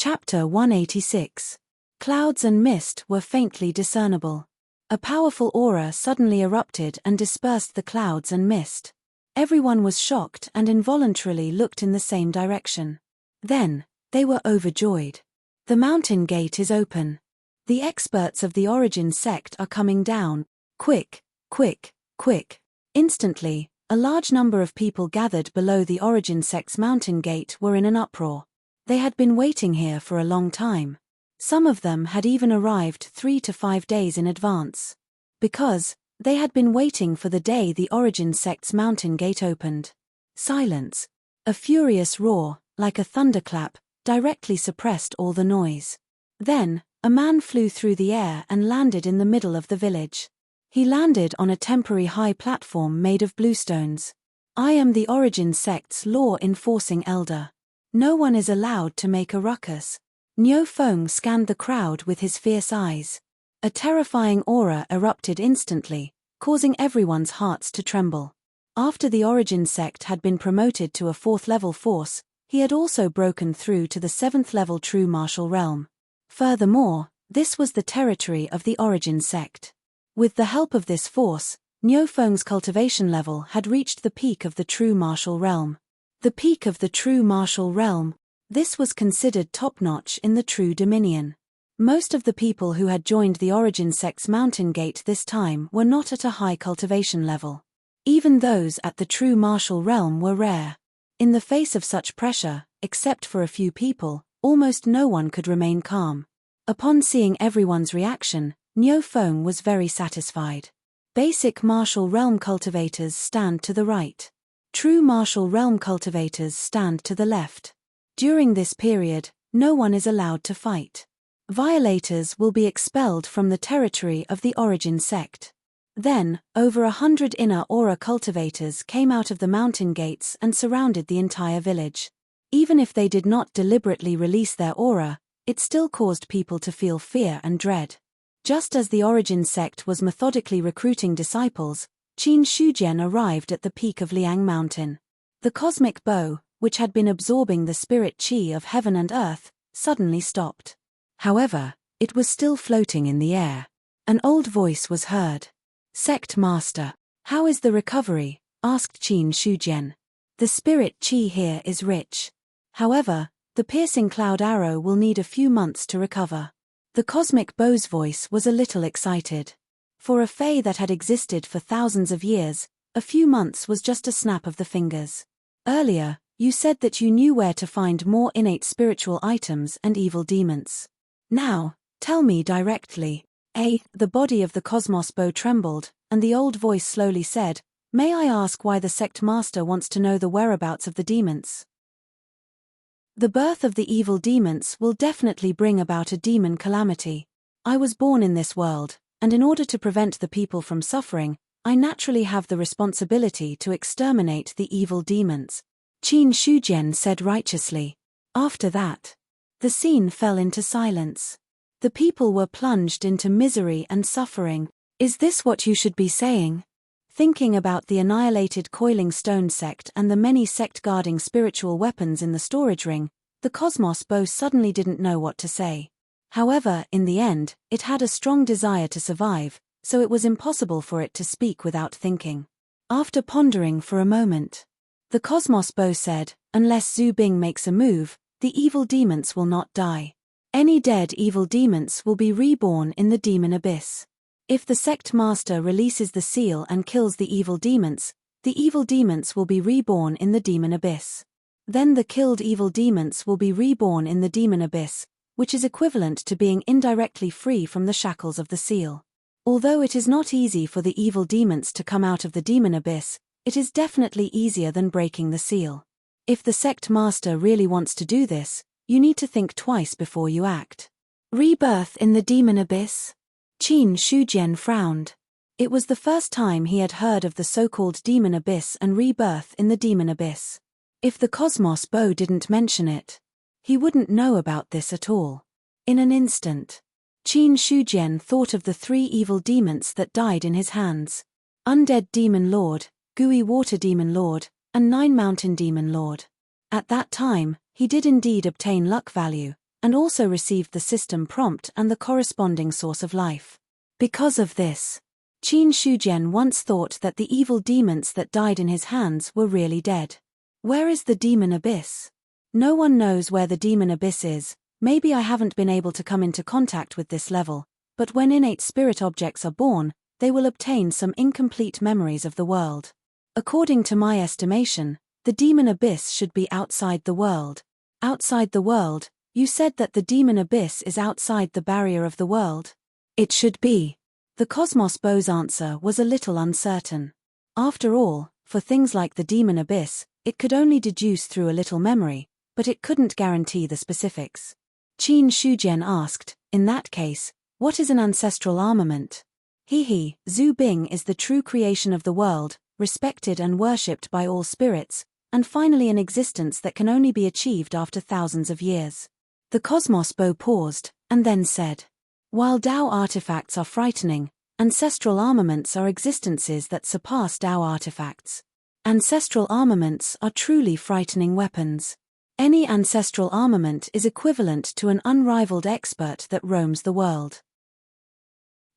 Chapter 186. Clouds and mist were faintly discernible. A powerful aura suddenly erupted and dispersed the clouds and mist. Everyone was shocked and involuntarily looked in the same direction. Then, they were overjoyed. The mountain gate is open. The experts of the Origin sect are coming down. Quick, quick, quick. Instantly, a large number of people gathered below the Origin sect's mountain gate were in an uproar. They had been waiting here for a long time. Some of them had even arrived 3 to 5 days in advance. Because they had been waiting for the day the Origin sect's mountain gate opened. Silence. A furious roar, like a thunderclap, directly suppressed all the noise. Then, a man flew through the air and landed in the middle of the village. He landed on a temporary high platform made of bluestones. I am the Origin sect's law-enforcing elder. No one is allowed to make a ruckus. Niu Feng scanned the crowd with his fierce eyes. A terrifying aura erupted instantly, causing everyone's hearts to tremble. After the Origin sect had been promoted to a 4th-level force, he had also broken through to the 7th-level true martial realm. Furthermore, this was the territory of the Origin sect. With the help of this force, Niu Feng's cultivation level had reached the peak of the true martial realm. The peak of the true martial realm, this was considered top-notch in the true dominion. Most of the people who had joined the Origin sect's mountain gate this time were not at a high cultivation level. Even those at the true martial realm were rare. In the face of such pressure, except for a few people, almost no one could remain calm. Upon seeing everyone's reaction, Niu Feng was very satisfied. Basic martial realm cultivators stand to the right. True martial realm cultivators stand to the left. During this period, no one is allowed to fight. Violators will be expelled from the territory of the Origin sect. Then, over 100 inner aura cultivators came out of the mountain gates and surrounded the entire village. Even if they did not deliberately release their aura, it still caused people to feel fear and dread. Just as the Origin sect was methodically recruiting disciples, Qin Shujian arrived at the peak of Liang Mountain. The cosmic bow, which had been absorbing the spirit qi of heaven and earth, suddenly stopped. However, it was still floating in the air. An old voice was heard. "Sect Master, how is the recovery?" asked Qin Shujian. "The spirit qi here is rich. However, the piercing cloud arrow will need a few months to recover." The cosmic bow's voice was a little excited. For a fae that had existed for thousands of years, a few months was just a snap of the fingers. Earlier, you said that you knew where to find more innate spiritual items and evil demons. Now, tell me directly. The body of the cosmos bow trembled, and the old voice slowly said, "May I ask why the sect master wants to know the whereabouts of the demons?" The birth of the evil demons will definitely bring about a demon calamity. I was born in this world, and in order to prevent the people from suffering, I naturally have the responsibility to exterminate the evil demons, Qin Shujian said righteously. After that, the scene fell into silence. The people were plunged into misery and suffering. Is this what you should be saying? Thinking about the annihilated Coiling Stone sect and the many sect-guarding spiritual weapons in the storage ring, the Cosmos Bow suddenly didn't know what to say. However, in the end, it had a strong desire to survive, so it was impossible for it to speak without thinking. After pondering for a moment, the Cosmos Bow said, "Unless Zhu Bing makes a move, the evil demons will not die. Any dead evil demons will be reborn in the demon abyss. If the sect master releases the seal and kills the evil demons will be reborn in the demon abyss. Then the killed evil demons will be reborn in the demon abyss, which is equivalent to being indirectly free from the shackles of the seal. Although it is not easy for the evil demons to come out of the demon abyss, it is definitely easier than breaking the seal. If the sect master really wants to do this, you need to think twice before you act." Rebirth in the demon abyss? Qin Shujian frowned. It was the first time he had heard of the so-called demon abyss and rebirth in the demon abyss. If the Cosmos Bow didn't mention it, he wouldn't know about this at all. In an instant, Qin Shujian thought of the 3 evil demons that died in his hands. Undead Demon Lord, Gooey Water Demon Lord, and 9 Mountain Demon Lord. At that time, he did indeed obtain luck value, and also received the system prompt and the corresponding source of life. Because of this, Qin Shujian once thought that the evil demons that died in his hands were really dead. Where is the demon abyss? No one knows where the demon abyss is. Maybe I haven't been able to come into contact with this level, but when innate spirit objects are born, they will obtain some incomplete memories of the world. According to my estimation, the demon abyss should be outside the world. Outside the world? You said that the demon abyss is outside the barrier of the world? It should be. The Cosmos Bow's answer was a little uncertain. After all, for things like the demon abyss, it could only deduce through a little memory, but it couldn't guarantee the specifics. Qin Shujian asked, in that case, what is an ancestral armament? Zhu Bing is the true creation of the world, respected and worshipped by all spirits, and finally an existence that can only be achieved after thousands of years. The Cosmos Bow paused, and then said, while Tao artifacts are frightening, ancestral armaments are existences that surpass Tao artifacts. Ancestral armaments are truly frightening weapons. Any ancestral armament is equivalent to an unrivaled expert that roams the world.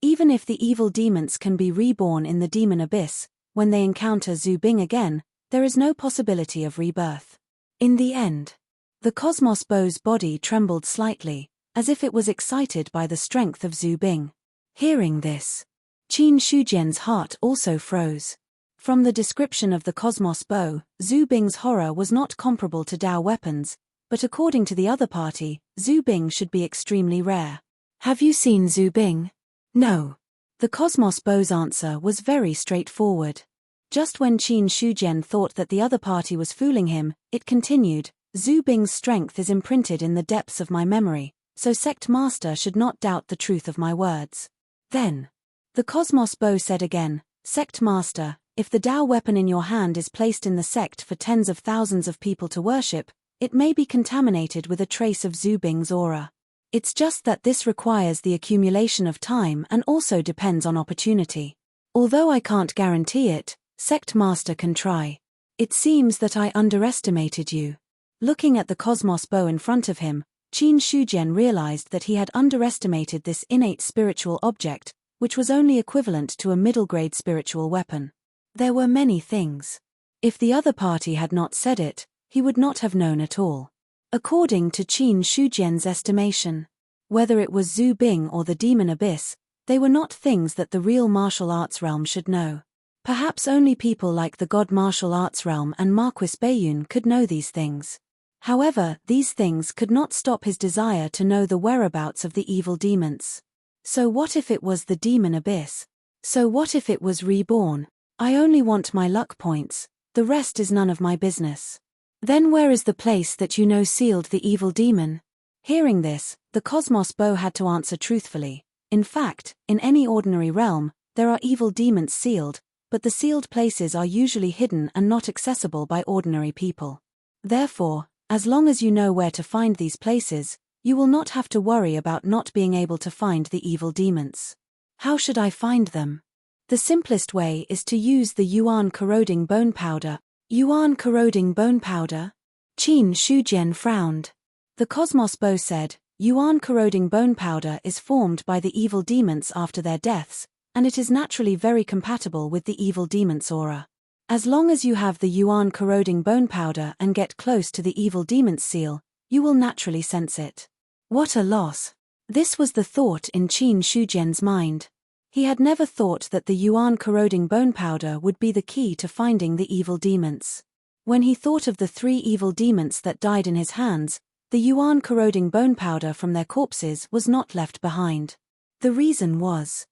Even if the evil demons can be reborn in the demon abyss, when they encounter Zhu Bing again, there is no possibility of rebirth. In the end, the Cosmos Bow's body trembled slightly, as if it was excited by the strength of Zhu Bing. Hearing this, Qin Shujian's heart also froze. From the description of the Cosmos Bow, Zhu Bing's horror was not comparable to Tao weapons, but according to the other party, Zhu Bing should be extremely rare. Have you seen Zhu Bing? No. The Cosmos Bow's answer was very straightforward. Just when Qin Shujian thought that the other party was fooling him, it continued, Zhu Bing's strength is imprinted in the depths of my memory, so Sect Master should not doubt the truth of my words. Then, the Cosmos Bow said again, Sect Master, if the Tao weapon in your hand is placed in the sect for tens of thousands of people to worship, it may be contaminated with a trace of Zhu Bing's aura. It's just that this requires the accumulation of time and also depends on opportunity. Although I can't guarantee it, Sect Master can try. It seems that I underestimated you. Looking at the Cosmos Bow in front of him, Qin Shujian realized that he had underestimated this innate spiritual object, which was only equivalent to a middle-grade spiritual weapon. There were many things. If the other party had not said it, he would not have known at all. According to Qin Shujian's estimation, whether it was Zhu Bing or the Demon Abyss, they were not things that the real martial arts realm should know. Perhaps only people like the God Martial Arts realm and Marquis Bayun could know these things. However, these things could not stop his desire to know the whereabouts of the evil demons. So what if it was the Demon Abyss? So what if it was reborn? I only want my luck points, the rest is none of my business. Then where is the place that you know sealed the evil demon? Hearing this, the Cosmos Bow had to answer truthfully. In fact, in any ordinary realm, there are evil demons sealed, but the sealed places are usually hidden and not accessible by ordinary people. Therefore, as long as you know where to find these places, you will not have to worry about not being able to find the evil demons. How should I find them? The simplest way is to use the Yuan corroding bone powder. Yuan corroding bone powder? Qin Shujian frowned. The Cosmos Bow said, Yuan corroding bone powder is formed by the evil demons after their deaths, and it is naturally very compatible with the evil demon's aura. As long as you have the Yuan corroding bone powder and get close to the evil demon's seal, you will naturally sense it. What a loss. This was the thought in Qin Shujian's mind. He had never thought that the Yuan corroding bone powder would be the key to finding the evil demons. When he thought of the 3 evil demons that died in his hands, the Yuan corroding bone powder from their corpses was not left behind. The reason was,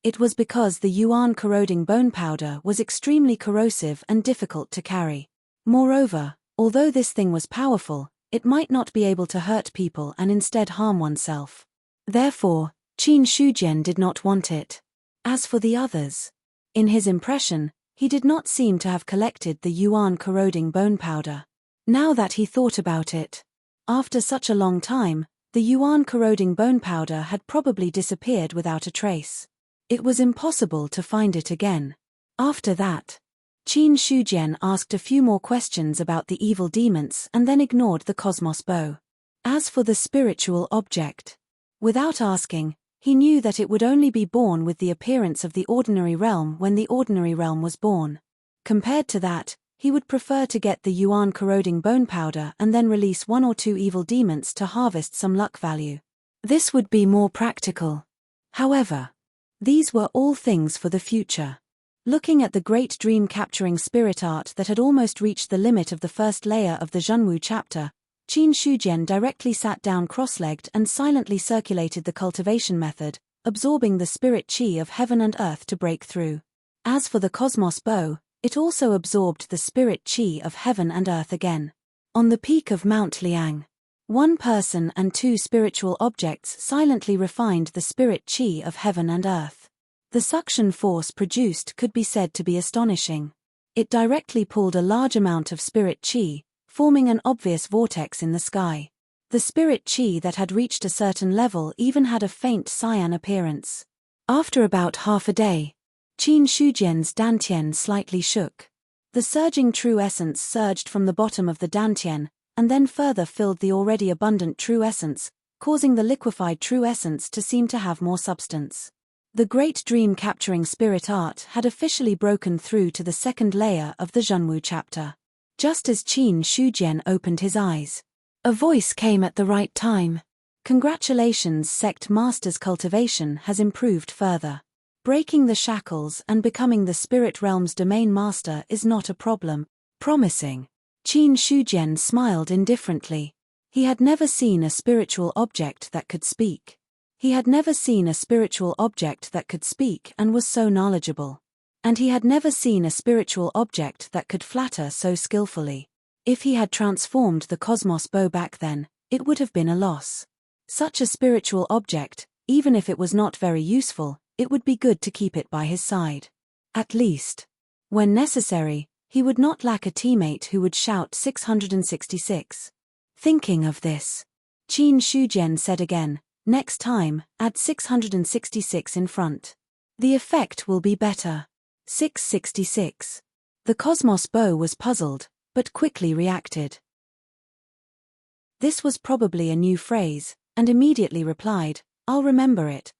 it was because the Yuan corroding bone powder was extremely corrosive and difficult to carry. Moreover, although this thing was powerful, it might not be able to hurt people and instead harm oneself. Therefore, Qin Shujian did not want it. As for the others, in his impression, he did not seem to have collected the Yuan corroding bone powder. Now that he thought about it, after such a long time, the Yuan corroding bone powder had probably disappeared without a trace. It was impossible to find it again. After that, Qin Shujian asked a few more questions about the evil demons and then ignored the Cosmos Bow. As for the spiritual object, without asking, he knew that it would only be born with the appearance of the ordinary realm when the ordinary realm was born. Compared to that, he would prefer to get the yuan corroding bone powder and then release 1 or 2 evil demons to harvest some luck value. This would be more practical. However, these were all things for the future. Looking at the great dream-capturing spirit art that had almost reached the limit of the first layer of the Zhenwu chapter, Qin Shujian directly sat down cross-legged and silently circulated the cultivation method, absorbing the spirit qi of heaven and earth to break through. As for the cosmos bow, it also absorbed the spirit qi of heaven and earth again. On the peak of Mount Liang, 1 person and 2 spiritual objects silently refined the spirit qi of heaven and earth. The suction force produced could be said to be astonishing. It directly pulled a large amount of spirit qi, forming an obvious vortex in the sky. The spirit qi that had reached a certain level even had a faint cyan appearance. After about half a day, Qin Shujian's dantian slightly shook. The surging true essence surged from the bottom of the dantian, and then further filled the already abundant true essence, causing the liquefied true essence to seem to have more substance. The great dream-capturing spirit art had officially broken through to the second layer of the Zhenwu chapter. Just as Qin Shujian opened his eyes, a voice came at the right time. Congratulations, Sect Master's cultivation has improved further. Breaking the shackles and becoming the spirit realm's domain master is not a problem. Promising. Qin Shujian smiled indifferently. He had never seen a spiritual object that could speak. He had never seen a spiritual object that could speak and was so knowledgeable. And he had never seen a spiritual object that could flatter so skillfully. If he had transformed the cosmos bow back then, it would have been a loss. Such a spiritual object, even if it was not very useful, it would be good to keep it by his side. At least, when necessary, he would not lack a teammate who would shout 666. Thinking of this, Qin Shujian said again, next time, add 666 in front. The effect will be better. 666. The cosmos bow was puzzled, but quickly reacted. This was probably a new phrase, and immediately replied, I'll remember it.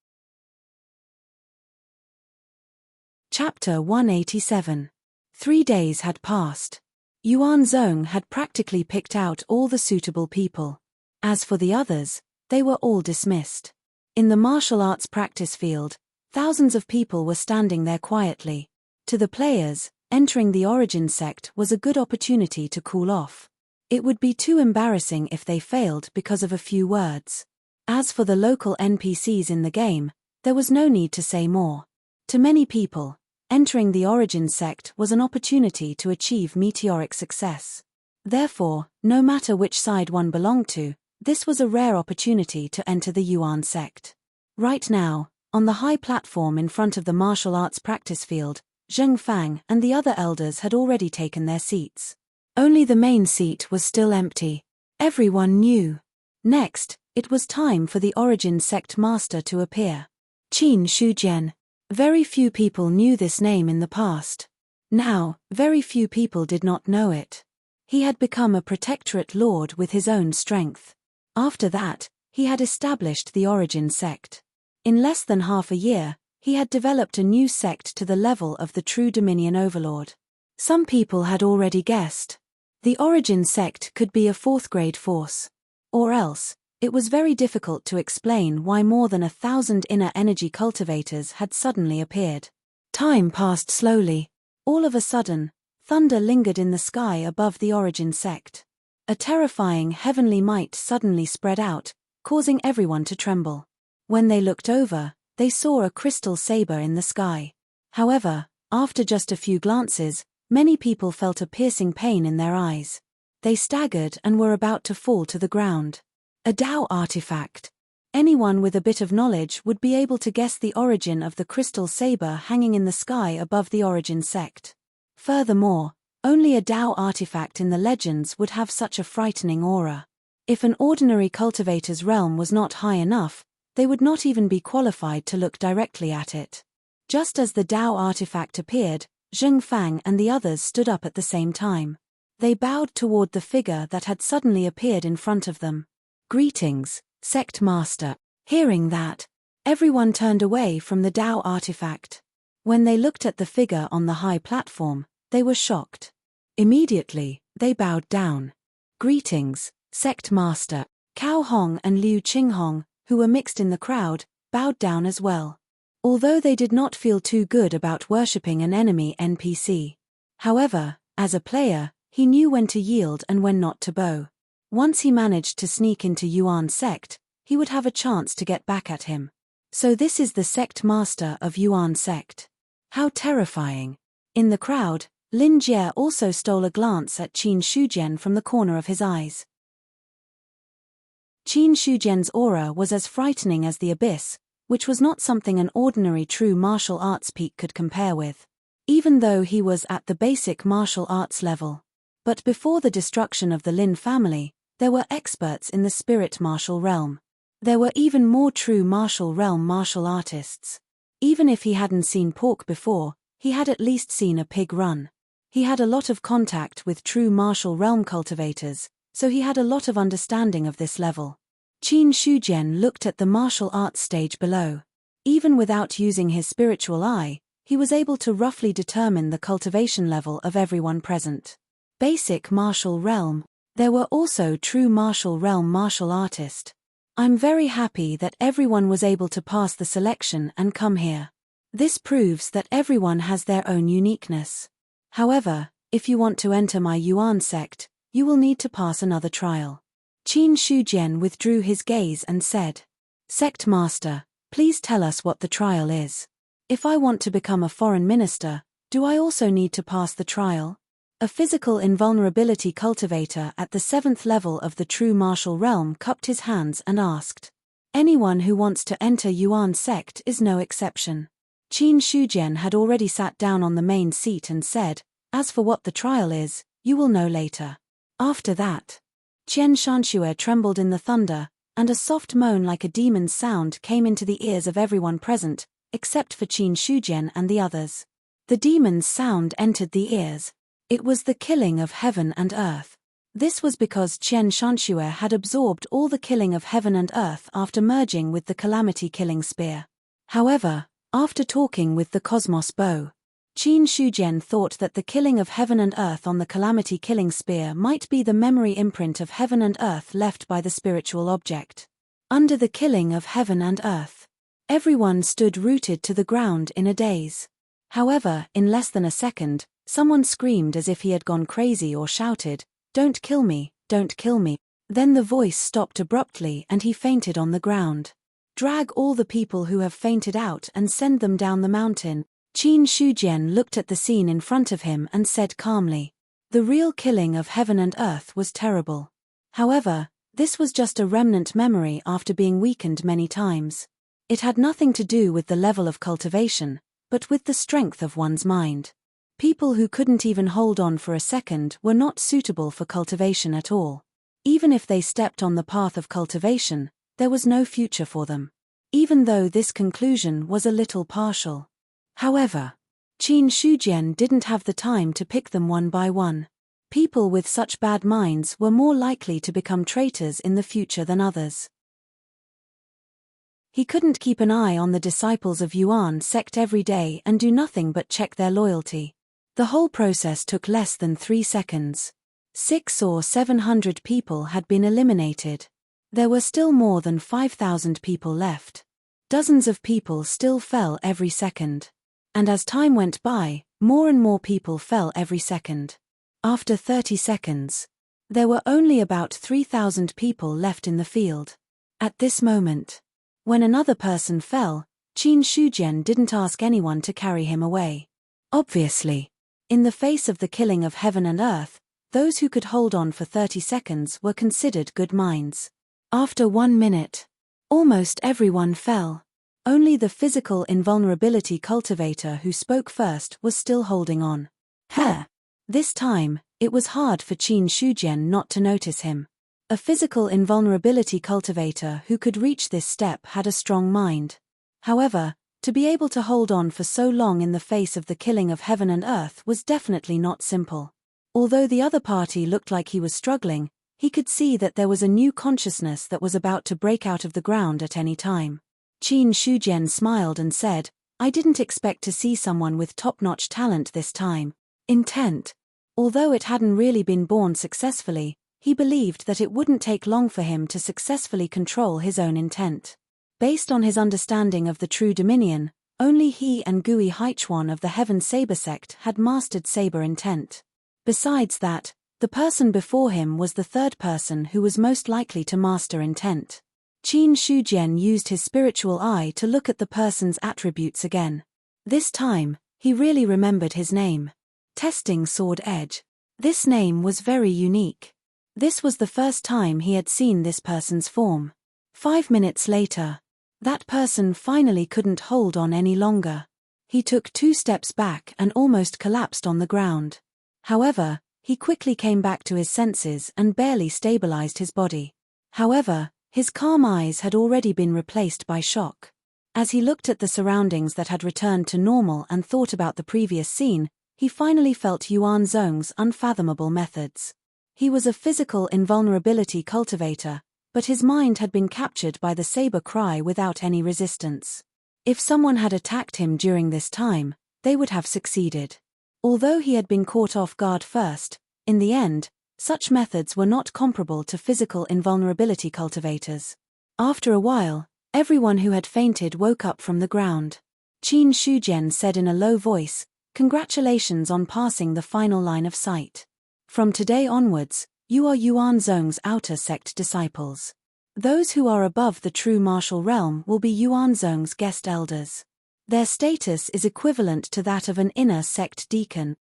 Chapter 187. 3 days had passed. Yuan Zhong had practically picked out all the suitable people. As for the others, they were all dismissed. In the martial arts practice field, thousands of people were standing there quietly. To the players, entering the origin sect was a good opportunity to cool off. It would be too embarrassing if they failed because of a few words. As for the local NPCs in the game, there was no need to say more. To many people, entering the origin sect was an opportunity to achieve meteoric success. Therefore, no matter which side one belonged to, this was a rare opportunity to enter the Yuan sect. Right now, on the high platform in front of the martial arts practice field, Zheng Fang and the other elders had already taken their seats. Only the main seat was still empty. Everyone knew. Next, it was time for the origin sect master to appear. Qin Shujian. Very few people knew this name in the past. Now, very few people did not know it. He had become a protectorate lord with his own strength. After that, he had established the origin sect. In less than half a year, he had developed a new sect to the level of the true Dominion Overlord. Some people had already guessed. The origin sect could be a 4th-grade force. Or else, it was very difficult to explain why more than 1,000 inner energy cultivators had suddenly appeared. Time passed slowly. All of a sudden, thunder lingered in the sky above the origin sect. A terrifying heavenly might suddenly spread out, causing everyone to tremble. When they looked over, they saw a crystal saber in the sky. However, after just a few glances, many people felt a piercing pain in their eyes. They staggered and were about to fall to the ground. A Dao artifact. Anyone with a bit of knowledge would be able to guess the origin of the crystal saber hanging in the sky above the origin sect. Furthermore, only a Dao artifact in the legends would have such a frightening aura. If an ordinary cultivator's realm was not high enough, they would not even be qualified to look directly at it. Just as the Dao artifact appeared, Zheng Fang and the others stood up at the same time. They bowed toward the figure that had suddenly appeared in front of them. Greetings, Sect Master. Hearing that, everyone turned away from the Tao artifact. When they looked at the figure on the high platform, they were shocked. Immediately, they bowed down. Greetings, Sect Master. Cao Hong and Liu Qinghong, who were mixed in the crowd, bowed down as well. Although they did not feel too good about worshipping an enemy NPC. However, as a player, he knew when to yield and when not to bow. Once he managed to sneak into Yuan sect, he would have a chance to get back at him. So this is the sect master of Yuan sect. How terrifying. In the crowd, Lin Jie also stole a glance at Qin Shujian from the corner of his eyes. Qin Shujian's aura was as frightening as the abyss, which was not something an ordinary true martial arts peak could compare with. Even though he was at the basic martial arts level. But before the destruction of the Lin family, there were experts in the spirit martial realm. There were even more true martial realm martial artists. Even if he hadn't seen pork before, he had at least seen a pig run. He had a lot of contact with true martial realm cultivators, so he had a lot of understanding of this level. Qin Shujian looked at the martial arts stage below. Even without using his spiritual eye, he was able to roughly determine the cultivation level of everyone present. Basic martial realm. There were also true martial realm martial artists. I'm very happy that everyone was able to pass the selection and come here. This proves that everyone has their own uniqueness. However, if you want to enter my Yuan sect, you will need to pass another trial. Qin Shujian withdrew his gaze and said, Sect Master, please tell us what the trial is. If I want to become a foreign minister, do I also need to pass the trial? A physical invulnerability cultivator at the 7th level of the true martial realm cupped his hands and asked. Anyone who wants to enter Yuan sect is no exception. Qin Shujian had already sat down on the main seat and said, as for what the trial is, you will know later. After that, Qian Shanxue trembled in the thunder, and a soft moan like a demon's sound came into the ears of everyone present, except for Qin Shujian and the others. The demon's sound entered the ears. It was the killing of heaven and earth. This was because Qian Shanxue had absorbed all the killing of heaven and earth after merging with the calamity killing spear. However, after talking with the cosmos bow, Qin Shujian thought that the killing of heaven and earth on the calamity killing spear might be the memory imprint of heaven and earth left by the spiritual object. Under the killing of heaven and earth, everyone stood rooted to the ground in a daze. However, in less than a second, someone screamed as if he had gone crazy or shouted, "Don't kill me, don't kill me." Then the voice stopped abruptly and he fainted on the ground. Drag all the people who have fainted out and send them down the mountain. Qin Shujian looked at the scene in front of him and said calmly. The real killing of heaven and earth was terrible. However, this was just a remnant memory after being weakened many times. It had nothing to do with the level of cultivation, but with the strength of one's mind. People who couldn't even hold on for a second were not suitable for cultivation at all. Even if they stepped on the path of cultivation, there was no future for them. Even though this conclusion was a little partial. However, Qin Shujian didn't have the time to pick them one by one. People with such bad minds were more likely to become traitors in the future than others. He couldn't keep an eye on the disciples of Yuan sect every day and do nothing but check their loyalty. The whole process took less than 3 seconds. 600 or 700 people had been eliminated. There were still more than 5,000 people left. Dozens of people still fell every second. And as time went by, more and more people fell every second. After 30 seconds, there were only about 3,000 people left in the field. At this moment, when another person fell, Qin Shujian didn't ask anyone to carry him away. Obviously, in the face of the killing of heaven and earth, those who could hold on for 30 seconds were considered good minds. After 1 minute, almost everyone fell. Only the physical invulnerability cultivator who spoke first was still holding on. This time, it was hard for Qin Shujian not to notice him. A physical invulnerability cultivator who could reach this step had a strong mind. However, to be able to hold on for so long in the face of the killing of heaven and earth was definitely not simple. Although the other party looked like he was struggling, He could see that there was a new consciousness that was about to break out of the ground at any time. Qin Shujian smiled and said, "I didn't expect to see someone with top-notch talent this time." Intent. Although it hadn't really been born successfully, he believed that it wouldn't take long for him to successfully control his own intent. Based on his understanding of the true dominion, only he and Gui Haichuan of the Heaven Saber sect had mastered saber intent. Besides that, the person before him was the third person who was most likely to master intent. Qin Shujian used his spiritual eye to look at the person's attributes again. This time, he really remembered his name. Testing Sword Edge. This name was very unique. This was the first time he had seen this person's form. 5 minutes later, that person finally couldn't hold on any longer. He took 2 steps back and almost collapsed on the ground. However, he quickly came back to his senses and barely stabilized his body. However, his calm eyes had already been replaced by shock. As he looked at the surroundings that had returned to normal and thought about the previous scene, he finally felt Yuan Zhong's unfathomable methods. He was a physical invulnerability cultivator, but his mind had been captured by the saber cry without any resistance. If someone had attacked him during this time, they would have succeeded. Although he had been caught off guard first, in the end, such methods were not comparable to physical invulnerability cultivators. After a while, everyone who had fainted woke up from the ground. Qin Shujian said in a low voice, "Congratulations on passing the final line of sight. From today onwards, you are Yuan Zhong's outer sect disciples. Those who are above the true martial realm will be Yuan Zhong's guest elders. Their status is equivalent to that of an inner sect deacon."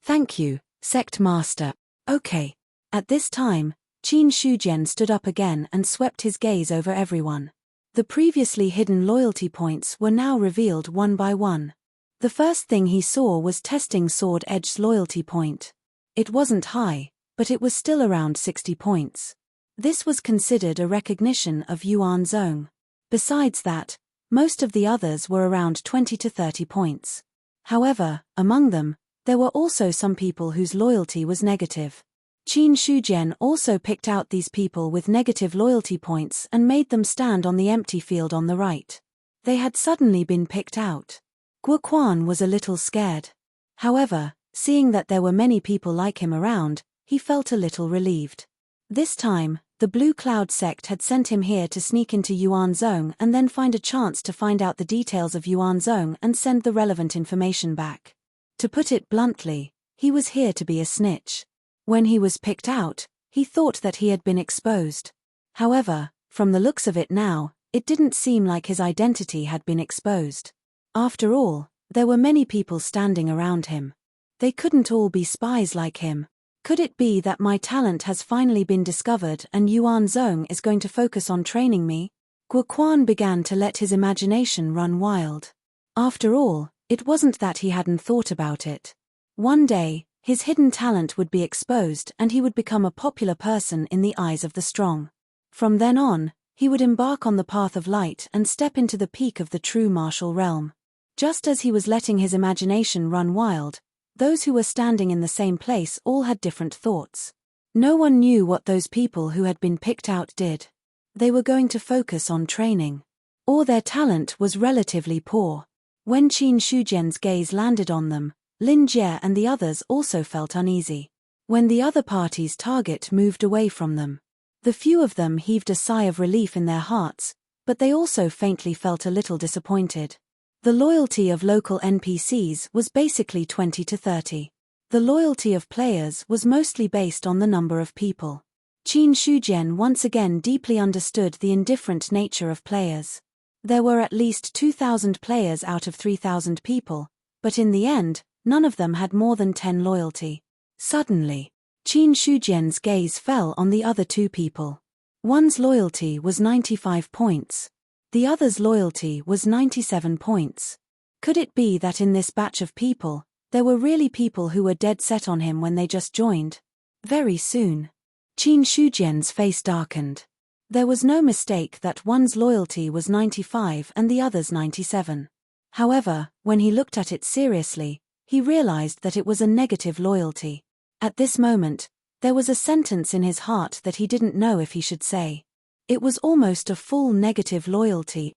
"Thank you, sect master." "Okay." At this time, Qin Shujian stood up again and swept his gaze over everyone. The previously hidden loyalty points were now revealed one by one. The first thing he saw was Testing Sword Edge's loyalty point. It wasn't high, but it was still around 60 points. This was considered a recognition of Yuan Zhong. Besides that, most of the others were around 20 to 30 points. However, among them, there were also some people whose loyalty was negative. Qin Shujian also picked out these people with negative loyalty points and made them stand on the empty field on the right. They had suddenly been picked out. Guo Quan was a little scared. However, seeing that there were many people like him around, he felt a little relieved. This time, the Blue Cloud sect had sent him here to sneak into Yuan Zhong and then find a chance to find out the details of Yuan Zhong and send the relevant information back. To put it bluntly, he was here to be a snitch. When he was picked out, he thought that he had been exposed. However, from the looks of it now, it didn't seem like his identity had been exposed. After all, there were many people standing around him. They couldn't all be spies like him. Could it be that my talent has finally been discovered and Yuan Zhong is going to focus on training me? Guo Quan began to let his imagination run wild. After all, it wasn't that he hadn't thought about it. One day, his hidden talent would be exposed and he would become a popular person in the eyes of the strong. From then on, he would embark on the path of light and step into the peak of the true martial realm. Just as he was letting his imagination run wild, those who were standing in the same place all had different thoughts. No one knew what those people who had been picked out did. They were going to focus on training. Or their talent was relatively poor. When Qin Shujian's gaze landed on them, Lin Jie and the others also felt uneasy. When the other party's target moved away from them, the few of them heaved a sigh of relief in their hearts, but they also faintly felt a little disappointed. The loyalty of local NPCs was basically 20 to 30. The loyalty of players was mostly based on the number of people. Qin Shujian once again deeply understood the indifferent nature of players. There were at least 2,000 players out of 3,000 people, but in the end, none of them had more than 10 loyalty. Suddenly, Qin Shujian's gaze fell on the other 2 people. One's loyalty was 95 points. The other's loyalty was 97 points. Could it be that in this batch of people, there were really people who were dead set on him when they just joined? Very soon, Qin Shujian's face darkened. There was no mistake that one's loyalty was 95 and the other's 97. However, when he looked at it seriously, he realized that it was a negative loyalty. At this moment, There was a sentence in his heart that he didn't know if he should say. It was almost a full negative loyalty.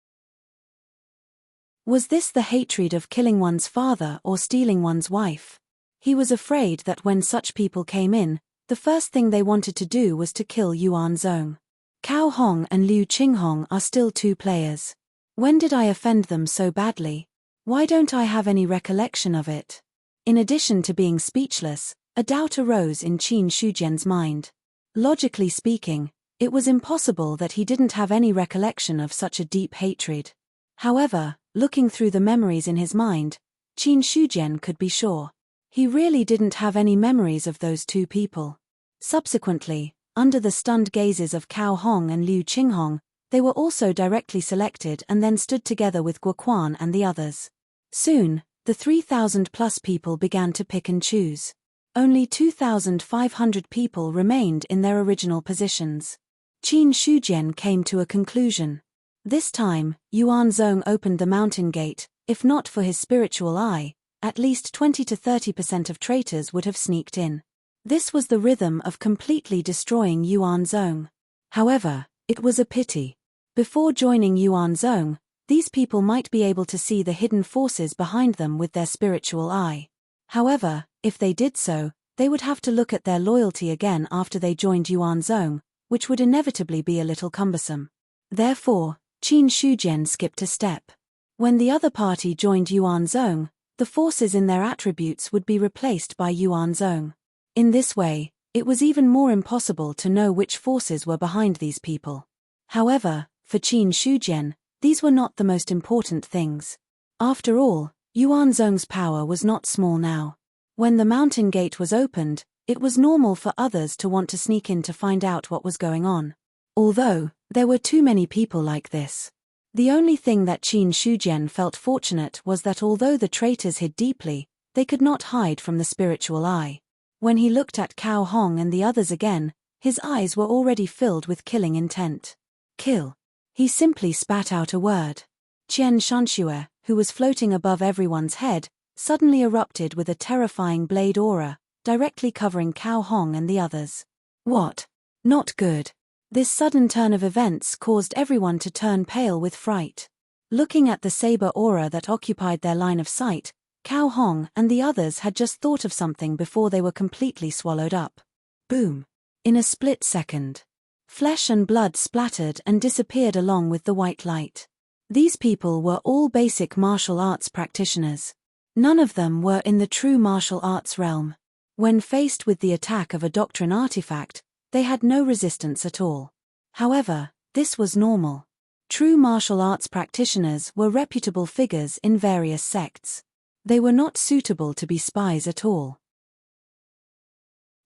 Was this the hatred of killing one's father or stealing one's wife? He was afraid that when such people came in, the first thing they wanted to do was to kill Yuan Zhong. Cao Hong and Liu Qinghong are still two players. When did I offend them so badly? Why don't I have any recollection of it? In addition to being speechless, a doubt arose in Qin Shujian's mind. Logically speaking, it was impossible that he didn't have any recollection of such a deep hatred. However, looking through the memories in his mind, Qin Shujian could be sure. He really didn't have any memories of those two people. Subsequently, under the stunned gazes of Cao Hong and Liu Qinghong, they were also directly selected and then stood together with Guoquan and the others. Soon, the 3,000+ people began to pick and choose. Only 2,500 people remained in their original positions. Qin Shujian came to a conclusion. This time, Yuan Zhong opened the mountain gate. If not for his spiritual eye, at least 20 to 30% of traitors would have sneaked in. This was the rhythm of completely destroying Yuan Zhong. However, it was a pity. Before joining Yuan Zhong, these people might be able to see the hidden forces behind them with their spiritual eye. However, if they did so, they would have to look at their loyalty again after they joined Yuan Zhong, which would inevitably be a little cumbersome. Therefore, Qin Shujian skipped a step. When the other party joined Yuan Zhong, the forces in their attributes would be replaced by Yuan Zhong. In this way, it was even more impossible to know which forces were behind these people. However, for Qin Shujian, these were not the most important things. After all, Yuan Zhong's power was not small now. When the mountain gate was opened, it was normal for others to want to sneak in to find out what was going on. Although, there were too many people like this. The only thing that Qin Shujian felt fortunate was that although the traitors hid deeply, they could not hide from the spiritual eye. When he looked at Cao Hong and the others again, his eyes were already filled with killing intent. Kill. He simply spat out a word. Qian Shanxue, who was floating above everyone's head, suddenly erupted with a terrifying blade aura, directly covering Cao Hong and the others. What? Not good. This sudden turn of events caused everyone to turn pale with fright. Looking at the saber aura that occupied their line of sight, Cao Hong and the others had just thought of something before they were completely swallowed up. Boom. In a split second. Flesh and blood splattered and disappeared along with the white light. These people were all basic martial arts practitioners. None of them were in the true martial arts realm. When faced with the attack of a doctrine artifact, they had no resistance at all. However, this was normal. True martial arts practitioners were reputable figures in various sects. They were not suitable to be spies at all.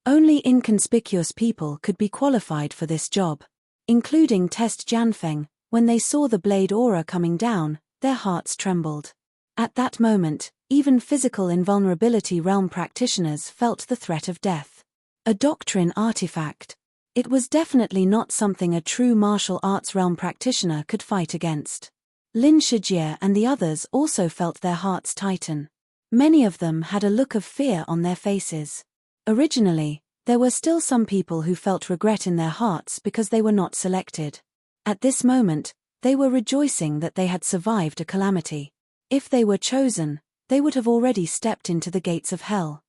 Only inconspicuous people could be qualified for this job. Including Test Jianfeng, when they saw the blade aura coming down, their hearts trembled. At that moment, even physical invulnerability realm practitioners felt the threat of death. A doctrine artifact. It was definitely not something a true martial arts realm practitioner could fight against. Lin Shijie and the others also felt their hearts tighten. Many of them had a look of fear on their faces. Originally, there were still some people who felt regret in their hearts because they were not selected. At this moment, they were rejoicing that they had survived a calamity. If they were chosen, they would have already stepped into the gates of hell.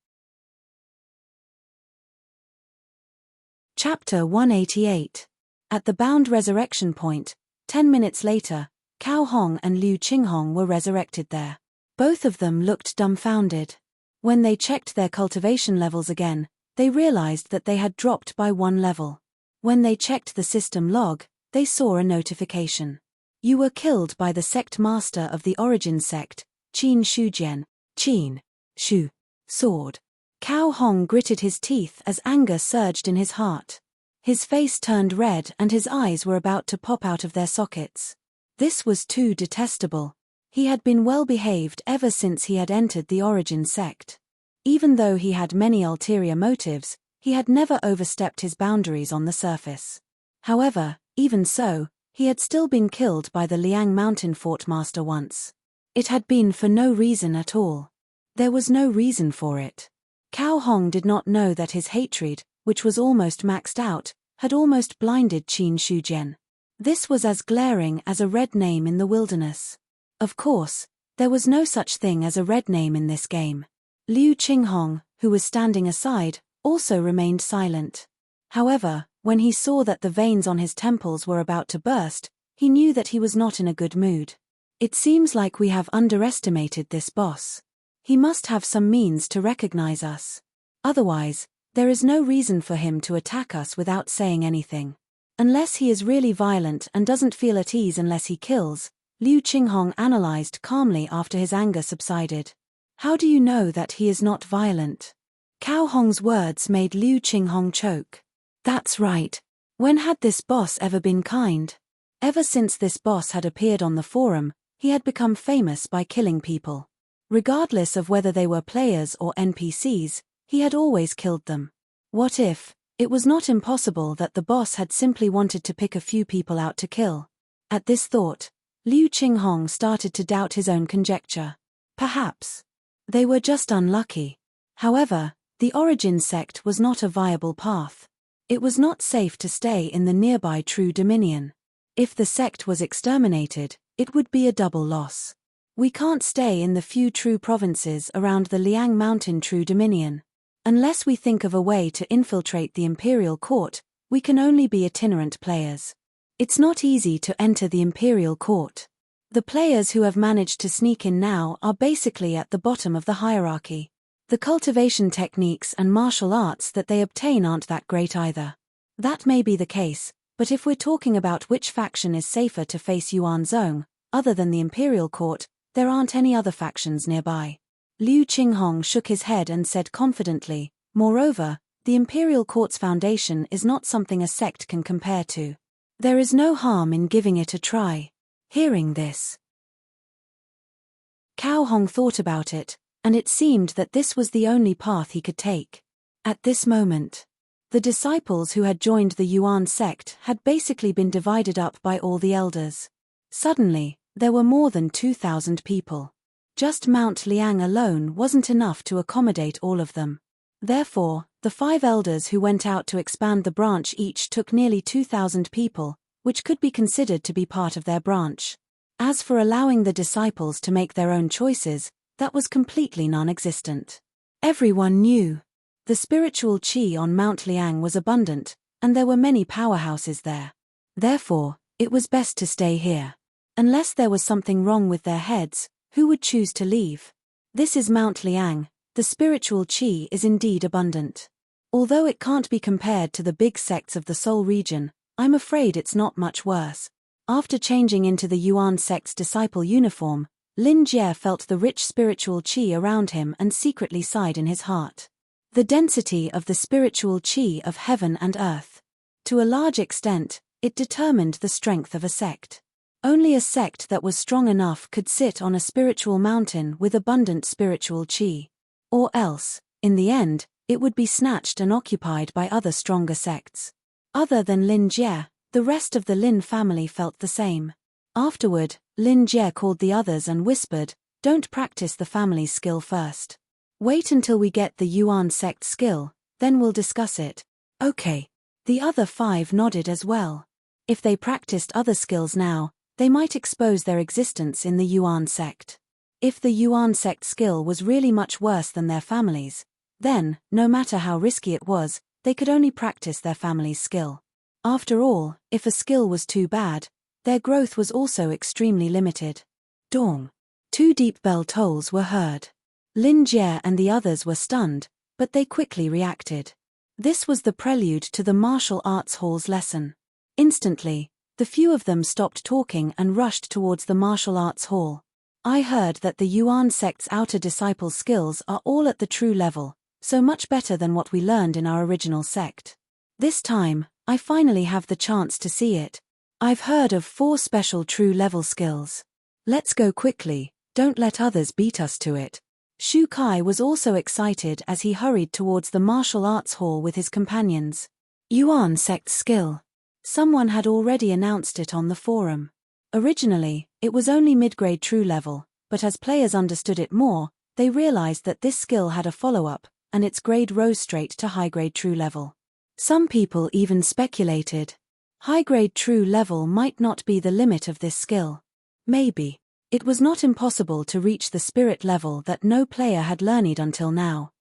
Chapter 188. At the bound resurrection point, 10 minutes later, Cao Hong and Liu Qinghong were resurrected there. Both of them looked dumbfounded. When they checked their cultivation levels again, they realized that they had dropped by 1 level. When they checked the system log, they saw a notification. You were killed by the sect master of the origin sect, Qin Shujian. Qin. Shu. Sword. Cao Hong gritted his teeth as anger surged in his heart. His face turned red and his eyes were about to pop out of their sockets. This was too detestable. He had been well behaved ever since he had entered the origin sect. Even though he had many ulterior motives, he had never overstepped his boundaries on the surface. However, even so, he had still been killed by the Liang Mountain Fort Master once. It had been for no reason at all. There was no reason for it. Cao Hong did not know that his hatred, which was almost maxed out, had almost blinded Qin Shujian. This was as glaring as a red name in the wilderness. Of course, there was no such thing as a red name in this game. Liu Qinghong, who was standing aside, also remained silent. However, when he saw that the veins on his temples were about to burst, he knew that he was not in a good mood. It seems like we have underestimated this boss. He must have some means to recognize us. Otherwise, there is no reason for him to attack us without saying anything. Unless he is really violent and doesn't feel at ease unless he kills, Liu Qinghong analyzed calmly after his anger subsided. How do you know that he is not violent? Cao Hong's words made Liu Qinghong choke. That's right. When had this boss ever been kind? Ever since this boss had appeared on the forum, he had become famous by killing people. Regardless of whether they were players or NPCs, he had always killed them. What if it was not impossible that the boss had simply wanted to pick a few people out to kill? At this thought, Liu Qinghong started to doubt his own conjecture. Perhaps they were just unlucky. However, the origin sect was not a viable path. It was not safe to stay in the nearby True Dominion. If the sect was exterminated, it would be a double loss. We can't stay in the few true provinces around the Liang Mountain True Dominion. Unless we think of a way to infiltrate the Imperial Court, we can only be itinerant players. It's not easy to enter the Imperial Court. The players who have managed to sneak in now are basically at the bottom of the hierarchy. The cultivation techniques and martial arts that they obtain aren't that great either. That may be the case, but if we're talking about which faction is safer to face Yuan Zhong, other than the Imperial Court, there aren't any other factions nearby. Liu Qinghong shook his head and said confidently, moreover, the Imperial Court's foundation is not something a sect can compare to. There is no harm in giving it a try. Hearing this, Cao Hong thought about it, and it seemed that this was the only path he could take. At this moment, the disciples who had joined the Yuan sect had basically been divided up by all the elders. Suddenly, there were more than 2,000 people. Just Mount Liang alone wasn't enough to accommodate all of them. Therefore, the 5 elders who went out to expand the branch each took nearly 2,000 people, which could be considered to be part of their branch. As for allowing the disciples to make their own choices, that was completely non-existent. Everyone knew. The spiritual qi on Mount Liang was abundant, and there were many powerhouses there. Therefore, it was best to stay here. Unless there was something wrong with their heads, who would choose to leave? This is Mount Liang. The spiritual qi is indeed abundant. Although it can't be compared to the big sects of the Seoul region, I'm afraid it's not much worse. After changing into the Yuan sect's disciple uniform, Lin Jie felt the rich spiritual qi around him and secretly sighed in his heart. The density of the spiritual qi of heaven and earth. To a large extent, it determined the strength of a sect. Only a sect that was strong enough could sit on a spiritual mountain with abundant spiritual qi. Or else, in the end, it would be snatched and occupied by other stronger sects. Other than Lin Jie, the rest of the Lin family felt the same. Afterward, Lin Jie called the others and whispered, "Don't practice the family's skill first. Wait until we get the Yuan sect skill, then we'll discuss it." Okay. The other 5 nodded as well. If they practiced other skills now, they might expose their existence in the Yuan sect. If the Yuan sect skill was really much worse than their family's, then, no matter how risky it was, they could only practice their family's skill. After all, if a skill was too bad, their growth was also extremely limited. Dong. 2 deep bell tolls were heard. Lin Jie and the others were stunned, but they quickly reacted. This was the prelude to the martial arts hall's lesson. Instantly, the few of them stopped talking and rushed towards the martial arts hall. I heard that the Yuan sect's outer disciple skills are all at the true level, so much better than what we learned in our original sect. This time, I finally have the chance to see it. I've heard of 4 special true level skills. Let's go quickly, don't let others beat us to it. Shu Kai was also excited as he hurried towards the martial arts hall with his companions. Yuan sect skill. Someone had already announced it on the forum. Originally, it was only mid-grade true level, but as players understood it more, they realized that this skill had a follow-up, and its grade rose straight to high-grade true level. Some people even speculated. High-grade true level might not be the limit of this skill. Maybe. It was not impossible to reach the spirit level that no player had learned until now.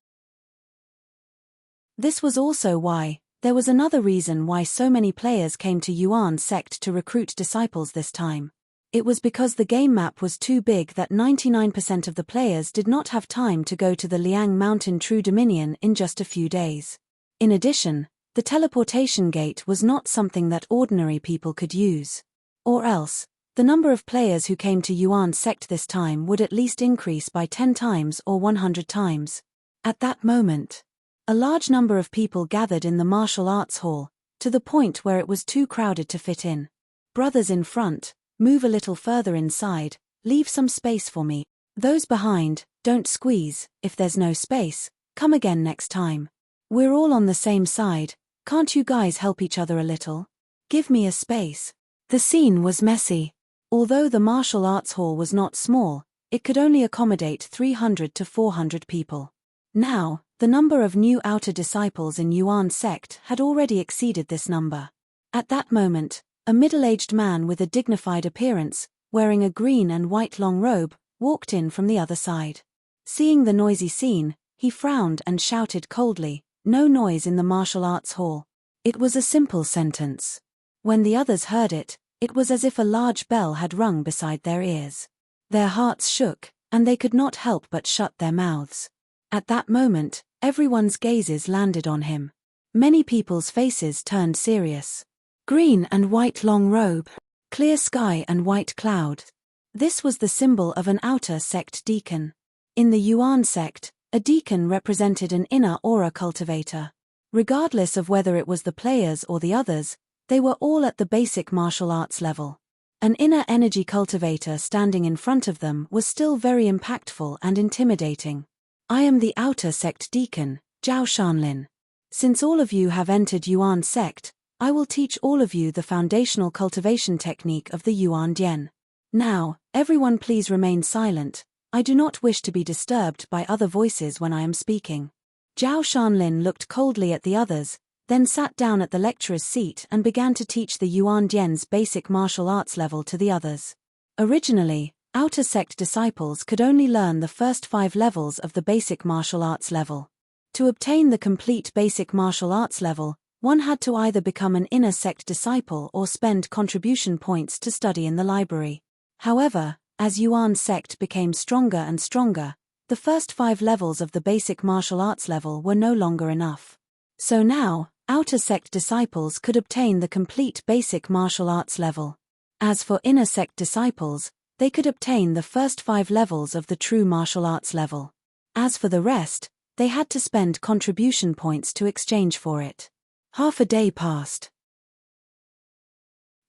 This was also why, there was another reason why so many players came to Yuan sect to recruit disciples this time. It was because the game map was too big that 99% of the players did not have time to go to the Liang Mountain True Dominion in just a few days. In addition, the teleportation gate was not something that ordinary people could use. Or else, the number of players who came to Yuan sect this time would at least increase by 10 times or 100 times. At that moment, a large number of people gathered in the martial arts hall, to the point where it was too crowded to fit in. Brothers in front, move a little further inside, leave some space for me. Those behind, don't squeeze, if there's no space, come again next time. We're all on the same side, can't you guys help each other a little? Give me a space. The scene was messy. Although the martial arts hall was not small, it could only accommodate 300 to 400 people. Now, the number of new outer disciples in Yuan sect had already exceeded this number. At that moment, a middle-aged man with a dignified appearance, wearing a green and white long robe, walked in from the other side. Seeing the noisy scene, he frowned and shouted coldly, "No noise in the martial arts hall." It was a simple sentence. When the others heard it, it was as if a large bell had rung beside their ears. Their hearts shook, and they could not help but shut their mouths. At that moment, everyone's gazes landed on him. Many people's faces turned serious. Green and white long robe, clear sky and white cloud. This was the symbol of an outer sect deacon. In the Yuan sect, a deacon represented an inner aura cultivator. Regardless of whether it was the players or the others, they were all at the basic martial arts level. An inner energy cultivator standing in front of them was still very impactful and intimidating. I am the outer sect deacon, Zhao Shanlin. Since all of you have entered Yuan sect, I will teach all of you the foundational cultivation technique of the Yuan Dian. Now, everyone please remain silent. I do not wish to be disturbed by other voices when I am speaking. Zhao Shanlin looked coldly at the others, then sat down at the lecturer's seat and began to teach the Yuan Dian's basic martial arts level to the others. Originally, outer sect disciples could only learn the first 5 levels of the basic martial arts level. To obtain the complete basic martial arts level, one had to either become an inner sect disciple or spend contribution points to study in the library. However, as Yuan sect became stronger and stronger, the first 5 levels of the basic martial arts level were no longer enough. So now, outer sect disciples could obtain the complete basic martial arts level. As for inner sect disciples, they could obtain the first 5 levels of the true martial arts level. As for the rest, they had to spend contribution points to exchange for it. Half a day passed.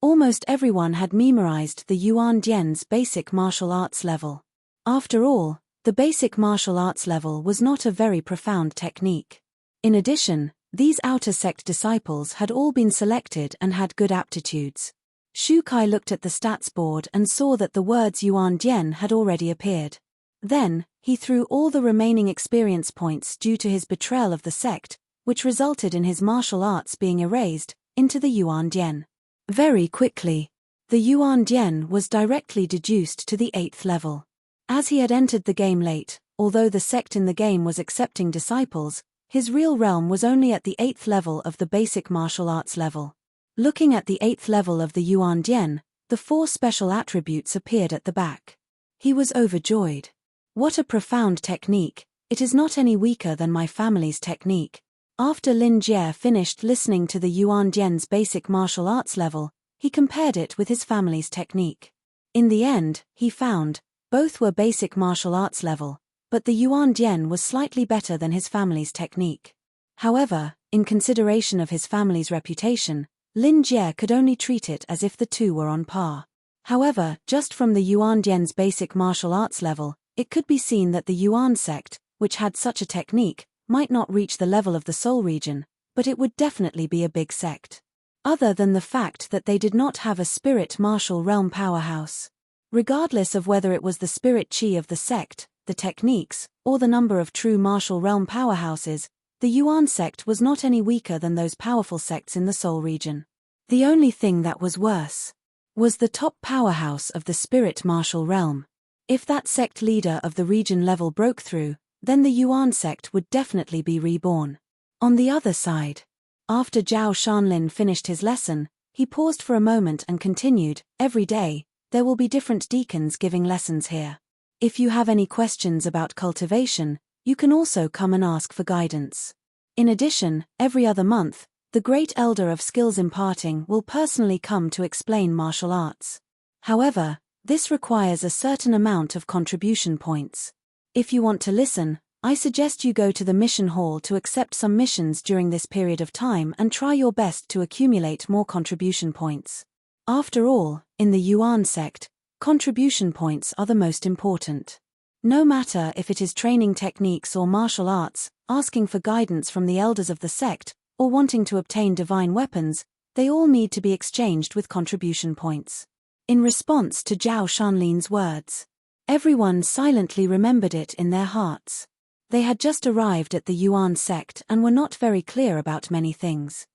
Almost everyone had memorized the Yuan Dian's basic martial arts level. After all, the basic martial arts level was not a very profound technique. In addition, these outer sect disciples had all been selected and had good aptitudes. Shu Kai looked at the stats board and saw that the words Yuan Dian had already appeared. Then, he threw all the remaining experience points due to his betrayal of the sect, which resulted in his martial arts being erased, into the Yuan Dian. Very quickly, the Yuan Dian was directly deduced to the 8th level. As he had entered the game late, although the sect in the game was accepting disciples, his real realm was only at the 8th level of the basic martial arts level. Looking at the 8th level of the Yuan Dian, the 4 special attributes appeared at the back. He was overjoyed. What a profound technique, it is not any weaker than my family's technique. After Lin Jie finished listening to the Yuan Dian's basic martial arts level, he compared it with his family's technique. In the end, he found, both were basic martial arts level, but the Yuan Dian was slightly better than his family's technique. However, in consideration of his family's reputation, Lin Jie could only treat it as if the two were on par. However, just from the Yuan Dian's basic martial arts level, it could be seen that the Yuan sect, which had such a technique, might not reach the level of the Soul region, but it would definitely be a big sect. Other than the fact that they did not have a spirit martial realm powerhouse. Regardless of whether it was the spirit chi of the sect, the techniques, or the number of true martial realm powerhouses, The Yuan sect was not any weaker than those powerful sects in the Seoul region. The only thing that was worse was the top powerhouse of the spirit martial realm. If that sect leader of the region level broke through, then the Yuan sect would definitely be reborn. On the other side, after Zhao Shanlin finished his lesson, he paused for a moment and continued, "Every day, there will be different deacons giving lessons here. If you have any questions about cultivation, you can also come and ask for guidance. In addition, every other month, the great elder of skills imparting will personally come to explain martial arts. However, this requires a certain amount of contribution points. If you want to listen, I suggest you go to the mission hall to accept some missions during this period of time and try your best to accumulate more contribution points. After all, in the Yuan sect, contribution points are the most important. No matter if it is training techniques or martial arts, asking for guidance from the elders of the sect, or wanting to obtain divine weapons, they all need to be exchanged with contribution points." In response to Zhao Shanlin's words, everyone silently remembered it in their hearts. They had just arrived at the Yuan sect and were not very clear about many things.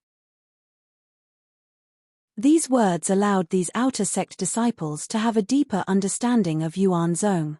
These words allowed these outer sect disciples to have a deeper understanding of Yuan Zong.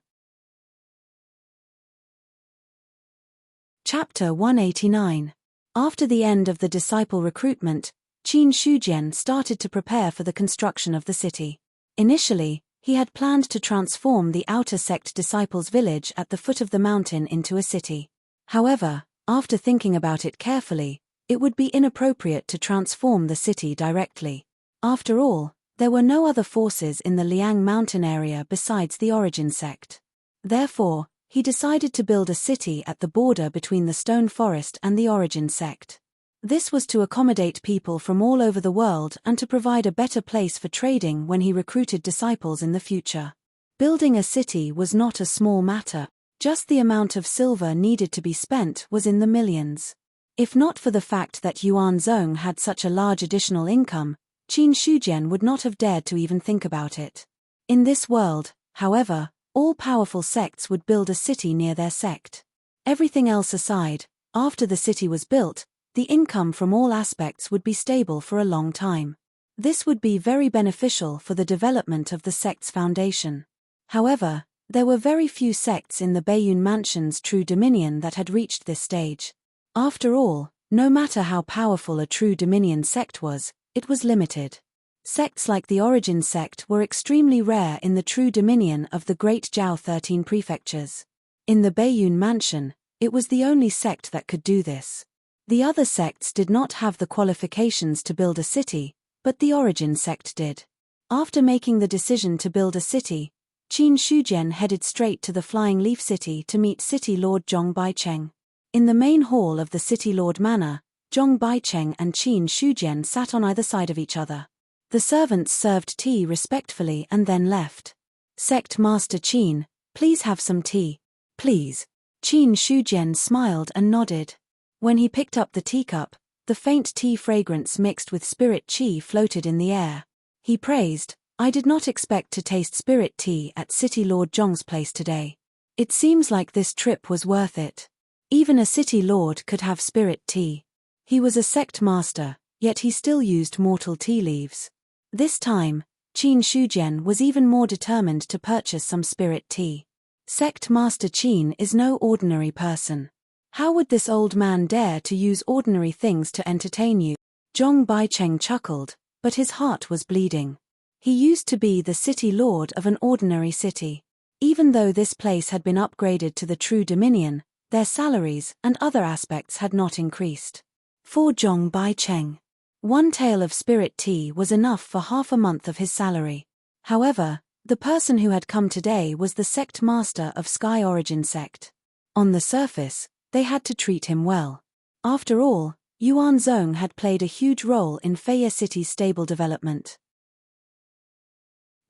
Chapter 189. After the end of the disciple recruitment, Qin Shujian started to prepare for the construction of the city. Initially, he had planned to transform the outer sect disciples' village at the foot of the mountain into a city. However, after thinking about it carefully, it would be inappropriate to transform the city directly. After all, there were no other forces in the Liang mountain area besides the origin sect. Therefore, he decided to build a city at the border between the stone forest and the origin sect. This was to accommodate people from all over the world and to provide a better place for trading when he recruited disciples in the future. Building a city was not a small matter. Just the amount of silver needed to be spent was in the millions. If not for the fact that Yuan Zong had such a large additional income, Qin Shujian would not have dared to even think about it. In this world, however, all powerful sects would build a city near their sect. Everything else aside, after the city was built, the income from all aspects would be stable for a long time. This would be very beneficial for the development of the sect's foundation. However, there were very few sects in the Baiyun Mansion's true dominion that had reached this stage. After all, no matter how powerful a true dominion sect was, it was limited. Sects like the Origin sect were extremely rare in the true dominion of the great Zhao 13 prefectures. In the Baiyun Mansion, it was the only sect that could do this. The other sects did not have the qualifications to build a city, but the Origin sect did. After making the decision to build a city, Qin Shujian headed straight to the Flying Leaf City to meet City Lord Zhong Baicheng. In the main hall of the City Lord Manor, Zhong Baicheng and Qin Shujian sat on either side of each other. The servants served tea respectfully and then left. "Sect Master Qin, please have some tea." "Please." Qin Shujian smiled and nodded. When he picked up the teacup, the faint tea fragrance mixed with spirit qi floated in the air. He praised, "I did not expect to taste spirit tea at City Lord Zhong's place today. It seems like this trip was worth it. Even a city lord could have spirit tea." He was a sect master, yet he still used mortal tea leaves. This time, Qin Shujian was even more determined to purchase some spirit tea. Sect Master Qin is no ordinary person. How would this old man dare to use ordinary things to entertain you? Zhong Baicheng chuckled, but his heart was bleeding. He used to be the city lord of an ordinary city. Even though this place had been upgraded to the true dominion, their salaries and other aspects had not increased. For Zhong Baicheng, one tael of spirit tea was enough for half a month of his salary. However, the person who had come today was the sect master of Sky Origin sect. On the surface, they had to treat him well. After all, Yuan Zong had played a huge role in Feiya City's stable development.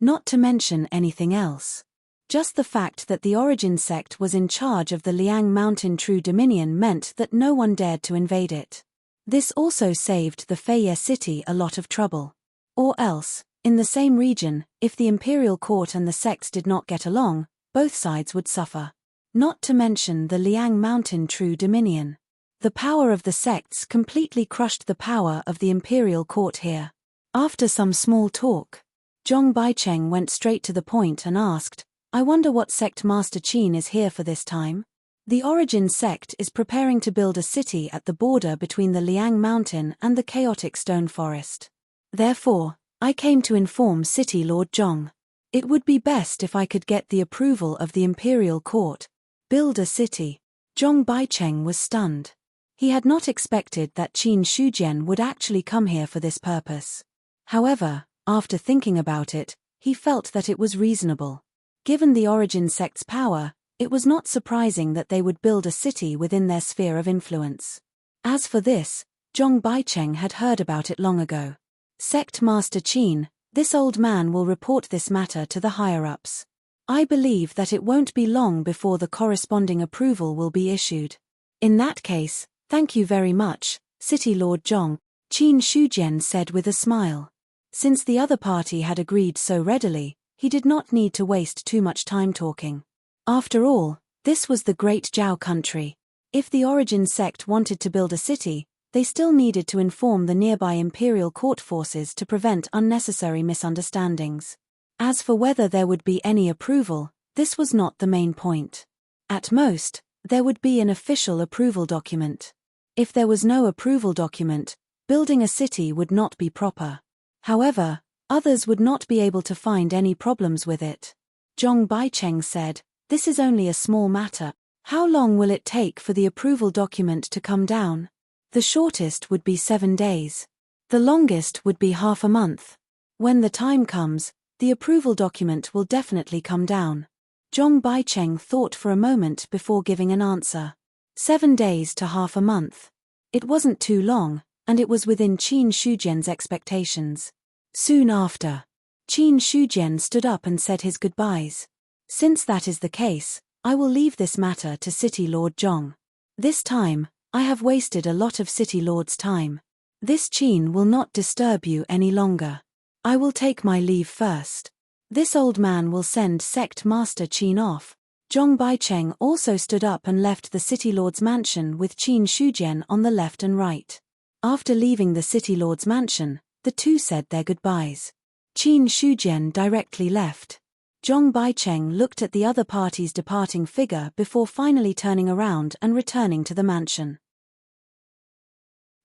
Not to mention anything else. Just the fact that the Origin sect was in charge of the Liang Mountain True Dominion meant that no one dared to invade it. This also saved the Feiya City a lot of trouble. Or else, in the same region, if the imperial court and the sects did not get along, both sides would suffer. Not to mention the Liang Mountain True Dominion. The power of the sects completely crushed the power of the imperial court here. After some small talk, Zhong Baicheng went straight to the point and asked, "I wonder what sect Master Qin is here for this time?" The Origin sect is preparing to build a city at the border between the Liang Mountain and the chaotic stone forest. Therefore, I came to inform City Lord Zhong. It would be best if I could get the approval of the imperial court. Build a city. Zhong Baicheng was stunned. He had not expected that Qin Shujian would actually come here for this purpose. However, after thinking about it, he felt that it was reasonable. Given the Origin sect's power, it was not surprising that they would build a city within their sphere of influence. As for this, Zhong Baicheng had heard about it long ago. Sect Master Qin, this old man will report this matter to the higher-ups. I believe that it won't be long before the corresponding approval will be issued. In that case, thank you very much, City Lord Zhong, Qin Shujian said with a smile. Since the other party had agreed so readily, he did not need to waste too much time talking. After all, this was the Great Zhao country. If the Origin sect wanted to build a city, they still needed to inform the nearby imperial court forces to prevent unnecessary misunderstandings. As for whether there would be any approval, this was not the main point. At most, there would be an official approval document. If there was no approval document, building a city would not be proper. However, others would not be able to find any problems with it. Zhong Baicheng said, "This is only a small matter. How long will it take for the approval document to come down?" The shortest would be 7 days. The longest would be half a month. When the time comes, the approval document will definitely come down. Zhong Baicheng thought for a moment before giving an answer. 7 days to half a month. It wasn't too long, and it was within Qin Shujian's expectations. Soon after, Qin Shujian stood up and said his goodbyes. Since that is the case, I will leave this matter to City Lord Zhong. This time, I have wasted a lot of City Lord's time. This Qin will not disturb you any longer. I will take my leave first. This old man will send Sect Master Qin off. Zhong Baicheng also stood up and left the City Lord's mansion with Qin Shujian on the left and right. After leaving the City Lord's mansion, the two said their goodbyes. Qin Shujian directly left. Zhong Baicheng looked at the other party's departing figure before finally turning around and returning to the mansion.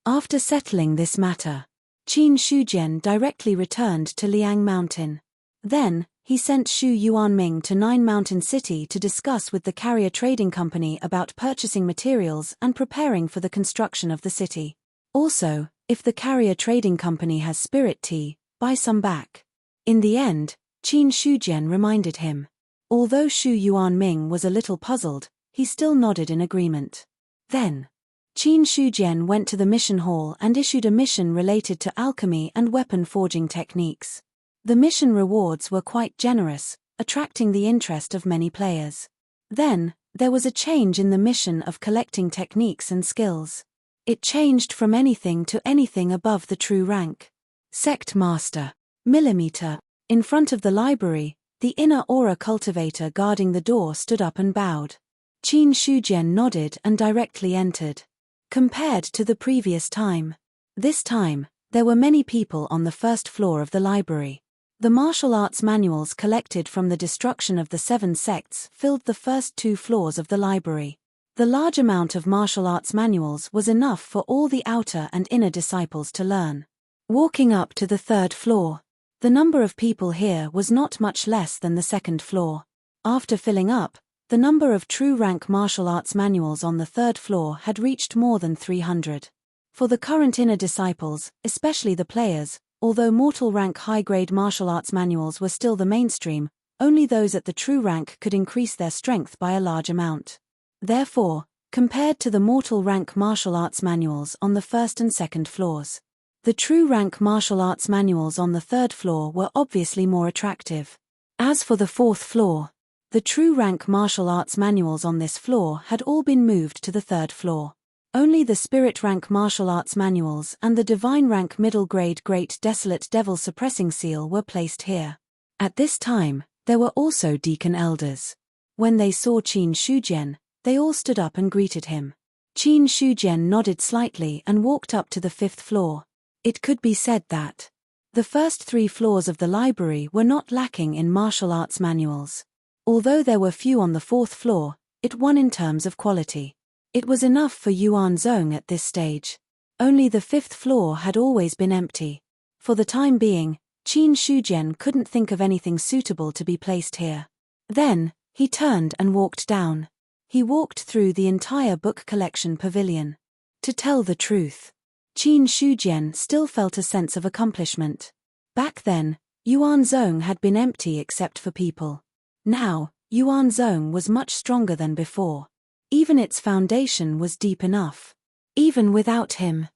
After settling this matter, Qin Shujian directly returned to Liang Mountain. Then, he sent Xu Yuanming to Nine Mountain City to discuss with the carrier trading company about purchasing materials and preparing for the construction of the city. Also, if the carrier trading company has spirit tea, buy some back. In the end, Qin Shujian reminded him. Although Xu Yuanming was a little puzzled, he still nodded in agreement. Then, Qin Shujian went to the mission hall and issued a mission related to alchemy and weapon forging techniques. The mission rewards were quite generous, attracting the interest of many players. Then, there was a change in the mission of collecting techniques and skills. It changed from anything to anything above the true rank. Sect Master. Millimeter. In front of the library, the inner aura cultivator guarding the door stood up and bowed. Qin Shujian nodded and directly entered. Compared to the previous time, this time, there were many people on the first floor of the library. The martial arts manuals collected from the destruction of the 7 sects filled the first 2 floors of the library. The large amount of martial arts manuals was enough for all the outer and inner disciples to learn. Walking up to the 3rd floor, the number of people here was not much less than the 2nd floor. After filling up, the number of true rank martial arts manuals on the 3rd floor had reached more than 300. For the current inner disciples, especially the players, although mortal rank high-grade martial arts manuals were still the mainstream, only those at the true rank could increase their strength by a large amount. Therefore, compared to the mortal rank martial arts manuals on the 1st and 2nd floors, the true rank martial arts manuals on the 3rd floor were obviously more attractive. As for the 4th floor, the true rank martial arts manuals on this floor had all been moved to the 3rd floor. Only the spirit rank martial arts manuals and the divine rank middle grade Great Desolate Devil Suppressing Seal were placed here. At this time, there were also deacon elders. When they saw Qin Shujian, they all stood up and greeted him. Qin Shujian nodded slightly and walked up to the 5th floor. It could be said that the first 3 floors of the library were not lacking in martial arts manuals. Although there were few on the 4th floor, it won in terms of quality. It was enough for Yuan Zhong at this stage. Only the 5th floor had always been empty. For the time being, Qin Shujian couldn't think of anything suitable to be placed here. Then, he turned and walked down. He walked through the entire book collection pavilion. To tell the truth, Qin Shujian still felt a sense of accomplishment. Back then, Yuan Zhong had been empty except for people. Now, Yuan Zhong was much stronger than before. Even its foundation was deep enough. Even without him.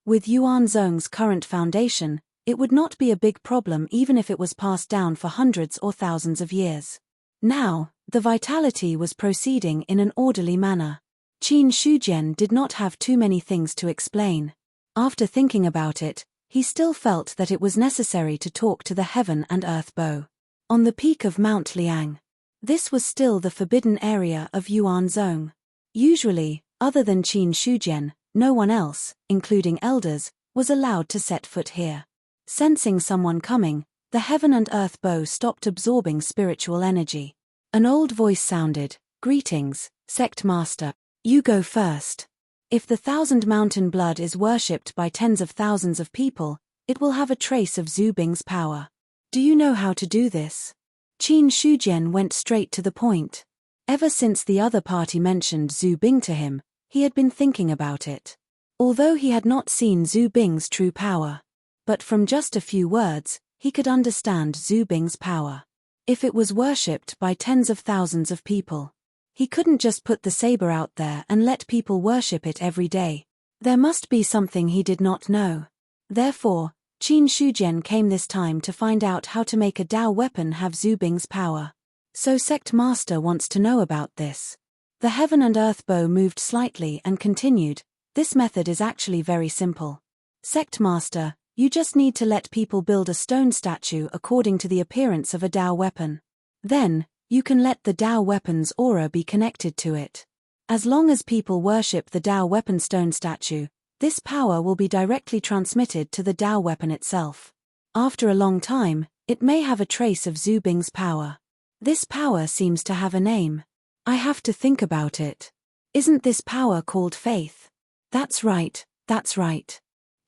With Yuan Zhong's current foundation, it would not be a big problem even if it was passed down for hundreds or thousands of years. Now, the vitality was proceeding in an orderly manner. Qin Shujian did not have too many things to explain. After thinking about it, he still felt that it was necessary to talk to the heaven and earth bow. On the peak of Mount Liang. This was still the forbidden area of Yuan Zhong. Usually, other than Qin Shujian, no one else, including elders, was allowed to set foot here. Sensing someone coming, the heaven and earth bow stopped absorbing spiritual energy. An old voice sounded, "Greetings, Sect Master. You go first. If the 1,000 mountain blood is worshipped by tens of thousands of people, it will have a trace of Zhu Bing's power. Do you know how to do this?" Qin Shujian went straight to the point. Ever since the other party mentioned Zhu Bing to him, he had been thinking about it. Although he had not seen Zhu Bing's true power. But from just a few words, he could understand Zhu Bing's power. If it was worshipped by tens of thousands of people, he couldn't just put the saber out there and let people worship it every day. There must be something he did not know. Therefore, Qin Shujian came this time to find out how to make a Dao weapon have Zhu Bing's power. So Sect Master wants to know about this. The heaven and earth bow moved slightly and continued, "This method is actually very simple. Sect Master, you just need to let people build a stone statue according to the appearance of a Dao weapon. Then, you can let the Dao weapon's aura be connected to it. As long as people worship the Dao weapon stone statue, this power will be directly transmitted to the Dao weapon itself. After a long time, it may have a trace of Zhu Bing's power. This power seems to have a name. I have to think about it. Isn't this power called faith?" That's right.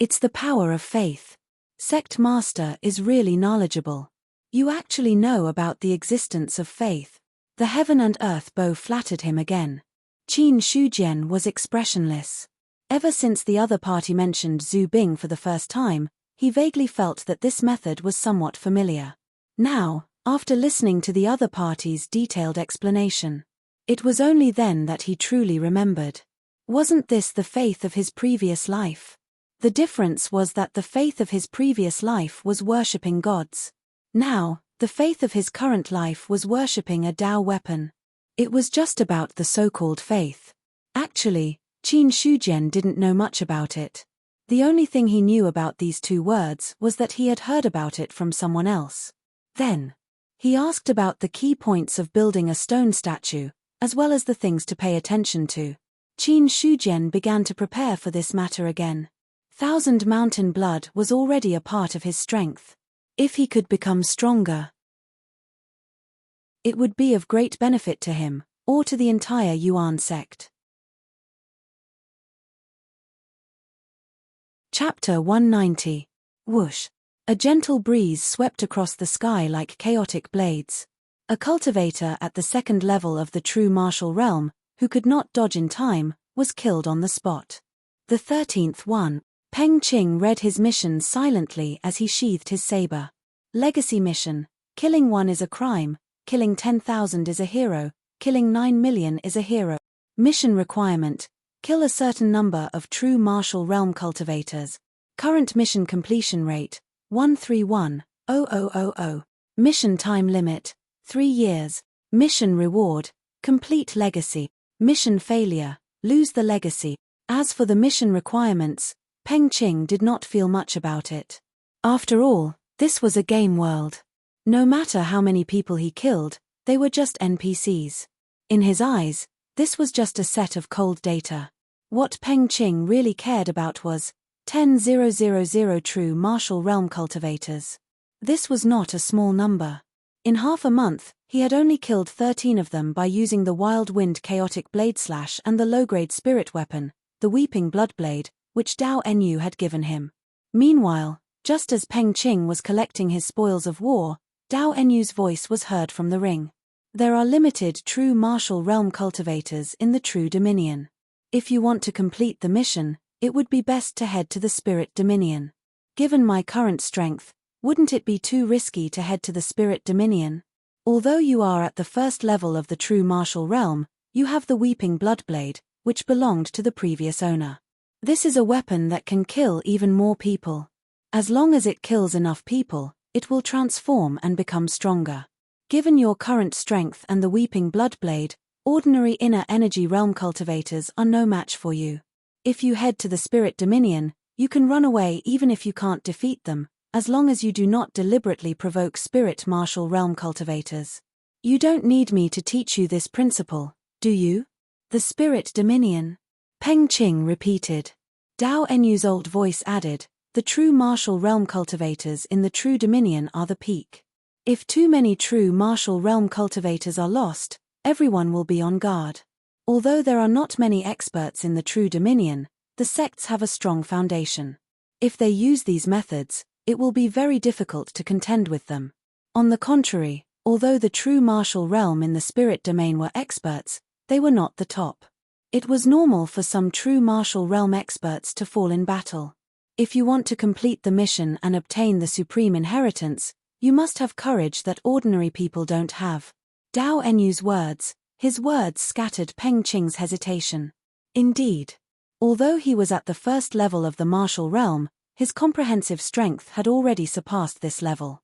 It's the power of faith. Sect Master is really knowledgeable. You actually know about the existence of faith. The heaven and earth bow flattered him again. Qin Shujian was expressionless. Ever since the other party mentioned Zhu Bing for the first time, he vaguely felt that this method was somewhat familiar. Now, after listening to the other party's detailed explanation, it was only then that he truly remembered. Wasn't this the faith of his previous life? The difference was that the faith of his previous life was worshipping gods. Now, the faith of his current life was worshipping a Dao weapon. It was just about the so-called faith. Actually, Qin Shujian didn't know much about it. The only thing he knew about these two words was that he had heard about it from someone else. Then, he asked about the key points of building a stone statue, as well as the things to pay attention to. Qin Shujian began to prepare for this matter again. 1,000 mountain blood was already a part of his strength. If he could become stronger, it would be of great benefit to him, or to the entire Yuan sect. Chapter 190. Whoosh. A gentle breeze swept across the sky like chaotic blades. A cultivator at the 2nd level of the true martial realm, who could not dodge in time, was killed on the spot. The 13th one. Peng Qing read his mission silently as he sheathed his saber. Legacy mission: killing 1 is a crime, killing 10,000 is a hero, killing 9 million is a hero. Mission requirement: kill a certain number of true martial realm cultivators. Current mission completion rate: 131,000. Mission time limit: 3 years. Mission reward: complete legacy. Mission failure: lose the legacy. As for the mission requirements, Peng Qing did not feel much about it. After all, this was a game world. No matter how many people he killed, they were just NPCs. In his eyes, This was just a set of cold data. What Peng Qing really cared about was 10,000 true martial realm cultivators. This was not a small number. In half a month, he had only killed 13 of them by using the Wild Wind Chaotic Blade Slash and the low-grade spirit weapon, the Weeping Bloodblade, which Dao Enyu had given him. Meanwhile, just as Peng Qing was collecting his spoils of war, Dao Enyu's voice was heard from the ring. There are limited true martial realm cultivators in the True Dominion. If you want to complete the mission, it would be best to head to the Spirit Dominion. Given my current strength, wouldn't it be too risky to head to the Spirit Dominion? Although you are at the first level of the true martial realm, you have the Weeping Bloodblade, which belonged to the previous owner. This is a weapon that can kill even more people. As long as it kills enough people, it will transform and become stronger. Given your current strength and the Weeping Bloodblade, ordinary inner energy realm cultivators are no match for you. If you head to the Spirit Dominion, you can run away even if you can't defeat them, as long as you do not deliberately provoke spirit martial realm cultivators. You don't need me to teach you this principle, do you? The Spirit Dominion. Peng Qing repeated. Dao Enyu's old voice added, the true martial realm cultivators in the True Dominion are the peak. If too many true martial realm cultivators are lost, everyone will be on guard. Although there are not many experts in the True Dominion, the sects have a strong foundation. If they use these methods, it will be very difficult to contend with them. On the contrary, although the true martial realm in the spirit domain were experts, they were not the top. It was normal for some true martial realm experts to fall in battle. If you want to complete the mission and obtain the supreme inheritance, you must have courage that ordinary people don't have. Dao Enyu's words, his words scattered Peng Qing's hesitation. Indeed. Although he was at the first level of the martial realm, his comprehensive strength had already surpassed this level.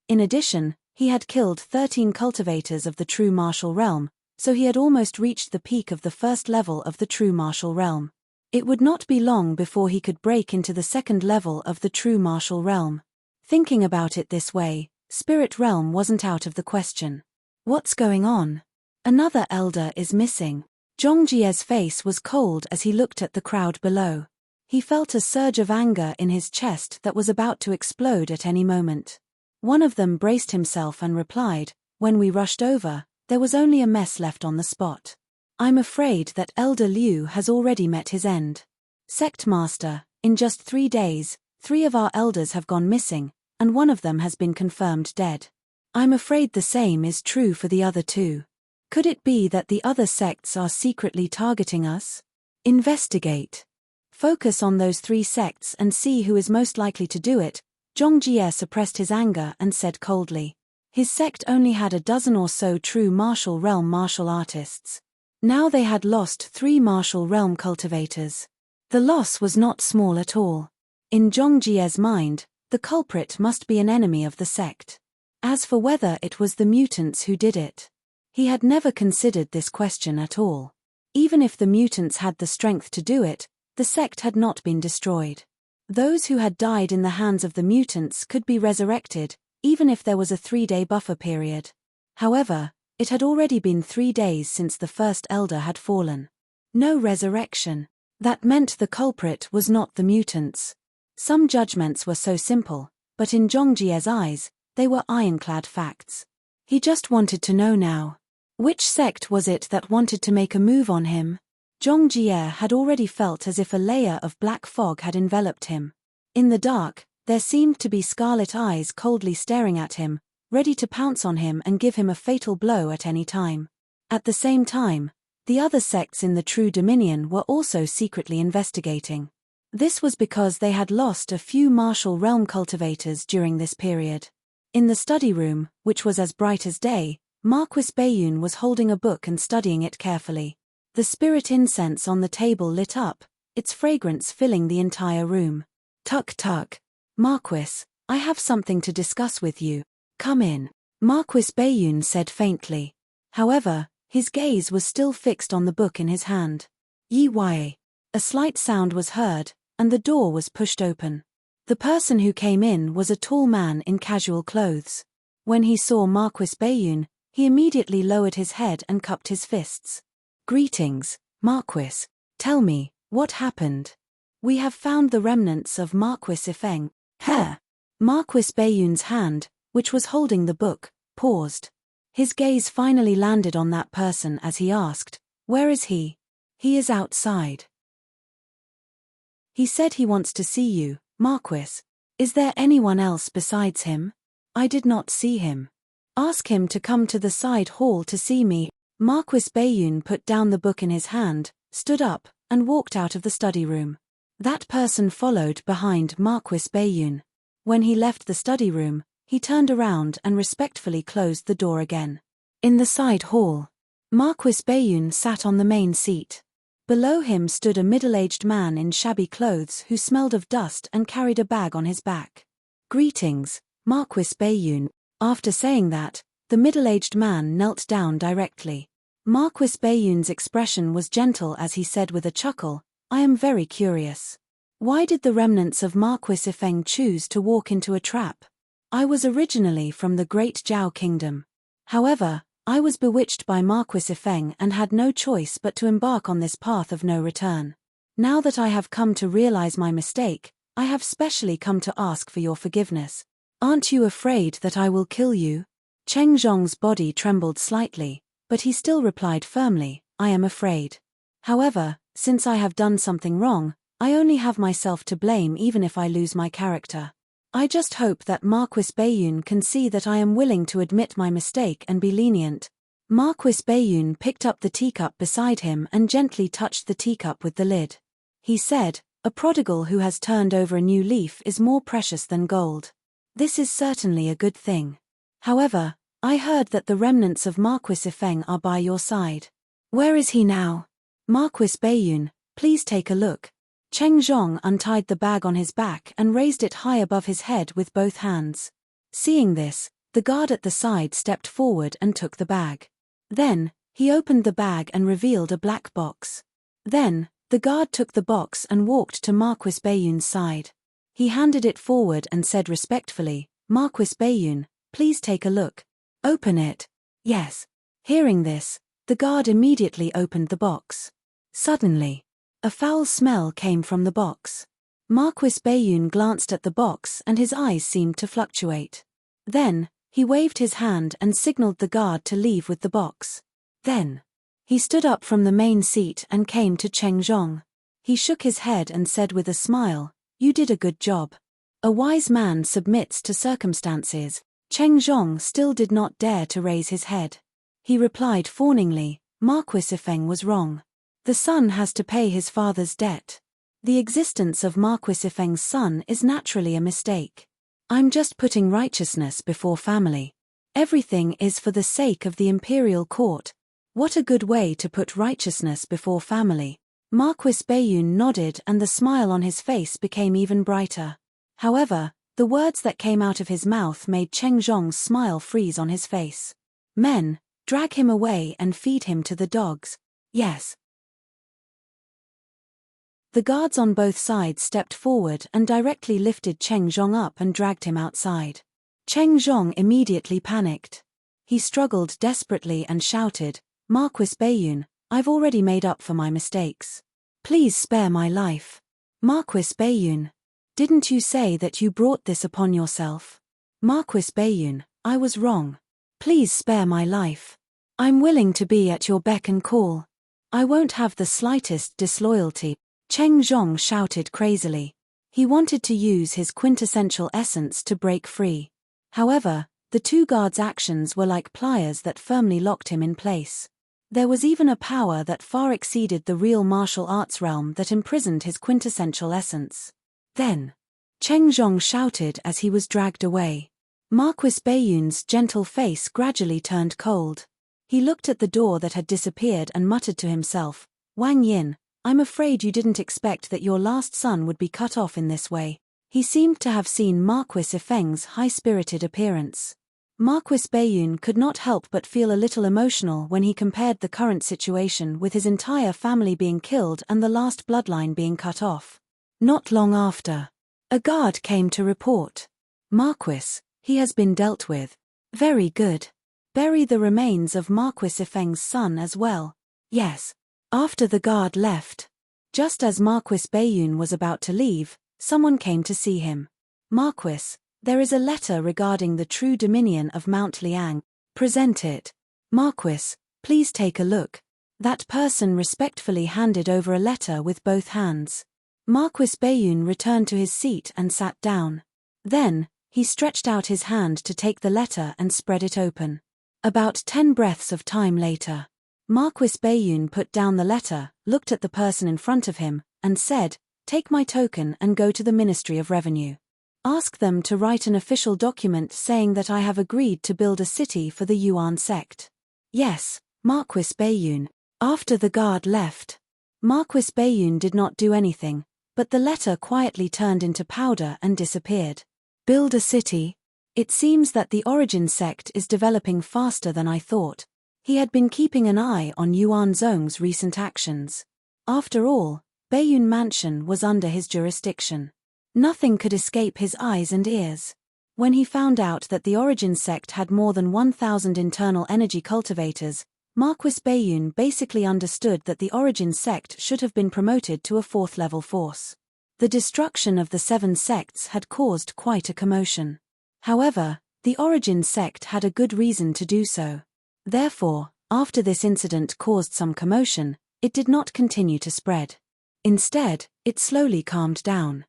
In addition, he had killed 13 cultivators of the true martial realm, so he had almost reached the peak of the first level of the true martial realm. It would not be long before he could break into the second level of the true martial realm. Thinking about it this way, spirit realm wasn't out of the question. What's going on? Another elder is missing. Zhongjie's face was cold as he looked at the crowd below. He felt a surge of anger in his chest that was about to explode at any moment. One of them braced himself and replied, when we rushed over, there was only a mess left on the spot. I'm afraid that Elder Liu has already met his end. Sect Master, in just 3 days, 3 of our elders have gone missing, and one of them has been confirmed dead. I'm afraid the same is true for the other 2. Could it be that the other sects are secretly targeting us? Investigate. Focus on those 3 sects and see who is most likely to do it. Zhongjie suppressed his anger and said coldly. His sect only had a dozen or so true martial realm martial artists. Now they had lost 3 martial realm cultivators. The loss was not small at all. In Zhongjie's mind, the culprit must be an enemy of the sect. As for whether it was the mutants who did it, he had never considered this question at all. Even if the mutants had the strength to do it, the sect had not been destroyed. Those who had died in the hands of the mutants could be resurrected, even if there was a 3-day buffer period. However, it had already been 3 days since the first elder had fallen. No resurrection. That meant the culprit was not the mutants. Some judgments were so simple, but in Zhongjie's eyes, they were ironclad facts. He just wanted to know now. Which sect was it that wanted to make a move on him? Zhongjie had already felt as if a layer of black fog had enveloped him. In the dark, there seemed to be scarlet eyes coldly staring at him, ready to pounce on him and give him a fatal blow at any time. At the same time, the other sects in the True Dominion were also secretly investigating. This was because they had lost a few martial realm cultivators during this period. In the study room, which was as bright as day, Marquis Bayun was holding a book and studying it carefully. The spirit incense on the table lit up, its fragrance filling the entire room. Tuk tuk. Marquis, I have something to discuss with you. Come in. Marquis Bayun said faintly. However, his gaze was still fixed on the book in his hand. Yi Wei. A slight sound was heard, and the door was pushed open. The person who came in was a tall man in casual clothes. When he saw Marquis Bayun, He immediately lowered his head and cupped his fists. "Greetings, Marquis. Tell me, what happened?" "We have found the remnants of Marquis Ifeng." "Heh." Marquis Bayun's hand, which was holding the book, paused. His gaze finally landed on that person as he asked, "Where is he?" "He is outside. He said he wants to see you, Marquis. Is there anyone else besides him?" "I did not see him." "Ask him to come to the side hall to see me." Marquis Bayun put down the book in his hand, stood up, and walked out of the study room. That person followed behind Marquis Bayun. When he left the study room, he turned around and respectfully closed the door again. In the side hall, Marquis Bayun sat on the main seat. Below him stood a middle-aged man in shabby clothes who smelled of dust and carried a bag on his back. "Greetings, Marquis Bayun." After saying that, the middle-aged man knelt down directly. Marquis Bayun's expression was gentle as he said with a chuckle, "I am very curious. Why did the remnants of Marquis Ifeng choose to walk into a trap? I was originally from the Great Zhao Kingdom. However, I was bewitched by Marquis Ifeng and had no choice but to embark on this path of no return. Now that I have come to realize my mistake, I have specially come to ask for your forgiveness. Aren't you afraid that I will kill you?" Cheng Zhong's body trembled slightly, but he still replied firmly, "I am afraid. However, since I have done something wrong, I only have myself to blame even if I lose my character. I just hope that Marquis Bayun can see that I am willing to admit my mistake and be lenient." Marquis Bayun picked up the teacup beside him and gently touched the teacup with the lid. He said, "A prodigal who has turned over a new leaf is more precious than gold. This is certainly a good thing. However, I heard that the remnants of Marquis Ifeng are by your side. Where is he now?" "Marquis Bayun, please take a look." Cheng Zhong untied the bag on his back and raised it high above his head with both hands. Seeing this, the guard at the side stepped forward and took the bag. Then, he opened the bag and revealed a black box. Then, the guard took the box and walked to Marquis Bayun's side. He handed it forward and said respectfully, "Marquis Bayun, please take a look." "Open it." "Yes." Hearing this, the guard immediately opened the box. Suddenly, a foul smell came from the box. Marquis Bayun glanced at the box and his eyes seemed to fluctuate. Then, he waved his hand and signaled the guard to leave with the box. Then, he stood up from the main seat and came to Cheng Zhong. He shook his head and said with a smile, "You did a good job. A wise man submits to circumstances." Cheng Zhong still did not dare to raise his head. He replied fawningly, "Marquis Ifeng was wrong. The son has to pay his father's debt. The existence of Marquis Ifeng's son is naturally a mistake. I'm just putting righteousness before family. Everything is for the sake of the imperial court." What a good way to put righteousness before family. Marquis Bayun nodded and the smile on his face became even brighter. However, the words that came out of his mouth made Cheng Zhong's smile freeze on his face. "Men, drag him away and feed him to the dogs." "Yes." The guards on both sides stepped forward and directly lifted Cheng Zhong up and dragged him outside. Cheng Zhong immediately panicked. He struggled desperately and shouted, "Marquis Bayun, I've already made up for my mistakes. Please spare my life." "Marquis Bayun, didn't you say that you brought this upon yourself?" "Marquis Bayun, I was wrong. Please spare my life. I'm willing to be at your beck and call. I won't have the slightest disloyalty." Cheng Zhong shouted crazily. He wanted to use his quintessential essence to break free. However, the two guards' actions were like pliers that firmly locked him in place. There was even a power that far exceeded the real martial arts realm that imprisoned his quintessential essence. Then, Cheng Zhong shouted as he was dragged away. Marquis Bayun's gentle face gradually turned cold. He looked at the door that had disappeared and muttered to himself, "Wang Yin, I'm afraid you didn't expect that your last son would be cut off in this way." He seemed to have seen Marquis Ifeng's high-spirited appearance. Marquis Bayun could not help but feel a little emotional when he compared the current situation with his entire family being killed and the last bloodline being cut off. Not long after, a guard came to report. "Marquis, he has been dealt with." "Very good." Bury the remains of Marquis Ifeng's son as well. Yes. After the guard left. Just as Marquis Bayun was about to leave, someone came to see him. Marquis, there is a letter regarding the true dominion of Mount Liang. Present it. Marquis, please take a look. That person respectfully handed over a letter with both hands. Marquis Bayun returned to his seat and sat down. Then, he stretched out his hand to take the letter and spread it open. About 10 breaths of time later, Marquis Bayun put down the letter, looked at the person in front of him, and said, "Take my token and go to the Ministry of Revenue. Ask them to write an official document saying that I have agreed to build a city for the Yuan sect." Yes, Marquis Bayun. After the guard left, Marquis Bayun did not do anything, but the letter quietly turned into powder and disappeared. Build a city? It seems that the Origin sect is developing faster than I thought. He had been keeping an eye on Yuan Zhong's recent actions. After all, Bayun Mansion was under his jurisdiction. Nothing could escape his eyes and ears. When he found out that the Origin sect had more than 1,000 internal energy cultivators, Marquis Bayun basically understood that the Origin sect should have been promoted to a 4th-level force. The destruction of the 7 sects had caused quite a commotion. However, the Origin sect had a good reason to do so. Therefore, after this incident caused some commotion, it did not continue to spread. Instead, it slowly calmed down.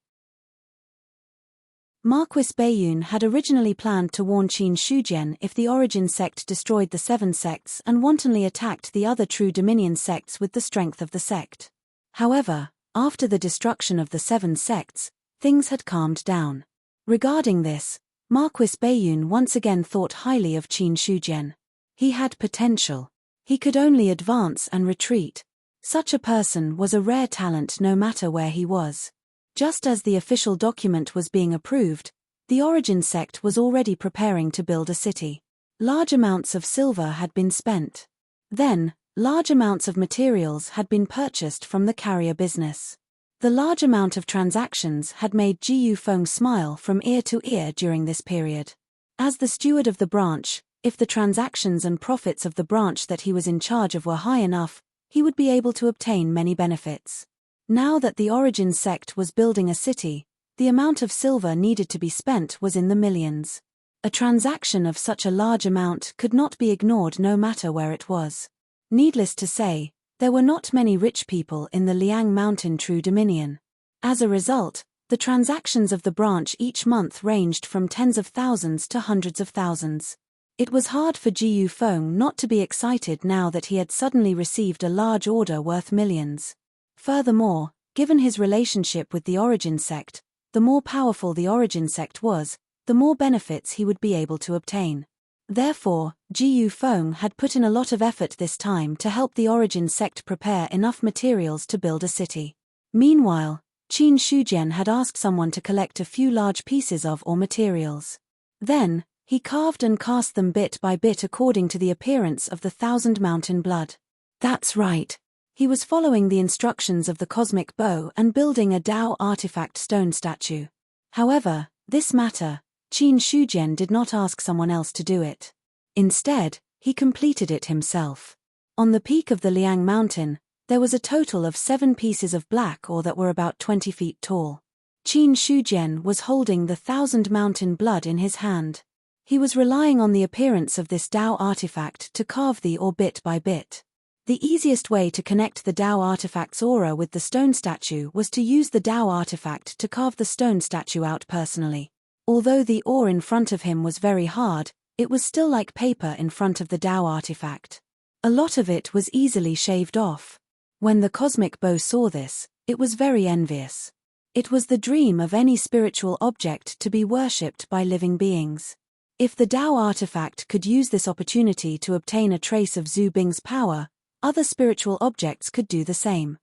Marquis Bayun had originally planned to warn Qin Shujian if the Origin sect destroyed the 7 sects and wantonly attacked the other true Dominion sects with the strength of the sect. However, after the destruction of the 7 sects, things had calmed down. Regarding this, Marquis Bayun once again thought highly of Qin Shujian. He had potential. He could only advance and retreat. Such a person was a rare talent no matter where he was. Just as the official document was being approved, the Origin sect was already preparing to build a city. Large amounts of silver had been spent. Then, large amounts of materials had been purchased from the carrier business. The large amount of transactions had made Ji Yufeng smile from ear to ear during this period. As the steward of the branch, if the transactions and profits of the branch that he was in charge of were high enough, he would be able to obtain many benefits. Now that the Origin sect was building a city, the amount of silver needed to be spent was in the millions. A transaction of such a large amount could not be ignored no matter where it was. Needless to say, there were not many rich people in the Liang Mountain True Dominion. As a result, the transactions of the branch each month ranged from tens of thousands to hundreds of thousands. It was hard for Ji Yufeng not to be excited now that he had suddenly received a large order worth millions. Furthermore, given his relationship with the Origin sect, the more powerful the Origin sect was, the more benefits he would be able to obtain. Therefore, Ji Yufeng had put in a lot of effort this time to help the Origin sect prepare enough materials to build a city. Meanwhile, Qin Shujian had asked someone to collect a few large pieces of or materials. Then, he carved and cast them bit by bit according to the appearance of the 1,000 mountain blood. That's right. He was following the instructions of the cosmic bow and building a Dao artifact stone statue. However, this matter, Qin Shujian did not ask someone else to do it. Instead, he completed it himself. On the peak of the Liang Mountain, there was a total of 7 pieces of black ore that were about 20 feet tall. Qin Shujian was holding the 1,000 mountain blood in his hand. He was relying on the appearance of this Dao artifact to carve the ore bit by bit. The easiest way to connect the Dao artifact's aura with the stone statue was to use the Dao artifact to carve the stone statue out personally. Although the ore in front of him was very hard, it was still like paper in front of the Dao artifact. A lot of it was easily shaved off. When the cosmic bow saw this, it was very envious. It was the dream of any spiritual object to be worshipped by living beings. If the Dao artifact could use this opportunity to obtain a trace of Zhu Bing's power, other spiritual objects could do the same.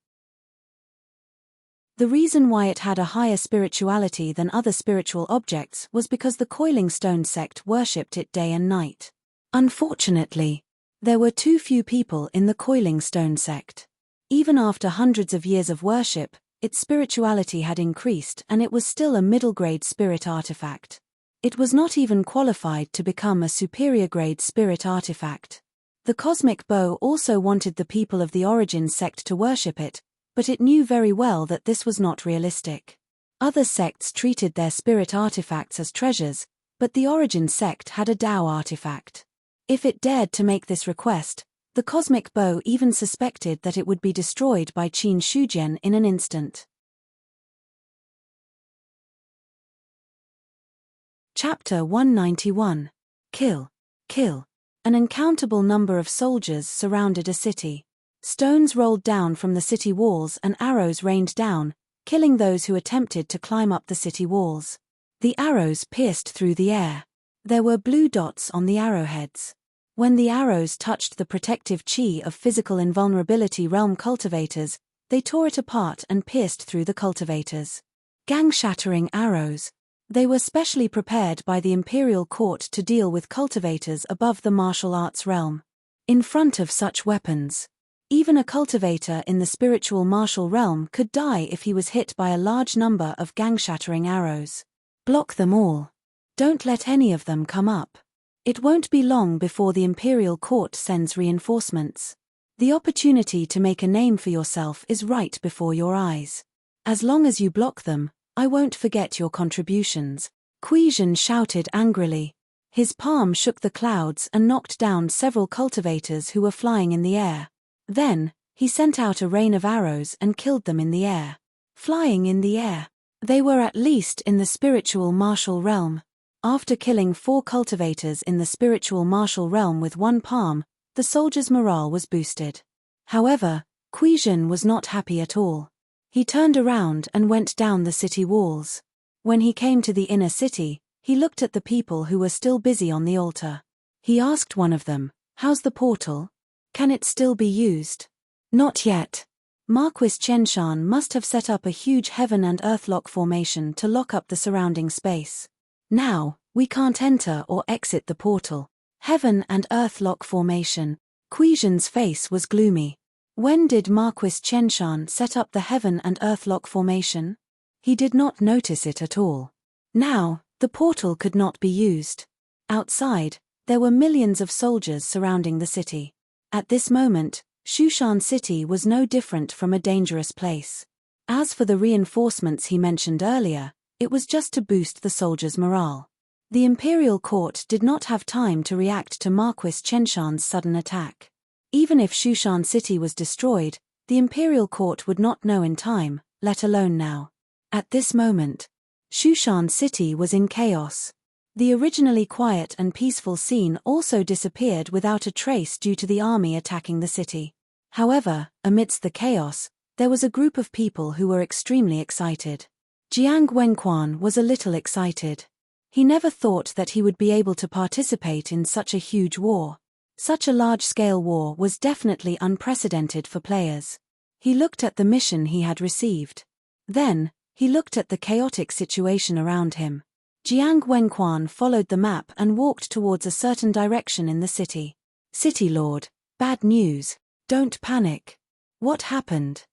The reason why it had a higher spirituality than other spiritual objects was because the Coiling Stone sect worshipped it day and night. Unfortunately, there were too few people in the Coiling Stone sect. Even after hundreds of years of worship, its spirituality had increased and it was still a middle-grade spirit artifact. It was not even qualified to become a superior-grade spirit artifact. The cosmic bow also wanted the people of the Origin sect to worship it, but it knew very well that this was not realistic. Other sects treated their spirit artifacts as treasures, but the Origin sect had a Tao artifact. If it dared to make this request, the cosmic bow even suspected that it would be destroyed by Qin Shujian in an instant. Chapter 191. Kill. Kill. An uncountable number of soldiers surrounded a city. Stones rolled down from the city walls and arrows rained down, killing those who attempted to climb up the city walls. The arrows pierced through the air. There were blue dots on the arrowheads. When the arrows touched the protective chi of physical invulnerability realm cultivators, they tore it apart and pierced through the cultivators. Gang-shattering arrows. They were specially prepared by the Imperial Court to deal with cultivators above the martial arts realm. In front of such weapons, even a cultivator in the spiritual martial realm could die if he was hit by a large number of gang-shattering arrows. Block them all. Don't let any of them come up. It won't be long before the Imperial Court sends reinforcements. The opportunity to make a name for yourself is right before your eyes. As long as you block them, I won't forget your contributions. Quizhen shouted angrily. His palm shook the clouds and knocked down several cultivators who were flying in the air. Then, he sent out a rain of arrows and killed them in the air. Flying in the air. They were at least in the spiritual martial realm. After killing 4 cultivators in the spiritual martial realm with one palm, the soldiers' morale was boosted. However, Quizhen was not happy at all. He turned around and went down the city walls. When he came to the inner city, he looked at the people who were still busy on the altar. He asked one of them, "How's the portal? Can it still be used?" "Not yet. Marquis Chenshan must have set up a huge heaven and earth lock formation to lock up the surrounding space. Now, we can't enter or exit the portal." Heaven and earth lock formation. Quizhen's face was gloomy. When did Marquis Chenshan set up the heaven and earth lock formation? He did not notice it at all. Now, the portal could not be used. Outside, there were millions of soldiers surrounding the city. At this moment, Shushan City was no different from a dangerous place. As for the reinforcements he mentioned earlier, it was just to boost the soldiers' morale. The Imperial Court did not have time to react to Marquis Chenshan's sudden attack. Even if Shushan City was destroyed, the Imperial Court would not know in time, let alone now. At this moment, Shushan City was in chaos. The originally quiet and peaceful scene also disappeared without a trace due to the army attacking the city. However, amidst the chaos, there was a group of people who were extremely excited. Jiang Wenquan was a little excited. He never thought that he would be able to participate in such a huge war. Such a large-scale war was definitely unprecedented for players. He looked at the mission he had received. Then, he looked at the chaotic situation around him. Jiang Wenquan followed the map and walked towards a certain direction in the city. "City Lord, bad news. Don't panic. What happened?"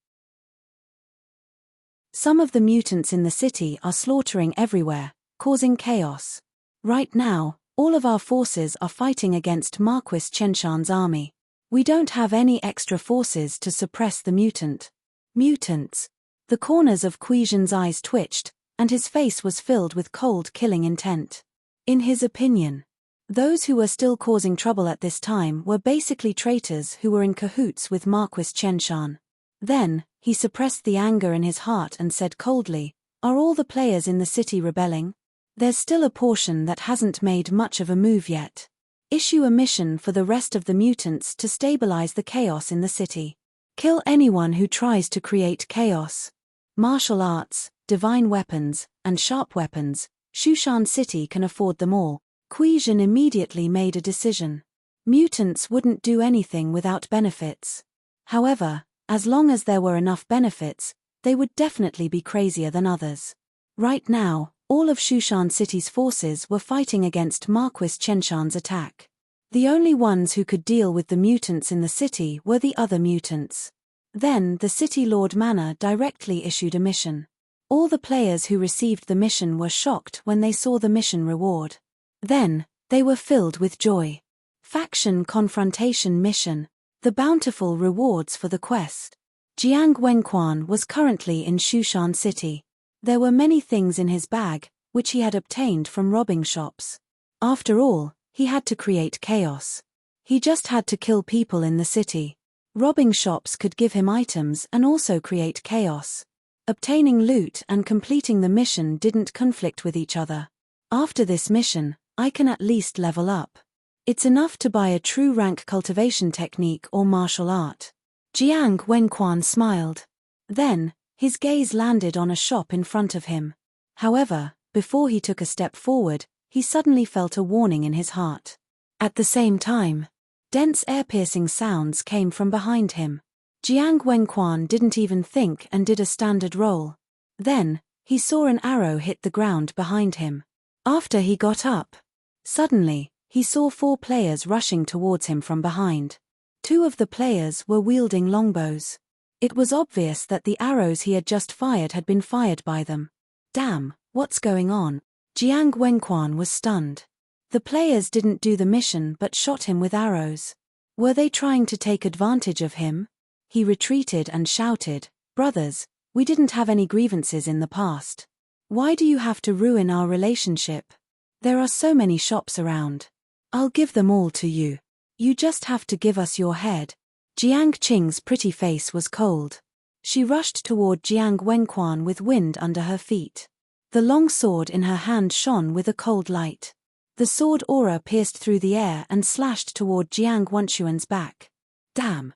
"Some of the mutants in the city are slaughtering everywhere, causing chaos. Right now, all of our forces are fighting against Marquis Chenshan's army. We don't have any extra forces to suppress the mutant." Mutants. The corners of Quizhen's eyes twitched, and his face was filled with cold killing intent. In his opinion, those who were still causing trouble at this time were basically traitors who were in cahoots with Marquis Chenshan. Then, he suppressed the anger in his heart and said coldly, "Are all the players in the city rebelling? There's still a portion that hasn't made much of a move yet. Issue a mission for the rest of the mutants to stabilize the chaos in the city. Kill anyone who tries to create chaos. Martial arts, divine weapons, and sharp weapons, Shushan City can afford them all." Quizhen immediately made a decision. Mutants wouldn't do anything without benefits. However, as long as there were enough benefits, they would definitely be crazier than others. Right now, all of Shushan City's forces were fighting against Marquis Chenshan's attack. The only ones who could deal with the mutants in the city were the other mutants. Then the City Lord Manor directly issued a mission. All the players who received the mission were shocked when they saw the mission reward. Then, they were filled with joy. Faction Confrontation Mission. The bountiful rewards for the quest. Jiang Wenquan was currently in Shushan City. There were many things in his bag, which he had obtained from robbing shops. After all, he had to create chaos. He just had to kill people in the city. Robbing shops could give him items and also create chaos. Obtaining loot and completing the mission didn't conflict with each other. After this mission, I can at least level up. It's enough to buy a true rank cultivation technique or martial art. Jiang Wenquan smiled. Then, his gaze landed on a shop in front of him. However, before he took a step forward, he suddenly felt a warning in his heart. At the same time, dense air-piercing sounds came from behind him. Jiang Wenquan didn't even think and did a standard roll. Then, he saw an arrow hit the ground behind him. After he got up, suddenly, he saw 4 players rushing towards him from behind. 2 of the players were wielding longbows. It was obvious that the arrows he had just fired had been fired by them. Damn, what's going on? Jiang Wenquan was stunned. The players didn't do the mission but shot him with arrows. Were they trying to take advantage of him? He retreated and shouted, "Brothers, we didn't have any grievances in the past. Why do you have to ruin our relationship? There are so many shops around. I'll give them all to you. You just have to give us your head." Jiang Qing's pretty face was cold. She rushed toward Jiang Wenquan with wind under her feet. The long sword in her hand shone with a cold light. The sword aura pierced through the air and slashed toward Jiang Wenquan's back. Damn!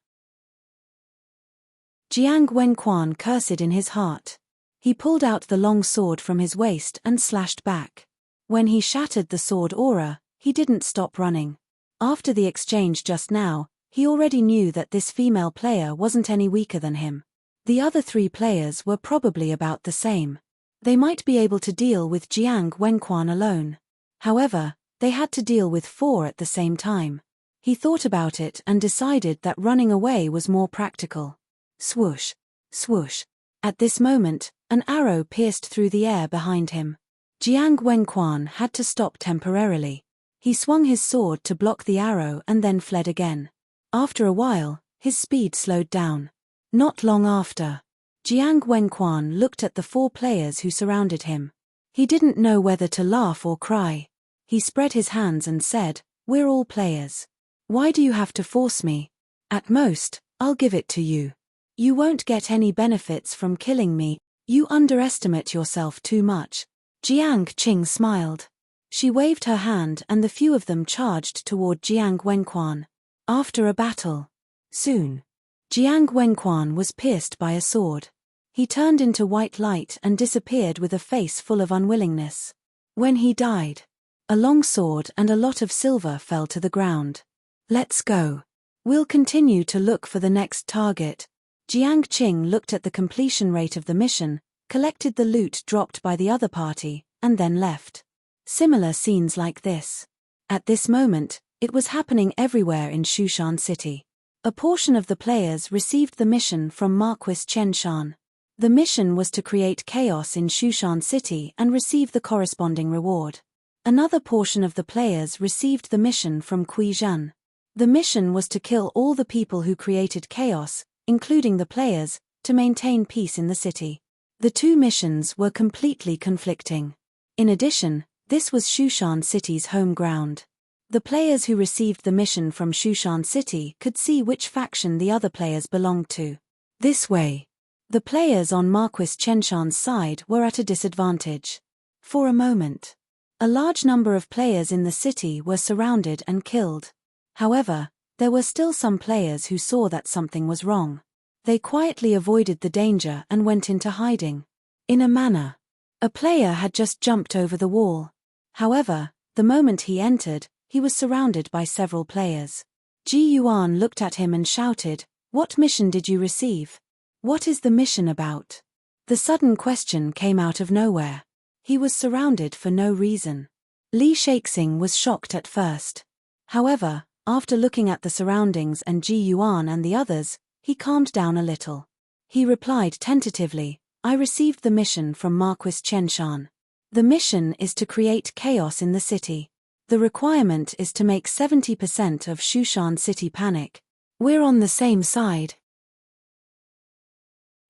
Jiang Wenquan cursed in his heart. He pulled out the long sword from his waist and slashed back. When he shattered the sword aura, he didn't stop running. After the exchange just now, he already knew that this female player wasn't any weaker than him. The other 3 players were probably about the same. They might be able to deal with Jiang Wenquan alone. However, they had to deal with 4 at the same time. He thought about it and decided that running away was more practical. Swoosh, swoosh. At this moment, an arrow pierced through the air behind him. Jiang Wenquan had to stop temporarily. He swung his sword to block the arrow and then fled again. After a while, his speed slowed down. Not long after, Jiang Wenquan looked at the 4 players who surrounded him. He didn't know whether to laugh or cry. He spread his hands and said, "We're all players. Why do you have to force me? At most, I'll give it to you. You won't get any benefits from killing me. You underestimate yourself too much." Jiang Qing smiled. She waved her hand and the few of them charged toward Jiang Wenquan. After a battle. Soon. Jiang Wenquan was pierced by a sword. He turned into white light and disappeared with a face full of unwillingness. When he died, a long sword and a lot of silver fell to the ground. "Let's go. We'll continue to look for the next target." Jiang Qing looked at the completion rate of the mission, collected the loot dropped by the other party, and then left. Similar scenes like this. At this moment, it was happening everywhere in Shushan City. A portion of the players received the mission from Marquis Chen Shan. The mission was to create chaos in Shushan City and receive the corresponding reward. Another portion of the players received the mission from Kui Zhan. The mission was to kill all the people who created chaos, including the players, to maintain peace in the city. The 2 missions were completely conflicting. In addition, this was Shushan City's home ground. The players who received the mission from Shushan City could see which faction the other players belonged to. This way, the players on Marquis Chenshan's side were at a disadvantage. For a moment, a large number of players in the city were surrounded and killed. However, there were still some players who saw that something was wrong. They quietly avoided the danger and went into hiding. In a manner, a player had just jumped over the wall. However, the moment he entered, he was surrounded by several players. Ji Yuan looked at him and shouted, "What mission did you receive? What is the mission about?" The sudden question came out of nowhere. He was surrounded for no reason. Li Shakesing was shocked at first. However, after looking at the surroundings and Ji Yuan and the others, he calmed down a little. He replied tentatively, I received the mission from Marquis Chenshan. The mission is to create chaos in the city. The requirement is to make 70% of Shushan City panic. We're on the same side.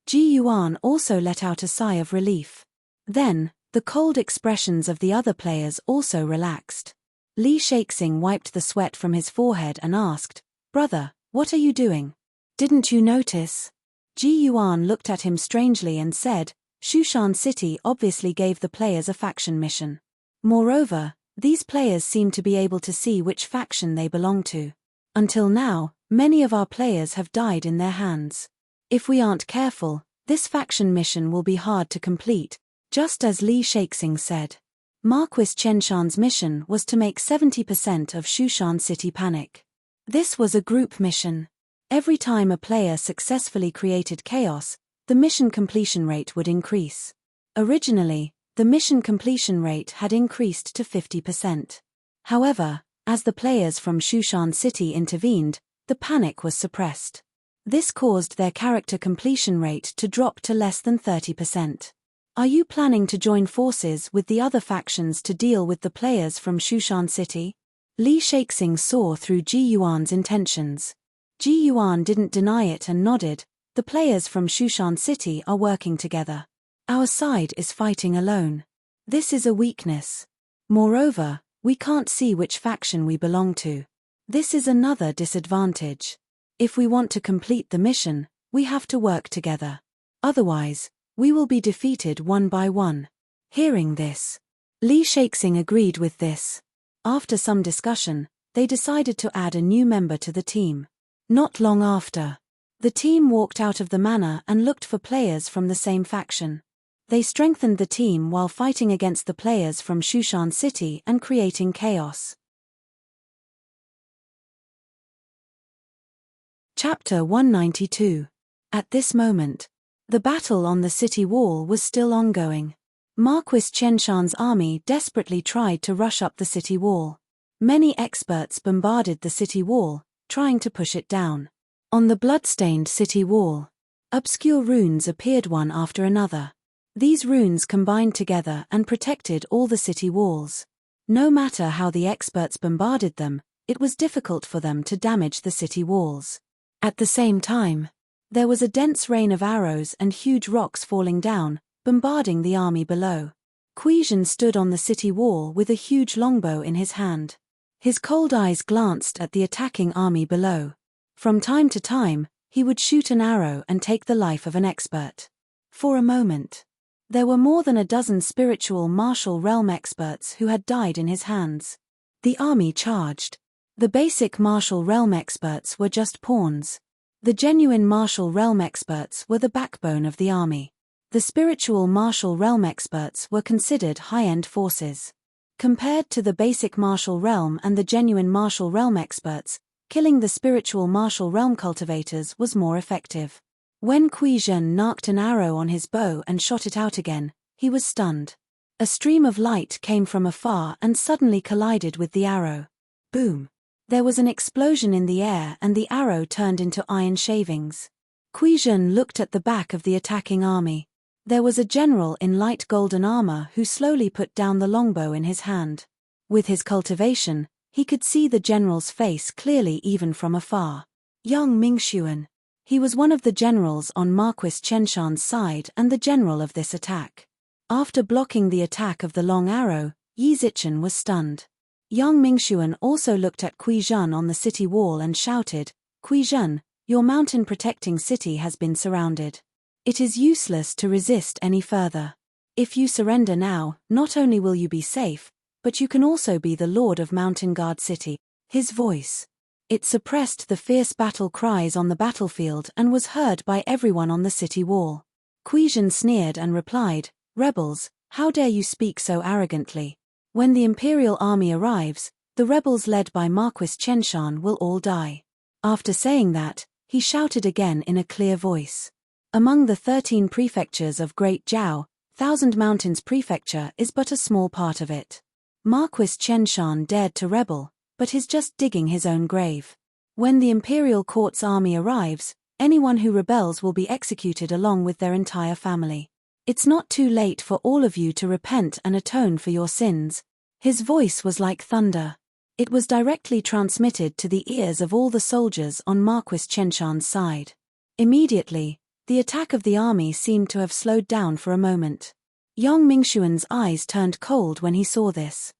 Ji Yuan also let out a sigh of relief. Then, the cold expressions of the other players also relaxed. Li Shakesing wiped the sweat from his forehead and asked, "Brother, what are you doing? Didn't you notice?" Ji Yuan looked at him strangely and said, "Shushan City obviously gave the players a faction mission. Moreover, these players seem to be able to see which faction they belong to. Until now, many of our players have died in their hands. If we aren't careful, this faction mission will be hard to complete," just as Li Shakesing said. Marquis Chenshan's mission was to make 70% of Shushan City panic. This was a group mission. Every time a player successfully created chaos, the mission completion rate would increase. Originally, the mission completion rate had increased to 50%. However, as the players from Shushan City intervened, the panic was suppressed. This caused their character completion rate to drop to less than 30%. Are you planning to join forces with the other factions to deal with the players from Shushan City? Li Shakesing saw through Ji Yuan's intentions. Ji Yuan didn't deny it and nodded. "The players from Shushan City are working together. Our side is fighting alone. This is a weakness. Moreover, we can't see which faction we belong to. This is another disadvantage. If we want to complete the mission, we have to work together. Otherwise, we will be defeated one by one." Hearing this, Li Shakesing agreed with this. After some discussion, they decided to add a new member to the team. Not long after, the team walked out of the manor and looked for players from the same faction. They strengthened the team while fighting against the players from Shushan City and creating chaos. Chapter 192. At this moment, the battle on the city wall was still ongoing. Marquis Chenshan's army desperately tried to rush up the city wall. Many experts bombarded the city wall, trying to push it down. On the blood-stained city wall, obscure runes appeared one after another. These runes combined together and protected all the city walls. No matter how the experts bombarded them, it was difficult for them to damage the city walls. At the same time, there was a dense rain of arrows and huge rocks falling down, bombarding the army below. Qiuzhen stood on the city wall with a huge longbow in his hand. His cold eyes glanced at the attacking army below. From time to time, he would shoot an arrow and take the life of an expert. For a moment, there were more than a dozen spiritual martial realm experts who had died in his hands. The army charged. The basic martial realm experts were just pawns. The genuine martial realm experts were the backbone of the army. The spiritual martial realm experts were considered high-end forces. Compared to the basic martial realm and the genuine martial realm experts, killing the spiritual martial realm cultivators was more effective. When Qiuzhen narked an arrow on his bow and shot it out again, he was stunned. A stream of light came from afar and suddenly collided with the arrow. Boom! There was an explosion in the air and the arrow turned into iron shavings. Qiuzhen looked at the back of the attacking army. There was a general in light golden armor who slowly put down the longbow in his hand. With his cultivation, he could see the general's face clearly even from afar. Young Mingxuan. He was one of the generals on Marquis Chenshan's side and the general of this attack. After blocking the attack of the long arrow, Yi Zichen was stunned. Young Mingxuan also looked at Qiuzhen on the city wall and shouted, "Qiuzhen, your mountain-protecting city has been surrounded. It is useless to resist any further. If you surrender now, not only will you be safe, but you can also be the lord of Mountain Guard City." His voice. It suppressed the fierce battle cries on the battlefield and was heard by everyone on the city wall. Qiuzhen sneered and replied, "Rebels, how dare you speak so arrogantly? When the Imperial army arrives, the rebels led by Marquis Chenshan will all die." After saying that, he shouted again in a clear voice. Among the 13 prefectures of Great Zhao, Thousand Mountains Prefecture is but a small part of it. Marquis Chenshan dared to rebel, but he's just digging his own grave. When the Imperial Court's army arrives, anyone who rebels will be executed along with their entire family. It's not too late for all of you to repent and atone for your sins. His voice was like thunder. It was directly transmitted to the ears of all the soldiers on Marquis Chenshan's side. Immediately, the attack of the army seemed to have slowed down for a moment. Yang Mingxuan's eyes turned cold when he saw this.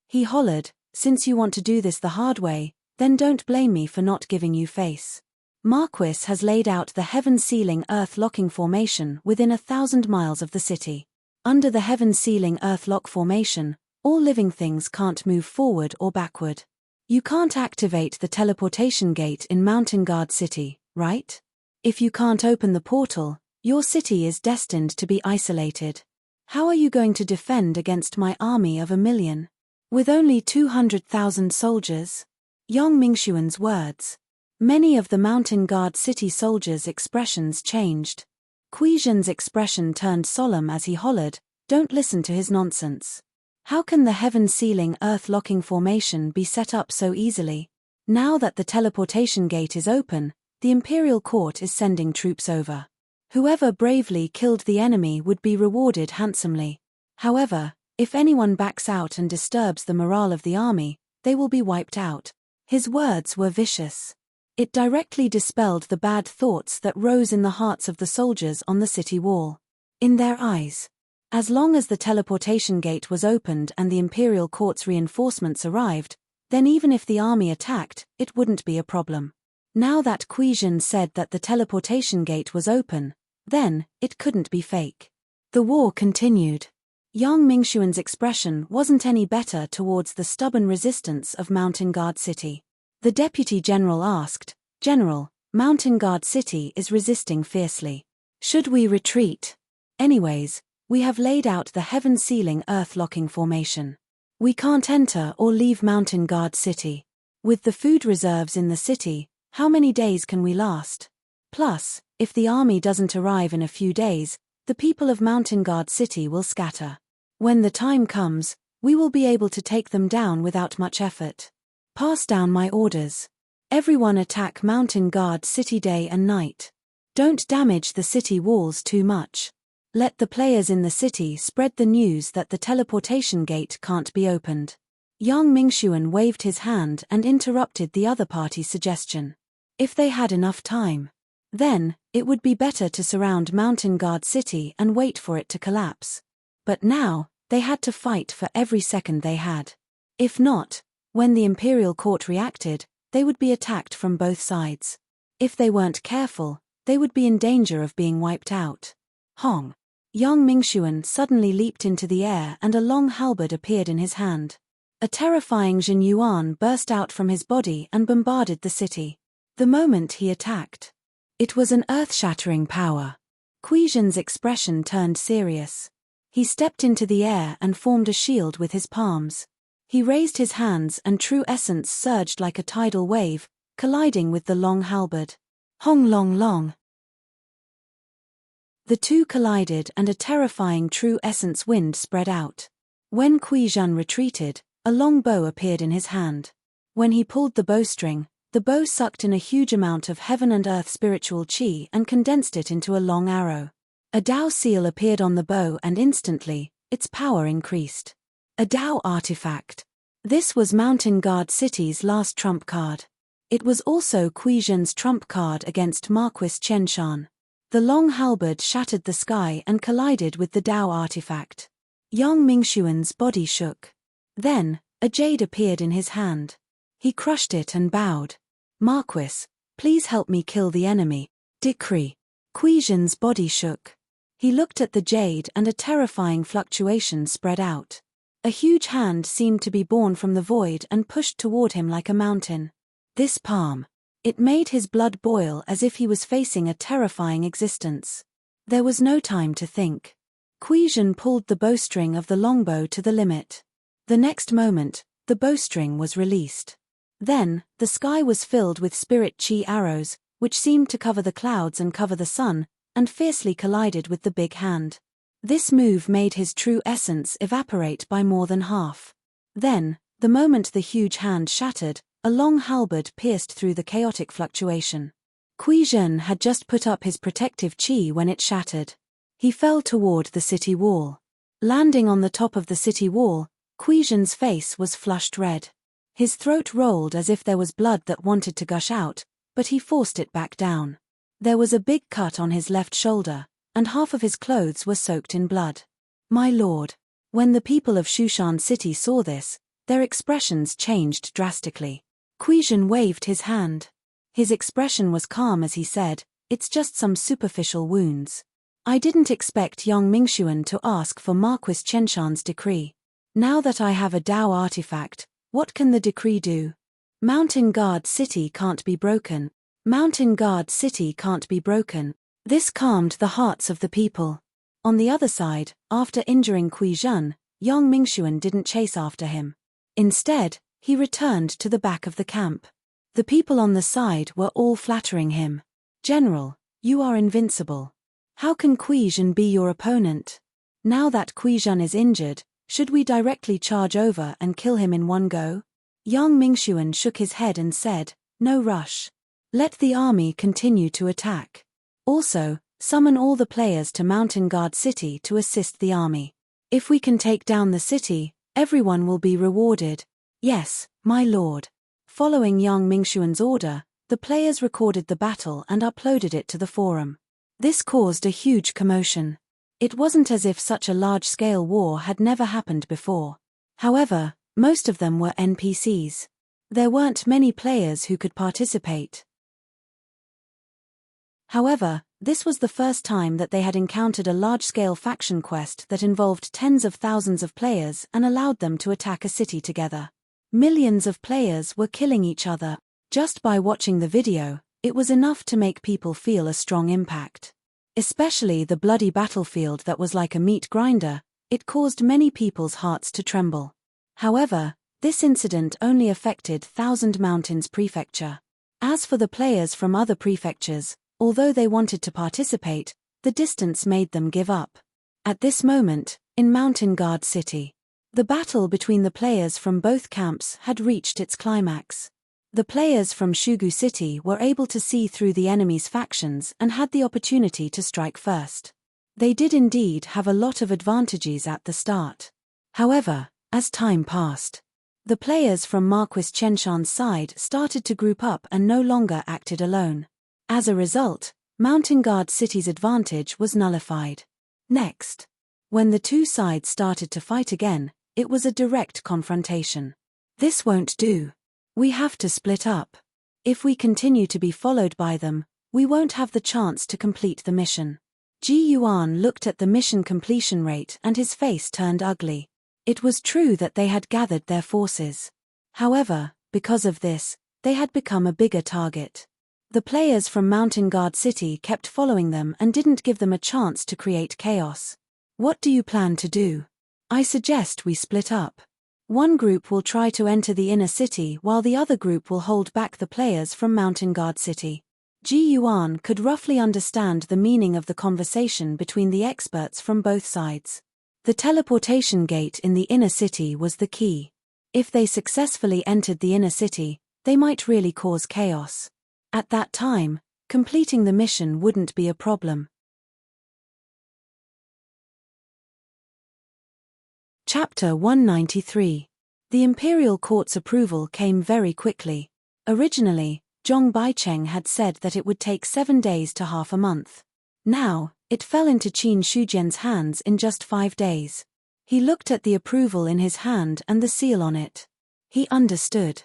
He hollered, "Since you want to do this the hard way, then don't blame me for not giving you face. Marquis has laid out the heaven-sealing earth-locking formation within 1,000 miles of the city. Under the heaven-sealing earth-lock formation, all living things can't move forward or backward. You can't activate the teleportation gate in Mountain Guard City, right? If you can't open the portal, your city is destined to be isolated. How are you going to defend against my army of 1,000,000? With only 200,000 soldiers?" Yang Mingxuan's words. Many of the Mountain Guard City soldiers' expressions changed. Quizhen's expression turned solemn as he hollered, "Don't listen to his nonsense. How can the heaven-sealing earth-locking formation be set up so easily? Now that the teleportation gate is open, the Imperial Court is sending troops over. Whoever bravely killed the enemy would be rewarded handsomely. However, if anyone backs out and disturbs the morale of the army, they will be wiped out." His words were vicious. It directly dispelled the bad thoughts that rose in the hearts of the soldiers on the city wall. In their eyes, as long as the teleportation gate was opened and the Imperial Court's reinforcements arrived, then even if the army attacked, it wouldn't be a problem. Now that Quizhen said that the teleportation gate was open, then it couldn't be fake. The war continued. Yang Mingxuan's expression wasn't any better towards the stubborn resistance of Mountain Guard City. The Deputy General asked, "General, Mountain Guard City is resisting fiercely. Should we retreat? Anyways, we have laid out the heaven-sealing earth-locking formation. We can't enter or leave Mountain Guard City. With the food reserves in the city, how many days can we last? Plus, if the army doesn't arrive in a few days, the people of Mountain Guard City will scatter. When the time comes, we will be able to take them down without much effort. Pass down my orders. Everyone attack Mountain Guard City day and night. Don't damage the city walls too much. Let the players in the city spread the news that the teleportation gate can't be opened." Yang Mingxuan waved his hand and interrupted the other party's suggestion. If they had enough time, then it would be better to surround Mountain Guard City and wait for it to collapse. But now, they had to fight for every second they had. If not, when the Imperial Court reacted, they would be attacked from both sides. If they weren't careful, they would be in danger of being wiped out. Hong! Yang Mingxuan suddenly leaped into the air and a long halberd appeared in his hand. A terrifying Jin Yuan burst out from his body and bombarded the city. The moment he attacked, it was an earth-shattering power. Quizhen's expression turned serious. He stepped into the air and formed a shield with his palms. He raised his hands and true essence surged like a tidal wave, colliding with the long halberd. Hong long long. The two collided and a terrifying true essence wind spread out. When Quizhen retreated, a long bow appeared in his hand. When he pulled the bowstring, the bow sucked in a huge amount of heaven and earth spiritual qi and condensed it into a long arrow. A Dao seal appeared on the bow and instantly, its power increased. A Dao artifact. This was Mountain Guard City's last trump card. It was also Quizhen's trump card against Marquis Chenshan. The long halberd shattered the sky and collided with the Dao artifact. Yang Mingxuan's body shook. Then, a jade appeared in his hand. He crushed it and bowed. "Marquis, please help me kill the enemy. Decree." Quizhen's body shook. He looked at the jade and a terrifying fluctuation spread out. A huge hand seemed to be born from the void and pushed toward him like a mountain. This palm. It made his blood boil as if he was facing a terrifying existence. There was no time to think. Quizhen pulled the bowstring of the longbow to the limit. The next moment, the bowstring was released. Then, the sky was filled with spirit chi arrows, which seemed to cover the clouds and cover the sun, and fiercely collided with the big hand. This move made his true essence evaporate by more than half. Then, the moment the huge hand shattered, a long halberd pierced through the chaotic fluctuation. Kui Zhen had just put up his protective chi when it shattered. He fell toward the city wall. Landing on the top of the city wall, Kui Zhen's face was flushed red. His throat rolled as if there was blood that wanted to gush out, but he forced it back down. There was a big cut on his left shoulder, and half of his clothes were soaked in blood. My lord. When the people of Shushan City saw this, their expressions changed drastically. Kui Zhen waved his hand. His expression was calm as he said, "It's just some superficial wounds. I didn't expect Yang Mingxuan to ask for Marquis Chenshan's decree. Now that I have a Dao artifact, what can the decree do? Mountain Guard City can't be broken. Mountain Guard City can't be broken." This calmed the hearts of the people. On the other side, after injuring Kui Zhen, Yang Mingxuan didn't chase after him. Instead, he returned to the back of the camp. The people on the side were all flattering him. "General, you are invincible. How can Kui Zhen be your opponent? Now that Kui Zhen is injured, should we directly charge over and kill him in one go?" Yang Mingxuan shook his head and said, "No rush. Let the army continue to attack. Also, summon all the players to Mountain Guard City to assist the army. If we can take down the city, everyone will be rewarded." "Yes, my lord." Following Yang Mingxuan's order, the players recorded the battle and uploaded it to the forum. This caused a huge commotion. It wasn't as if such a large-scale war had never happened before. However, most of them were NPCs. There weren't many players who could participate. However, this was the first time that they had encountered a large-scale faction quest that involved tens of thousands of players and allowed them to attack a city together. Millions of players were killing each other. Just by watching the video, it was enough to make people feel a strong impact. Especially the bloody battlefield that was like a meat grinder, it caused many people's hearts to tremble. However, this incident only affected Thousand Mountains Prefecture. As for the players from other prefectures, although they wanted to participate, the distance made them give up. At this moment, in Mountain Guard City, the battle between the players from both camps had reached its climax. The players from Shugu City were able to see through the enemy's factions and had the opportunity to strike first. They did indeed have a lot of advantages at the start. However, as time passed, the players from Marquis Chenshan's side started to group up and no longer acted alone. As a result, Mountain Guard City's advantage was nullified. Next, when the two sides started to fight again, it was a direct confrontation. "This won't do. We have to split up. If we continue to be followed by them, we won't have the chance to complete the mission." Ji Yuan looked at the mission completion rate and his face turned ugly. It was true that they had gathered their forces. However, because of this, they had become a bigger target. The players from Mountain Guard City kept following them and didn't give them a chance to create chaos. "What do you plan to do?" "I suggest we split up. One group will try to enter the inner city while the other group will hold back the players from Mountain Guard City." Ji Yuan could roughly understand the meaning of the conversation between the experts from both sides. The teleportation gate in the inner city was the key. If they successfully entered the inner city, they might really cause chaos. At that time, completing the mission wouldn't be a problem. Chapter 193. The Imperial Court's approval came very quickly. Originally, Zhong Baicheng had said that it would take 7 days to half a month. Now, it fell into Qin Shujian's hands in just 5 days. He looked at the approval in his hand and the seal on it. He understood.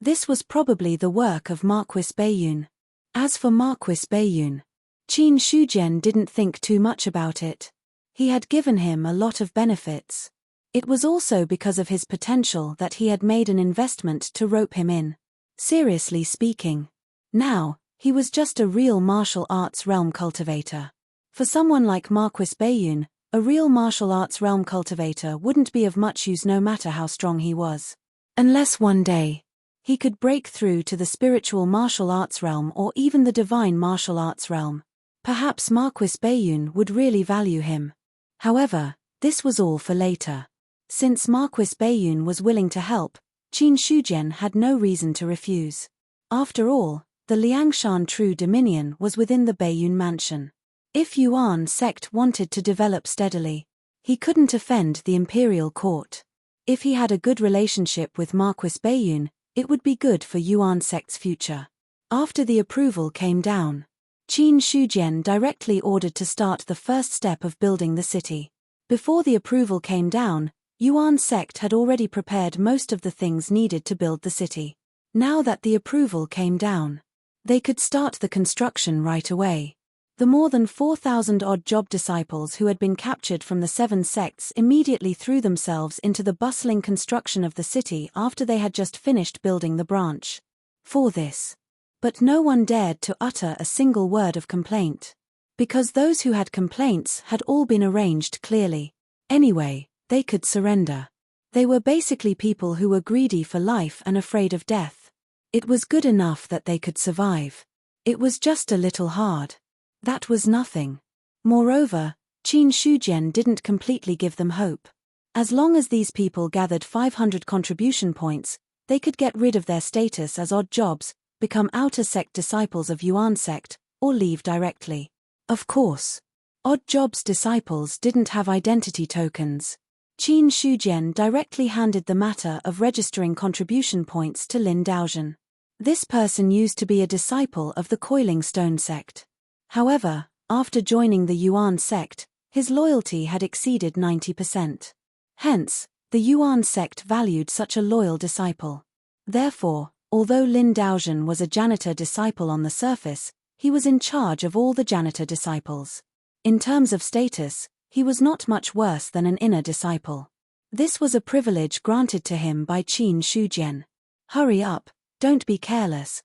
This was probably the work of Marquis Baiyun. As for Marquis Baiyun, Qin Shujian didn't think too much about it. He had given him a lot of benefits. It was also because of his potential that he had made an investment to rope him in. Seriously speaking, now, he was just a real martial arts realm cultivator. For someone like Marquis Baiyun, a real martial arts realm cultivator wouldn't be of much use no matter how strong he was. Unless one day, he could break through to the spiritual martial arts realm or even the divine martial arts realm. Perhaps Marquis Baiyun would really value him. However, this was all for later. Since Marquis Baiyun was willing to help, Qin Shujian had no reason to refuse. After all, the Liangshan True Dominion was within the Baiyun mansion. If Yuan sect wanted to develop steadily, he couldn't offend the imperial court. If he had a good relationship with Marquis Baiyun, it would be good for Yuan sect's future. After the approval came down, Qin Shujian directly ordered to start the first step of building the city. Before the approval came down, Yuan sect had already prepared most of the things needed to build the city. Now that the approval came down, they could start the construction right away. The more than 4,000-odd job disciples who had been captured from the 7 sects immediately threw themselves into the bustling construction of the city after they had just finished building the branch. For this. But no one dared to utter a single word of complaint. Because those who had complaints had all been arranged clearly. Anyway, they could surrender. They were basically people who were greedy for life and afraid of death. It was good enough that they could survive. It was just a little hard. That was nothing. Moreover, Qin Shujian didn't completely give them hope. As long as these people gathered 500 contribution points, they could get rid of their status as odd jobs, become outer sect disciples of Yuan sect, or leave directly. Of course, odd jobs disciples didn't have identity tokens. Qin Shujian directly handed the matter of registering contribution points to Lin Daozhen. This person used to be a disciple of the Coiling Stone sect. However, after joining the Yuan sect, his loyalty had exceeded 90%. Hence, the Yuan sect valued such a loyal disciple. Therefore, although Lin Daozhen was a janitor disciple on the surface, he was in charge of all the janitor disciples. In terms of status, he was not much worse than an inner disciple. This was a privilege granted to him by Qin Shujian. Hurry up, don't be careless.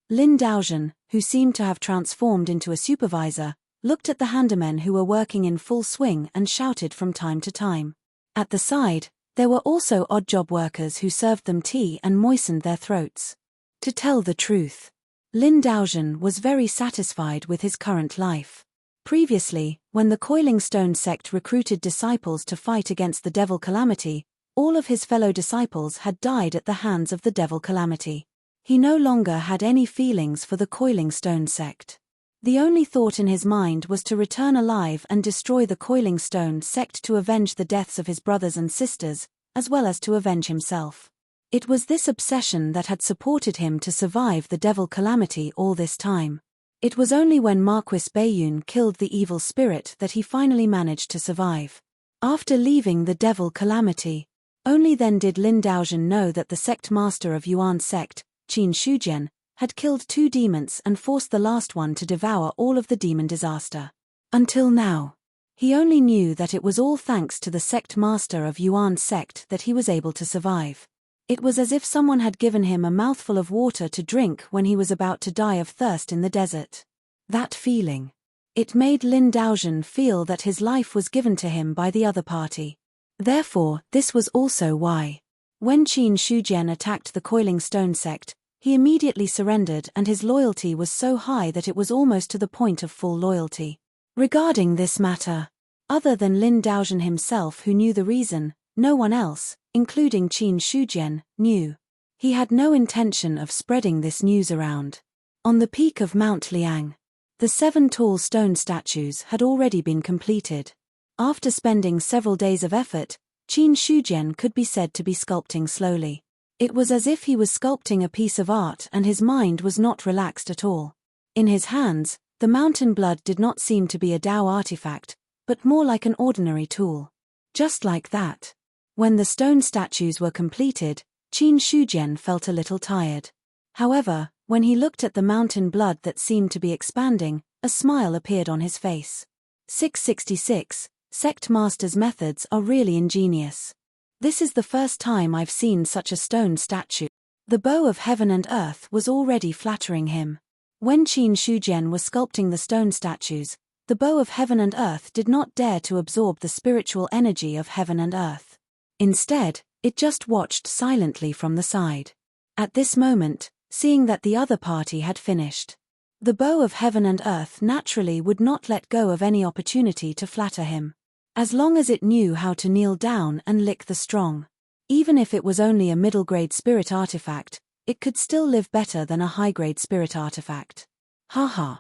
Lin Daozhen, who seemed to have transformed into a supervisor, looked at the handymen who were working in full swing and shouted from time to time. At the side, there were also odd job workers who served them tea and moistened their throats. To tell the truth, Lin Daozhen was very satisfied with his current life. Previously, when the Coiling Stone sect recruited disciples to fight against the Devil Calamity, all of his fellow disciples had died at the hands of the Devil Calamity. He no longer had any feelings for the Coiling Stone sect. The only thought in his mind was to return alive and destroy the Coiling Stone sect to avenge the deaths of his brothers and sisters, as well as to avenge himself. It was this obsession that had supported him to survive the Devil Calamity all this time. It was only when Marquis Baiyun killed the evil spirit that he finally managed to survive. After leaving the Devil Calamity, only then did Lin Daozhen know that the sect master of Yuan sect, Qin Shujian, had killed 2 demons and forced the last one to devour all of the demon disaster. Until now, he only knew that it was all thanks to the sect master of Yuan sect that he was able to survive. It was as if someone had given him a mouthful of water to drink when he was about to die of thirst in the desert. That feeling. It made Lin Daozhen feel that his life was given to him by the other party. Therefore, this was also why, when Qin Shujian attacked the Coiling Stone sect, he immediately surrendered and his loyalty was so high that it was almost to the point of full loyalty. Regarding this matter, other than Lin Daozhen himself who knew the reason, no one else, including Qin Shujian, knew. He had no intention of spreading this news around. On the peak of Mount Liang, the 7 tall stone statues had already been completed. After spending several days of effort, Qin Shujian could be said to be sculpting slowly. It was as if he was sculpting a piece of art and his mind was not relaxed at all. In his hands, the mountain blood did not seem to be a Dao artifact, but more like an ordinary tool. Just like that. When the stone statues were completed, Qin Shujian felt a little tired. However, when he looked at the mountain blood that seemed to be expanding, a smile appeared on his face. 666. Sect Master's methods are really ingenious. This is the first time I've seen such a stone statue. The bow of heaven and earth was already flattering him. When Qin Shujian was sculpting the stone statues, the bow of heaven and earth did not dare to absorb the spiritual energy of heaven and earth. Instead, it just watched silently from the side. At this moment, seeing that the other party had finished, the bow of heaven and earth naturally would not let go of any opportunity to flatter him. As long as it knew how to kneel down and lick the strong. Even if it was only a middle-grade spirit artifact, it could still live better than a high-grade spirit artifact. Haha.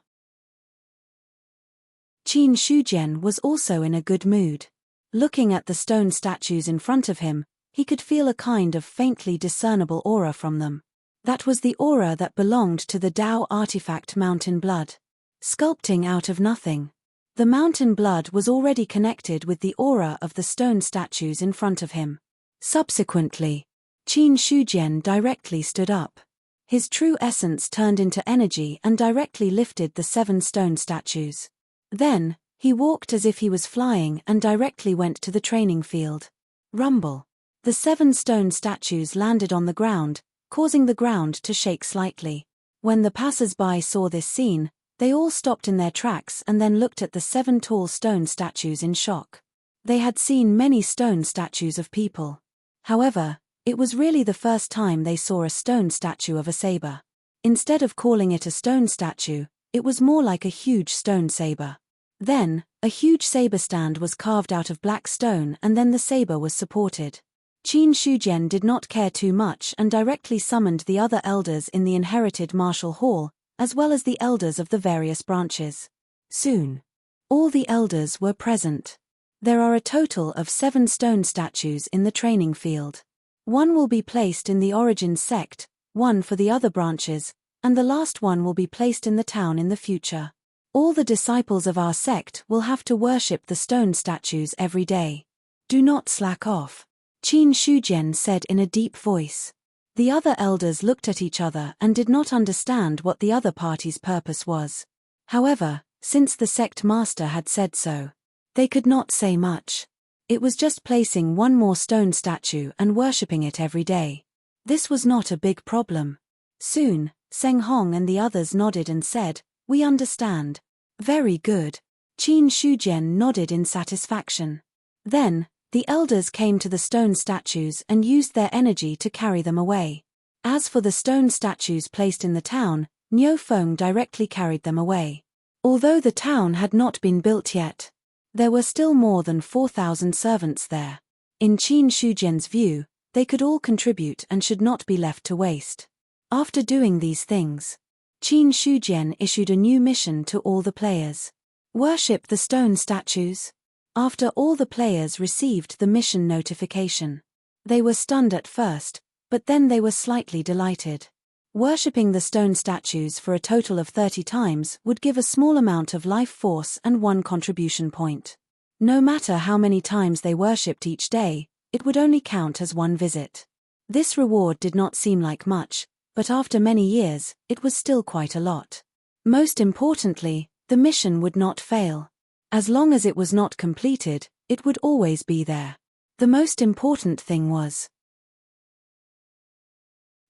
Qin Shujian was also in a good mood. Looking at the stone statues in front of him, he could feel a kind of faintly discernible aura from them. That was the aura that belonged to the Dao artifact Mountain Blood. Sculpting out of nothing. The Mountain Blood was already connected with the aura of the stone statues in front of him. Subsequently, Qin Shujian directly stood up. His true essence turned into energy and directly lifted the 7 stone statues. Then, he walked as if he was flying and directly went to the training field. Rumble. The 7 stone statues landed on the ground, causing the ground to shake slightly. When the passers-by saw this scene, they all stopped in their tracks and then looked at the 7 tall stone statues in shock. They had seen many stone statues of people. However, it was really the first time they saw a stone statue of a saber. Instead of calling it a stone statue, it was more like a huge stone saber. Then, a huge saber stand was carved out of black stone and then the saber was supported. Qin Shujian did not care too much and directly summoned the other elders in the inherited martial hall, as well as the elders of the various branches. Soon, all the elders were present. There are a total of 7 stone statues in the training field. 1 will be placed in the origin sect, 1 for the other branches, and the last one will be placed in the town in the future. All the disciples of our sect will have to worship the stone statues every day. Do not slack off, Qin Shujian said in a deep voice. The other elders looked at each other and did not understand what the other party's purpose was. However, since the sect master had said so, they could not say much. It was just placing 1 more stone statue and worshipping it every day. This was not a big problem. Soon, Seng Hong and the others nodded and said, "We understand." Very good. Qin Shujian nodded in satisfaction. Then, the elders came to the stone statues and used their energy to carry them away. As for the stone statues placed in the town, Niu Feng directly carried them away. Although the town had not been built yet, there were still more than 4,000 servants there. In Qin Shujian's view, they could all contribute and should not be left to waste. After doing these things, Qin Shujian issued a new mission to all the players. Worship the stone statues. After all the players received the mission notification, they were stunned at first, but then they were slightly delighted. Worshipping the stone statues for a total of 30 times would give a small amount of life force and 1 contribution point. No matter how many times they worshipped each day, it would only count as 1 visit. This reward did not seem like much, but after many years, it was still quite a lot. Most importantly, the mission would not fail. As long as it was not completed, it would always be there. The most important thing was,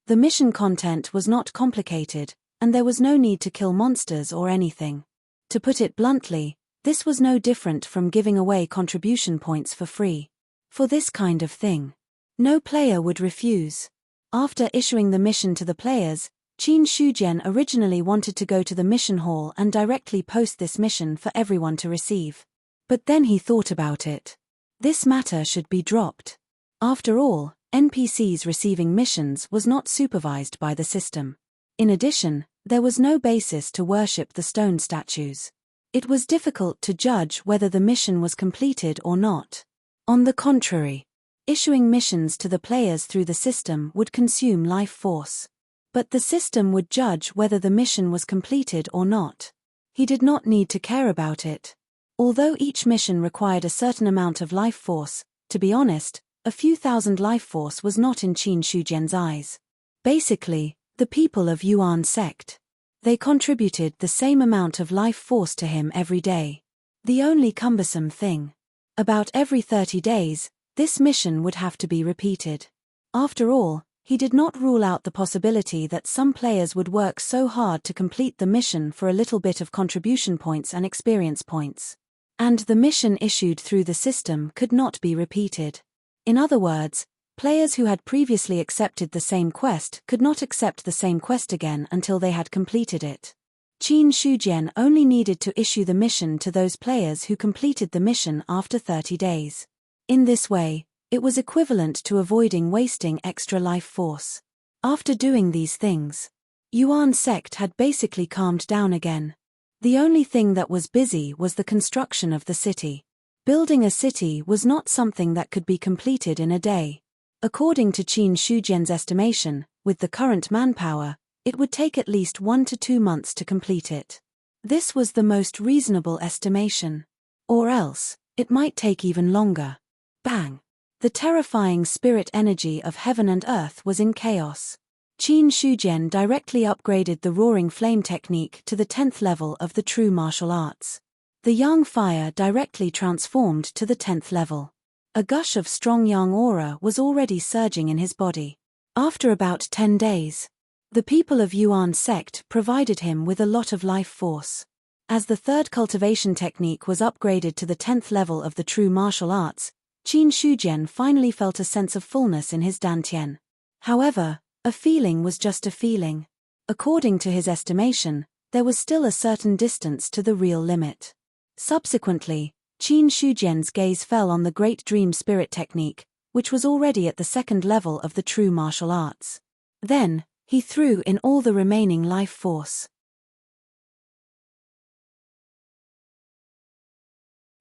the mission content was not complicated, and there was no need to kill monsters or anything. To put it bluntly, this was no different from giving away contribution points for free. For this kind of thing, no player would refuse. After issuing the mission to the players, Qin Shujian originally wanted to go to the mission hall and directly post this mission for everyone to receive. But then he thought about it. This matter should be dropped. After all, NPCs receiving missions was not supervised by the system. In addition, there was no basis to worship the stone statues. It was difficult to judge whether the mission was completed or not. On the contrary, issuing missions to the players through the system would consume life force. But the system would judge whether the mission was completed or not. He did not need to care about it. Although each mission required a certain amount of life force, to be honest, a few thousand life force was not in Qin Shujian's eyes. Basically, the people of Yuan sect. They contributed the same amount of life force to him every day. The only cumbersome thing. About every 30 days, this mission would have to be repeated. After all, he did not rule out the possibility that some players would work so hard to complete the mission for a little bit of contribution points and experience points. And the mission issued through the system could not be repeated. In other words, players who had previously accepted the same quest could not accept the same quest again until they had completed it. Qin Shujian only needed to issue the mission to those players who completed the mission after 30 days. In this way, it was equivalent to avoiding wasting extra life force. After doing these things, Yuan sect had basically calmed down again. The only thing that was busy was the construction of the city. Building a city was not something that could be completed in a day. According to Qin Shujian's estimation, with the current manpower, it would take at least 1 to 2 months to complete it. This was the most reasonable estimation. Or else, it might take even longer. Bang! The terrifying spirit energy of heaven and earth was in chaos. Qin Shujian directly upgraded the roaring flame technique to the 10th level of the true martial arts. The yang fire directly transformed to the 10th level. A gush of strong yang aura was already surging in his body. After about 10 days, the people of Yuan sect provided him with a lot of life force. As the third cultivation technique was upgraded to the 10th level of the true martial arts, Qin Shujian finally felt a sense of fullness in his dantian. However, a feeling was just a feeling. According to his estimation, there was still a certain distance to the real limit. Subsequently, Qin Shujian's gaze fell on the Great Dream Spirit technique, which was already at the 2nd level of the true martial arts. Then, he threw in all the remaining life force.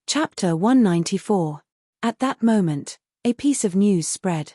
Chapter 194. At that moment, a piece of news spread.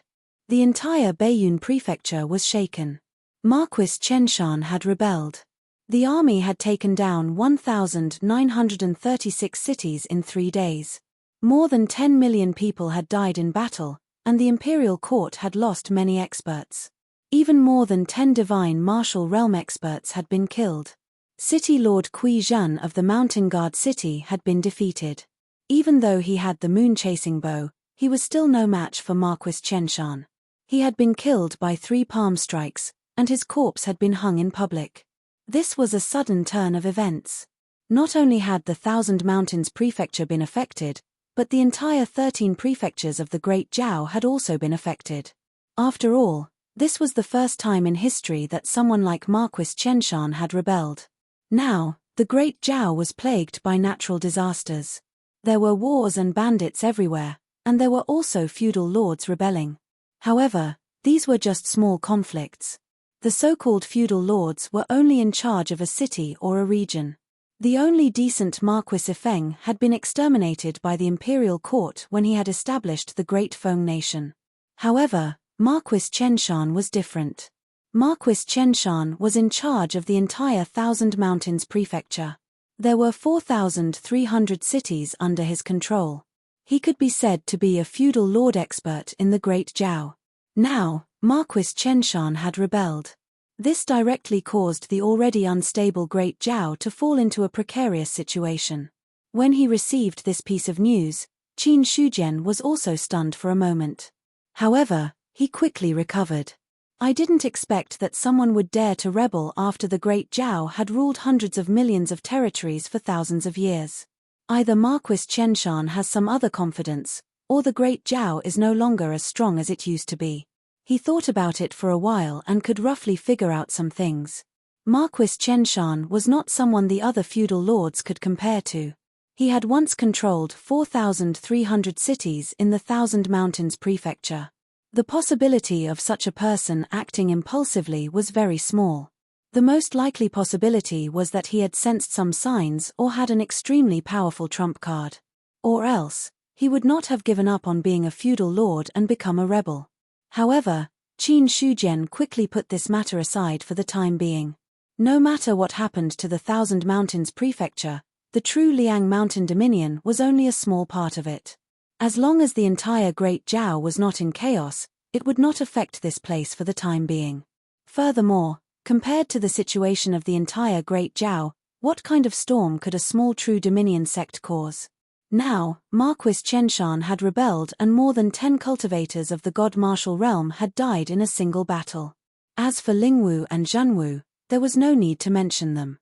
The entire Baiyun prefecture was shaken. Marquis Chenshan had rebelled. The army had taken down 1,936 cities in 3 days. More than 10 million people had died in battle, and the imperial court had lost many experts. Even more than 10 divine martial realm experts had been killed. City Lord Kui Zhen of the Mountain Guard City had been defeated. Even though he had the moon-chasing bow, he was still no match for Marquis Chenshan. He had been killed by 3 palm strikes, and his corpse had been hung in public. This was a sudden turn of events. Not only had the Thousand Mountains Prefecture been affected, but the entire 13 prefectures of the Great Jiao had also been affected. After all, this was the first time in history that someone like Marquis Chenshan had rebelled. Now, the Great Jiao was plagued by natural disasters. There were wars and bandits everywhere, and there were also feudal lords rebelling. However, these were just small conflicts. The so-called feudal lords were only in charge of a city or a region. The only decent Marquis Ifeng had been exterminated by the imperial court when he had established the Great Feng Nation. However, Marquis Chenshan was different. Marquis Chenshan was in charge of the entire Thousand Mountains Prefecture. There were 4,300 cities under his control. He could be said to be a feudal lord expert in the Great Jiao. Now, Marquis Chenshan had rebelled. This directly caused the already unstable Great Jiao to fall into a precarious situation. When he received this piece of news, Qin Shujian was also stunned for a moment. However, he quickly recovered. I didn't expect that someone would dare to rebel after the Great Jiao had ruled hundreds of millions of territories for thousands of years. Either Marquis Chenshan has some other confidence, or the Great Jiao is no longer as strong as it used to be. He thought about it for a while and could roughly figure out some things. Marquis Chenshan was not someone the other feudal lords could compare to. He had once controlled 4,300 cities in the Thousand Mountains Prefecture. The possibility of such a person acting impulsively was very small. The most likely possibility was that he had sensed some signs or had an extremely powerful trump card. Or else, he would not have given up on being a feudal lord and become a rebel. However, Qin Shujian quickly put this matter aside for the time being. No matter what happened to the Thousand Mountains Prefecture, the true Liang Mountain Dominion was only a small part of it. As long as the entire Great Jiao was not in chaos, it would not affect this place for the time being. Furthermore, compared to the situation of the entire Great Jiao, what kind of storm could a small true Dominion sect cause? Now, Marquis Chenshan had rebelled and more than 10 cultivators of the God Martial Realm had died in a single battle. As for Lingwu and Zhanwu, there was no need to mention them.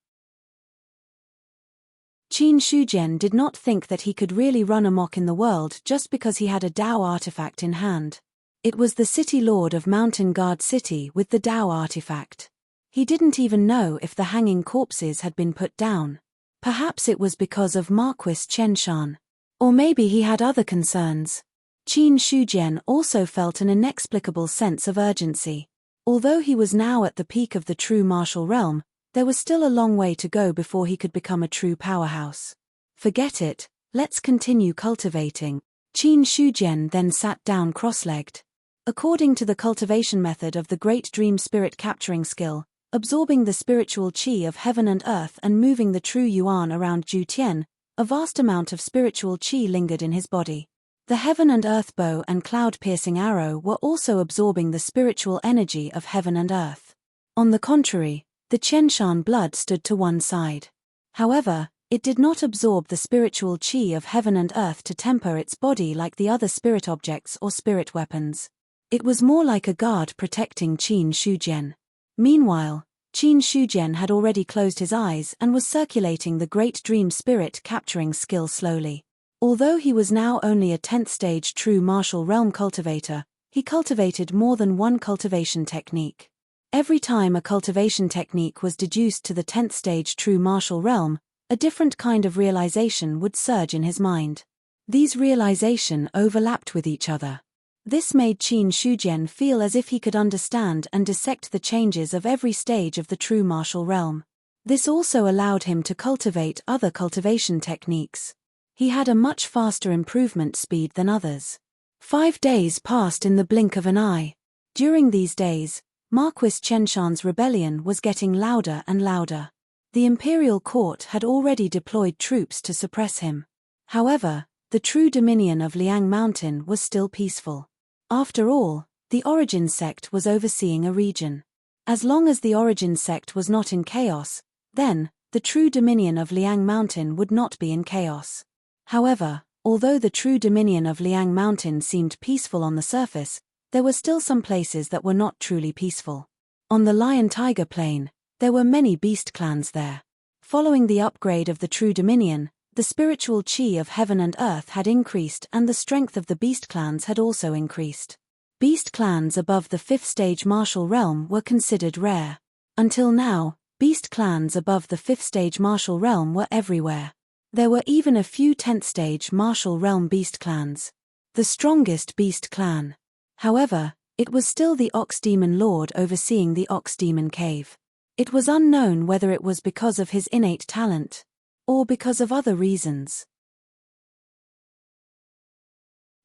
Qin Shujian did not think that he could really run amok in the world just because he had a Dao artifact in hand. It was the city lord of Mountain Guard City with the Dao artifact. He didn't even know if the hanging corpses had been put down. Perhaps it was because of Marquis Chenshan. Or maybe he had other concerns. Qin Shujian also felt an inexplicable sense of urgency. Although he was now at the peak of the true martial realm, there was still a long way to go before he could become a true powerhouse. Forget it, let's continue cultivating. Qin Shujian then sat down cross-legged. According to the cultivation method of the Great Dream Spirit Capturing skill, absorbing the spiritual qi of heaven and earth and moving the true yuan around Ju Tian, a vast amount of spiritual qi lingered in his body. The heaven and earth bow and cloud-piercing arrow were also absorbing the spiritual energy of heaven and earth. On the contrary, the Qianshan blood stood to one side. However, it did not absorb the spiritual qi of heaven and earth to temper its body like the other spirit objects or spirit weapons. It was more like a guard protecting Qin Shujian. Meanwhile, Qin Shujian had already closed his eyes and was circulating the Great Dream Spirit Capturing skill slowly. Although he was now only a 10th stage true martial realm cultivator, he cultivated more than one cultivation technique. Every time a cultivation technique was deduced to the 10th stage true martial realm, a different kind of realization would surge in his mind. These realizations overlapped with each other. This made Qin Shujian feel as if he could understand and dissect the changes of every stage of the true martial realm. This also allowed him to cultivate other cultivation techniques. He had a much faster improvement speed than others. 5 days passed in the blink of an eye. During these days, Marquis Qianshan's rebellion was getting louder and louder. The imperial court had already deployed troops to suppress him. However, the true dominion of Liang Mountain was still peaceful. After all, the Origin sect was overseeing a region. As long as the Origin sect was not in chaos, then, the true dominion of Liang Mountain would not be in chaos. However, although the true dominion of Liang Mountain seemed peaceful on the surface, there were still some places that were not truly peaceful. On the Lion-Tiger Plain, there were many beast clans there. Following the upgrade of the true dominion, the spiritual qi of heaven and earth had increased and the strength of the beast clans had also increased. Beast clans above the 5th stage martial realm were considered rare. Until now, beast clans above the 5th stage martial realm were everywhere. There were even a few 10th stage martial realm beast clans. The strongest beast clan. However, it was still the Ox Demon Lord overseeing the Ox Demon Cave. It was unknown whether it was because of his innate talent, or because of other reasons.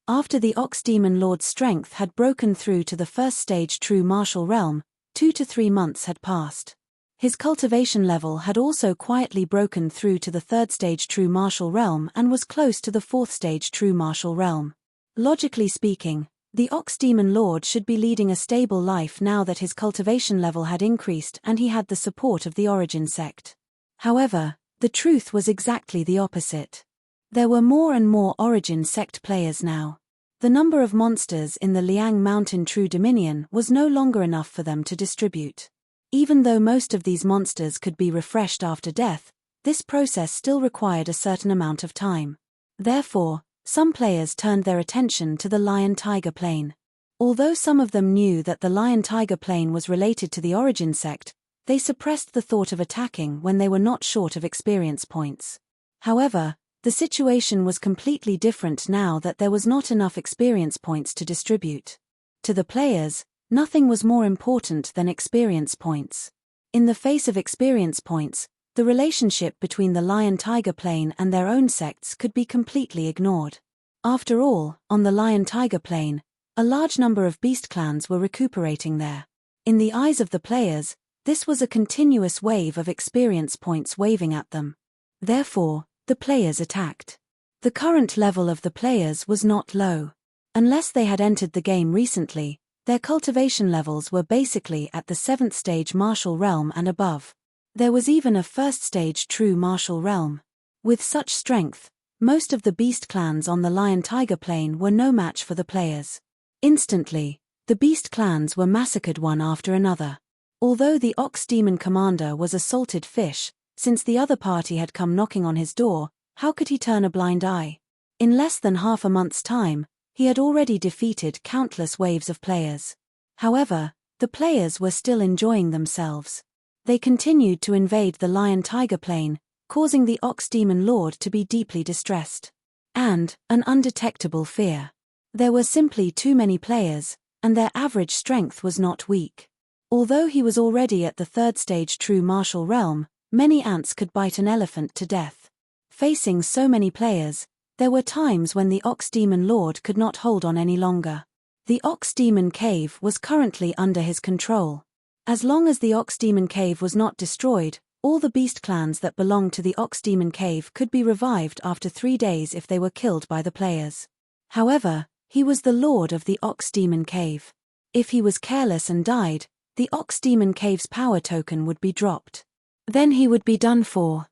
After the Ox Demon Lord's strength had broken through to the 1st stage true martial realm, 2 to 3 months had passed. His cultivation level had also quietly broken through to the 3rd stage true martial realm and was close to the 4th stage true martial realm. Logically speaking, the Ox Demon Lord should be leading a stable life now that his cultivation level had increased and he had the support of the Origin sect. However, the truth was exactly the opposite. There were more and more Origin sect players now. The number of monsters in the Liang Mountain True Dominion was no longer enough for them to distribute. Even though most of these monsters could be refreshed after death, this process still required a certain amount of time. Therefore, some players turned their attention to the Lion-Tiger Plain. Although some of them knew that the Lion-Tiger Plain was related to the Origin sect, they suppressed the thought of attacking when they were not short of experience points. However, the situation was completely different now that there was not enough experience points to distribute. To the players, nothing was more important than experience points. In the face of experience points, the relationship between the Lion-Tiger Plain and their own sects could be completely ignored. After all, on the Lion-Tiger Plain, a large number of beast clans were recuperating there. In the eyes of the players, this was a continuous wave of experience points waving at them. Therefore, the players attacked. The current level of the players was not low. Unless they had entered the game recently, their cultivation levels were basically at the 7th stage martial realm and above. There was even a 1st stage true martial realm. With such strength, most of the beast clans on the Lion-Tiger Plain were no match for the players. Instantly, the beast clans were massacred one after another. Although the Ox Demon Commander was a salted fish, since the other party had come knocking on his door, how could he turn a blind eye? In less than half a month's time, he had already defeated countless waves of players. However, the players were still enjoying themselves. They continued to invade the Lion-Tiger Plain, causing the Ox Demon Lord to be deeply distressed. And an undetectable fear. There were simply too many players, and their average strength was not weak. Although he was already at the third stage true martial realm, many ants could bite an elephant to death. Facing so many players, there were times when the Ox Demon Lord could not hold on any longer. The Ox Demon Cave was currently under his control. As long as the Ox Demon Cave was not destroyed, all the beast clans that belonged to the Ox Demon Cave could be revived after 3 days if they were killed by the players. However, he was the lord of the Ox Demon Cave. If he was careless and died, the Ox Demon Cave's power token would be dropped. Then he would be done for.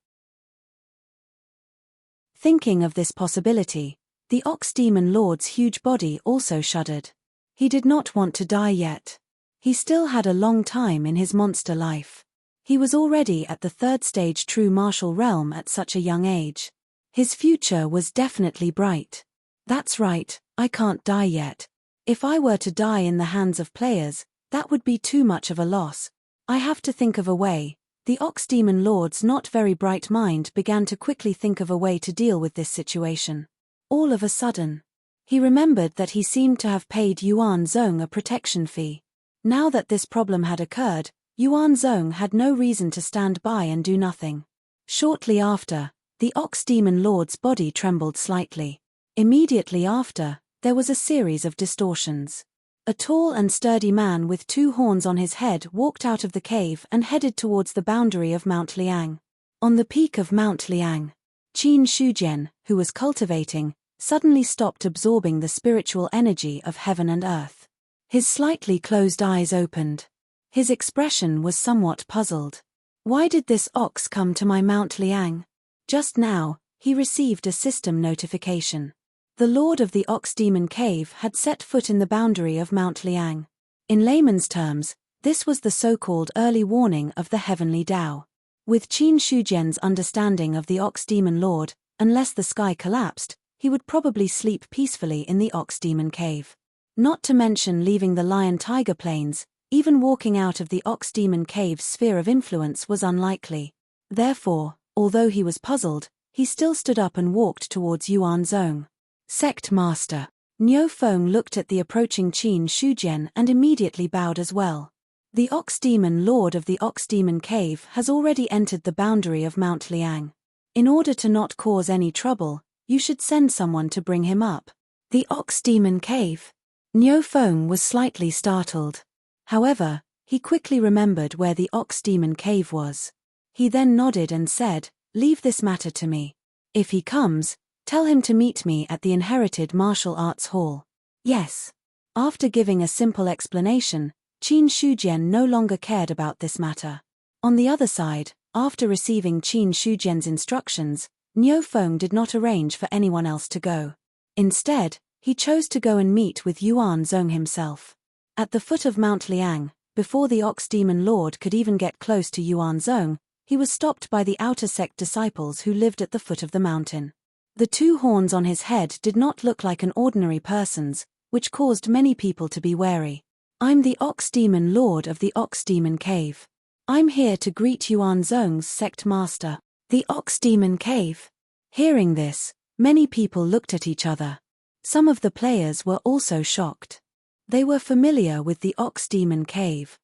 Thinking of this possibility, the Ox Demon Lord's huge body also shuddered. He did not want to die yet. He still had a long time in his monster life. He was already at the third stage true martial realm at such a young age. His future was definitely bright. That's right, I can't die yet. If I were to die in the hands of players, that would be too much of a loss. I have to think of a way. The Ox Demon Lord's not very bright mind began to quickly think of a way to deal with this situation. All of a sudden, he remembered that he seemed to have paid Yuan Zhong a protection fee. Now that this problem had occurred, Yuan Zhong had no reason to stand by and do nothing. Shortly after, the Ox Demon Lord's body trembled slightly. Immediately after, there was a series of distortions. A tall and sturdy man with 2 horns on his head walked out of the cave and headed towards the boundary of Mount Liang. On the peak of Mount Liang, Qin Shujian, who was cultivating, suddenly stopped absorbing the spiritual energy of heaven and earth. His slightly closed eyes opened. His expression was somewhat puzzled. Why did this ox come to my Mount Liang? Just now, he received a system notification. The Lord of the Ox Demon Cave had set foot in the boundary of Mount Liang. In layman's terms, this was the so-called early warning of the heavenly Tao. With Qin Shujian's understanding of the Ox Demon Lord, unless the sky collapsed, he would probably sleep peacefully in the Ox Demon Cave. Not to mention leaving the Lion-Tiger Plains, even walking out of the Ox Demon Cave's sphere of influence was unlikely. Therefore, although he was puzzled, he still stood up and walked towards Yuan Zhong. Sect Master. Niu Feng looked at the approaching Qin Shujian and immediately bowed as well. The Ox Demon Lord of the Ox Demon Cave has already entered the boundary of Mount Liang. In order to not cause any trouble, you should send someone to bring him up. The Ox Demon Cave. Niu Feng was slightly startled. However, he quickly remembered where the Ox Demon Cave was. He then nodded and said, "Leave this matter to me. If he comes, tell him to meet me at the Inherited Martial Arts Hall." Yes. After giving a simple explanation, Qin Shujian no longer cared about this matter. On the other side, after receiving Qin Shujian's instructions, Niu Feng did not arrange for anyone else to go. Instead, he chose to go and meet with Yuan Zhong himself. At the foot of Mount Liang, before the Ox Demon Lord could even get close to Yuan Zhong, he was stopped by the outer sect disciples who lived at the foot of the mountain. The 2 horns on his head did not look like an ordinary person's, which caused many people to be wary. "I'm the Ox Demon Lord of the Ox Demon Cave. I'm here to greet Yuan Zhong's sect master." The Ox Demon Cave. Hearing this, many people looked at each other. Some of the players were also shocked. They were familiar with the Ox Demon Cave.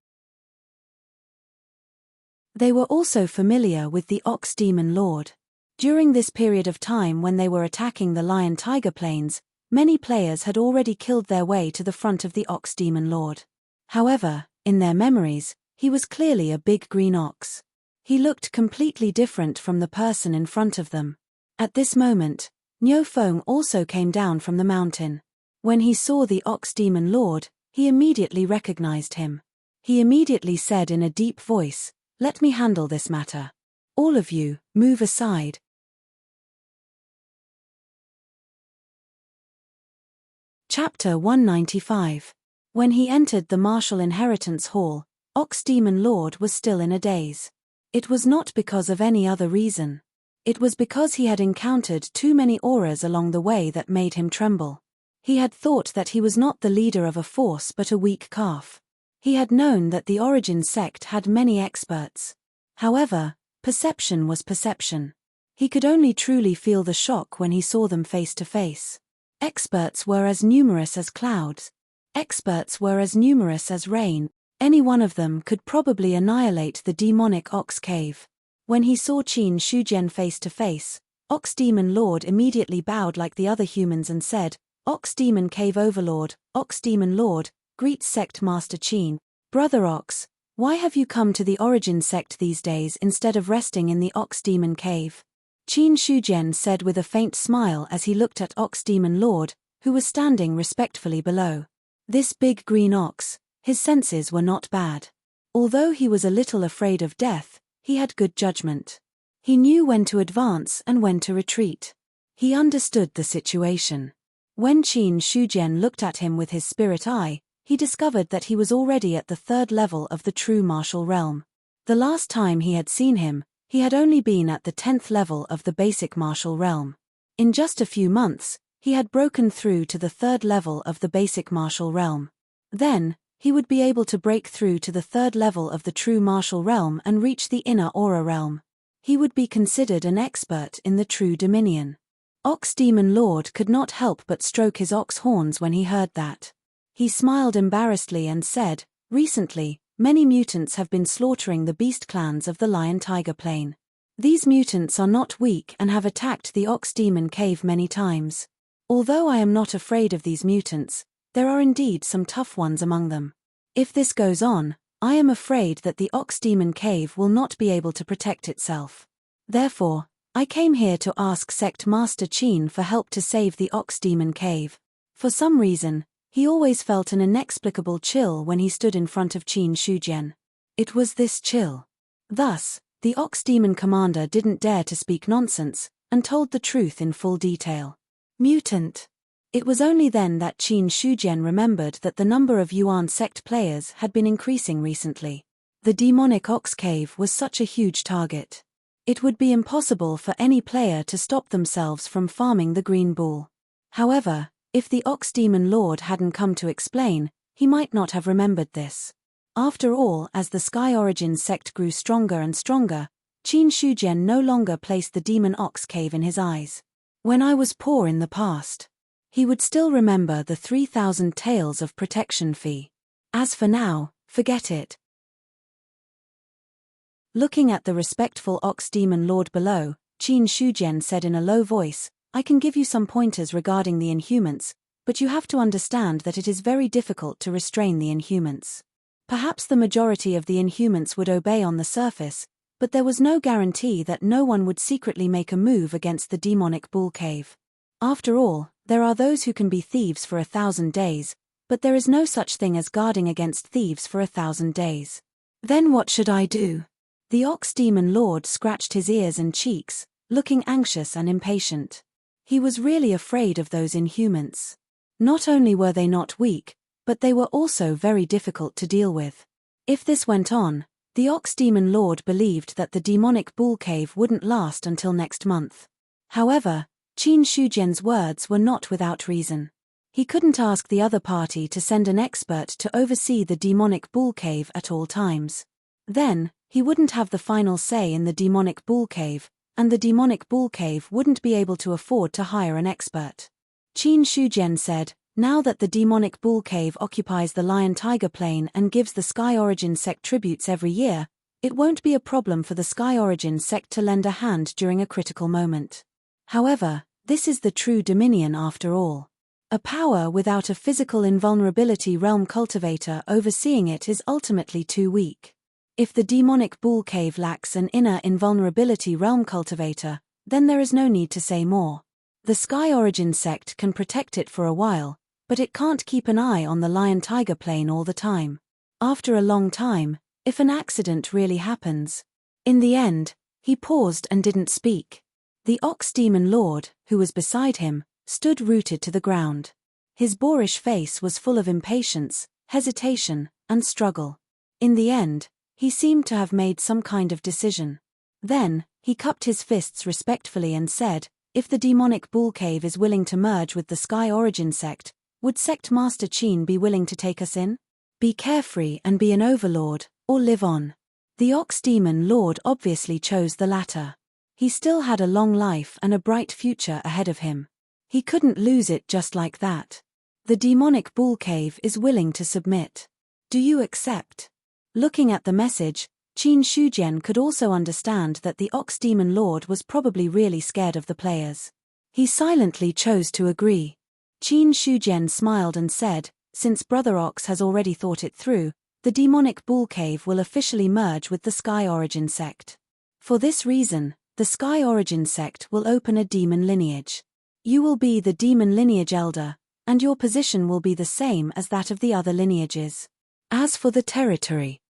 They were also familiar with the Ox Demon Lord. During this period of time when they were attacking the Lion-Tiger Plains, many players had already killed their way to the front of the Ox Demon Lord. However, in their memories, he was clearly a big green ox. He looked completely different from the person in front of them. At this moment, Niu Feng also came down from the mountain. When he saw the Ox Demon Lord, he immediately recognized him. He immediately said in a deep voice, "Let me handle this matter. All of you, move aside." Chapter 195. When he entered the Martial Inheritance Hall, Ox Demon Lord was still in a daze. It was not because of any other reason. It was because he had encountered too many auras along the way that made him tremble. He had thought that he was not the leader of a force but a weak calf. He had known that the Origin sect had many experts. However, perception was perception. He could only truly feel the shock when he saw them face to face. Experts were as numerous as clouds. Experts were as numerous as rain. Any one of them could probably annihilate the demonic Ox Cave. When he saw Qin Shujian face to face, Ox Demon Lord immediately bowed like the other humans and said, "Ox Demon Cave Overlord, Ox Demon Lord, greets Sect Master Qin. Brother Ox, why have you come to the Origin Sect these days instead of resting in the Ox Demon Cave?" Qin Shujian said with a faint smile as he looked at Ox Demon Lord, who was standing respectfully below. This big green ox, his senses were not bad. Although he was a little afraid of death, he had good judgment. He knew when to advance and when to retreat. He understood the situation. When Qin Shujian looked at him with his spirit eye, he discovered that he was already at the 3rd level of the true martial realm. The last time he had seen him, he had only been at the 10th level of the basic martial realm. In just a few months, he had broken through to the 3rd level of the basic martial realm. Then, he would be able to break through to the 3rd level of the true martial realm and reach the inner aura realm. He would be considered an expert in the true dominion. Ox Demon Lord could not help but stroke his ox horns when he heard that. He smiled embarrassedly and said, "Recently, many mutants have been slaughtering the beast clans of the Lion-Tiger Plain. These mutants are not weak and have attacked the Ox Demon Cave many times. Although I am not afraid of these mutants, there are indeed some tough ones among them. If this goes on, I am afraid that the Ox Demon Cave will not be able to protect itself. Therefore, I came here to ask Sect Master Qin for help to save the Ox Demon Cave." For some reason, he always felt an inexplicable chill when he stood in front of Qin Shujian. It was this chill. Thus, the Ox Demon Commander didn't dare to speak nonsense, and told the truth in full detail. Mutant. It was only then that Qin Shujian remembered that the number of Yuan sect players had been increasing recently. The demonic Ox Cave was such a huge target. It would be impossible for any player to stop themselves from farming the green bull. However, if the Ox Demon Lord hadn't come to explain, he might not have remembered this. After all, as the Sky Origin sect grew stronger and stronger, Qin Shujian no longer placed the demon Ox Cave in his eyes. When I was poor in the past, he would still remember the 3,000 taels of protection fee. As for now, forget it. Looking at the respectful Ox Demon Lord below, Qin Shujian said in a low voice, "I can give you some pointers regarding the Inhumans, but you have to understand that it is very difficult to restrain the Inhumans. Perhaps the majority of the Inhumans would obey on the surface, but there was no guarantee that no one would secretly make a move against the demonic Bull Cave. After all, there are those who can be thieves for 1,000 days, but there is no such thing as guarding against thieves for 1,000 days. Then what should I do?" The Ox Demon Lord scratched his ears and cheeks, looking anxious and impatient. He was really afraid of those Inhumans. Not only were they not weak, but they were also very difficult to deal with. If this went on, the Ox Demon Lord believed that the demonic Bull Cave wouldn't last until next month. However, Qin Shujian's words were not without reason. He couldn't ask the other party to send an expert to oversee the demonic Bull Cave at all times. Then, he wouldn't have the final say in the demonic Bull Cave, and the demonic Bull Cave wouldn't be able to afford to hire an expert. Qin Shujian said, "Now that the demonic Bull Cave occupies the Lion-Tiger Plain and gives the Sky Origin sect tributes every year, it won't be a problem for the Sky Origin sect to lend a hand during a critical moment. However, this is the true dominion after all. A power without a physical invulnerability realm cultivator overseeing it is ultimately too weak. If the demonic Bull Cave lacks an inner invulnerability realm cultivator, then there is no need to say more. The Sky Origin sect can protect it for a while, but it can't keep an eye on the Lion-Tiger Plain all the time. After a long time, if an accident really happens." In the end, he paused and didn't speak. The Ox Demon Lord, who was beside him, stood rooted to the ground. His boorish face was full of impatience, hesitation, and struggle. In the end, he seemed to have made some kind of decision. Then, he cupped his fists respectfully and said, "If the demonic Bull Cave is willing to merge with the Sky Origin sect, would Sect Master Qin be willing to take us in? Be carefree and be an overlord, or live on." The Ox Demon Lord obviously chose the latter. He still had a long life and a bright future ahead of him. He couldn't lose it just like that. The demonic Bull Cave is willing to submit. Do you accept? Looking at the message, Qin Shujian could also understand that the Ox Demon Lord was probably really scared of the players. He silently chose to agree. Qin Shujian smiled and said, since Brother Ox has already thought it through, the demonic bull cave will officially merge with the Sky Origin sect. For this reason, the Sky Origin sect will open a demon lineage. You will be the demon lineage elder, and your position will be the same as that of the other lineages. As for the territory,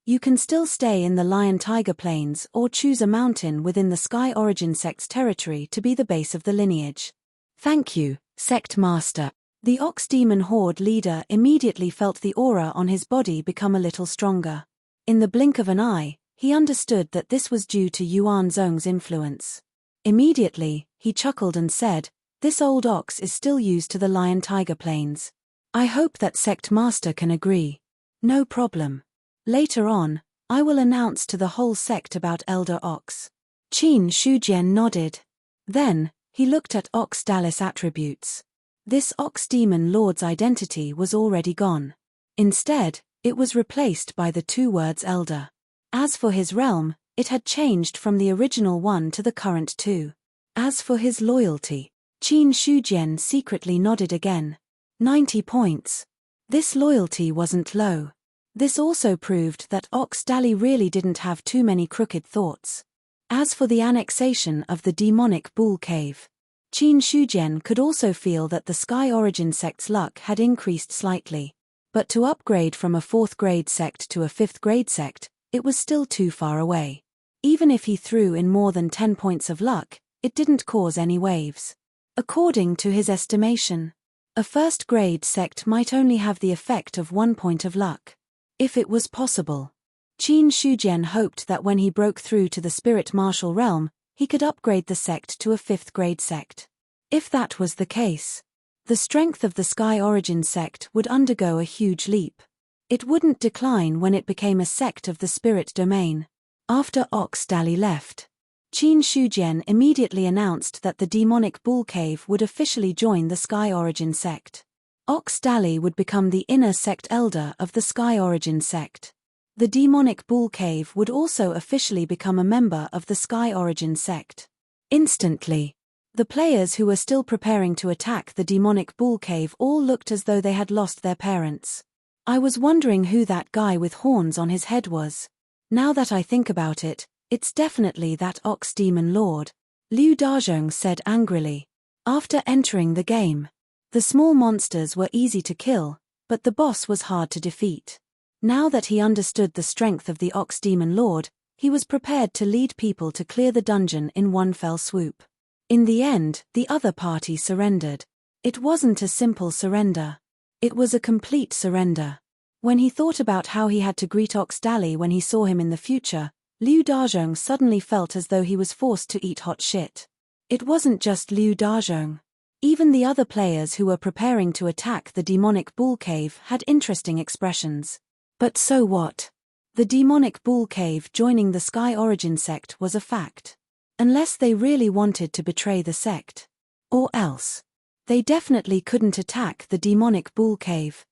you can still stay in the Lion-Tiger Plains or choose a mountain within the Sky Origin sect's territory to be the base of the lineage. Thank you, Sect Master. The Ox Demon Horde leader immediately felt the aura on his body become a little stronger. In the blink of an eye, he understood that this was due to Yuan Zhong's influence. Immediately, he chuckled and said, this old ox is still used to the Lion-Tiger Plains. I hope that Sect Master can agree. No problem. Later on, I will announce to the whole sect about Elder Ox. Qin Shujian nodded. Then, he looked at Ox Dallas attributes. This Ox Demon Lord's identity was already gone. Instead, it was replaced by the two words Elder. As for his realm, it had changed from the original 1 to the current 2. As for his loyalty, Qin Shujian secretly nodded again. 90 points. This loyalty wasn't low. This also proved that Ox Dali really didn't have too many crooked thoughts. As for the annexation of the demonic bull cave, Qin Shujian could also feel that the Sky Origin sect's luck had increased slightly. But to upgrade from a 4th grade sect to a 5th grade sect, it was still too far away. Even if he threw in more than 10 points of luck, it didn't cause any waves. According to his estimation, a 1st grade sect might only have the effect of 1 point of luck. If it was possible, Qin Shujian hoped that when he broke through to the Spirit Martial realm, he could upgrade the sect to a 5th grade sect. If that was the case, the strength of the Sky Origin sect would undergo a huge leap. It wouldn't decline when it became a sect of the Spirit Domain. After Ox Dali left, Qin Shujian immediately announced that the demonic bull cave would officially join the Sky Origin sect. Ox Dali would become the inner sect elder of the Sky Origin sect. The demonic bull cave would also officially become a member of the Sky Origin sect. Instantly, the players who were still preparing to attack the demonic bull cave all looked as though they had lost their parents. I was wondering who that guy with horns on his head was. Now that I think about it, it's definitely that Ox Demon Lord, Liu Dazhong said angrily. After entering the game, the small monsters were easy to kill, but the boss was hard to defeat. Now that he understood the strength of the Ox Demon Lord, he was prepared to lead people to clear the dungeon in one fell swoop. In the end, the other party surrendered. It wasn't a simple surrender. It was a complete surrender. When he thought about how he had to greet Ox Dali when he saw him in the future, Liu Dazhong suddenly felt as though he was forced to eat hot shit. It wasn't just Liu Dazhong. Even the other players who were preparing to attack the demonic bull cave had interesting expressions. But so what? The demonic bull cave joining the Sky Origin sect was a fact. Unless they really wanted to betray the sect. Or else, they definitely couldn't attack the demonic bull cave.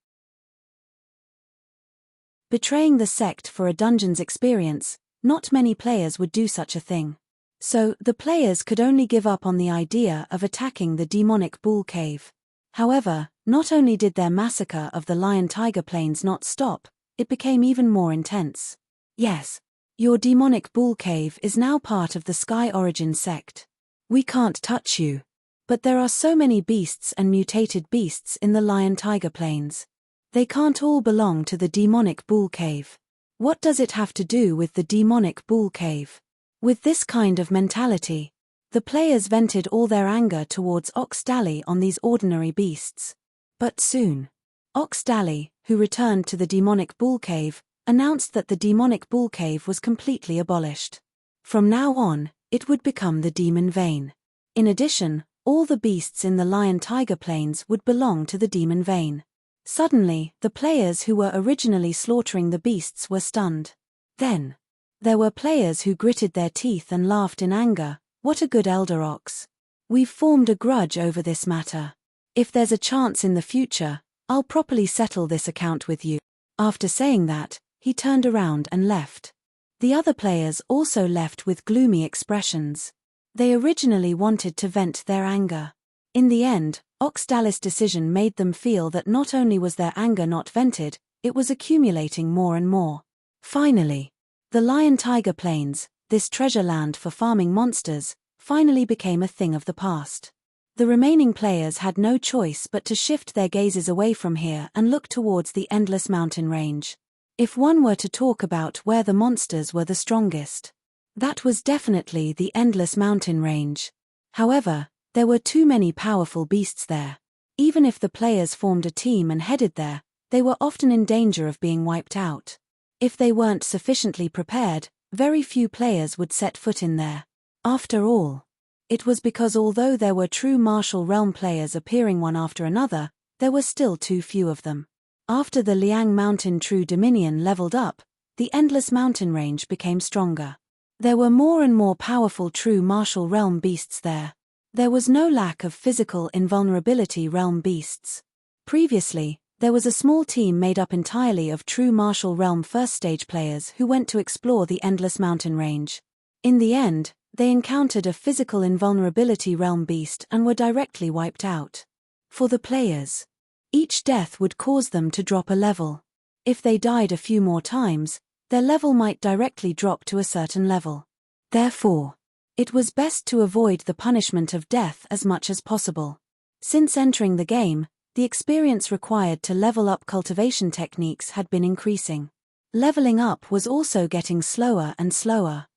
Betraying the sect for a dungeon's experience, not many players would do such a thing. So, the players could only give up on the idea of attacking the demonic bull cave. However, not only did their massacre of the Lion-Tiger Plains not stop, it became even more intense. Yes, your demonic bull cave is now part of the Sky Origin sect. We can't touch you. But there are so many beasts and mutated beasts in the Lion-Tiger Plains. They can't all belong to the demonic bull cave. What does it have to do with the demonic bull cave? With this kind of mentality, the players vented all their anger towards Ox Dali on these ordinary beasts. But soon, Ox Dali, who returned to the demonic bull cave, announced that the demonic bull cave was completely abolished. From now on, it would become the demon vein. In addition, all the beasts in the Lion-Tiger Plains would belong to the demon vein. Suddenly, the players who were originally slaughtering the beasts were stunned. Then, there were players who gritted their teeth and laughed in anger. What a good elder ox. We've formed a grudge over this matter. If there's a chance in the future, I'll properly settle this account with you." After saying that, he turned around and left. The other players also left with gloomy expressions. They originally wanted to vent their anger. In the end, Oxdal's decision made them feel that not only was their anger not vented, it was accumulating more and more. Finally, the Lion-Tiger Plains, this treasure land for farming monsters, finally became a thing of the past. The remaining players had no choice but to shift their gazes away from here and look towards the endless mountain range. If one were to talk about where the monsters were the strongest, that was definitely the endless mountain range. However, there were too many powerful beasts there. Even if the players formed a team and headed there, they were often in danger of being wiped out. If they weren't sufficiently prepared, very few players would set foot in there. After all, it was because although there were true martial realm players appearing one after another, there were still too few of them. After the Liang Mountain True Dominion leveled up, the endless mountain range became stronger. There were more and more powerful true martial realm beasts there. There was no lack of physical invulnerability realm beasts. Previously, there was a small team made up entirely of true martial realm first stage players who went to explore the endless mountain range. In the end, they encountered a physical invulnerability realm beast and were directly wiped out. For the players, each death would cause them to drop a level. If they died a few more times, their level might directly drop to a certain level. Therefore, it was best to avoid the punishment of death as much as possible. Since entering the game, the experience required to level up cultivation techniques had been increasing. Leveling up was also getting slower and slower.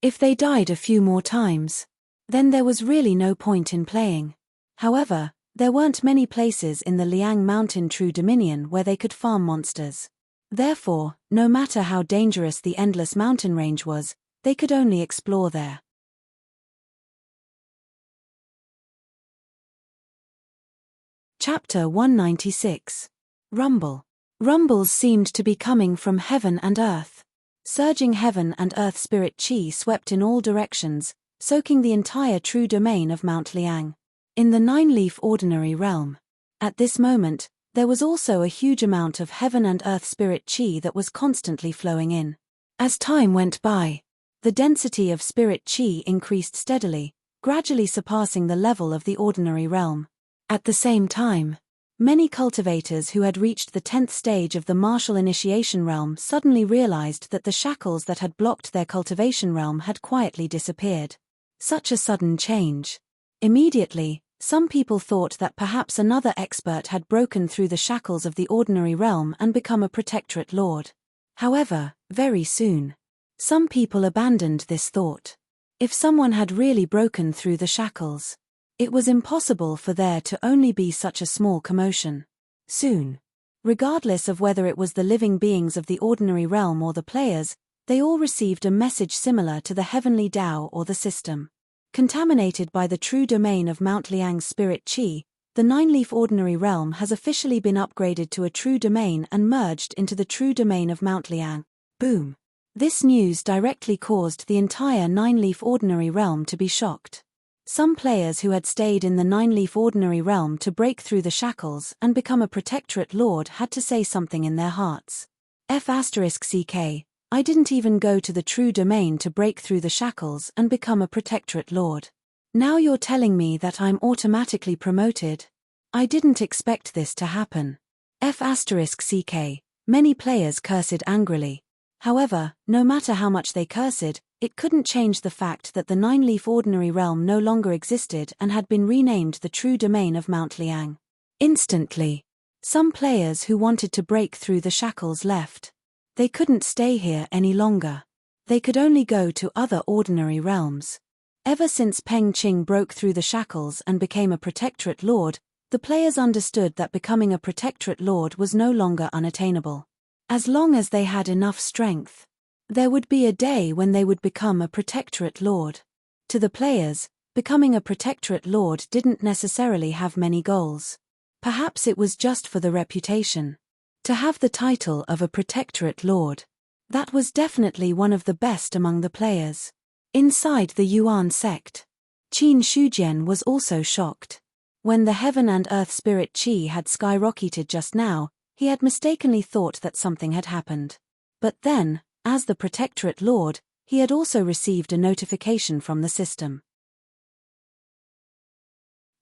If they died a few more times, then there was really no point in playing. However, there weren't many places in the Liang Mountain True Dominion where they could farm monsters. Therefore, no matter how dangerous the endless mountain range was, they could only explore there. Chapter 196. Rumble. Rumbles seemed to be coming from heaven and earth. Surging heaven and earth spirit chi swept in all directions, soaking the entire true domain of Mount Liang. In the nine-leaf ordinary realm. At this moment, there was also a huge amount of heaven and earth spirit chi that was constantly flowing in. As time went by, the density of spirit chi increased steadily, gradually surpassing the level of the ordinary realm. At the same time, many cultivators who had reached the 10th stage of the martial initiation realm suddenly realized that the shackles that had blocked their cultivation realm had quietly disappeared. Such a sudden change. Immediately, some people thought that perhaps another expert had broken through the shackles of the ordinary realm and become a protectorate lord. However, very soon, some people abandoned this thought. If someone had really broken through the shackles, it was impossible for there to only be such a small commotion. Soon, regardless of whether it was the living beings of the ordinary realm or the players, they all received a message similar to the heavenly Tao or the system. Contaminated by the true domain of Mount Liang's spirit chi, the nine-leaf ordinary realm has officially been upgraded to a true domain and merged into the true domain of Mount Liang. Boom. This news directly caused the entire nine-leaf ordinary realm to be shocked. Some players who had stayed in the nine-leaf ordinary realm to break through the shackles and become a protectorate lord had to say something in their hearts. F***ck, I didn't even go to the true domain to break through the shackles and become a protectorate lord. Now you're telling me that I'm automatically promoted? I didn't expect this to happen. F***ck, many players cursed angrily. However, no matter how much they cursed, it couldn't change the fact that the nine-leaf ordinary realm no longer existed and had been renamed the true domain of Mount Liang. Instantly, some players who wanted to break through the shackles left. They couldn't stay here any longer. They could only go to other ordinary realms. Ever since Peng Qing broke through the shackles and became a protectorate lord, the players understood that becoming a protectorate lord was no longer unattainable. As long as they had enough strength, there would be a day when they would become a protectorate lord. To the players, becoming a protectorate lord didn't necessarily have many goals. Perhaps it was just for the reputation. To have the title of a protectorate lord. That was definitely one of the best among the players. Inside the Yuan sect, Qin Shujian was also shocked. When the heaven and earth spirit chi had skyrocketed just now, he had mistakenly thought that something had happened. But then, as the Protectorate Lord, he had also received a notification from the system.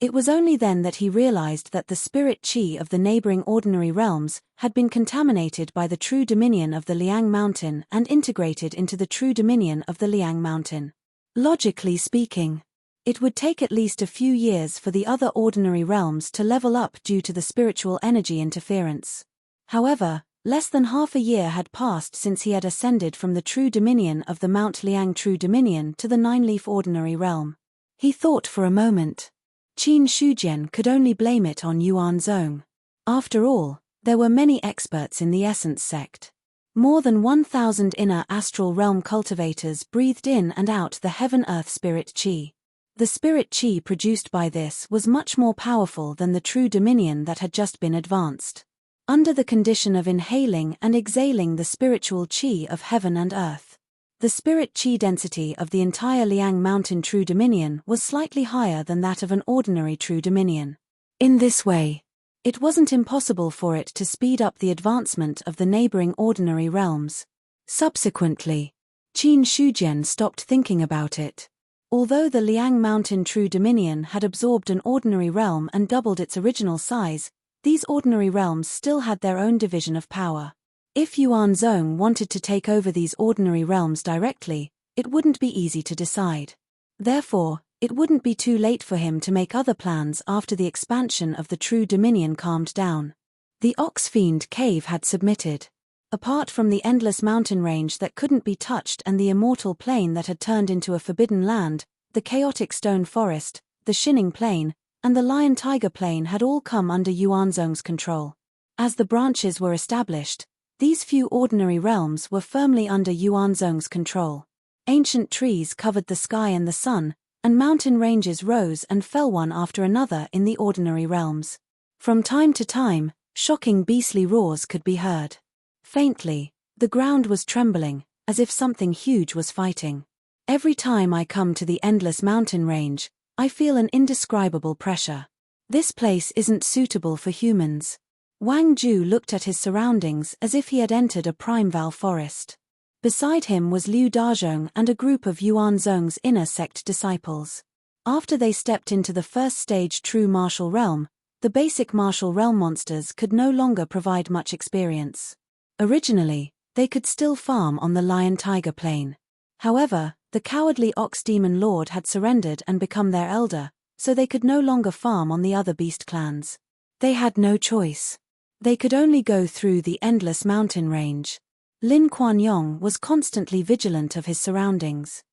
It was only then that he realized that the spirit chi of the neighboring ordinary realms had been contaminated by the true dominion of the Liang Mountain and integrated into the true dominion of the Liang Mountain. Logically speaking, it would take at least a few years for the other ordinary realms to level up due to the spiritual energy interference. However, less than half a year had passed since he had ascended from the true dominion of the Mount Liang true dominion to the nine-leaf ordinary realm. He thought for a moment. Qin Shujian could only blame it on Yuan Zong. After all, there were many experts in the Essence sect. More than 1,000 inner astral realm cultivators breathed in and out the heaven-earth spirit chi. The spirit chi produced by this was much more powerful than the true dominion that had just been advanced. Under the condition of inhaling and exhaling the spiritual chi of heaven and earth, the spirit chi density of the entire Liang Mountain true dominion was slightly higher than that of an ordinary true dominion. In this way, it wasn't impossible for it to speed up the advancement of the neighboring ordinary realms. Subsequently, Qin Shujian stopped thinking about it. Although the Liang Mountain true dominion had absorbed an ordinary realm and doubled its original size, these ordinary realms still had their own division of power. If Yuan Zong wanted to take over these ordinary realms directly, it wouldn't be easy to decide. Therefore, it wouldn't be too late for him to make other plans after the expansion of the true dominion calmed down. The Ox-Fiend Cave had submitted. Apart from the endless mountain range that couldn't be touched and the immortal plain that had turned into a forbidden land, the chaotic stone forest, the Shining Plain, and the Lion-Tiger Plain had all come under Yuan Zong's control. As the branches were established, these few ordinary realms were firmly under Yuan Zong's control. Ancient trees covered the sky and the sun, and mountain ranges rose and fell one after another in the ordinary realms. From time to time, shocking beastly roars could be heard. Faintly, the ground was trembling, as if something huge was fighting. Every time I come to the endless mountain range, I feel an indescribable pressure. This place isn't suitable for humans. Wang Ju looked at his surroundings as if he had entered a primeval forest. Beside him was Liu Dazhong and a group of Yuan Zong's inner sect disciples. After they stepped into the first stage true martial realm, the basic martial realm monsters could no longer provide much experience. Originally, they could still farm on the Lion-Tiger Plain. However, the cowardly Ox-Demon Lord had surrendered and become their elder, so they could no longer farm on the other beast clans. They had no choice. They could only go through the endless mountain range. Lin Kuan-Yong was constantly vigilant of his surroundings.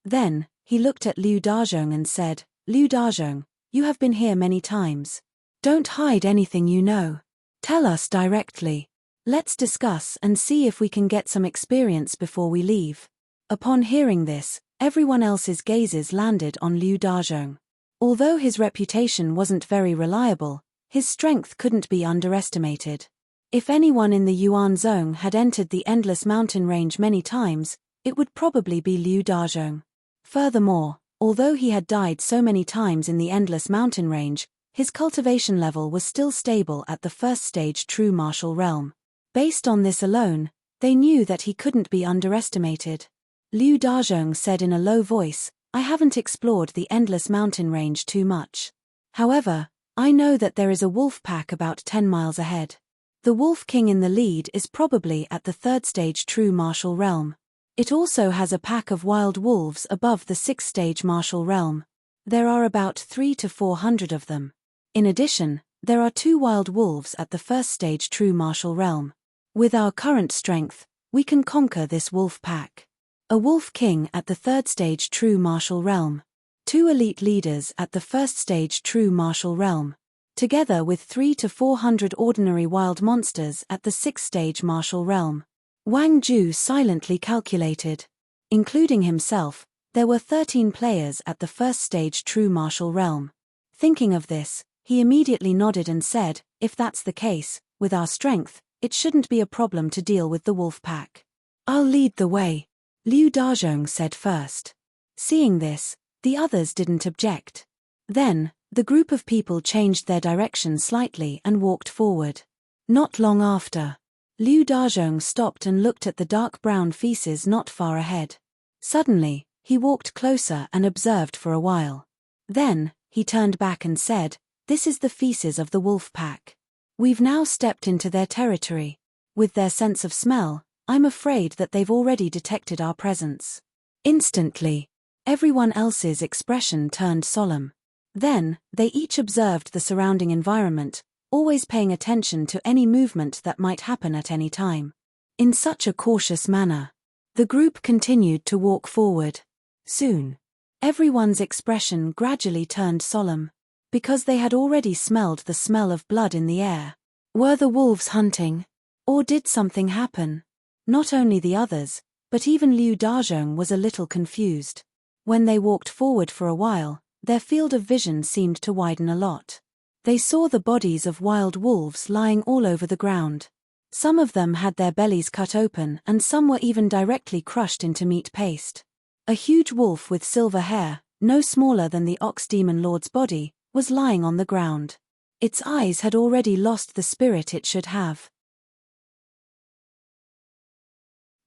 Then, he looked at Liu Dazhong and said, "Liu Dazhong, you have been here many times. Don't hide anything you know. Tell us directly. Let's discuss and see if we can get some experience before we leave." Upon hearing this, everyone else's gazes landed on Liu Dazhong. Although his reputation wasn't very reliable, his strength couldn't be underestimated. If anyone in the Yuan Zong had entered the endless mountain range many times, it would probably be Liu Dazhong. Furthermore, although he had died so many times in the endless mountain range, his cultivation level was still stable at the first stage true martial realm. Based on this alone, they knew that he couldn't be underestimated. Liu Dazhong said in a low voice, "I haven't explored the endless mountain range too much. However, I know that there is a wolf pack about 10 miles ahead. The Wolf King in the lead is probably at the third stage true martial realm. It also has a pack of wild wolves above the sixth stage martial realm. There are about 300 to 400 of them. In addition, there are 2 wild wolves at the first stage true martial realm. With our current strength, we can conquer this wolf pack. A Wolf King at the third stage true martial realm. 2 elite leaders at the first stage true martial realm. Together with 300 to 400 ordinary wild monsters at the sixth stage martial realm." Wang Ju silently calculated. Including himself, there were 13 players at the first stage true martial realm. Thinking of this, he immediately nodded and said, "If that's the case, with our strength, it shouldn't be a problem to deal with the wolf pack. I'll lead the way," Liu Dazhong said first. Seeing this, The others didn't object. Then, the group of people changed their direction slightly and walked forward. Not long after, Liu Dazhong stopped and looked at the dark brown feces not far ahead. Suddenly, he walked closer and observed for a while. Then, he turned back and said, "This is the feces of the wolf pack. We've now stepped into their territory. With their sense of smell, I'm afraid that they've already detected our presence." Instantly, everyone else's expression turned solemn. Then, they each observed the surrounding environment, always paying attention to any movement that might happen at any time. In such a cautious manner, the group continued to walk forward. Soon, everyone's expression gradually turned solemn, because they had already smelled the smell of blood in the air. Were the wolves hunting? Or did something happen? Not only the others, but even Liu Dazhong was a little confused. When they walked forward for a while, their field of vision seemed to widen a lot. They saw the bodies of wild wolves lying all over the ground. Some of them had their bellies cut open and some were even directly crushed into meat paste. A huge wolf with silver hair, no smaller than the ox demon lord's body, was lying on the ground. Its eyes had already lost the spirit it should have.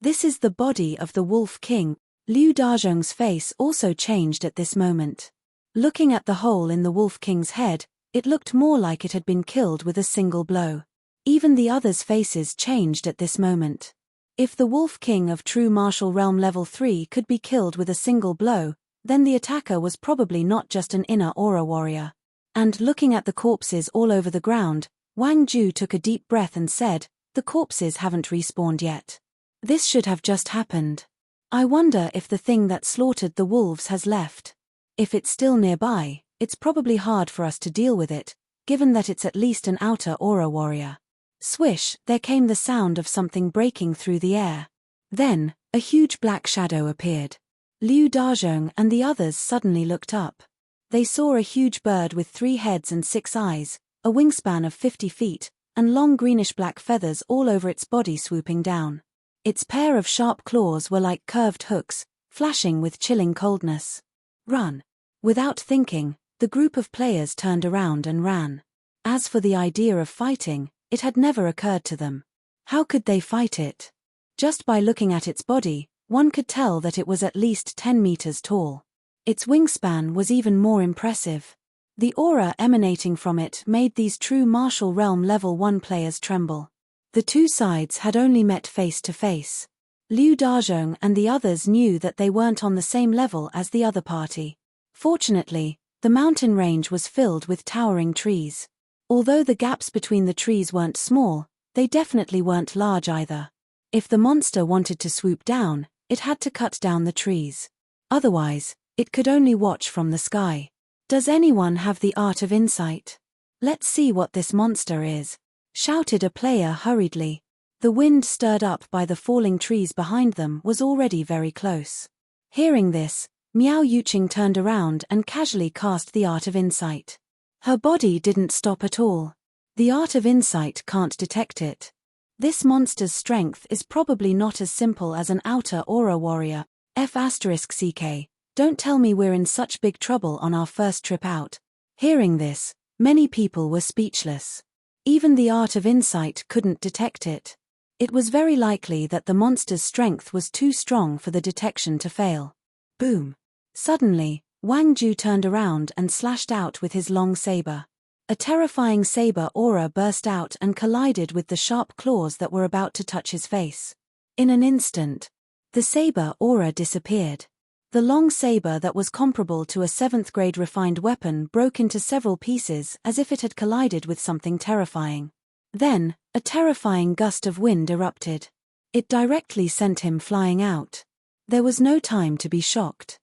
This is the body of the Wolf King. Liu Dazhong's face also changed at this moment. Looking at the hole in the Wolf King's head, it looked more like it had been killed with a single blow. Even the others' faces changed at this moment. If the Wolf King of True Martial Realm Level 3 could be killed with a single blow, then the attacker was probably not just an inner aura warrior. And looking at the corpses all over the ground, Wang Ju took a deep breath and said, "The corpses haven't respawned yet. This should have just happened. I wonder if the thing that slaughtered the wolves has left. If it's still nearby, it's probably hard for us to deal with it, given that it's at least an outer aura warrior." Swish, there came the sound of something breaking through the air. Then, a huge black shadow appeared. Liu Dazhong and the others suddenly looked up. They saw a huge bird with 3 heads and 6 eyes, a wingspan of 50 feet, and long greenish-black feathers all over its body swooping down. Its pair of sharp claws were like curved hooks, flashing with chilling coldness. "Run!" Without thinking, the group of players turned around and ran. As for the idea of fighting, it had never occurred to them. How could they fight it? Just by looking at its body, one could tell that it was at least 10 meters tall. Its wingspan was even more impressive. The aura emanating from it made these true martial realm level 1 players tremble. The two sides had only met face to face. Liu Dazhong and the others knew that they weren't on the same level as the other party. Fortunately, the mountain range was filled with towering trees. Although the gaps between the trees weren't small, they definitely weren't large either. If the monster wanted to swoop down, it had to cut down the trees. Otherwise, it could only watch from the sky. "Does anyone have the art of insight? Let's see what this monster is," shouted a player hurriedly. The wind stirred up by the falling trees behind them was already very close. Hearing this, Miao Yuqing turned around and casually cast the art of insight. Her body didn't stop at all. The art of insight can't detect it. This monster's strength is probably not as simple as an outer aura warrior. F***ck, don't tell me we're in such big trouble on our first trip out. Hearing this, many people were speechless. Even the art of insight couldn't detect it. It was very likely that the monster's strength was too strong for the detection to fail. Boom! Suddenly, Wang Ju turned around and slashed out with his long saber. A terrifying saber aura burst out and collided with the sharp claws that were about to touch his face. In an instant, the saber aura disappeared. The long saber that was comparable to a 7th grade refined weapon broke into several pieces as if it had collided with something terrifying. Then, a terrifying gust of wind erupted. It directly sent him flying out. There was no time to be shocked.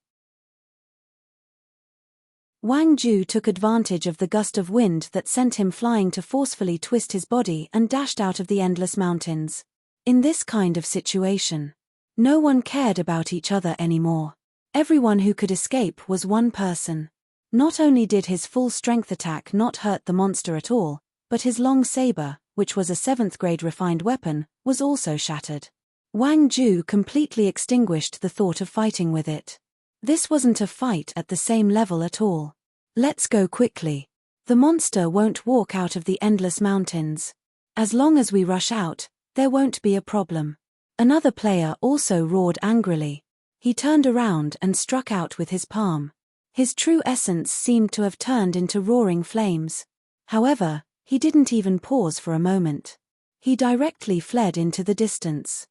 Wang Ju took advantage of the gust of wind that sent him flying to forcefully twist his body and dashed out of the endless mountains. In this kind of situation, no one cared about each other anymore. Everyone who could escape was one person. Not only did his full strength attack not hurt the monster at all, but his long saber, which was a 7th grade refined weapon, was also shattered. Wang Ju completely extinguished the thought of fighting with it. This wasn't a fight at the same level at all. Let's go quickly. The monster won't walk out of the endless mountains. As long as we rush out, there won't be a problem. Another player also roared angrily. He turned around and struck out with his palm. His true essence seemed to have turned into roaring flames. However, he didn't even pause for a moment. He directly fled into the distance.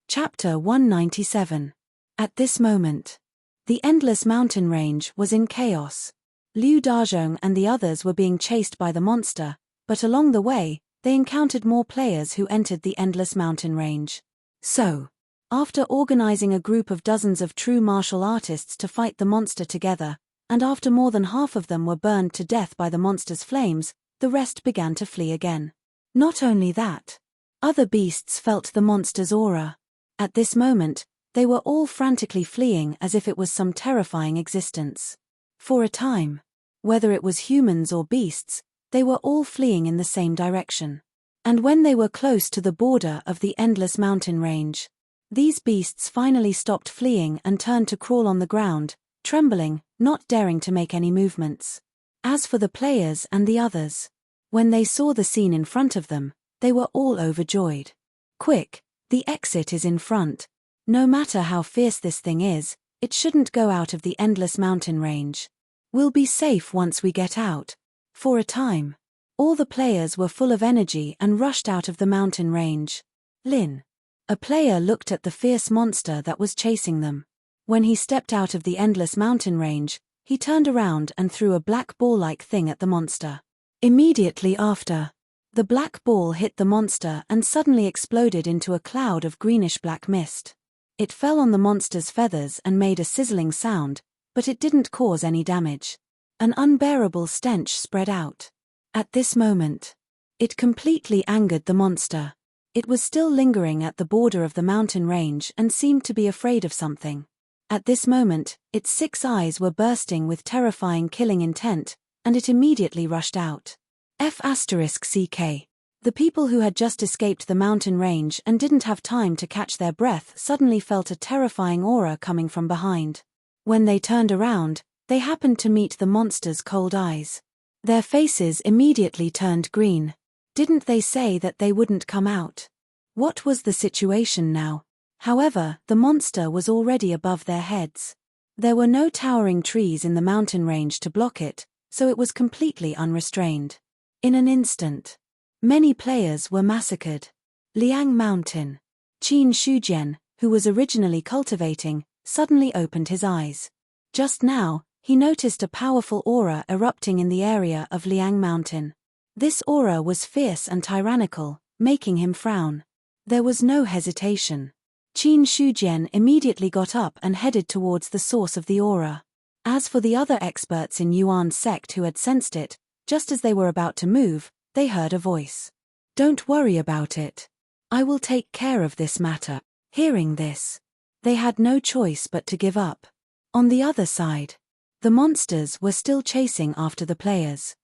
Chapter 197. At this moment, the endless mountain range was in chaos. Liu Dazhong and the others were being chased by the monster, but along the way, they encountered more players who entered the endless mountain range. So, after organizing a group of dozens of true martial artists to fight the monster together, and after more than half of them were burned to death by the monster's flames, the rest began to flee again. Not only that, other beasts felt the monster's aura. At this moment, they were all frantically fleeing as if it was some terrifying existence. For a time, whether it was humans or beasts, they were all fleeing in the same direction. And when they were close to the border of the endless mountain range, these beasts finally stopped fleeing and turned to crawl on the ground, trembling, not daring to make any movements. As for the players and the others, when they saw the scene in front of them, they were all overjoyed. Quick, the exit is in front. No matter how fierce this thing is, it shouldn't go out of the endless mountain range. We'll be safe once we get out. For a time, all the players were full of energy and rushed out of the mountain range. Lin, a player, looked at the fierce monster that was chasing them. When he stepped out of the endless mountain range, he turned around and threw a black ball-like thing at the monster. Immediately after, the black ball hit the monster and suddenly exploded into a cloud of greenish-black mist. It fell on the monster's feathers and made a sizzling sound, but it didn't cause any damage. An unbearable stench spread out. At this moment, it completely angered the monster. It was still lingering at the border of the mountain range and seemed to be afraid of something. At this moment, its 6 eyes were bursting with terrifying killing intent, and it immediately rushed out. F***CK. The people who had just escaped the mountain range and didn't have time to catch their breath suddenly felt a terrifying aura coming from behind. When they turned around, they happened to meet the monster's cold eyes. Their faces immediately turned green. Didn't they say that they wouldn't come out? What was the situation now? However, the monster was already above their heads. There were no towering trees in the mountain range to block it, so it was completely unrestrained. In an instant, many players were massacred. Liang Mountain. Qin Shujian, who was originally cultivating, suddenly opened his eyes. Just now, he noticed a powerful aura erupting in the area of Liang Mountain. This aura was fierce and tyrannical, making him frown. There was no hesitation. Qin Shujian immediately got up and headed towards the source of the aura. As for the other experts in Yuan's sect who had sensed it, just as they were about to move, they heard a voice. "Don't worry about it. I will take care of this matter." Hearing this, they had no choice but to give up. On the other side, the monsters were still chasing after the players.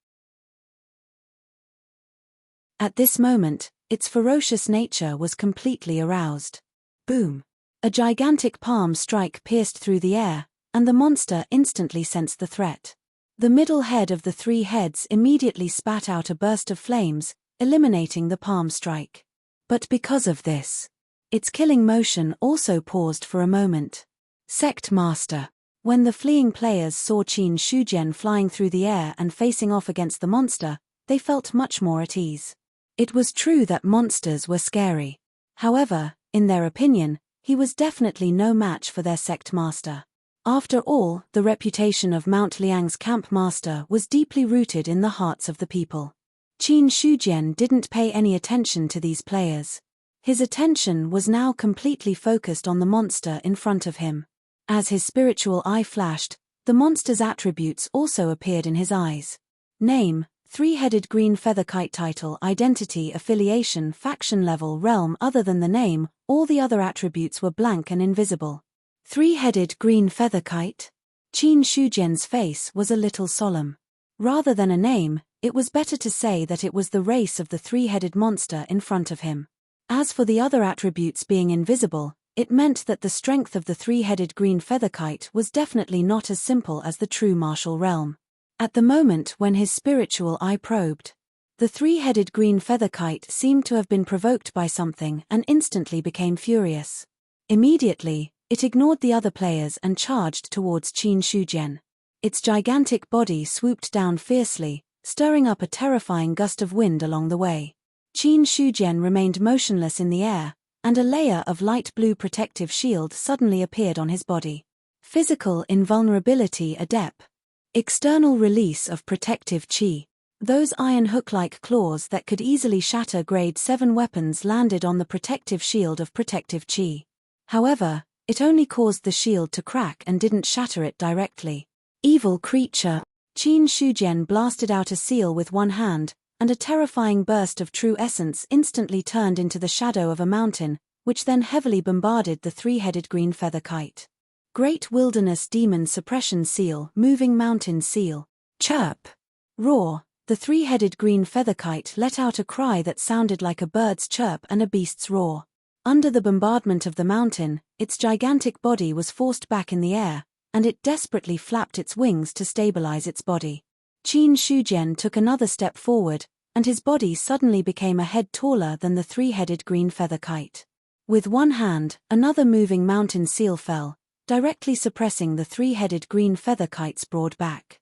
At this moment, its ferocious nature was completely aroused. Boom! A gigantic palm strike pierced through the air, and the monster instantly sensed the threat. The middle head of the 3 heads immediately spat out a burst of flames, eliminating the palm strike. But because of this, its killing motion also paused for a moment. Sect Master. When the fleeing players saw Qin Shujian flying through the air and facing off against the monster, they felt much more at ease. It was true that monsters were scary. However, in their opinion, he was definitely no match for their sect master. After all, the reputation of Mount Liang's camp master was deeply rooted in the hearts of the people. Qin Shujian didn't pay any attention to these players. His attention was now completely focused on the monster in front of him. As his spiritual eye flashed, the monster's attributes also appeared in his eyes. Name: 3-headed green feather kite. Title: identity, affiliation, faction level, realm. Other than the name, all the other attributes were blank and invisible. 3-headed green feather kite? Qin Shujian's face was a little solemn. Rather than a name, it was better to say that it was the race of the 3-headed monster in front of him. As for the other attributes being invisible, it meant that the strength of the three-headed green featherkite was definitely not as simple as the true martial realm. At the moment when his spiritual eye probed, the three-headed green featherkite seemed to have been provoked by something and instantly became furious. Immediately, it ignored the other players and charged towards Qin Shujian. Its gigantic body swooped down fiercely, stirring up a terrifying gust of wind along the way. Qin Shujian remained motionless in the air, and a layer of light blue protective shield suddenly appeared on his body. Physical invulnerability adept. External release of protective chi. Those iron hook-like claws that could easily shatter grade 7 weapons landed on the protective shield of protective chi. However, it only caused the shield to crack and didn't shatter it directly. Evil creature. Qin Shujian blasted out a seal with one hand, and a terrifying burst of true essence instantly turned into the shadow of a mountain, which then heavily bombarded the three-headed green featherkite. Great Wilderness Demon Suppression Seal, Moving Mountain Seal. Chirp. Roar. The three-headed green featherkite let out a cry that sounded like a bird's chirp and a beast's roar. Under the bombardment of the mountain, its gigantic body was forced back in the air, and it desperately flapped its wings to stabilize its body. Qin Shujian took another step forward, and his body suddenly became a head taller than the three-headed green featherkite. With one hand, another moving mountain seal fell, directly suppressing the three-headed green featherkite's broad back.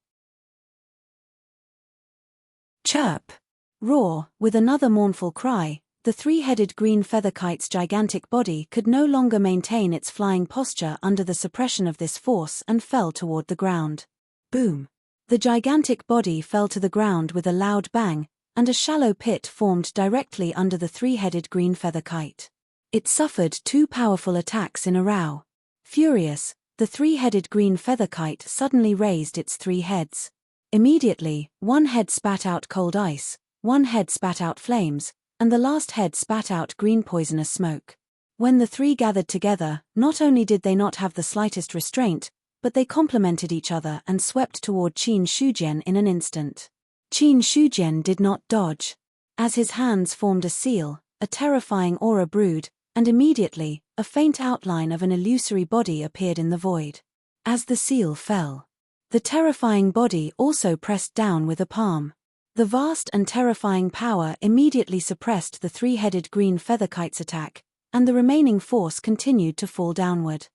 Chirp. Roar. With another mournful cry, the three-headed green featherkite's gigantic body could no longer maintain its flying posture under the suppression of this force and fell toward the ground. Boom. The gigantic body fell to the ground with a loud bang, and a shallow pit formed directly under the three-headed green featherkite. It suffered 2 powerful attacks in a row. Furious, the three-headed green featherkite suddenly raised its 3 heads. Immediately, one head spat out cold ice, one head spat out flames, and the last head spat out green poisonous smoke. When the 3 gathered together, not only did they not have the slightest restraint, but they complemented each other and swept toward Qin Shujian in an instant. Qin Shujian did not dodge. As his hands formed a seal, a terrifying aura brewed, and immediately, a faint outline of an illusory body appeared in the void. As the seal fell, the terrifying body also pressed down with a palm. The vast and terrifying power immediately suppressed the three-headed green featherkite's attack, and the remaining force continued to fall downward.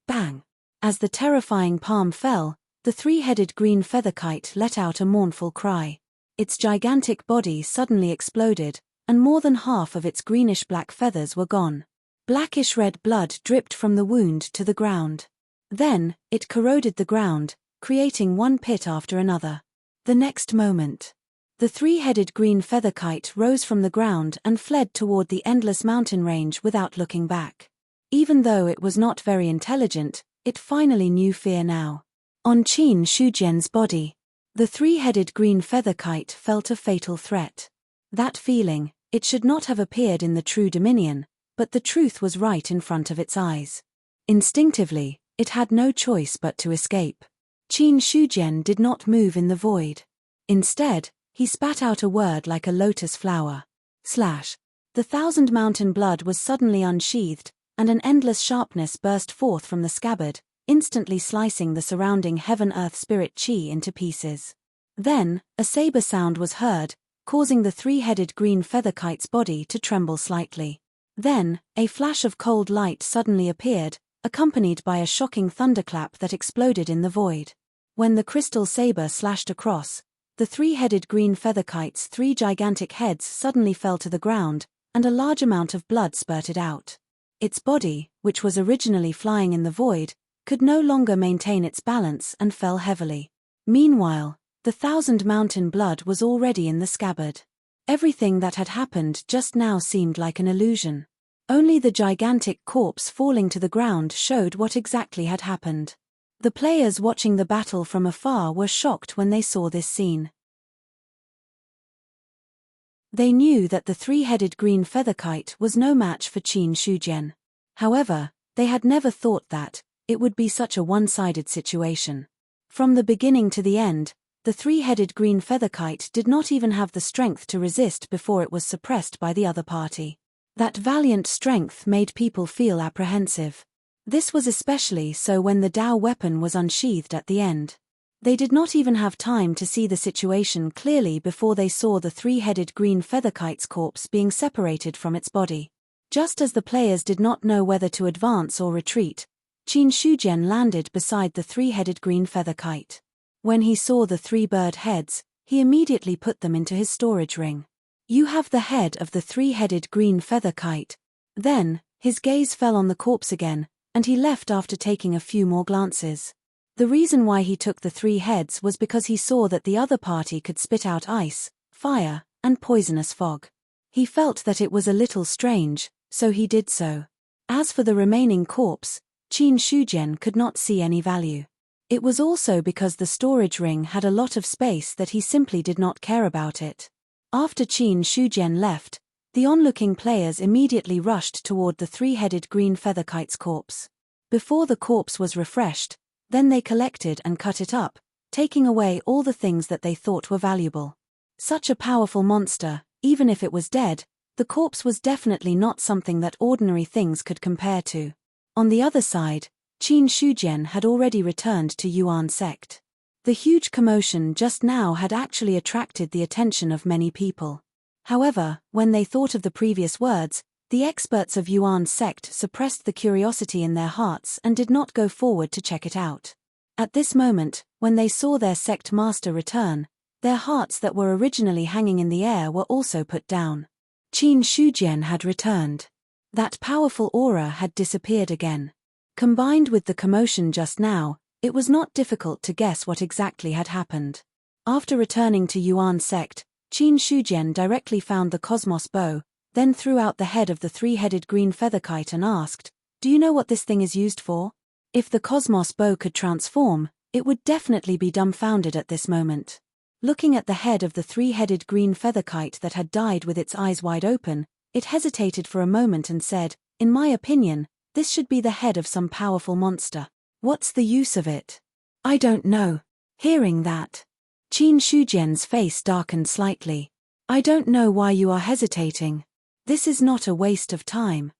Bang! As the terrifying palm fell, the three-headed green featherkite let out a mournful cry. Its gigantic body suddenly exploded, and more than half of its greenish-black feathers were gone. Blackish-red blood dripped from the wound to the ground. Then, it corroded the ground, creating one pit after another. The next moment, the three-headed green featherkite rose from the ground and fled toward the endless mountain range without looking back. Even though it was not very intelligent, it finally knew fear now. On Qin Shujian's body, the three-headed green featherkite felt a fatal threat. That feeling, it should not have appeared in the true dominion, but the truth was right in front of its eyes. Instinctively, it had no choice but to escape. Qin Shujian did not move in the void. Instead, he spat out a word like a lotus flower. Slash. The 1,000 mountain blood was suddenly unsheathed, and an endless sharpness burst forth from the scabbard, instantly slicing the surrounding heaven-earth spirit chi into pieces. Then, a saber sound was heard, causing the three-headed green featherkite's body to tremble slightly. Then, a flash of cold light suddenly appeared, accompanied by a shocking thunderclap that exploded in the void. When the crystal saber slashed across, the three-headed green featherkite's 3 gigantic heads suddenly fell to the ground, and a large amount of blood spurted out. Its body, which was originally flying in the void, could no longer maintain its balance and fell heavily. Meanwhile, the 1,000 mountain blood was already in the scabbard. Everything that had happened just now seemed like an illusion. Only the gigantic corpse falling to the ground showed what exactly had happened. The players watching the battle from afar were shocked when they saw this scene. They knew that the three-headed green featherkite was no match for Qin Shujian. However, they had never thought that it would be such a one-sided situation. From the beginning to the end, the three-headed green featherkite did not even have the strength to resist before it was suppressed by the other party. That valiant strength made people feel apprehensive. This was especially so when the Dao weapon was unsheathed at the end. They did not even have time to see the situation clearly before they saw the three-headed green featherkite's corpse being separated from its body. Just as the players did not know whether to advance or retreat, Qin Shujian landed beside the three-headed green featherkite. When he saw the three bird heads, he immediately put them into his storage ring. "You have the head of the three-headed green featherkite." Then, his gaze fell on the corpse again, and he left after taking a few more glances. The reason why he took the three heads was because he saw that the other party could spit out ice, fire, and poisonous fog. He felt that it was a little strange, so he did so. As for the remaining corpse, Qin Shujian could not see any value. It was also because the storage ring had a lot of space that he simply did not care about it. After Qin Shujian left, the onlooking players immediately rushed toward the three-headed green featherkite's corpse. Before the corpse was refreshed, then they collected and cut it up, taking away all the things that they thought were valuable. Such a powerful monster, even if it was dead, the corpse was definitely not something that ordinary things could compare to. On the other side, Qin Shujian had already returned to Yuan sect. The huge commotion just now had actually attracted the attention of many people. However, when they thought of the previous words, the experts of Yuan sect suppressed the curiosity in their hearts and did not go forward to check it out. At this moment, when they saw their sect master return, their hearts that were originally hanging in the air were also put down. Qin Shujian had returned. That powerful aura had disappeared again. Combined with the commotion just now, it was not difficult to guess what exactly had happened. After returning to Yuan sect, Qin Shujian directly found the cosmos bow, then threw out the head of the three-headed green featherkite and asked, "Do you know what this thing is used for?" If the cosmos bow could transform, it would definitely be dumbfounded at this moment. Looking at the head of the three-headed green featherkite that had died with its eyes wide open, it hesitated for a moment and said, "In my opinion, this should be the head of some powerful monster. What's the use of it?" "I don't know." Hearing that, Qin Shujian's face darkened slightly. "I don't know why you are hesitating. This is not a waste of time."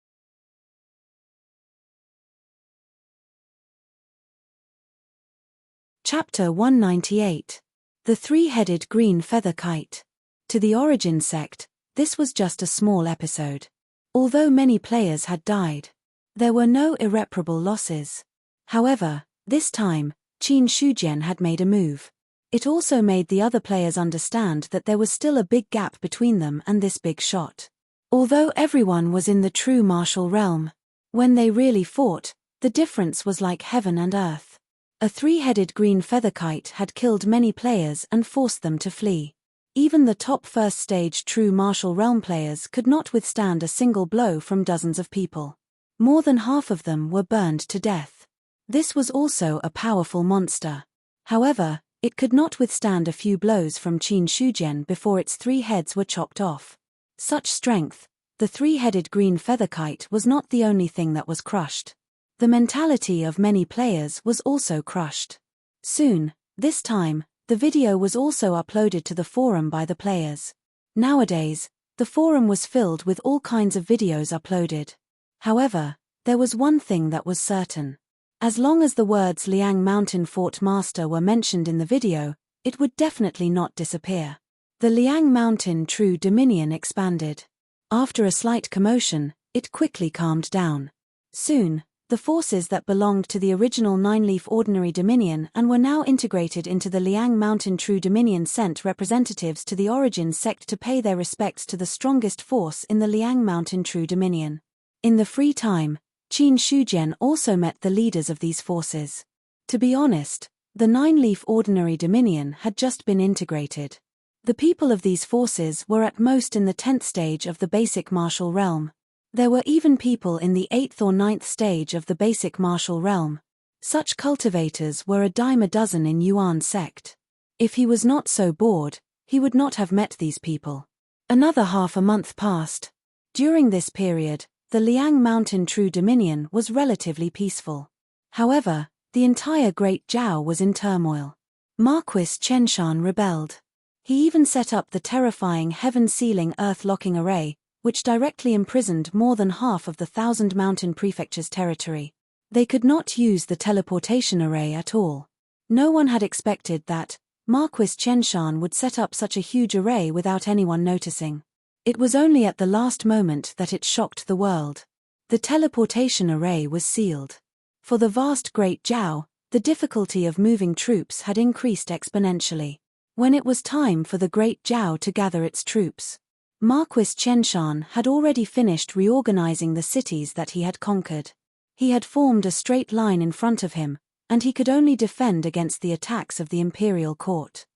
Chapter 198. The Three-Headed Green Featherkite. To the Origin sect, this was just a small episode. Although many players had died, there were no irreparable losses. However, this time, Qin Shujian had made a move. It also made the other players understand that there was still a big gap between them and this big shot. Although everyone was in the true martial realm, when they really fought, the difference was like heaven and earth. A three-headed green featherkite had killed many players and forced them to flee. Even the top first-stage true martial realm players could not withstand a single blow from dozens of people. More than half of them were burned to death. This was also a powerful monster. However, it could not withstand a few blows from Qin Shujian before its three heads were chopped off. Such strength, the three-headed green featherkite was not the only thing that was crushed. The mentality of many players was also crushed. Soon, this time, the video was also uploaded to the forum by the players. Nowadays, the forum was filled with all kinds of videos uploaded. However, there was one thing that was certain. As long as the words Liang Mountain Fort Master were mentioned in the video, it would definitely not disappear. The Liang Mountain True Dominion expanded. After a slight commotion, it quickly calmed down. Soon, the forces that belonged to the original Nine-Leaf Ordinary Dominion and were now integrated into the Liang Mountain True Dominion sent representatives to the Origin sect to pay their respects to the strongest force in the Liang Mountain True Dominion. In the free time, Qin Shujian also met the leaders of these forces. To be honest, the Nine-Leaf Ordinary Dominion had just been integrated. The people of these forces were at most in the 10th stage of the basic martial realm. There were even people in the 8th or 9th stage of the basic martial realm. Such cultivators were a dime a dozen in Yuan sect. If he was not so bored, he would not have met these people. Another half a month passed. During this period, the Liang Mountain True Dominion was relatively peaceful. However, the entire Great Zhao was in turmoil. Marquis Chenshan rebelled. He even set up the terrifying heaven-sealing earth-locking array, which directly imprisoned more than half of the 1,000 Mountain Prefecture's territory. They could not use the teleportation array at all. No one had expected that Marquis Qianshan would set up such a huge array without anyone noticing. It was only at the last moment that it shocked the world. The teleportation array was sealed. For the vast Great Zhao, the difficulty of moving troops had increased exponentially. When it was time for the Great Zhao to gather its troops, Marquis Qianshan had already finished reorganizing the cities that he had conquered. He had formed a straight line in front of him, and he could only defend against the attacks of the imperial court.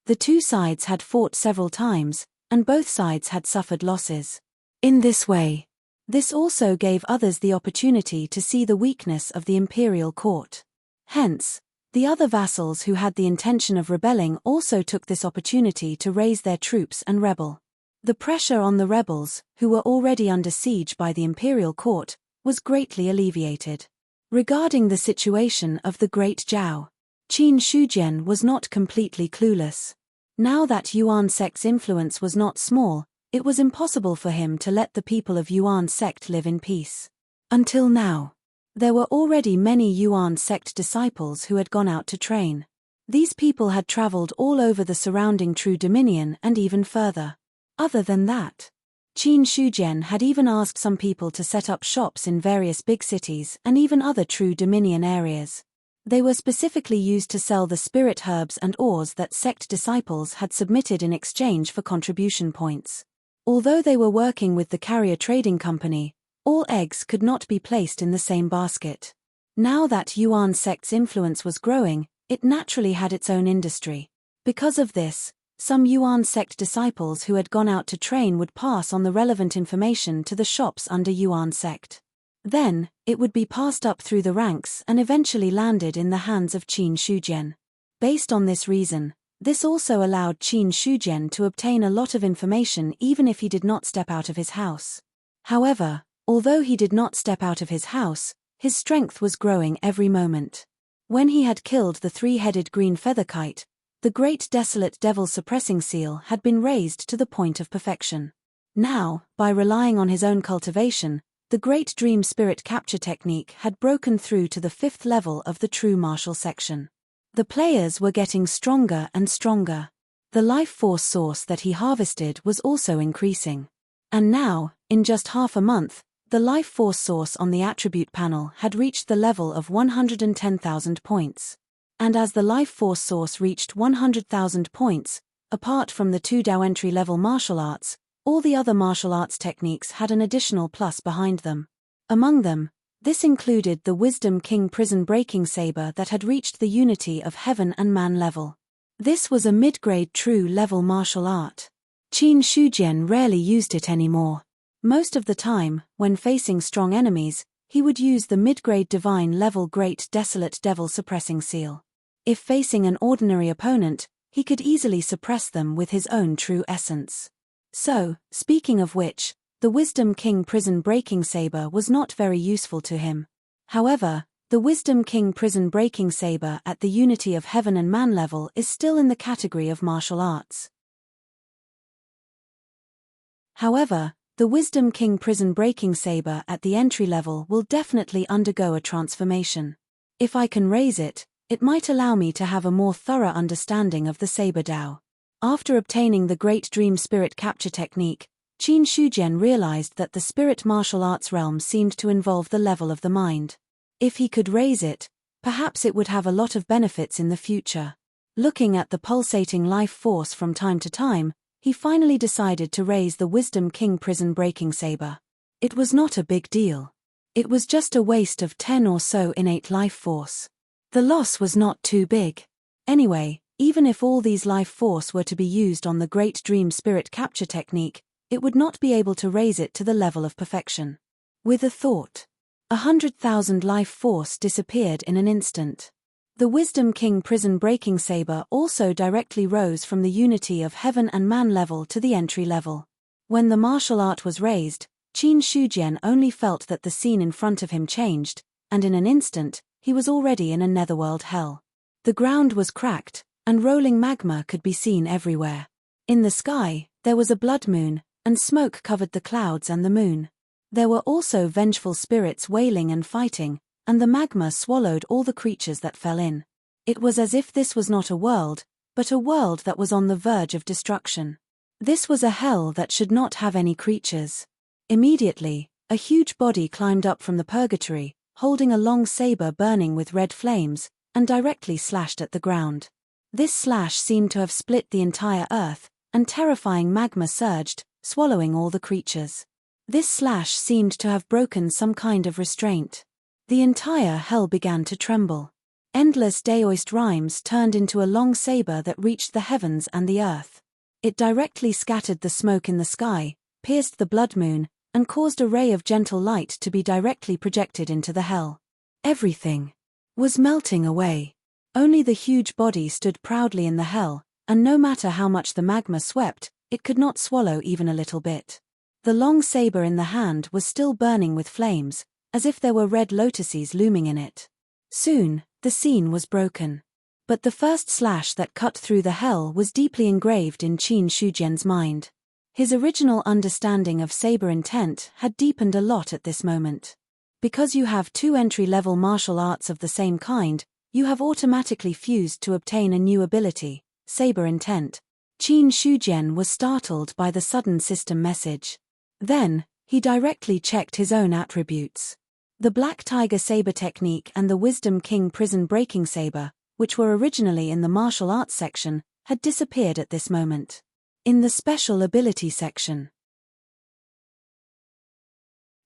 The two sides had fought several times, and both sides had suffered losses. In this way, this also gave others the opportunity to see the weakness of the imperial court. Hence, the other vassals who had the intention of rebelling also took this opportunity to raise their troops and rebel. The pressure on the rebels, who were already under siege by the imperial court, was greatly alleviated. Regarding the situation of the Great Zhao, Qin Shujian was not completely clueless. Now that Yuan sect's influence was not small, it was impossible for him to let the people of Yuan sect live in peace. Until now, there were already many Yuan sect disciples who had gone out to train. These people had traveled all over the surrounding True Dominion and even further. Other than that, Qin Shujian had even asked some people to set up shops in various big cities and even other True Dominion areas. They were specifically used to sell the spirit herbs and ores that sect disciples had submitted in exchange for contribution points. Although they were working with the carrier trading company, all eggs could not be placed in the same basket. Now that Yuan sect's influence was growing, it naturally had its own industry. Because of this, some Yuan sect disciples who had gone out to train would pass on the relevant information to the shops under Yuan sect. Then, it would be passed up through the ranks and eventually landed in the hands of Qin Shujian. Based on this reason, this also allowed Qin Shujian to obtain a lot of information even if he did not step out of his house. However, although he did not step out of his house, his strength was growing every moment. When he had killed the three-headed green feather kite, the great desolate devil suppressing seal had been raised to the point of perfection. Now, by relying on his own cultivation, the great dream spirit capture technique had broken through to the 5th level of the true martial section. The players were getting stronger and stronger. The life force source that he harvested was also increasing. And now, in just half a month, the life force source on the attribute panel had reached the level of 110,000 points. And as the life force source reached 100,000 points, apart from the 2 Dao entry-level martial arts, all the other martial arts techniques had an additional plus behind them. Among them, this included the Wisdom King Prison Breaking Saber that had reached the unity of heaven and man level. This was a mid-grade true-level martial art. Qin Shujian rarely used it anymore. Most of the time, when facing strong enemies, he would use the mid-grade divine-level Great Desolate Devil Suppressing Seal. If facing an ordinary opponent, he could easily suppress them with his own true essence. So, speaking of which, the Wisdom King Prison Breaking Saber was not very useful to him. However, the Wisdom King Prison Breaking Saber at the unity of heaven and man level is still in the category of martial arts. However, the Wisdom King Prison Breaking Saber at the entry level will definitely undergo a transformation. If I can raise it, it might allow me to have a more thorough understanding of the Saber Dao. After obtaining the Great Dream Spirit Capture technique, Qin Shujian realized that the spirit martial arts realm seemed to involve the level of the mind. If he could raise it, perhaps it would have a lot of benefits in the future. Looking at the pulsating life force from time to time, he finally decided to raise the Wisdom King Prison Breaking Saber. It was not a big deal. It was just a waste of 10 or so innate life force. The loss was not too big. Anyway, even if all these life force were to be used on the Great Dream Spirit Capture technique, it would not be able to raise it to the level of perfection. With a thought, 100,000 life force disappeared in an instant. The Wisdom King Prison Breaking Saber also directly rose from the unity of heaven and man level to the entry level. When the martial art was raised, Qin Shujian only felt that the scene in front of him changed, and in an instant, he was already in a netherworld hell. The ground was cracked, and rolling magma could be seen everywhere. In the sky, there was a blood moon, and smoke covered the clouds and the moon. There were also vengeful spirits wailing and fighting, and the magma swallowed all the creatures that fell in. It was as if this was not a world, but a world that was on the verge of destruction. This was a hell that should not have any creatures. Immediately, a huge body climbed up from the purgatory, holding a long saber burning with red flames, and directly slashed at the ground. This slash seemed to have split the entire earth, and terrifying magma surged, swallowing all the creatures. This slash seemed to have broken some kind of restraint. The entire hell began to tremble. Endless daoist rhymes turned into a long saber that reached the heavens and the earth. It directly scattered the smoke in the sky, pierced the blood moon, and caused a ray of gentle light to be directly projected into the hell. Everything was melting away. Only the huge body stood proudly in the hell, and no matter how much the magma swept, it could not swallow even a little bit. The long saber in the hand was still burning with flames, as if there were red lotuses looming in it. Soon, the scene was broken. But the first slash that cut through the hell was deeply engraved in Qin Shujian's mind. His original understanding of saber intent had deepened a lot at this moment. Because you have two entry-level martial arts of the same kind, you have automatically fused to obtain a new ability, saber intent. Qin Shujian was startled by the sudden system message. Then, he directly checked his own attributes. The Black Tiger Saber technique and the Wisdom King Prison Breaking Saber, which were originally in the martial arts section, had disappeared at this moment. In the special ability section,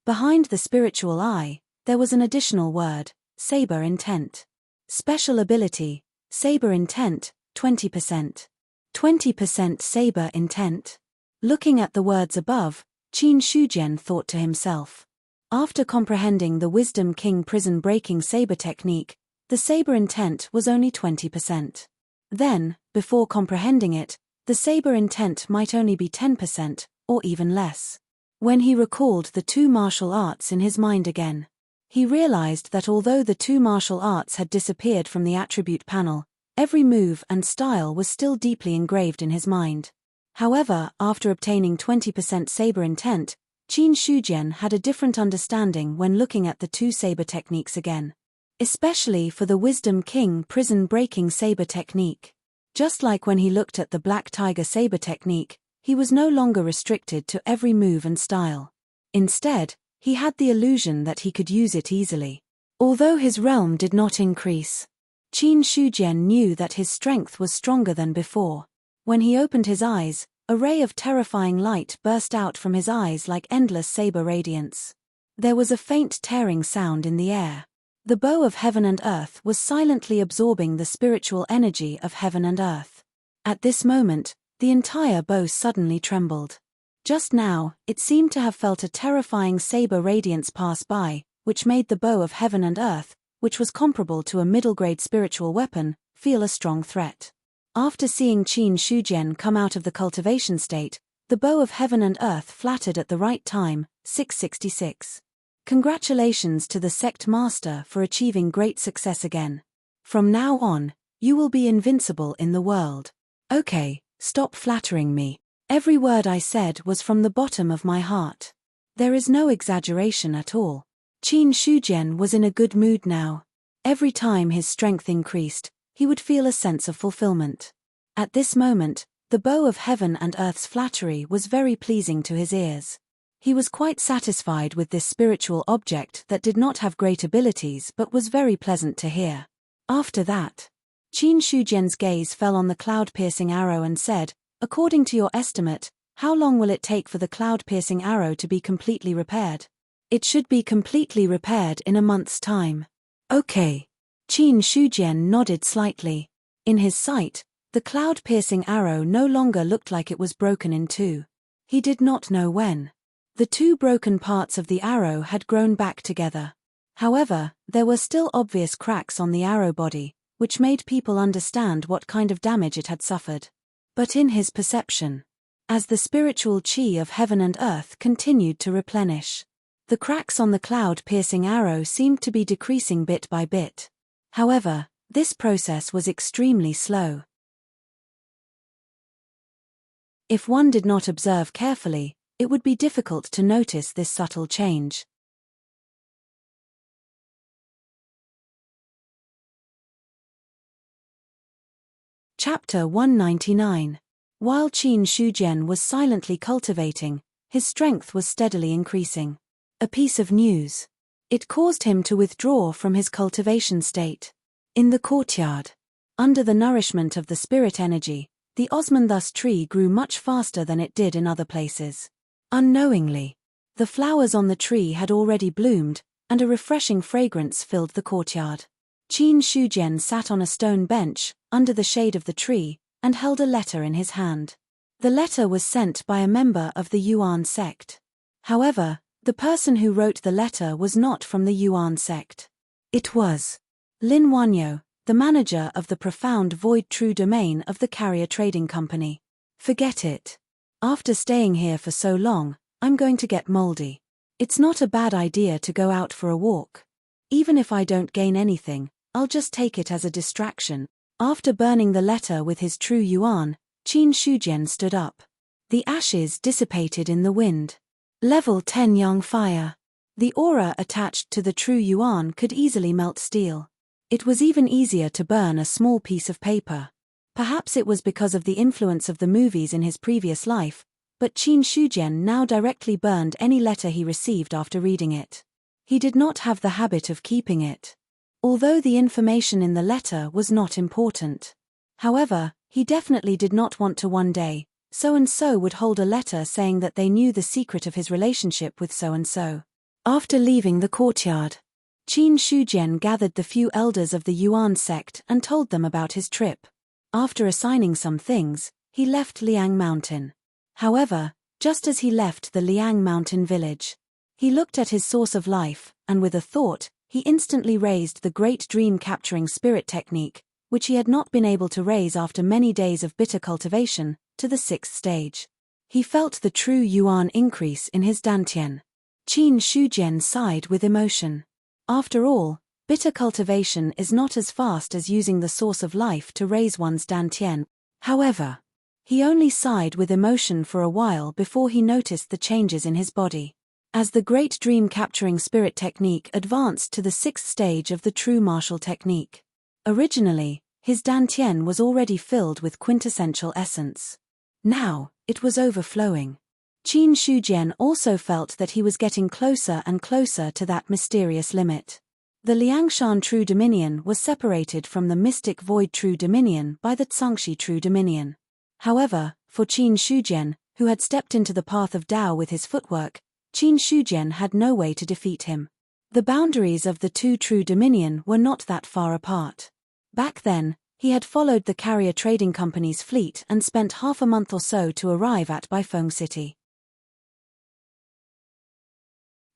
behind the spiritual eye, there was an additional word, saber intent. Special ability, saber intent, 20%. 20% saber intent. Looking at the words above, Qin Shujian thought to himself. After comprehending the Wisdom King Prison Breaking Saber technique, the saber intent was only 20%. Then, before comprehending it, the saber intent might only be 10%, or even less. When he recalled the two martial arts in his mind again, he realized that although the two martial arts had disappeared from the attribute panel, every move and style was still deeply engraved in his mind. However, after obtaining 20% saber intent, Qin Shujian had a different understanding when looking at the two saber techniques again. Especially for the Wisdom King Prison Breaking Saber technique. Just like when he looked at the Black Tiger Saber technique, he was no longer restricted to every move and style. Instead, he had the illusion that he could use it easily. Although his realm did not increase, Qin Shujian knew that his strength was stronger than before. When he opened his eyes, a ray of terrifying light burst out from his eyes like endless saber radiance. There was a faint tearing sound in the air. The bow of heaven and earth was silently absorbing the spiritual energy of heaven and earth. At this moment, the entire bow suddenly trembled. Just now, it seemed to have felt a terrifying saber radiance pass by, which made the bow of heaven and earth, which was comparable to a middle-grade spiritual weapon, feel a strong threat. After seeing Qin Shujian come out of the cultivation state, the bow of heaven and earth flattered at the right time, 666. Congratulations to the sect master for achieving great success again. From now on, you will be invincible in the world. Okay, stop flattering me. Every word I said was from the bottom of my heart. There is no exaggeration at all. Qin Shujian was in a good mood now. Every time his strength increased, he would feel a sense of fulfillment. At this moment, the bow of heaven and earth's flattery was very pleasing to his ears. He was quite satisfied with this spiritual object that did not have great abilities but was very pleasant to hear. After that, Qin Shujian's gaze fell on the cloud-piercing arrow and said, "According to your estimate, how long will it take for the cloud-piercing arrow to be completely repaired?" "It should be completely repaired in a month's time." "Okay." Qin Shujian nodded slightly. In his sight, the cloud-piercing arrow no longer looked like it was broken in two. He did not know when. The two broken parts of the arrow had grown back together. However, there were still obvious cracks on the arrow body, which made people understand what kind of damage it had suffered. But in his perception, as the spiritual qi of heaven and earth continued to replenish, the cracks on the cloud-piercing arrow seemed to be decreasing bit by bit. However, this process was extremely slow. If one did not observe carefully, it would be difficult to notice this subtle change. Chapter 199. While Qin Shujian was silently cultivating, his strength was steadily increasing. A piece of news. It caused him to withdraw from his cultivation state. In the courtyard, under the nourishment of the spirit energy, the osmanthus tree grew much faster than it did in other places. Unknowingly, the flowers on the tree had already bloomed, and a refreshing fragrance filled the courtyard. Qin Shujian sat on a stone bench, under the shade of the tree, and held a letter in his hand. The letter was sent by a member of the Yuan sect. However, the person who wrote the letter was not from the Yuan sect. It was Lin Wanyo, the manager of the profound void true domain of the carrier trading company. Forget it. After staying here for so long, I'm going to get moldy. It's not a bad idea to go out for a walk. Even if I don't gain anything, I'll just take it as a distraction. After burning the letter with his true yuan, Qin Shujian stood up. The ashes dissipated in the wind. Level 10 Yang Fire. The aura attached to the true yuan could easily melt steel. It was even easier to burn a small piece of paper. Perhaps it was because of the influence of the movies in his previous life, but Qin Shujian now directly burned any letter he received after reading it. He did not have the habit of keeping it. Although the information in the letter was not important. However, he definitely did not want to one day, so-and-so would hold a letter saying that they knew the secret of his relationship with so-and-so. After leaving the courtyard, Qin Shujian gathered the few elders of the Yuan sect and told them about his trip. After assigning some things, he left Liang Mountain. However, just as he left the Liang Mountain village, he looked at his source of life, and with a thought, he instantly raised the great dream-capturing spirit technique, which he had not been able to raise after many days of bitter cultivation, to the 6th stage. He felt the true yuan increase in his dantian. Qin Shujian sighed with emotion. After all, bitter cultivation is not as fast as using the source of life to raise one's dantian. However, he only sighed with emotion for a while before he noticed the changes in his body. As the great dream-capturing spirit technique advanced to the 6th stage of the true martial technique. Originally, his dantian was already filled with quintessential essence. Now, it was overflowing. Qin Shujian also felt that he was getting closer and closer to that mysterious limit. The Liangshan True Dominion was separated from the mystic Void True Dominion by the Tsangxi True Dominion. However, for Qin Shujian, who had stepped into the path of Tao with his footwork, Qin Shujian had no way to defeat him. The boundaries of the two true dominion were not that far apart. Back then, he had followed the carrier trading company's fleet and spent half a month or so to arrive at Baifeng City.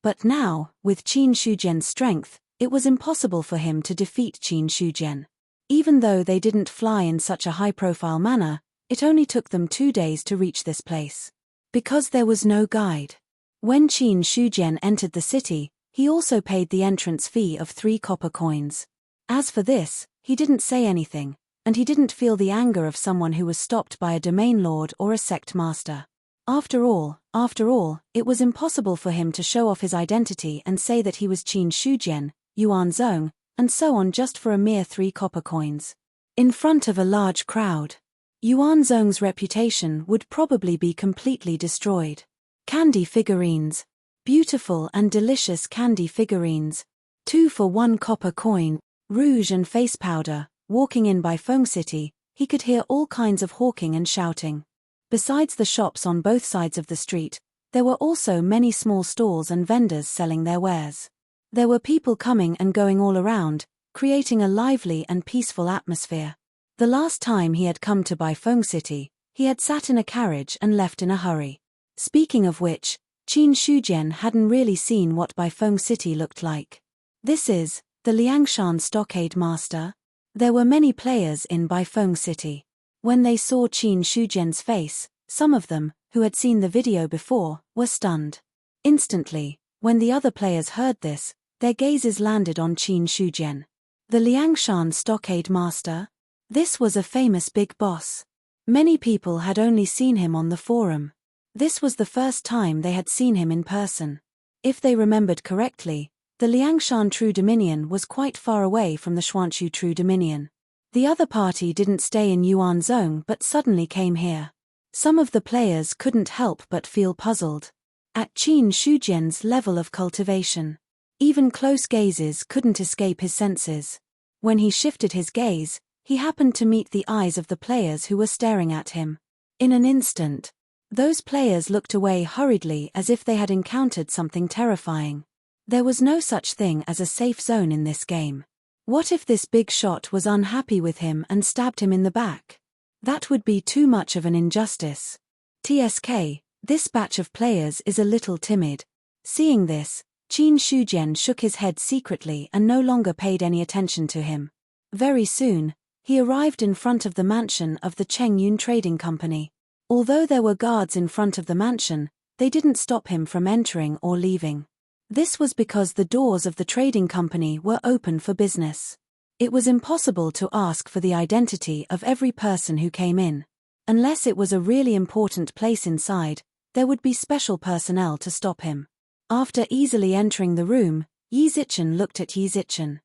But now, with Qin Shujian's strength, it was impossible for him to defeat Qin Shujian. Even though they didn't fly in such a high-profile manner, it only took them 2 days to reach this place. Because there was no guide. When Qin Shujian entered the city, he also paid the entrance fee of 3 copper coins. As for this, he didn't say anything, and he didn't feel the anger of someone who was stopped by a domain lord or a sect master. After all, it was impossible for him to show off his identity and say that he was Qin Shujian, Yuan Zong, and so on just for a mere 3 copper coins. In front of a large crowd, Yuan Zong's reputation would probably be completely destroyed. Candy figurines. Beautiful and delicious candy figurines. 2 for 1 copper coin. Rouge and face powder. Walking in Baifeng City, he could hear all kinds of hawking and shouting. Besides the shops on both sides of the street, there were also many small stalls and vendors selling their wares. There were people coming and going all around, creating a lively and peaceful atmosphere. The last time he had come to Baifeng City, he had sat in a carriage and left in a hurry. Speaking of which, Qin Shujian hadn't really seen what Baifeng City looked like. This is the Liangshan Stockade Master. There were many players in Baifeng City. When they saw Qin Shujian's face, some of them, who had seen the video before, were stunned. Instantly, when the other players heard this, their gazes landed on Qin Shujian. The Liangshan Stockade Master? This was a famous big boss. Many people had only seen him on the forum. This was the first time they had seen him in person. If they remembered correctly, the Liangshan True Dominion was quite far away from the Xuanxu True Dominion. The other party didn't stay in Yuanzhong but suddenly came here. Some of the players couldn't help but feel puzzled. At Qin Shujian's level of cultivation, even close gazes couldn't escape his senses. When he shifted his gaze, he happened to meet the eyes of the players who were staring at him. In an instant, those players looked away hurriedly as if they had encountered something terrifying. There was no such thing as a safe zone in this game. What if this big shot was unhappy with him and stabbed him in the back? That would be too much of an injustice. TSK, this batch of players is a little timid. Seeing this, Qin Shujian shook his head secretly and no longer paid any attention to him. Very soon, he arrived in front of the mansion of the Chengyun Trading Company. Although there were guards in front of the mansion, they didn't stop him from entering or leaving. This was because the doors of the trading company were open for business. It was impossible to ask for the identity of every person who came in. Unless it was a really important place inside, there would be special personnel to stop him. After easily entering the room, Yi Zichen looked at Yi Zichen.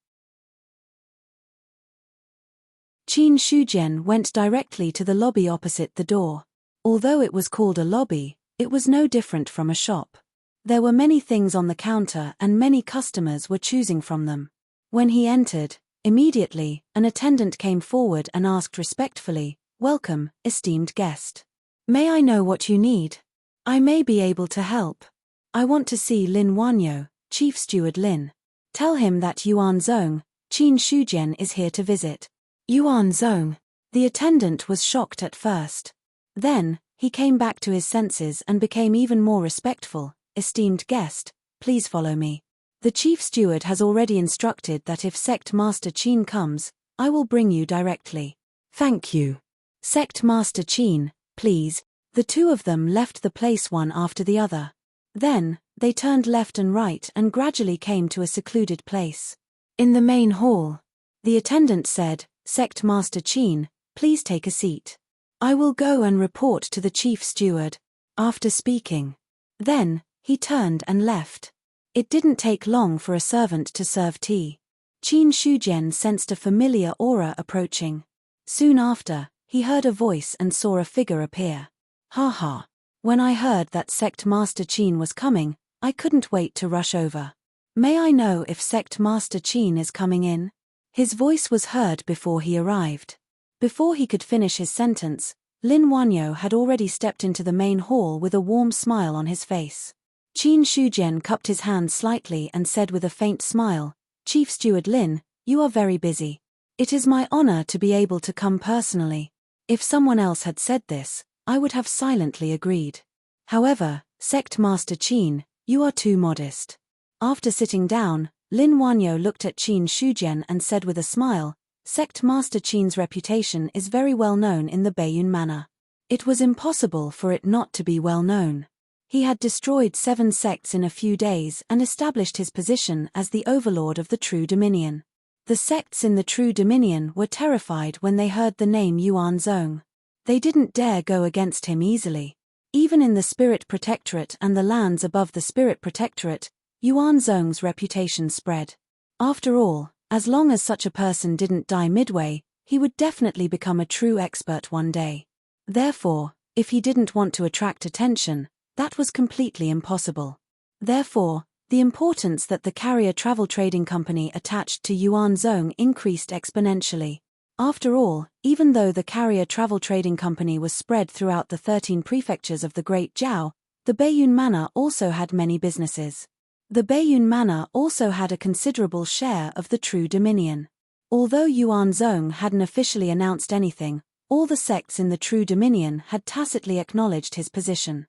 Qin Shujian went directly to the lobby opposite the door. Although it was called a lobby, it was no different from a shop. There were many things on the counter and many customers were choosing from them. When he entered, immediately, an attendant came forward and asked respectfully, "Welcome, esteemed guest. May I know what you need? I may be able to help. I want to see Lin Wanyo, Chief Steward Lin. Tell him that Yuan Zong, Qin Shujian is here to visit." Yuan Zong. The attendant was shocked at first. Then, he came back to his senses and became even more respectful. "Esteemed guest, please follow me. The chief steward has already instructed that if Sect Master Qin comes, I will bring you directly." "Thank you. Sect Master Qin, please." The two of them left the place one after the other. Then, they turned left and right and gradually came to a secluded place. In the main hall, the attendant said, "Sect Master Qin, please take a seat. I will go and report to the chief steward." After speaking, then, he turned and left. It didn't take long for a servant to serve tea. Qin Shujian sensed a familiar aura approaching. Soon after, he heard a voice and saw a figure appear. "Ha ha. When I heard that Sect Master Qin was coming, I couldn't wait to rush over. May I know if Sect Master Qin is coming in?" His voice was heard before he arrived. Before he could finish his sentence, Lin Wanyo had already stepped into the main hall with a warm smile on his face. Qin Shujian cupped his hand slightly and said with a faint smile, "Chief Steward Lin, you are very busy. It is my honor to be able to come personally." If someone else had said this, I would have silently agreed. However, Sect Master Qin, you are too modest. After sitting down, Lin Wanyo looked at Qin Shujian and said with a smile, "Sect Master Qin's reputation is very well known in the Baiyun Manor. It was impossible for it not to be well known. He had destroyed 7 sects in a few days and established his position as the overlord of the True Dominion. The sects in the True Dominion were terrified when they heard the name Yuan Zong. They didn't dare go against him easily. Even in the Spirit Protectorate and the lands above the Spirit Protectorate, Yuan Zong's reputation spread. After all, as long as such a person didn't die midway, he would definitely become a true expert one day. Therefore, if he didn't want to attract attention, that was completely impossible. Therefore, the importance that the Carrier Travel Trading Company attached to Yuan Zong increased exponentially. After all, even though the Carrier Travel Trading Company was spread throughout the 13 prefectures of the Great Jiao, the Baiyun Manor also had many businesses. The Baiyun Manor also had a considerable share of the True Dominion. Although Yuan Zong hadn't officially announced anything, all the sects in the True Dominion had tacitly acknowledged his position.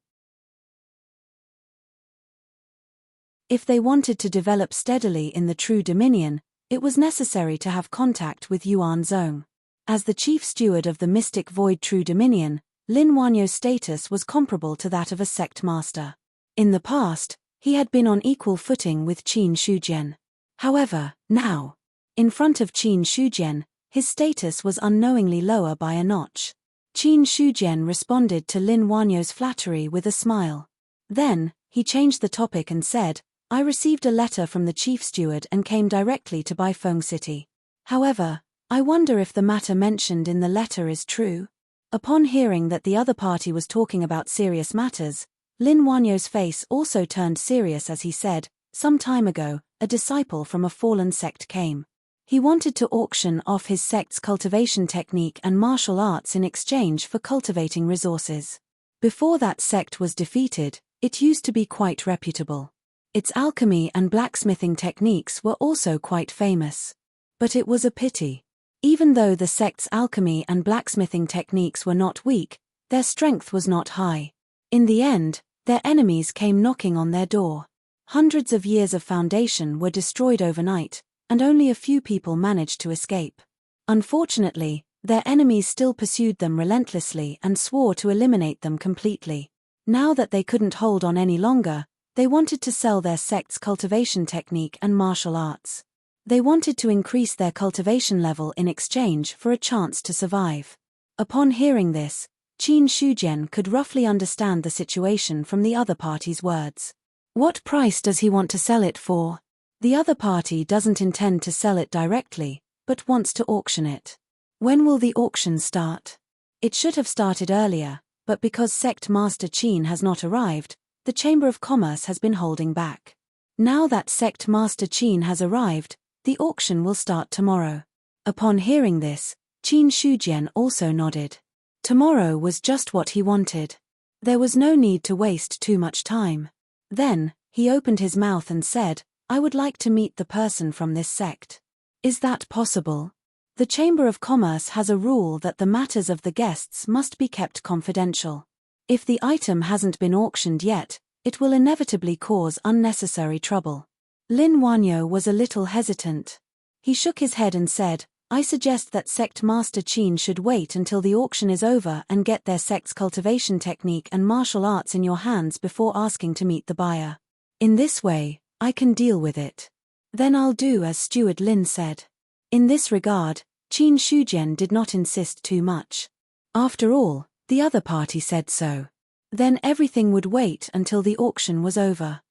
If they wanted to develop steadily in the True Dominion, it was necessary to have contact with Yuan Zong. As the chief steward of the Mystic Void True Dominion, Lin Wanyo's status was comparable to that of a sect master. In the past, he had been on equal footing with Qin Shujian. However, now, in front of Qin Shujian, his status was unknowingly lower by a notch. Qin Shujian responded to Lin Wanyo's flattery with a smile. Then, he changed the topic and said, I received a letter from the chief steward and came directly to Baifeng City. However, I wonder if the matter mentioned in the letter is true. Upon hearing that the other party was talking about serious matters, Lin Wanyo's face also turned serious as he said, some time ago, a disciple from a fallen sect came. He wanted to auction off his sect's cultivation technique and martial arts in exchange for cultivating resources. Before that sect was defeated, it used to be quite reputable. Its alchemy and blacksmithing techniques were also quite famous. But it was a pity. Even though the sect's alchemy and blacksmithing techniques were not weak, their strength was not high. In the end, their enemies came knocking on their door. Hundreds of years of foundation were destroyed overnight, and only a few people managed to escape. Unfortunately, their enemies still pursued them relentlessly and swore to eliminate them completely. Now that they couldn't hold on any longer, they wanted to sell their sect's cultivation technique and martial arts. They wanted to increase their cultivation level in exchange for a chance to survive. Upon hearing this, Qin Shujian could roughly understand the situation from the other party's words. What price does he want to sell it for? The other party doesn't intend to sell it directly, but wants to auction it. When will the auction start? It should have started earlier, but because Sect Master Qin has not arrived, the Chamber of Commerce has been holding back. Now that Sect Master Qin has arrived, the auction will start tomorrow. Upon hearing this, Qin Shujian also nodded. Tomorrow was just what he wanted. There was no need to waste too much time. Then, he opened his mouth and said, I would like to meet the person from this sect. Is that possible? The Chamber of Commerce has a rule that the matters of the guests must be kept confidential. If the item hasn't been auctioned yet, it will inevitably cause unnecessary trouble. Lin Wanyo was a little hesitant. He shook his head and said, I suggest that Sect Master Qin should wait until the auction is over and get their sect's cultivation technique and martial arts in your hands before asking to meet the buyer. In this way, I can deal with it. Then I'll do as Steward Lin said. In this regard, Qin Shujian did not insist too much. After all, the other party said so. Then everything would wait until the auction was over.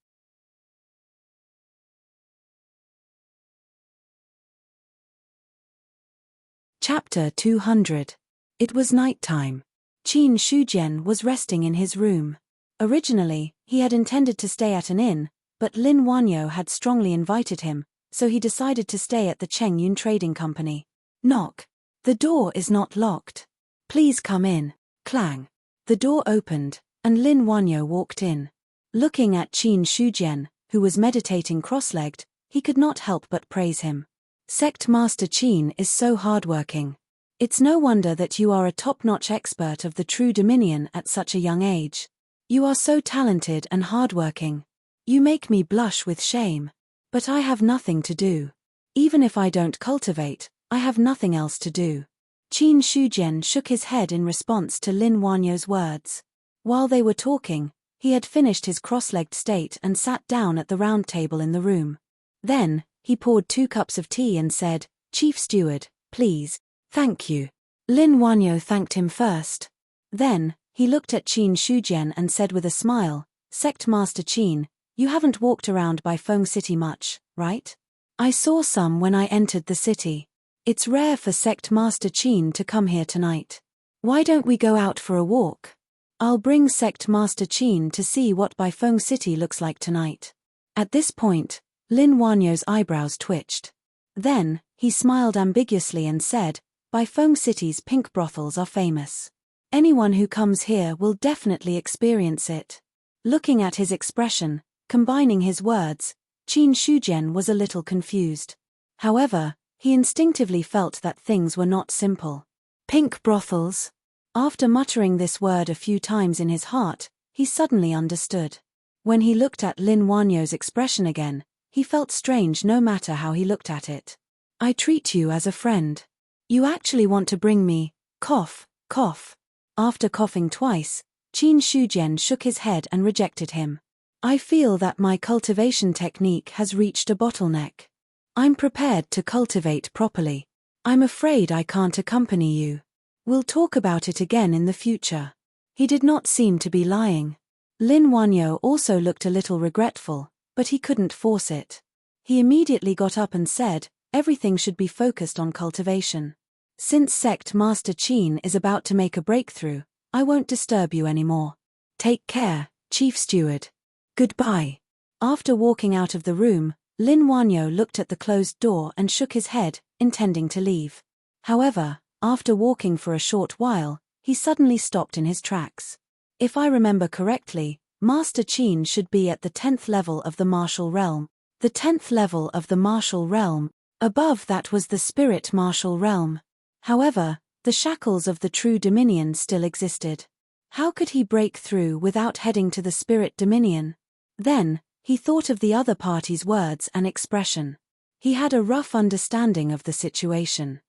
Chapter 200. It was night time. Qin Shujian was resting in his room. Originally, he had intended to stay at an inn, but Lin Wanyo had strongly invited him, so he decided to stay at the Chengyun Trading Company. Knock. The door is not locked. Please come in. Clang. The door opened, and Lin Wanyo walked in. Looking at Qin Shujian, who was meditating cross-legged, he could not help but praise him. Sect Master Qin is so hardworking. It's no wonder that you are a top-notch expert of the true dominion at such a young age. You are so talented and hardworking. You make me blush with shame. But I have nothing to do. Even if I don't cultivate, I have nothing else to do. Qin Shujian shook his head in response to Lin Wanyo's words. While they were talking, he had finished his cross-legged state and sat down at the round table in the room. Then, he poured 2 cups of tea and said, Chief Steward, please. Thank you. Lin Wanyo thanked him first. Then, he looked at Qin Shujian and said with a smile, Sect Master Qin, you haven't walked around Baifeng City much, right? I saw some when I entered the city. It's rare for Sect Master Qin to come here tonight. Why don't we go out for a walk? I'll bring Sect Master Qin to see what Baifeng City looks like tonight. At this point, Lin Wanyo's eyebrows twitched. Then, he smiled ambiguously and said, Baifeng City's pink brothels are famous. Anyone who comes here will definitely experience it. Looking at his expression, combining his words, Qin Shujian was a little confused. However, he instinctively felt that things were not simple. Pink brothels? After muttering this word a few times in his heart, he suddenly understood. When he looked at Lin Wanyo's expression again, he felt strange no matter how he looked at it. I treat you as a friend. You actually want to bring me, cough, cough. After coughing twice, Qin Shujian shook his head and rejected him. I feel that my cultivation technique has reached a bottleneck. I'm prepared to cultivate properly. I'm afraid I can't accompany you. We'll talk about it again in the future. He did not seem to be lying. Lin Wanyo also looked a little regretful, but he couldn't force it. He immediately got up and said, everything should be focused on cultivation. Since Sect Master Qin is about to make a breakthrough, I won't disturb you anymore. Take care, Chief Steward. Goodbye. After walking out of the room, Lin Wanyo looked at the closed door and shook his head, intending to leave. However, after walking for a short while, he suddenly stopped in his tracks. If I remember correctly, Master Qin should be at the 10th level of the martial realm. The 10th level of the martial realm. Above that was the spirit martial realm. However, the shackles of the true dominion still existed. How could he break through without heading to the spirit dominion? Then, he thought of the other party's words and expression. He had a rough understanding of the situation.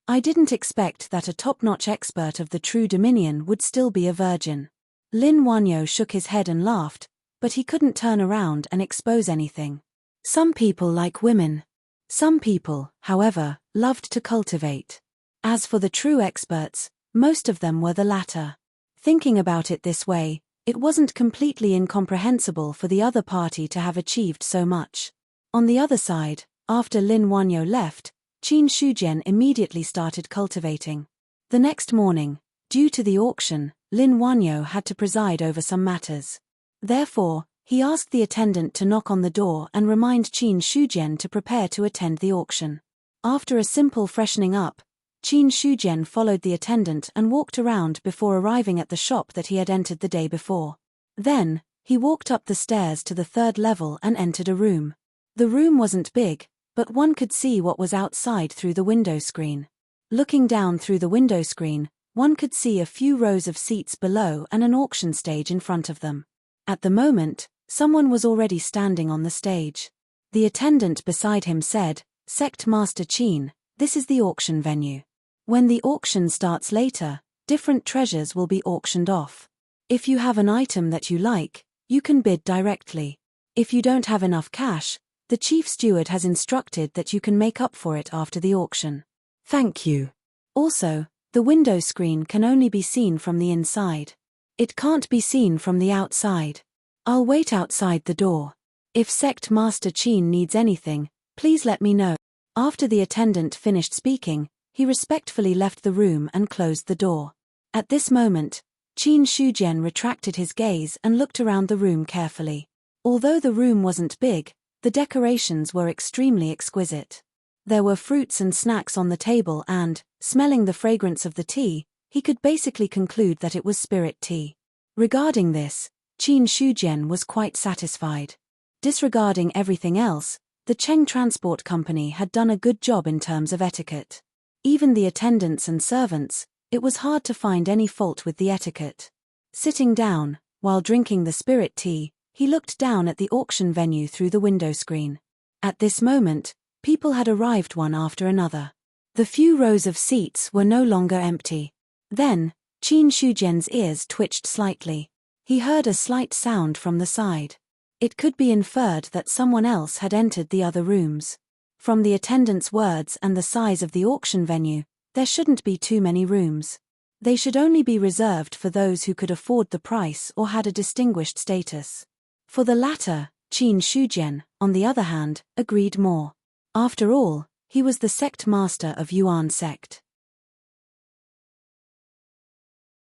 I didn't expect that a top-notch expert of the true dominion would still be a virgin. Lin Wanyo shook his head and laughed, but he couldn't turn around and expose anything. Some people like women. Some people, however, loved to cultivate. As for the true experts, most of them were the latter. Thinking about it this way, it wasn't completely incomprehensible for the other party to have achieved so much. On the other side, after Lin Wanyo left, Qin Shujian immediately started cultivating. The next morning, due to the auction, Lin Wanyo had to preside over some matters. Therefore, he asked the attendant to knock on the door and remind Qin Shujian to prepare to attend the auction. After a simple freshening up, Qin Shujian followed the attendant and walked around before arriving at the shop that he had entered the day before. Then, he walked up the stairs to the 3rd level and entered a room. The room wasn't big, but one could see what was outside through the window screen. Looking down through the window screen, one could see a few rows of seats below and an auction stage in front of them. At the moment, someone was already standing on the stage. The attendant beside him said, Sect Master Qin, this is the auction venue. When the auction starts later, different treasures will be auctioned off. If you have an item that you like, you can bid directly. If you don't have enough cash, the chief steward has instructed that you can make up for it after the auction. Thank you. Also, the window screen can only be seen from the inside. It can't be seen from the outside. I'll wait outside the door. If Sect Master Qin needs anything, please let me know. After the attendant finished speaking, he respectfully left the room and closed the door. At this moment, Qin Shujian retracted his gaze and looked around the room carefully. Although the room wasn't big, the decorations were extremely exquisite. There were fruits and snacks on the table and, smelling the fragrance of the tea, he could basically conclude that it was spirit tea. Regarding this, Qin Shujian was quite satisfied. Disregarding everything else, the Cheng Transport Company had done a good job in terms of etiquette. Even the attendants and servants, it was hard to find any fault with the etiquette. Sitting down, while drinking the spirit tea, he looked down at the auction venue through the window screen. At this moment, people had arrived one after another. The few rows of seats were no longer empty. Then, Qin Shujian's ears twitched slightly. He heard a slight sound from the side. It could be inferred that someone else had entered the other rooms. From the attendant's words and the size of the auction venue, there shouldn't be too many rooms. They should only be reserved for those who could afford the price or had a distinguished status. For the latter, Qin Shujian, on the other hand, agreed more. After all, he was the sect master of Yuan sect.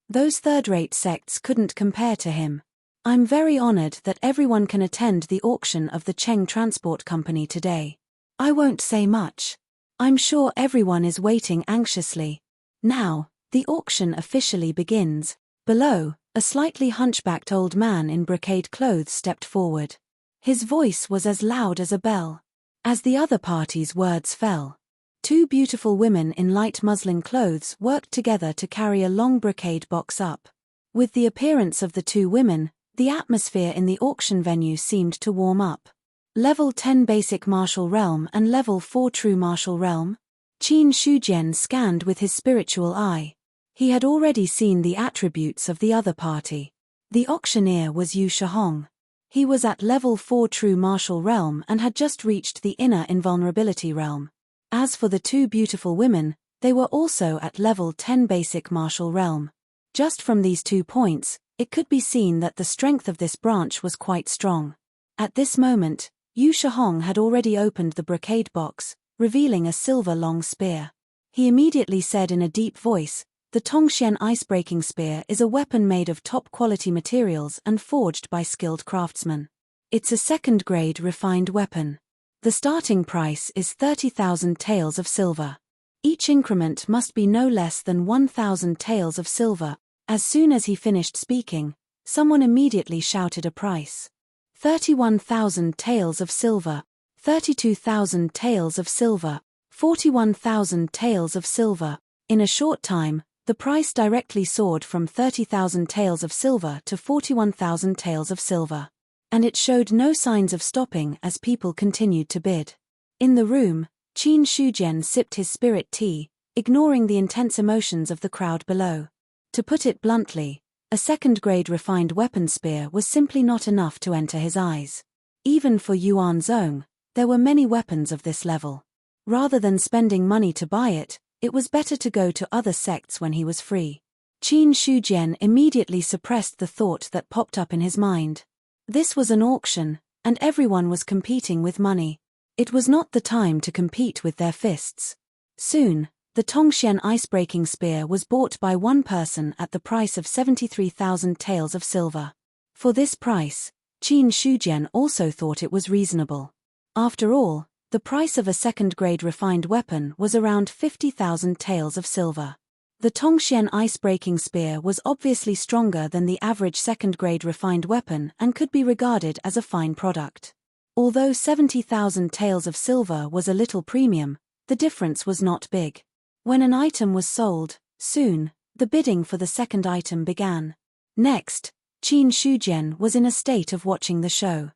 Those third-rate sects couldn't compare to him. I'm very honored that everyone can attend the auction of the Cheng Transport Company today. I won't say much. I'm sure everyone is waiting anxiously. Now, the auction officially begins. Below, a slightly hunchbacked old man in brocade clothes stepped forward. His voice was as loud as a bell. As the other party's words fell, 2 beautiful women in light muslin clothes worked together to carry a long brocade box up. With the appearance of the 2 women, the atmosphere in the auction venue seemed to warm up. Level 10 Basic Martial Realm and Level 4 True Martial Realm? Qin Shujian scanned with his spiritual eye. He had already seen the attributes of the other party. The auctioneer was Yu Shihong. He was at Level 4 True Martial Realm and had just reached the Inner Invulnerability Realm. As for the two beautiful women, they were also at level 10 basic martial realm. Just from these 2 points, it could be seen that the strength of this branch was quite strong. At this moment, Yu Shihong had already opened the brocade box, revealing a silver-long spear. He immediately said in a deep voice, "The Tongxian ice-breaking spear is a weapon made of top-quality materials and forged by skilled craftsmen. It's a second-grade refined weapon. The starting price is 30,000 taels of silver. Each increment must be no less than 1,000 taels of silver." As soon as he finished speaking, someone immediately shouted a price. 31,000 taels of silver, 32,000 taels of silver, 41,000 taels of silver. In a short time, the price directly soared from 30,000 taels of silver to 41,000 taels of silver. And it showed no signs of stopping as people continued to bid. In the room, Qin Shujian sipped his spirit tea, ignoring the intense emotions of the crowd below. To put it bluntly, a second-grade refined weapon spear was simply not enough to enter his eyes. Even for Yuan Zong, there were many weapons of this level. Rather than spending money to buy it, it was better to go to other sects when he was free. Qin Shujian immediately suppressed the thought that popped up in his mind. This was an auction, and everyone was competing with money. It was not the time to compete with their fists. Soon, the Tongxian ice-breaking spear was bought by one person at the price of 73,000 taels of silver. For this price, Qin Shujian also thought it was reasonable. After all, the price of a second-grade refined weapon was around 50,000 taels of silver. The Tongxian ice-breaking spear was obviously stronger than the average second-grade refined weapon and could be regarded as a fine product. Although 70,000 taels of silver was a little premium, the difference was not big. When an item was sold, soon, the bidding for the second item began. Next, Qin Shujian was in a state of watching the show.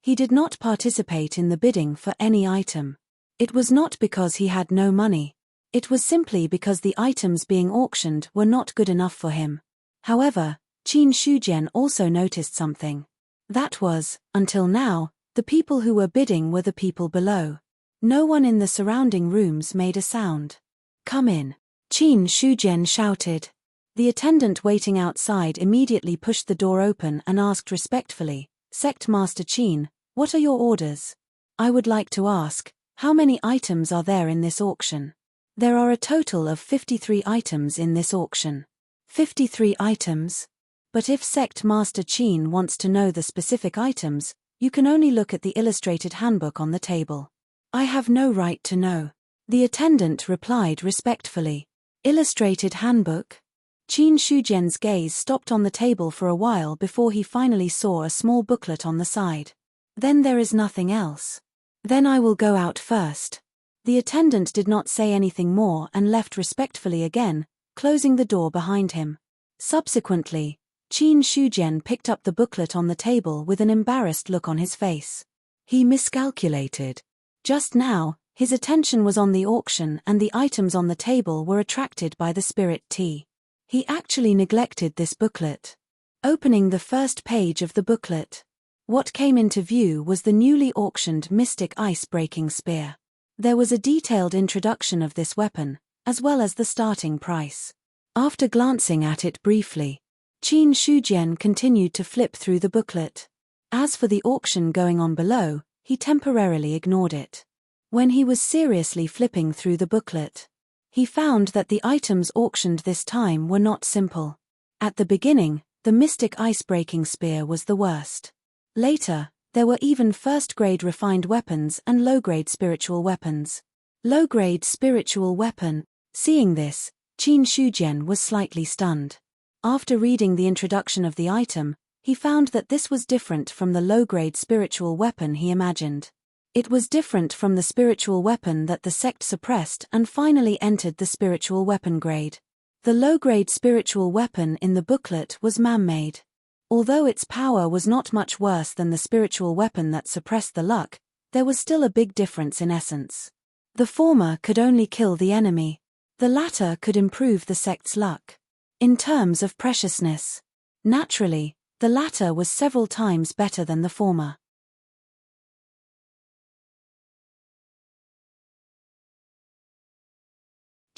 He did not participate in the bidding for any item. It was not because he had no money. It was simply because the items being auctioned were not good enough for him. However, Qin Shujian also noticed something. That was, until now, the people who were bidding were the people below. No one in the surrounding rooms made a sound. "Come in," Qin Shujian shouted. The attendant waiting outside immediately pushed the door open and asked respectfully, "Sect Master Qin, what are your orders? I would like to ask, how many items are there in this auction?" "There are a total of 53 items in this auction." 53 items? But if Sect Master Qin wants to know the specific items, you can only look at the illustrated handbook on the table. "I have no right to know," the attendant replied respectfully. "Illustrated handbook?" Qin Shujian's gaze stopped on the table for a while before he finally saw a small booklet on the side. "Then there is nothing else. Then I will go out first." The attendant did not say anything more and left respectfully again, closing the door behind him. Subsequently, Qin Shujian picked up the booklet on the table with an embarrassed look on his face. He miscalculated. Just now, his attention was on the auction and the items on the table were attracted by the spirit tea. He actually neglected this booklet. Opening the first page of the booklet, what came into view was the newly auctioned mystic ice-breaking spear. There was a detailed introduction of this weapon, as well as the starting price. After glancing at it briefly, Qin Shujian continued to flip through the booklet. As for the auction going on below, he temporarily ignored it. When he was seriously flipping through the booklet, he found that the items auctioned this time were not simple. At the beginning, the mystic ice-breaking spear was the worst. Later, there were even first-grade refined weapons and low-grade spiritual weapons. Low-grade spiritual weapon. Seeing this, Qin Shujian was slightly stunned. After reading the introduction of the item, he found that this was different from the low-grade spiritual weapon he imagined. It was different from the spiritual weapon that the sect suppressed and finally entered the spiritual weapon grade. The low-grade spiritual weapon in the booklet was man-made. Although its power was not much worse than the spiritual weapon that suppressed the luck, there was still a big difference in essence. The former could only kill the enemy. The latter could improve the sect's luck. In terms of preciousness, naturally, the latter was several times better than the former.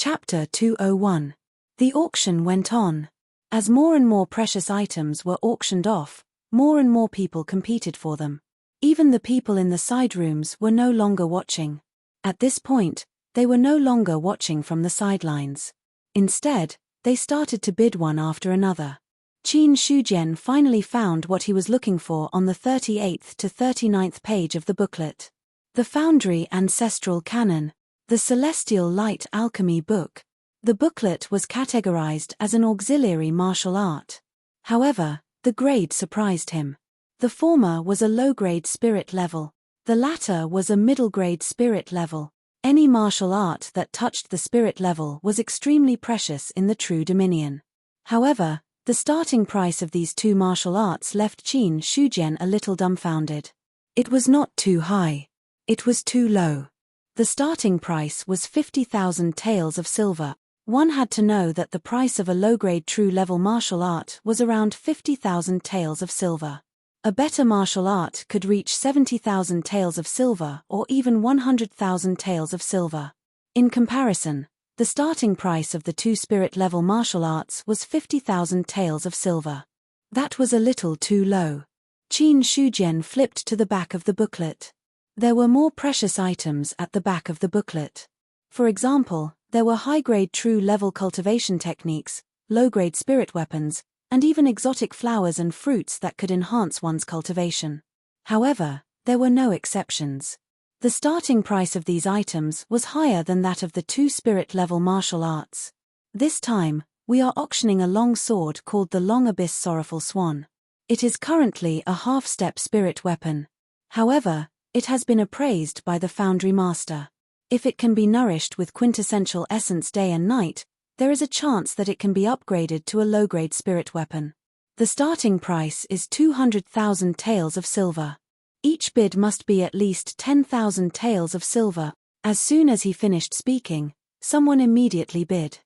Chapter 201. The auction went on. As more and more precious items were auctioned off, more and more people competed for them. Even the people in the side rooms were no longer watching. At this point, they were no longer watching from the sidelines. Instead, they started to bid one after another. Qin Shujian finally found what he was looking for on the 38th to 39th page of the booklet. The Foundry Ancestral Canon, the Celestial Light Alchemy book. The booklet was categorized as an auxiliary martial art. However, the grade surprised him. The former was a low-grade spirit level. The latter was a middle-grade spirit level. Any martial art that touched the spirit level was extremely precious in the True Dominion. However, the starting price of these two martial arts left Qin Shujian a little dumbfounded. It was not too high. It was too low. The starting price was 50,000 taels of silver. One had to know that the price of a low-grade true-level martial art was around 50,000 taels of silver. A better martial art could reach 70,000 taels of silver or even 100,000 taels of silver. In comparison, the starting price of the two spirit-level martial arts was 50,000 taels of silver. That was a little too low. Qin Shujian flipped to the back of the booklet. There were more precious items at the back of the booklet. For example, there were high-grade true-level cultivation techniques, low-grade spirit weapons, and even exotic flowers and fruits that could enhance one's cultivation. However, there were no exceptions. The starting price of these items was higher than that of the two spirit-level martial arts. This time, we are auctioning a long sword called the Long Abyss Sorrowful Swan. It is currently a half-step spirit weapon. However, it has been appraised by the Foundry Master. If it can be nourished with quintessential essence day and night, there is a chance that it can be upgraded to a low-grade spirit weapon. The starting price is 200,000 taels of silver. Each bid must be at least 10,000 taels of silver. As soon as he finished speaking, someone immediately bid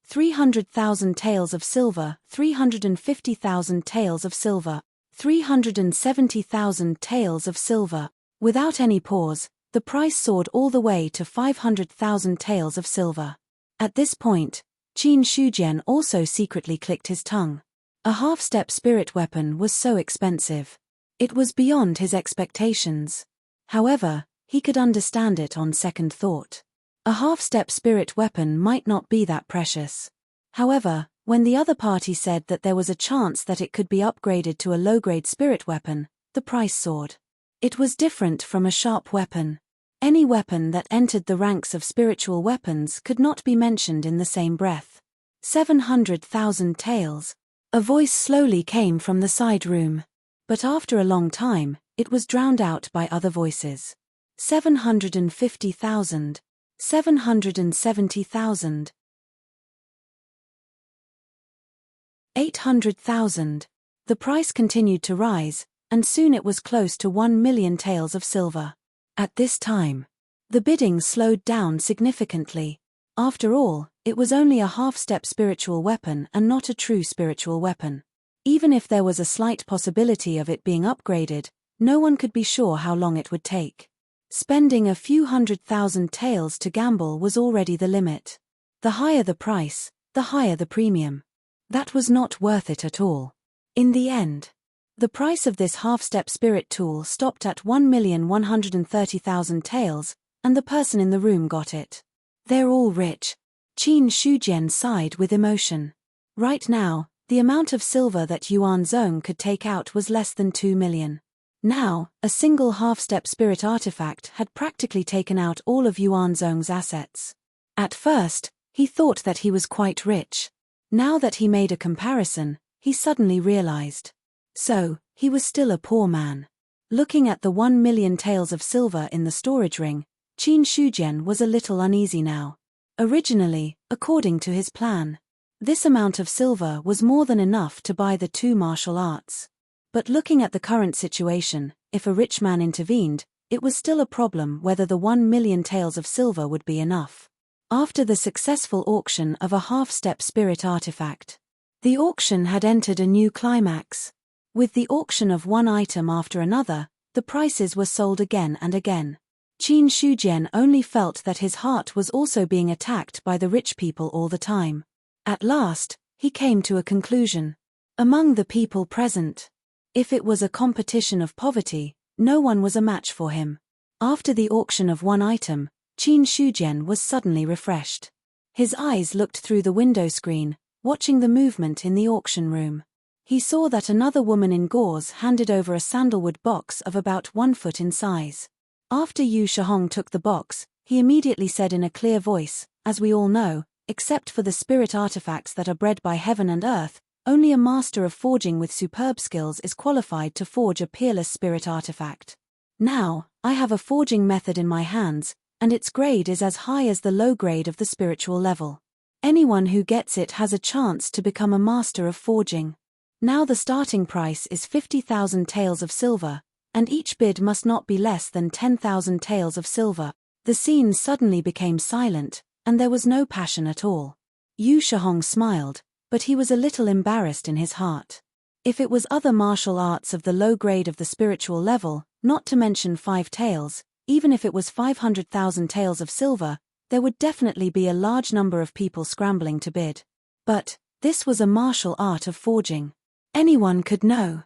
300,000 taels of silver, 350,000 taels of silver, 370,000 taels of silver. Without any pause, the price soared all the way to 500,000 taels of silver. At this point, Qin Shujian also secretly clicked his tongue. A half-step spirit weapon was so expensive. It was beyond his expectations. However, he could understand it on second thought. A half-step spirit weapon might not be that precious. However, when the other party said that there was a chance that it could be upgraded to a low-grade spirit weapon, the price soared. It was different from a sharp weapon. Any weapon that entered the ranks of spiritual weapons could not be mentioned in the same breath. 700,000 taels. A voice slowly came from the side room. But after a long time, it was drowned out by other voices. 750,000. 770,000. 800,000. The price continued to rise, and soon it was close to 1 million taels of silver. At this time, the bidding slowed down significantly. After all, it was only a half-step spiritual weapon and not a true spiritual weapon. Even if there was a slight possibility of it being upgraded, no one could be sure how long it would take. Spending a few 100,000 taels to gamble was already the limit. The higher the price, the higher the premium. That was not worth it at all. In the end, the price of this half-step spirit tool stopped at 1,130,000 taels, and the person in the room got it. They're all rich. Qin Shujian sighed with emotion. Right now, the amount of silver that Yuan Zhong could take out was less than 2 million. Now, a single half-step spirit artifact had practically taken out all of Yuan Zhong's assets. At first, he thought that he was quite rich. Now that he made a comparison, he suddenly realized. So, he was still a poor man. Looking at the 1 million taels of silver in the storage ring, Qin Shujian was a little uneasy now. Originally, according to his plan, this amount of silver was more than enough to buy the two martial arts. But looking at the current situation, if a rich man intervened, it was still a problem whether the 1 million taels of silver would be enough. After the successful auction of a half-step spirit artifact, the auction had entered a new climax. With the auction of one item after another, the prices were sold again and again. Qin Shujian only felt that his heart was also being attacked by the rich people all the time. At last, he came to a conclusion. Among the people present, if it was a competition of poverty, no one was a match for him. After the auction of one item, Qin Shujian was suddenly refreshed. His eyes looked through the window screen, watching the movement in the auction room. He saw that another woman in gauze handed over a sandalwood box of about 1 foot in size. After Yu Shihong took the box, he immediately said in a clear voice, "As we all know, except for the spirit artifacts that are bred by heaven and earth, only a master of forging with superb skills is qualified to forge a peerless spirit artifact. Now, I have a forging method in my hands, and its grade is as high as the low grade of the spiritual level. Anyone who gets it has a chance to become a master of forging. Now the starting price is 50,000 taels of silver, and each bid must not be less than 10,000 taels of silver." The scene suddenly became silent, and there was no passion at all. Yu Shihong smiled, but he was a little embarrassed in his heart. If it was other martial arts of the low grade of the spiritual level, not to mention 5 taels, even if it was 500,000 taels of silver, there would definitely be a large number of people scrambling to bid. But this was a martial art of forging. Anyone could know.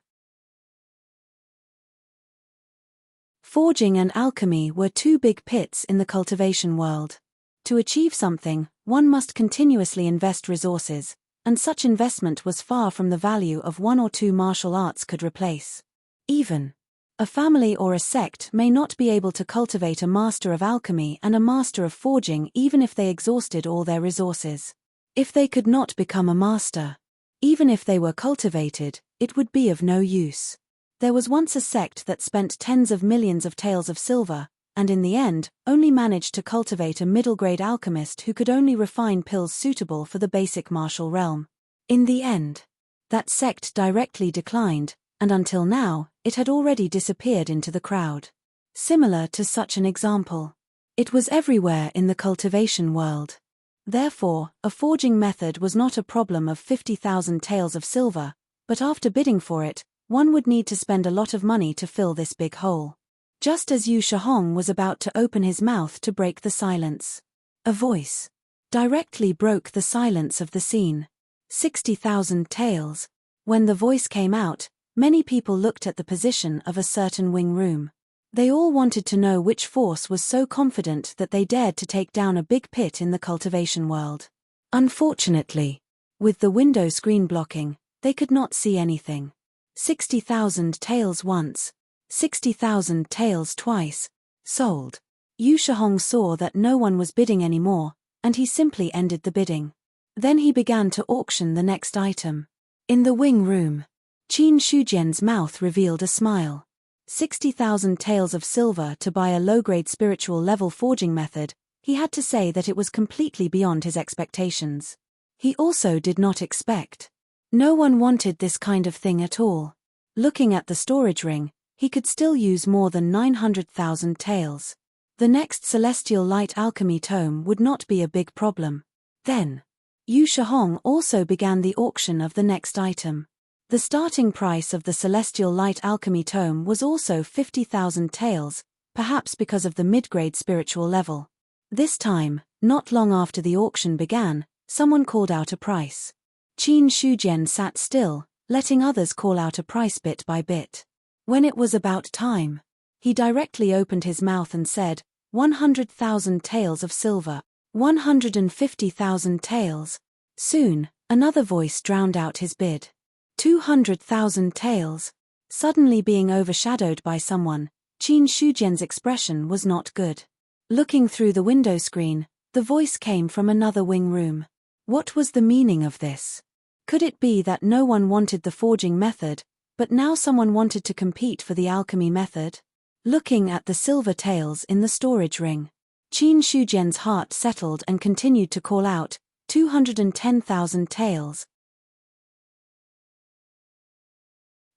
Forging and alchemy were 2 big pits in the cultivation world. To achieve something, one must continuously invest resources, and such investment was far from the value of 1 or 2 martial arts could replace. Even a family or a sect may not be able to cultivate a master of alchemy and a master of forging even if they exhausted all their resources. If they could not become a master, even if they were cultivated, it would be of no use. There was once a sect that spent tens of millions of taels of silver, and in the end, only managed to cultivate a middle-grade alchemist who could only refine pills suitable for the basic martial realm. In the end, that sect directly declined, and until now, it had already disappeared into the crowd. Similar to such an example, it was everywhere in the cultivation world. Therefore, a forging method was not a problem of 50,000 taels of silver, but after bidding for it, one would need to spend a lot of money to fill this big hole. Just as Yu Shihong was about to open his mouth to break the silence, a voice directly broke the silence of the scene. 60,000 taels. When the voice came out, many people looked at the position of a certain wing room. They all wanted to know which force was so confident that they dared to take down a big pit in the cultivation world. Unfortunately, with the window screen blocking, they could not see anything. 60,000 taels once, 60,000 taels twice, sold. Yu Shihong saw that no one was bidding anymore, and he simply ended the bidding. Then he began to auction the next item. In the wing room, Qin Shujian's mouth revealed a smile. 60,000 taels of silver to buy a low-grade spiritual level forging method. He had to say that it was completely beyond his expectations. He also did not expect. No one wanted this kind of thing at all. Looking at the storage ring, he could still use more than 900,000 taels. The next celestial light alchemy tome would not be a big problem. Then, Yu Shihong also began the auction of the next item. The starting price of the celestial light alchemy tome was also 50,000 taels, perhaps because of the mid-grade spiritual level. This time, not long after the auction began, someone called out a price. Qin Shujian sat still, letting others call out a price bit by bit. When it was about time, he directly opened his mouth and said, 100,000 taels of silver, 150,000 taels. Soon, another voice drowned out his bid. 200,000 taels. Suddenly being overshadowed by someone, Qin Shujian's expression was not good. Looking through the window screen, the voice came from another wing room. What was the meaning of this? Could it be that no one wanted the forging method, but now someone wanted to compete for the alchemy method? Looking at the silver taels in the storage ring, Qin Shujian's heart settled and continued to call out, 210,000 taels.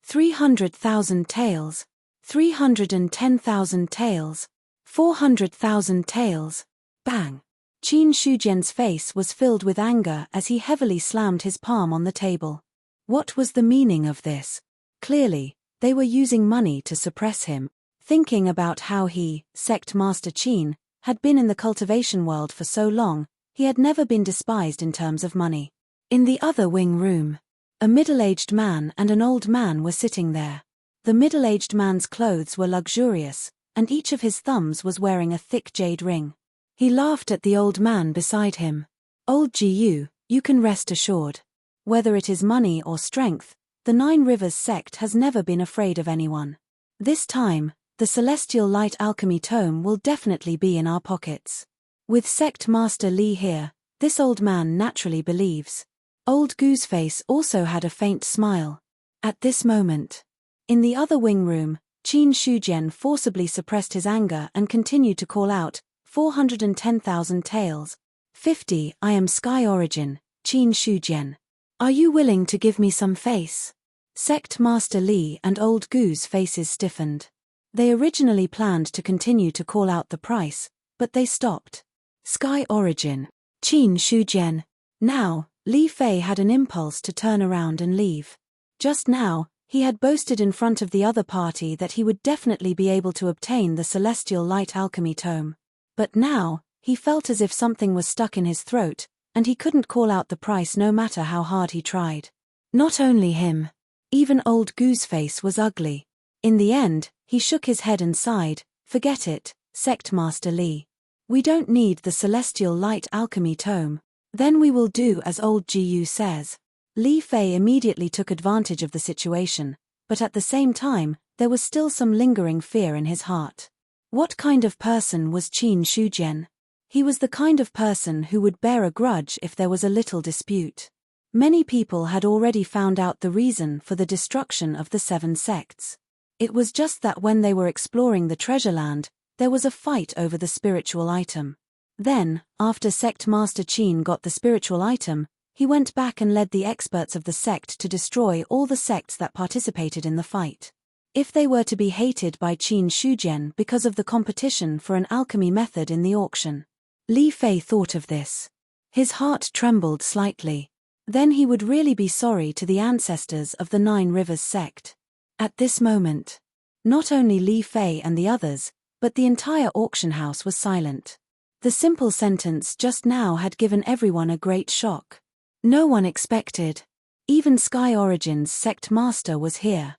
300,000 taels. 310,000 taels. 400,000 taels. Bang! Qin Shujian's face was filled with anger as he heavily slammed his palm on the table. What was the meaning of this? Clearly, they were using money to suppress him. Thinking about how he, Sect Master Qin, had been in the cultivation world for so long, he had never been despised in terms of money. In the other wing room, a middle-aged man and an old man were sitting there. The middle-aged man's clothes were luxurious, and each of his thumbs was wearing a thick jade ring. He laughed at the old man beside him. "Old Gu, you can rest assured. Whether it is money or strength, the Nine Rivers sect has never been afraid of anyone. This time, the Celestial Light Alchemy Tome will definitely be in our pockets. With Sect Master Li here, this old man naturally believes." Old Gu's face also had a faint smile. At this moment, in the other wing room, Qin Shujian forcibly suppressed his anger and continued to call out, 410,000 taels. 50, I am Sky Origin, Qin Shujian. Are you willing to give me some face? Sect Master Li and Old Gu's faces stiffened. They originally planned to continue to call out the price, but they stopped. Sky Origin, Qin Shujian. Now, Li Fei had an impulse to turn around and leave. Just now, he had boasted in front of the other party that he would definitely be able to obtain the Celestial Light Alchemy Tome. But now, he felt as if something was stuck in his throat, and he couldn't call out the price no matter how hard he tried. Not only him. Even Old Gu's face was ugly. In the end, he shook his head and sighed, "Forget it, Sect Master Li. We don't need the Celestial Light Alchemy Tome. Then we will do as Old Gu says." Li Fei immediately took advantage of the situation, but at the same time, there was still some lingering fear in his heart. What kind of person was Qin Shujian? He was the kind of person who would bear a grudge if there was a little dispute. Many people had already found out the reason for the destruction of the 7 sects. It was just that when they were exploring the treasure land, there was a fight over the spiritual item. Then, after Sect Master Qin got the spiritual item, he went back and led the experts of the sect to destroy all the sects that participated in the fight. If they were to be hated by Qin Shujian because of the competition for an alchemy method in the auction. Li Fei thought of this. His heart trembled slightly. Then he would really be sorry to the ancestors of the Nine Rivers sect. At this moment, not only Li Fei and the others, but the entire auction house was silent. The simple sentence just now had given everyone a great shock. No one expected. Even Sky Origin's sect master was here.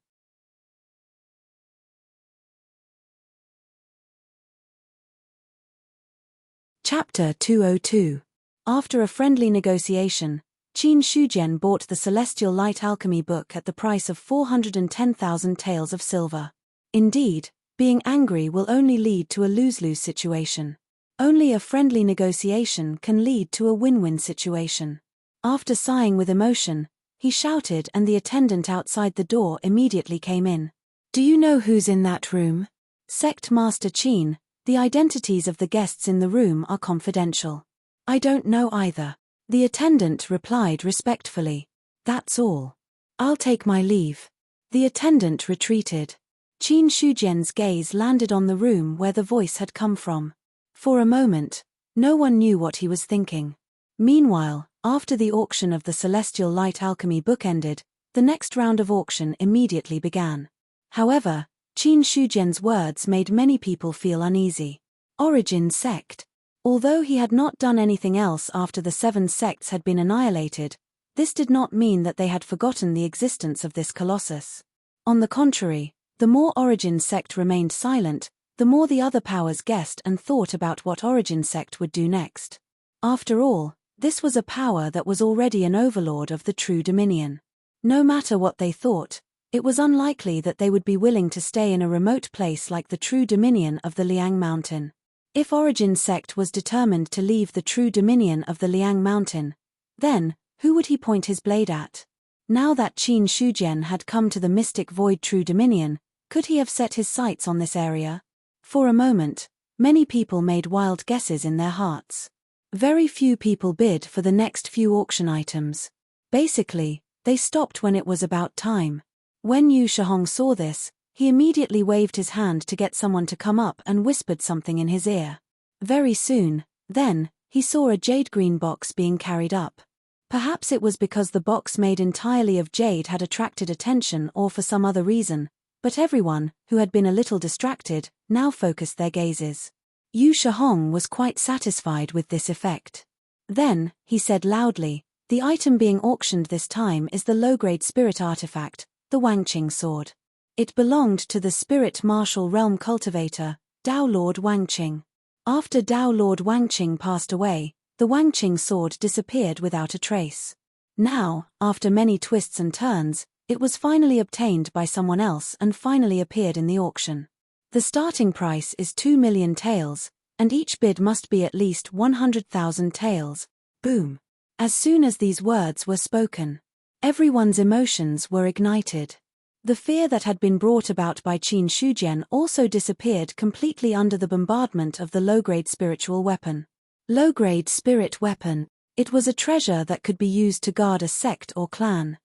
Chapter 202. After a friendly negotiation, Qin Shujian bought the Celestial Light Alchemy book at the price of 410,000 taels of silver. Indeed, being angry will only lead to a lose-lose situation. Only a friendly negotiation can lead to a win-win situation. After sighing with emotion, he shouted and the attendant outside the door immediately came in. "Do you know who's in that room?" Sect Master Qin, the identities of the guests in the room are confidential. "I don't know either." The attendant replied respectfully. "That's all. I'll take my leave." The attendant retreated. Qin Shujian's gaze landed on the room where the voice had come from. For a moment, no one knew what he was thinking. Meanwhile, after the auction of the Celestial Light Alchemy book ended, the next round of auction immediately began. However, Qin Shujian's words made many people feel uneasy. Origin sect. Although he had not done anything else after the 7 sects had been annihilated, this did not mean that they had forgotten the existence of this colossus. On the contrary, the more Origin sect remained silent, the more the other powers guessed and thought about what Origin sect would do next. After all, this was a power that was already an overlord of the true dominion. No matter what they thought, it was unlikely that they would be willing to stay in a remote place like the true dominion of the Liang Mountain. If Origin sect was determined to leave the true dominion of the Liang Mountain, then, who would he point his blade at? Now that Qin Shujian had come to the mystic void true dominion, could he have set his sights on this area? For a moment, many people made wild guesses in their hearts. Very few people bid for the next few auction items. Basically, they stopped when it was about time. When Yu Shihong saw this, he immediately waved his hand to get someone to come up and whispered something in his ear. Very soon, then, he saw a jade-green box being carried up. Perhaps it was because the box made entirely of jade had attracted attention or for some other reason, But everyone, who had been a little distracted, now focused their gazes. Yu Shihong was quite satisfied with this effect. Then, he said loudly, "The item being auctioned this time is the low-grade spirit artifact, the Wangqing sword. It belonged to the spirit martial realm cultivator, Dao Lord Wangqing. After Dao Lord Wangqing passed away, the Wangqing sword disappeared without a trace. Now, after many twists and turns, it was finally obtained by someone else and finally appeared in the auction. The starting price is 2 million taels, and each bid must be at least 100,000 taels." Boom. As soon as these words were spoken, everyone's emotions were ignited. The fear that had been brought about by Qin Shujian also disappeared completely under the bombardment of the low-grade spiritual weapon. Low-grade spirit weapon. It was a treasure that could be used to guard a sect or clan.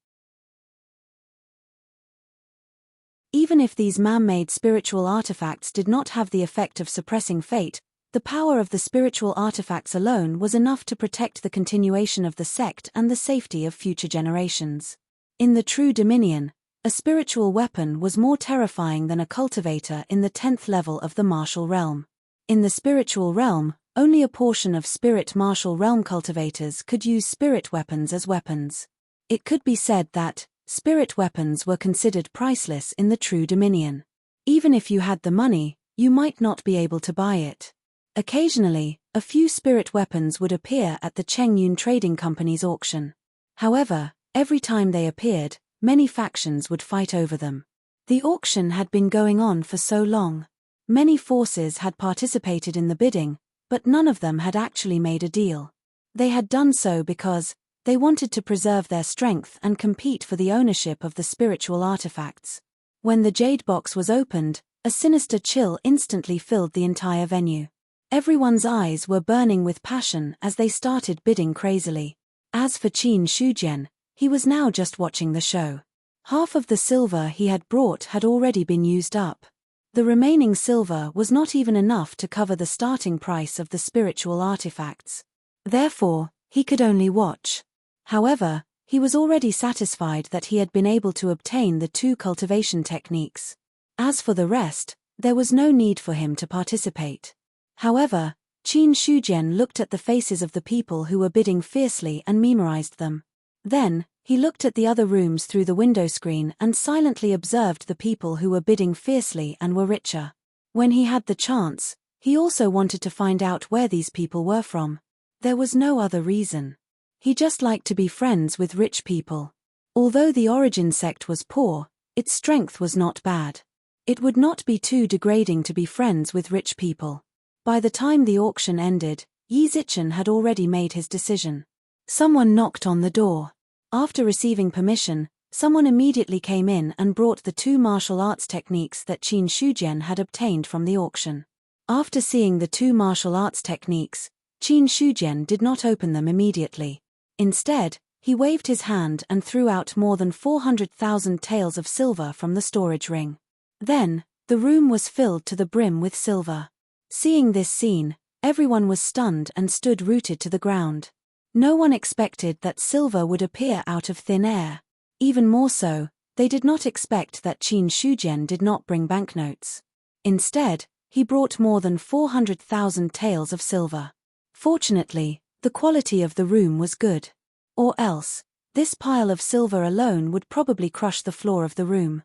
Even if these man-made spiritual artifacts did not have the effect of suppressing fate, the power of the spiritual artifacts alone was enough to protect the continuation of the sect and the safety of future generations. In the true dominion, a spiritual weapon was more terrifying than a cultivator in the 10th level of the martial realm. In the spiritual realm, only a portion of spirit martial realm cultivators could use spirit weapons as weapons. It could be said that spirit weapons were considered priceless in the true dominion. Even if you had the money, you might not be able to buy it. Occasionally, a few spirit weapons would appear at the Chengyun Trading Company's auction. However, every time they appeared, many factions would fight over them. The auction had been going on for so long. Many forces had participated in the bidding, but none of them had actually made a deal. They had done so because they wanted to preserve their strength and compete for the ownership of the spiritual artifacts. When the jade box was opened, a sinister chill instantly filled the entire venue. Everyone's eyes were burning with passion as they started bidding crazily. As for Qin Shujian, he was now just watching the show. Half of the silver he had brought had already been used up. The remaining silver was not even enough to cover the starting price of the spiritual artifacts. Therefore, he could only watch. However, he was already satisfied that he had been able to obtain the 2 cultivation techniques. As for the rest, there was no need for him to participate. However, Qin Shujian looked at the faces of the people who were bidding fiercely and memorized them. Then, he looked at the other rooms through the window screen and silently observed the people who were bidding fiercely and were richer. When he had the chance, he also wanted to find out where these people were from. There was no other reason. He just liked to be friends with rich people. Although the origin sect was poor, its strength was not bad. It would not be too degrading to be friends with rich people. By the time the auction ended, Yi Zichen had already made his decision. Someone knocked on the door. After receiving permission, someone immediately came in and brought the 2 martial arts techniques that Qin Shujian had obtained from the auction. After seeing the 2 martial arts techniques, Qin Shujian did not open them immediately. Instead, he waved his hand and threw out more than 400,000 taels of silver from the storage ring. Then, the room was filled to the brim with silver. Seeing this scene, everyone was stunned and stood rooted to the ground. No one expected that silver would appear out of thin air. Even more so, they did not expect that Qin Shujian did not bring banknotes. Instead, he brought more than 400,000 taels of silver. Fortunately, the quality of the room was good. Or else, this pile of silver alone would probably crush the floor of the room.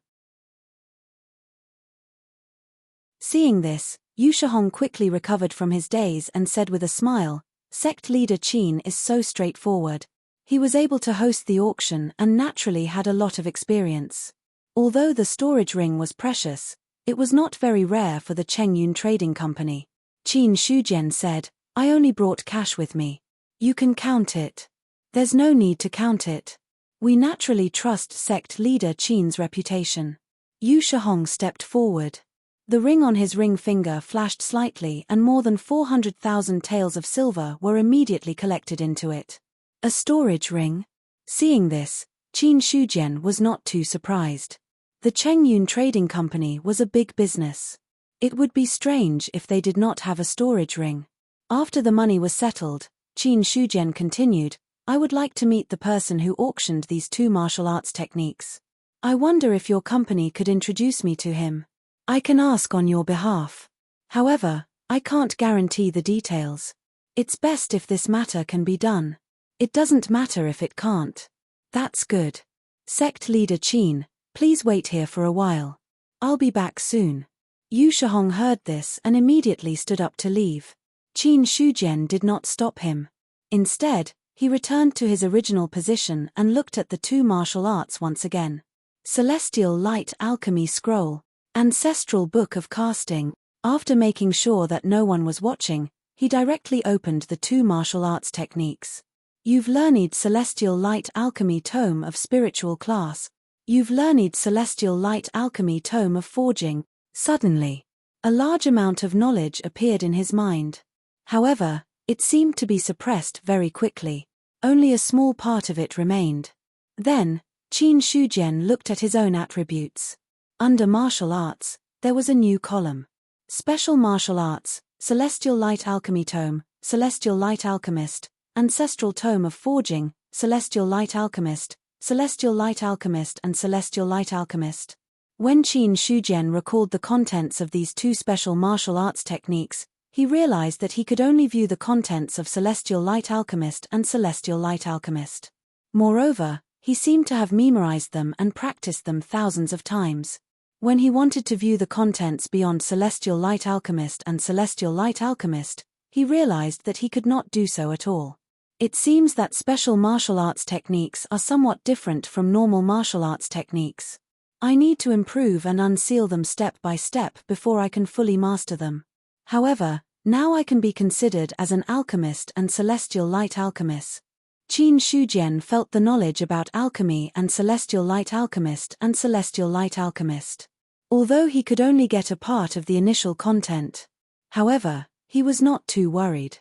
Seeing this, Yu Shihong quickly recovered from his daze and said with a smile, "Sect leader Qin is so straightforward. He was able to host the auction and naturally had a lot of experience. Although the storage ring was precious, it was not very rare for the Chengyun Trading Company." Qin Shujian said, "I only brought cash with me. You can count it." "There's no need to count it. We naturally trust sect leader Qin's reputation." Yu Shihong stepped forward. The ring on his ring finger flashed slightly and more than 400,000 taels of silver were immediately collected into it. A storage ring? Seeing this, Qin Shujian was not too surprised. The Chengyun Trading Company was a big business. It would be strange if they did not have a storage ring. After the money was settled, Qin Shujian continued, "I would like to meet the person who auctioned these 2 martial arts techniques." I wonder if your company could introduce me to him. I can ask on your behalf. However, I can't guarantee the details. It's best if this matter can be done. It doesn't matter if it can't. That's good. Sect leader Qin, please wait here for a while. I'll be back soon. Yu Shihong heard this and immediately stood up to leave. Qin Shujian did not stop him. Instead, he returned to his original position and looked at the two martial arts once again. Celestial Light Alchemy Scroll. Ancestral Book of Casting. After making sure that no one was watching, he directly opened the two martial arts techniques. You've learned Celestial Light Alchemy Tome of Spiritual Class. You've learned Celestial Light Alchemy Tome of Forging. Suddenly, a large amount of knowledge appeared in his mind. However, it seemed to be suppressed very quickly. Only a small part of it remained. Then, Qin Shujian looked at his own attributes. Under Martial Arts, there was a new column. Special Martial Arts, Celestial Light Alchemy Tome, Celestial Light Alchemist, Ancestral Tome of Forging, Celestial Light Alchemist, Celestial Light Alchemist and Celestial Light Alchemist. When Qin Shujian recalled the contents of these two special martial arts techniques, he realized that he could only view the contents of Celestial Light Alchemist and Celestial Light Alchemist. Moreover, he seemed to have memorized them and practiced them thousands of times. When he wanted to view the contents beyond Celestial Light Alchemist and Celestial Light Alchemist, he realized that he could not do so at all. It seems that special martial arts techniques are somewhat different from normal martial arts techniques. I need to improve and unseal them step by step before I can fully master them. However, now I can be considered as an alchemist and Celestial Light Alchemist. Qin Shujian felt the knowledge about alchemy and Celestial Light Alchemist and Celestial Light Alchemist. Although he could only get a part of the initial content. However, he was not too worried.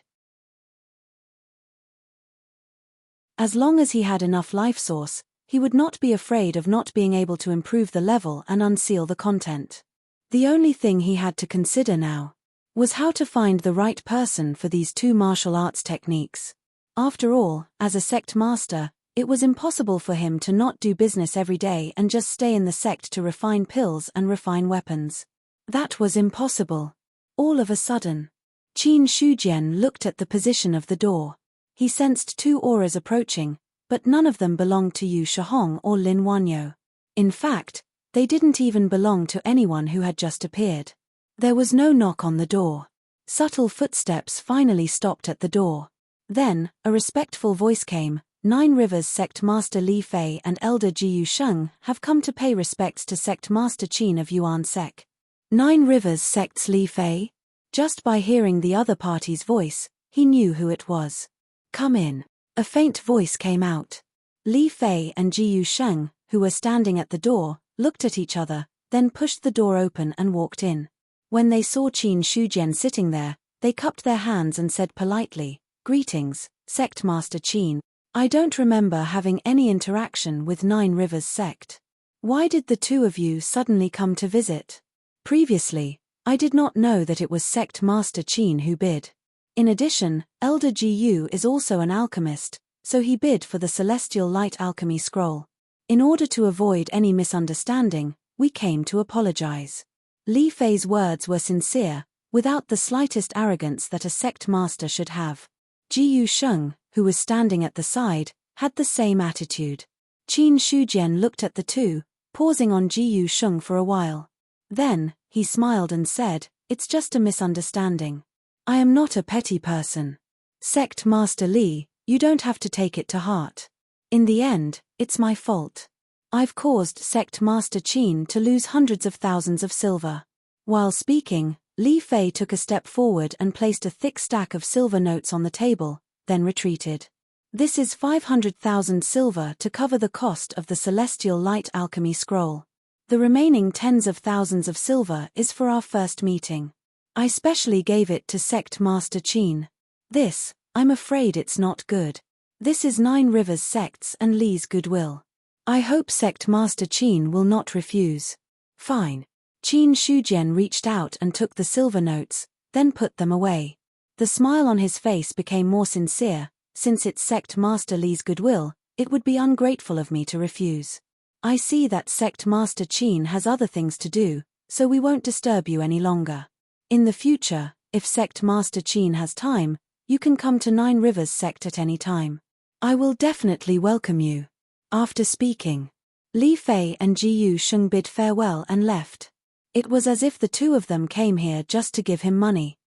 As long as he had enough life source, he would not be afraid of not being able to improve the level and unseal the content. The only thing he had to consider now was how to find the right person for these two martial arts techniques. After all, as a sect master, it was impossible for him to not do business every day and just stay in the sect to refine pills and refine weapons. That was impossible. All of a sudden, Qin Shujian looked at the position of the door. He sensed two auras approaching, but none of them belonged to Yu Shihong or Lin Wanyo. In fact, they didn't even belong to anyone who had just appeared. There was no knock on the door. Subtle footsteps finally stopped at the door. Then, a respectful voice came. 9 Rivers Sect Master Li Fei and Elder Jiyu Sheng have come to pay respects to Sect Master Qin of Yuan Sec. 9 Rivers Sect's Li Fei? Just by hearing the other party's voice, he knew who it was. Come in. A faint voice came out. Li Fei and Jiyu Sheng, who were standing at the door, looked at each other, then pushed the door open and walked in. When they saw Qin Shujian sitting there, they cupped their hands and said politely, "Greetings, Sect Master Qin. I don't remember having any interaction with 9 Rivers Sect. Why did the two of you suddenly come to visit? Previously, I did not know that it was Sect Master Qin who bid. In addition, Elder Jiyu is also an alchemist, so he bid for the Celestial Light Alchemy Scroll. In order to avoid any misunderstanding, we came to apologize." Li Fei's words were sincere, without the slightest arrogance that a sect master should have. Jiyu Sheng, who was standing at the side, had the same attitude. Qin Shujian looked at the two, pausing on Jiyu Sheng for a while. Then, he smiled and said, "It's just a misunderstanding. I am not a petty person. Sect Master Li, you don't have to take it to heart. In the end, it's my fault. I've caused Sect Master Qin to lose hundreds of thousands of silver." While speaking, Li Fei took a step forward and placed a thick stack of silver notes on the table, then retreated. "This is 500,000 silver to cover the cost of the Celestial Light Alchemy Scroll. The remaining tens of thousands of silver is for our first meeting. I specially gave it to Sect Master Qin. This, I'm afraid it's not good. This is 9 Rivers Sect's and Li's goodwill. I hope Sect Master Qin will not refuse." "Fine." Qin Shujian reached out and took the silver notes, then put them away. The smile on his face became more sincere. "Since it's Sect Master Li's goodwill, it would be ungrateful of me to refuse. I see that Sect Master Qin has other things to do, so we won't disturb you any longer. In the future, if Sect Master Qin has time, you can come to Nine Rivers Sect at any time. I will definitely welcome you. After speaking, Li Fei and Ji Yusheng bid farewell and left. It was as if the two of them came here just to give him money.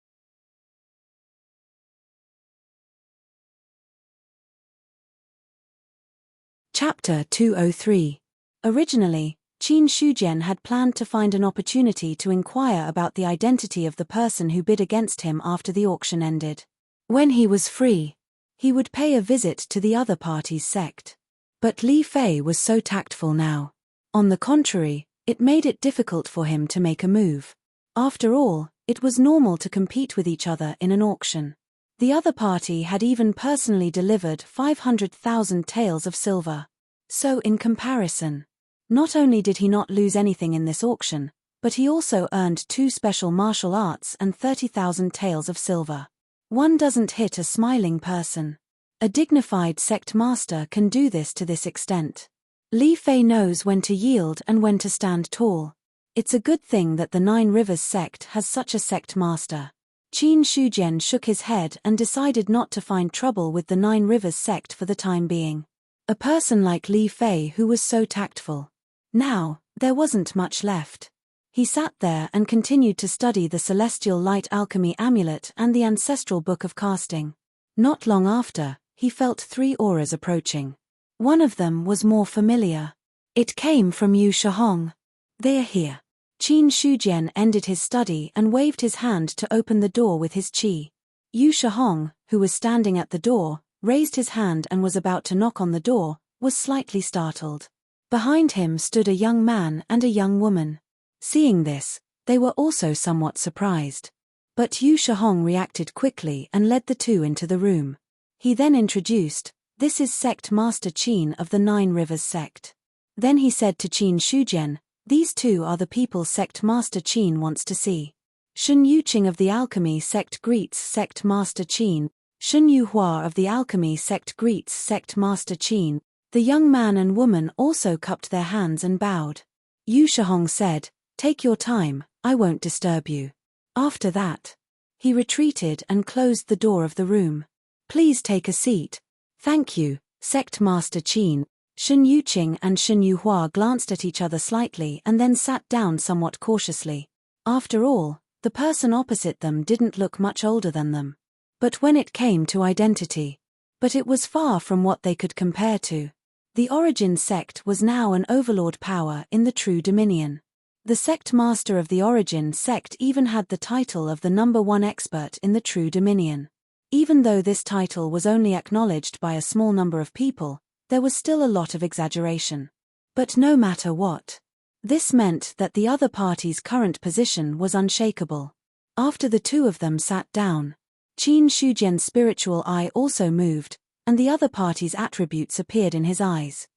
Chapter 203. Originally, Qin Shujian had planned to find an opportunity to inquire about the identity of the person who bid against him after the auction ended. When he was free, he would pay a visit to the other party's sect. But Li Fei was so tactful now. On the contrary, it made it difficult for him to make a move. After all, it was normal to compete with each other in an auction. The other party had even personally delivered 500,000 taels of silver. So in comparison, not only did he not lose anything in this auction, but he also earned 2 special martial arts and 30,000 taels of silver. One doesn't hit a smiling person. A dignified sect master can do this to this extent. Li Fei knows when to yield and when to stand tall. It's a good thing that the Nine Rivers sect has such a sect master. Qin Shujian shook his head and decided not to find trouble with the Nine Rivers sect for the time being. A person like Li Fei who was so tactful. Now, there wasn't much left. He sat there and continued to study the Celestial Light Alchemy Amulet and the Ancestral Book of Casting. Not long after, he felt 3 auras approaching. One of them was more familiar. It came from Yu Shihong. They are here. Qin Shujian ended his study and waved his hand to open the door with his qi. Yu Shihong, who was standing at the door, raised his hand and was about to knock on the door, was slightly startled. Behind him stood a young man and a young woman. Seeing this, they were also somewhat surprised. But Yu Shihong reacted quickly and led the two into the room. He then introduced, "This is Sect Master Qin of the Nine Rivers Sect." Then he said to Qin Shujian, "These two are the people Sect Master Qin wants to see." Shen Yuqing of the Alchemy Sect greets Sect Master Qin. Shen Yuhua of the Alchemy Sect greets Sect Master Qin. The young man and woman also cupped their hands and bowed. Yu Shihong said, "Take your time, I won't disturb you." After that, he retreated and closed the door of the room. "Please take a seat." "Thank you, Sect Master Qin." Shen Yuqing and Shen Yuhua glanced at each other slightly and then sat down somewhat cautiously. After all, the person opposite them didn't look much older than them. But when it came to identity, it was far from what they could compare to. The Origin sect was now an overlord power in the True Dominion. The sect master of the Origin sect even had the title of the #1 expert in the True Dominion. Even though this title was only acknowledged by a small number of people, there was still a lot of exaggeration. But no matter what, this meant that the other party's current position was unshakable. After the two of them sat down, Qin Shujian's spiritual eye also moved, and the other party's attributes appeared in his eyes.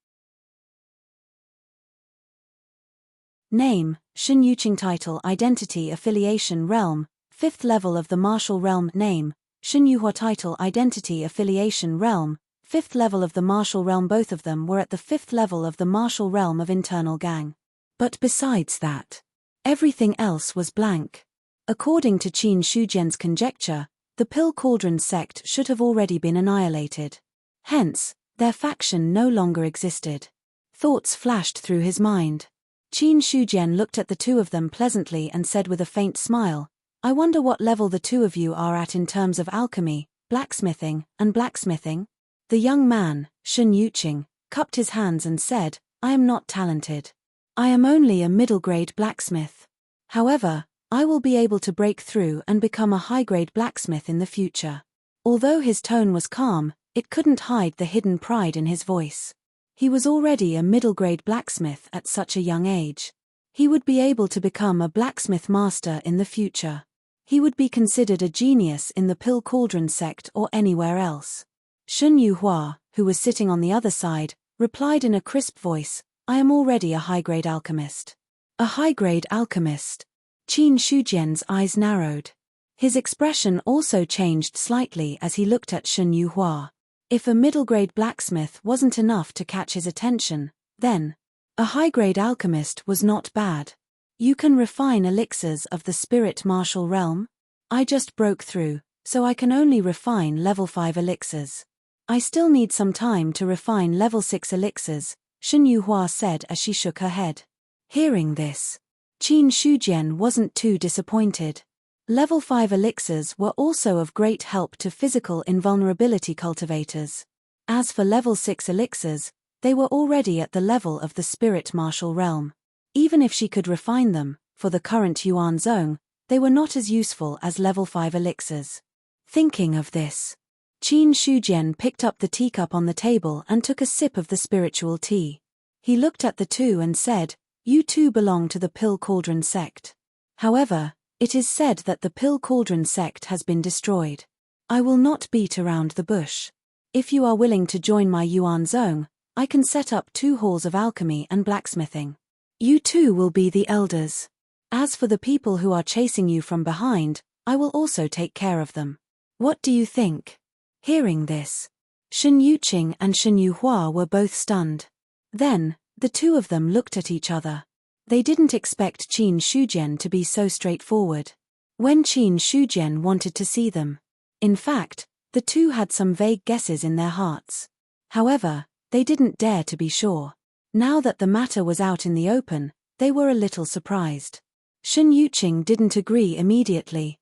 Name, Shen Yuqing. Title, Identity, Affiliation, Realm, 5th level of the Martial Realm. Name, Shen Yuhua. Title, Identity, Affiliation, Realm, 5th level of the Martial Realm. Both of them were at the 5th level of the Martial Realm of Internal Gang. But besides that, everything else was blank. According to Qin Shujian's conjecture, the Pill Cauldron sect should have already been annihilated. Hence, their faction no longer existed. Thoughts flashed through his mind. Qin Shujian looked at the two of them pleasantly and said with a faint smile, "I wonder what level the two of you are at in terms of alchemy, blacksmithing, and blacksmithing?" The young man, Shen Yuqing, cupped his hands and said, "I am not talented. I am only a middle-grade blacksmith. However, I will be able to break through and become a high-grade blacksmith in the future." Although his tone was calm, it couldn't hide the hidden pride in his voice. He was already a middle-grade blacksmith at such a young age. He would be able to become a blacksmith master in the future. He would be considered a genius in the Pill Cauldron sect or anywhere else. Shen Yuhua, who was sitting on the other side, replied in a crisp voice, "I am already a high-grade alchemist." A high-grade alchemist? Qin Shujian's eyes narrowed. His expression also changed slightly as he looked at Shen Yuhua. If a middle-grade blacksmith wasn't enough to catch his attention, then A high-grade alchemist was not bad. You can refine elixirs of the spirit martial realm? I just broke through, so I can only refine level 5 elixirs. I still need some time to refine level 6 elixirs, Shen Yuhua said as she shook her head. Hearing this, Qin Shujian wasn't too disappointed. Level 5 elixirs were also of great help to physical invulnerability cultivators. As for level 6 elixirs, they were already at the level of the spirit martial realm. Even if she could refine them, for the current Yuan Zong, they were not as useful as level 5 elixirs. Thinking of this, Qin Shujian picked up the teacup on the table and took a sip of the spiritual tea. He looked at the two and said, "You two belong to the Pill Cauldron sect. However, it is said that the Pill Cauldron sect has been destroyed. I will not beat around the bush. If you are willing to join my Yuan Zong, I can set up 2 halls of alchemy and blacksmithing. You two will be the elders. As for the people who are chasing you from behind, I will also take care of them. What do you think?" Hearing this, Shen Yuqing and Shen Yuhua were both stunned. Then, the two of them looked at each other. They didn't expect Qin Shujian to be so straightforward. When Qin Shujian wanted to see them. In fact, the two had some vague guesses in their hearts. However, they didn't dare to be sure. Now that the matter was out in the open, they were a little surprised. Shen Yuqing didn't agree immediately.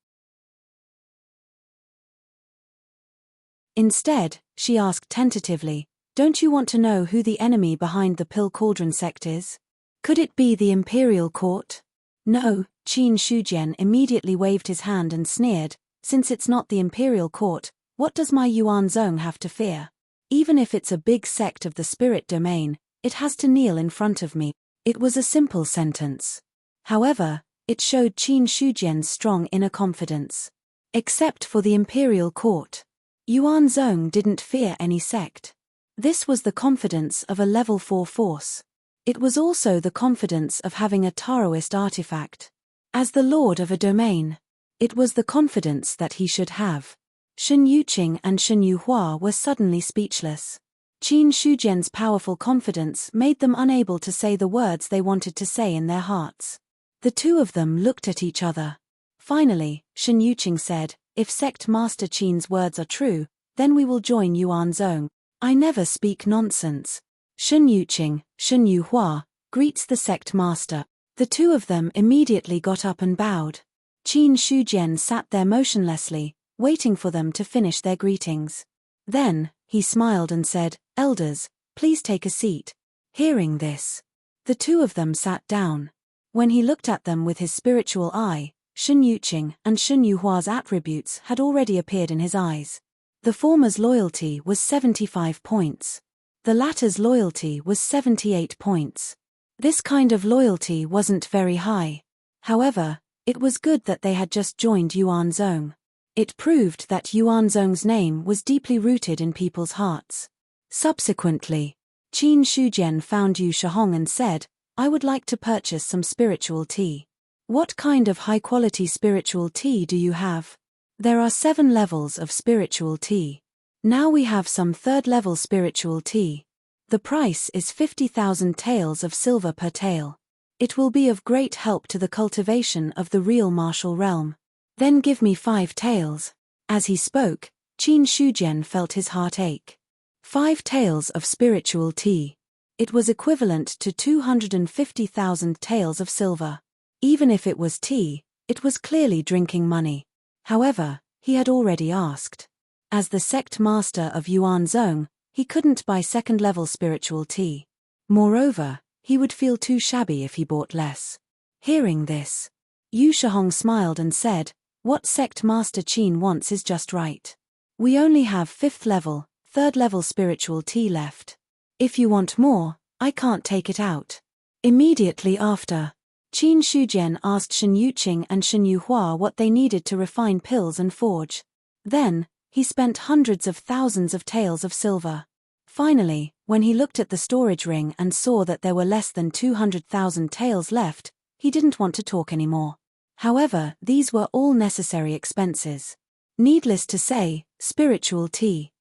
Instead, she asked tentatively, "Don't you want to know who the enemy behind the Pill Cauldron sect is? Could it be the Imperial Court?" "No," Qin Shujian immediately waved his hand and sneered, "Since it's not the Imperial Court, what does my Yuan Zong have to fear? Even if it's a big sect of the spirit domain, it has to kneel in front of me." It was a simple sentence. However, it showed Qin Shujian's strong inner confidence. Except for the Imperial Court, Yuan Zong didn't fear any sect. This was the confidence of a level 4 force. It was also the confidence of having a Taoist artifact. As the lord of a domain, it was the confidence that he should have. Shen Yuqing and Shen Yuhua were suddenly speechless. Qin Shujian's powerful confidence made them unable to say the words they wanted to say in their hearts. The two of them looked at each other. Finally, Shen Yuqing said, "If Sect Master Qin's words are true, then we will join Yuan Zong. I never speak nonsense." Shen Yuqing, Shen Yuhua, greets the Sect Master. The two of them immediately got up and bowed. Qin Shujian sat there motionlessly, waiting for them to finish their greetings. Then, he smiled and said, "Elders, please take a seat." Hearing this, the two of them sat down. When he looked at them with his spiritual eye, Shen Yuqing and Shen Yuhua's attributes had already appeared in his eyes. The former's loyalty was 75 points. The latter's loyalty was 78 points. This kind of loyalty wasn't very high. However, it was good that they had just joined Yuan Zong. It proved that Yuan Zong's name was deeply rooted in people's hearts. Subsequently, Qin Shujian found Yu Shihong and said, "I would like to purchase some spiritual tea." "What kind of high-quality spiritual tea do you have?" "There are 7 levels of spiritual tea. Now we have some 3rd-level spiritual tea. The price is 50,000 taels of silver per tael. It will be of great help to the cultivation of the real martial realm." "Then give me 5 taels." As he spoke, Qin Shujian felt his heart ache. 5 taels of spiritual tea. It was equivalent to 250,000 taels of silver. Even if it was tea, it was clearly drinking money. However, he had already asked. As the sect master of Yuan Zong, he couldn't buy 2nd-level spiritual tea. Moreover, he would feel too shabby if he bought less. Hearing this, Yu Shihong smiled and said, "What sect master Qin wants is just right. We only have 5th-level, 3rd-level spiritual tea left. If you want more, I can't take it out." Immediately after, Qin Shujian asked Shen Yuqing and Shen Yuhua what they needed to refine pills and forge. Then, he spent hundreds of thousands of taels of silver. Finally, when he looked at the storage ring and saw that there were less than 200,000 taels left, he didn't want to talk anymore. However, these were all necessary expenses. Needless to say, spiritual tea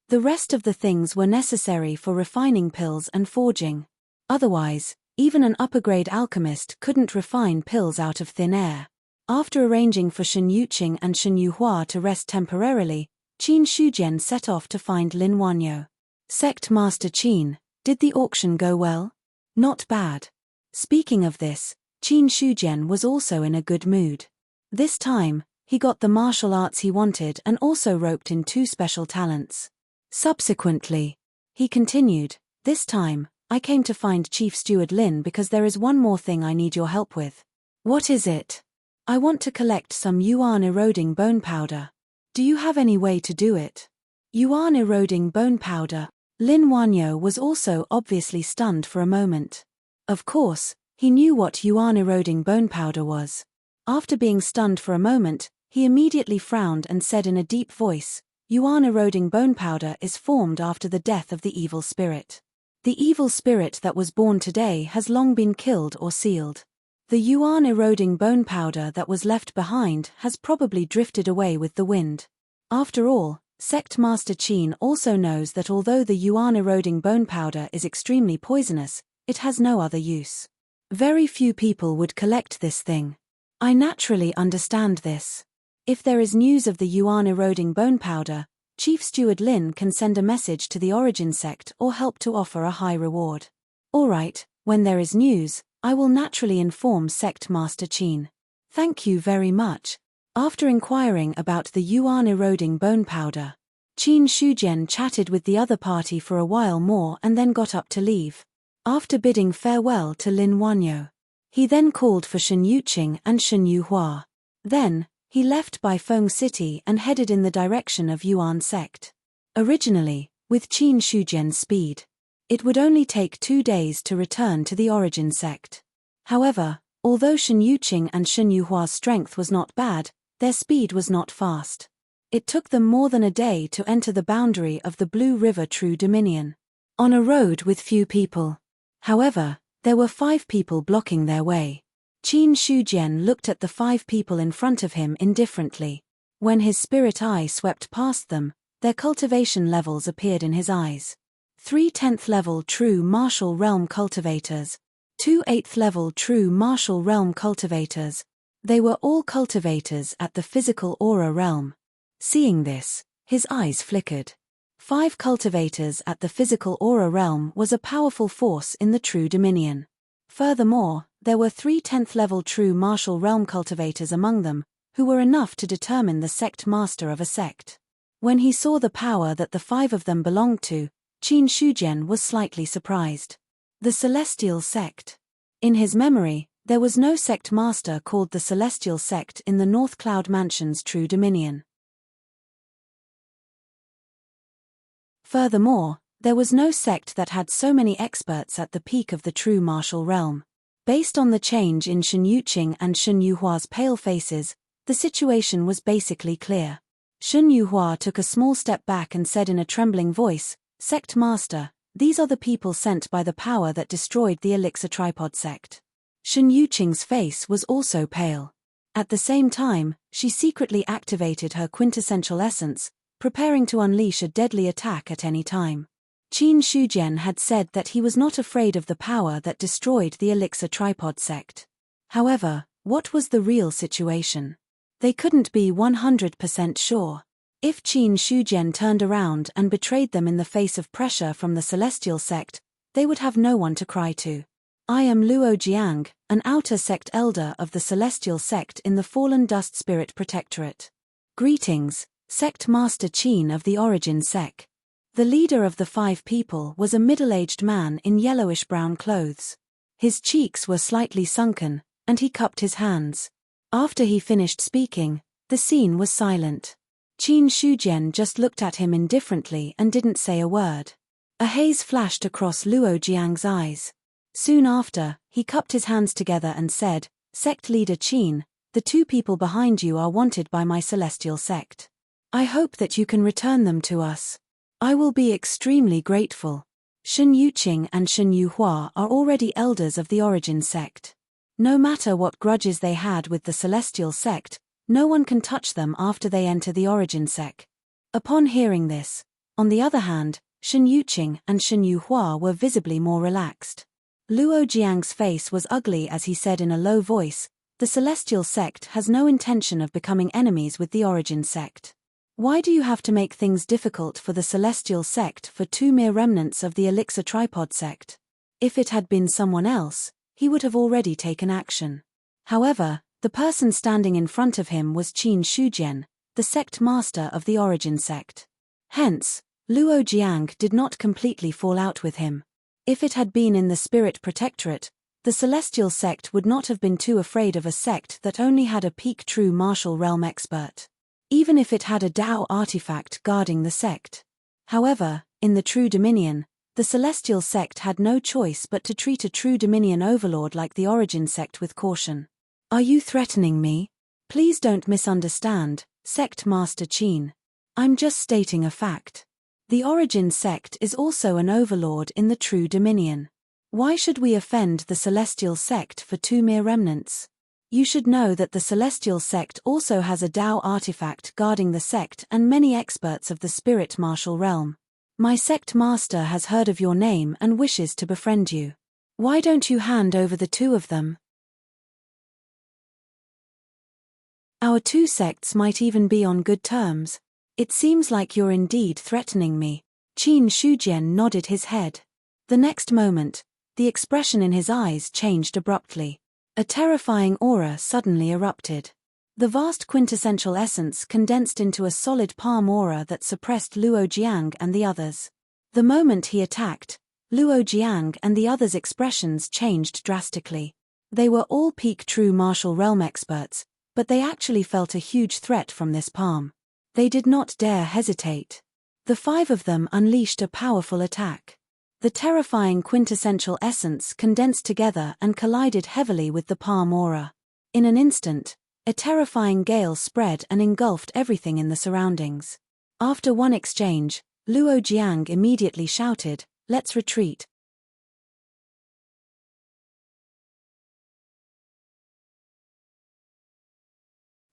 The rest of the things were necessary for refining pills and forging. Otherwise, even an upper-grade alchemist couldn't refine pills out of thin air. After arranging for Shen Yuqing and Shen Yuhua to rest temporarily, Qin Shujian set off to find Lin Wanyo. Sect Master Qin, did the auction go well? Not bad. Speaking of this, Qin Shujian was also in a good mood. This time, he got the martial arts he wanted and also roped in 2 special talents. Subsequently, he continued, this time, I came to find Chief Steward Lin because there is one more thing I need your help with. What is it? I want to collect some yuan-eroding bone powder. Do you have any way to do it? Yuan-eroding bone powder. Lin Wanyo was also obviously stunned for a moment. Of course, he knew what yuan-eroding bone powder was. After being stunned for a moment, he immediately frowned and said in a deep voice, yuan-eroding bone powder is formed after the death of the evil spirit. The evil spirit that was born today has long been killed or sealed. The yuan-eroding bone powder that was left behind has probably drifted away with the wind. After all, Sect Master Qin also knows that although the yuan-eroding bone powder is extremely poisonous, it has no other use. Very few people would collect this thing. I naturally understand this. If there is news of the yuan-eroding bone powder, Chief Steward Lin can send a message to the Origin Sect or help to offer a high reward. Alright, when there is news, I will naturally inform Sect Master Qin. Thank you very much. After inquiring about the yuan-eroding bone powder, Qin Shujian chatted with the other party for a while more and then got up to leave. After bidding farewell to Lin Wanyo, he then called for Shen Yuqing and Shen Yuhua. Then, he left Baifeng City and headed in the direction of Yuan Sect. Originally, with Qin Shujian's speed, it would only take 2 days to return to the Origin Sect. However, although Shen Yuqing and Shen Yuhua's strength was not bad, their speed was not fast. It took them more than a day to enter the boundary of the Blue River True Dominion. On a road with few people. However, there were 5 people blocking their way. Qin Shujian looked at the 5 people in front of him indifferently. When his spirit eye swept past them, their cultivation levels appeared in his eyes. 3 10th level true martial realm cultivators. 2 8th level true martial realm cultivators. They were all cultivators at the physical aura realm. Seeing this, his eyes flickered. 5 cultivators at the physical aura realm was a powerful force in the True Dominion. Furthermore, there were 3 10th level true martial realm cultivators among them, who were enough to determine the sect master of a sect. When he saw the power that the 5 of them belonged to, Qin Shujian was slightly surprised. The Celestial Sect. In his memory, there was no sect master called the Celestial Sect in the North Cloud Mansion's True Dominion. Furthermore, there was no sect that had so many experts at the peak of the true martial realm. Based on the change in Shen Yuqing and Shen Yuhua's pale faces, the situation was basically clear. Shen Yuhua took a small step back and said in a trembling voice, "Sect Master, these are the people sent by the power that destroyed the Elixir Tripod Sect." Shen Yuqing's face was also pale. At the same time, she secretly activated her quintessential essence, preparing to unleash a deadly attack at any time. Qin Shujian had said that he was not afraid of the power that destroyed the Elixir Tripod Sect. However, what was the real situation? They couldn't be 100% sure. If Qin Shujian turned around and betrayed them in the face of pressure from the Celestial Sect, they would have no one to cry to. I am Luo Jiang, an outer sect elder of the Celestial Sect in the Fallen Dust Spirit Protectorate. Greetings, Sect Master Qin of the Origin Sect. The leader of the 5 people was a middle-aged man in yellowish-brown clothes. His cheeks were slightly sunken, and he cupped his hands. After he finished speaking, the scene was silent. Qin Shujian just looked at him indifferently and didn't say a word. A haze flashed across Luo Jiang's eyes. Soon after, he cupped his hands together and said, "Sect leader Qin, the 2 people behind you are wanted by my Celestial Sect. I hope that you can return them to us. I will be extremely grateful." Shen Yuqing and Shen Yuhua are already elders of the Origin Sect. No matter what grudges they had with the Celestial Sect, no one can touch them after they enter the Origin Sect. Upon hearing this, On the other hand, Shen Yuqing and Shen Yuhua were visibly more relaxed. Luo Jiang's face was ugly as he said in a low voice, "The Celestial Sect has no intention of becoming enemies with the Origin Sect. Why do you have to make things difficult for the Celestial Sect for two mere remnants of the Elixir Tripod Sect? If it had been someone else, he would have already taken action." However, the person standing in front of him was Qin Shujian, the sect master of the Origin Sect. Hence, Luo Jiang did not completely fall out with him. If it had been in the Spirit Protectorate, the Celestial Sect would not have been too afraid of a sect that only had a peak true martial realm expert. Even if it had a Dao artifact guarding the sect. However, in the True Dominion, the Celestial Sect had no choice but to treat a True Dominion overlord like the Origin Sect with caution. "Are you threatening me? Please don't misunderstand, Sect Master Qin. I'm just stating a fact. The Origin Sect is also an overlord in the True Dominion. Why should we offend the Celestial Sect for two mere remnants? You should know that the Celestial Sect also has a Dao artifact guarding the sect and many experts of the Spirit Martial Realm. My sect master has heard of your name and wishes to befriend you. Why don't you hand over the two of them? Our two sects might even be on good terms. It seems like you're indeed threatening me." Qin Shujian nodded his head. The next moment, the expression in his eyes changed abruptly. A terrifying aura suddenly erupted. The vast quintessential essence condensed into a solid palm aura that suppressed Luo Jiang and the others. The moment he attacked, Luo Jiang and the others' expressions changed drastically. They were all peak true martial realm experts, but they actually felt a huge threat from this palm. They did not dare hesitate. The five of them unleashed a powerful attack. The terrifying quintessential essence condensed together and collided heavily with the palm aura. In an instant, a terrifying gale spread and engulfed everything in the surroundings. After one exchange, Luo Jiang immediately shouted, "Let's retreat."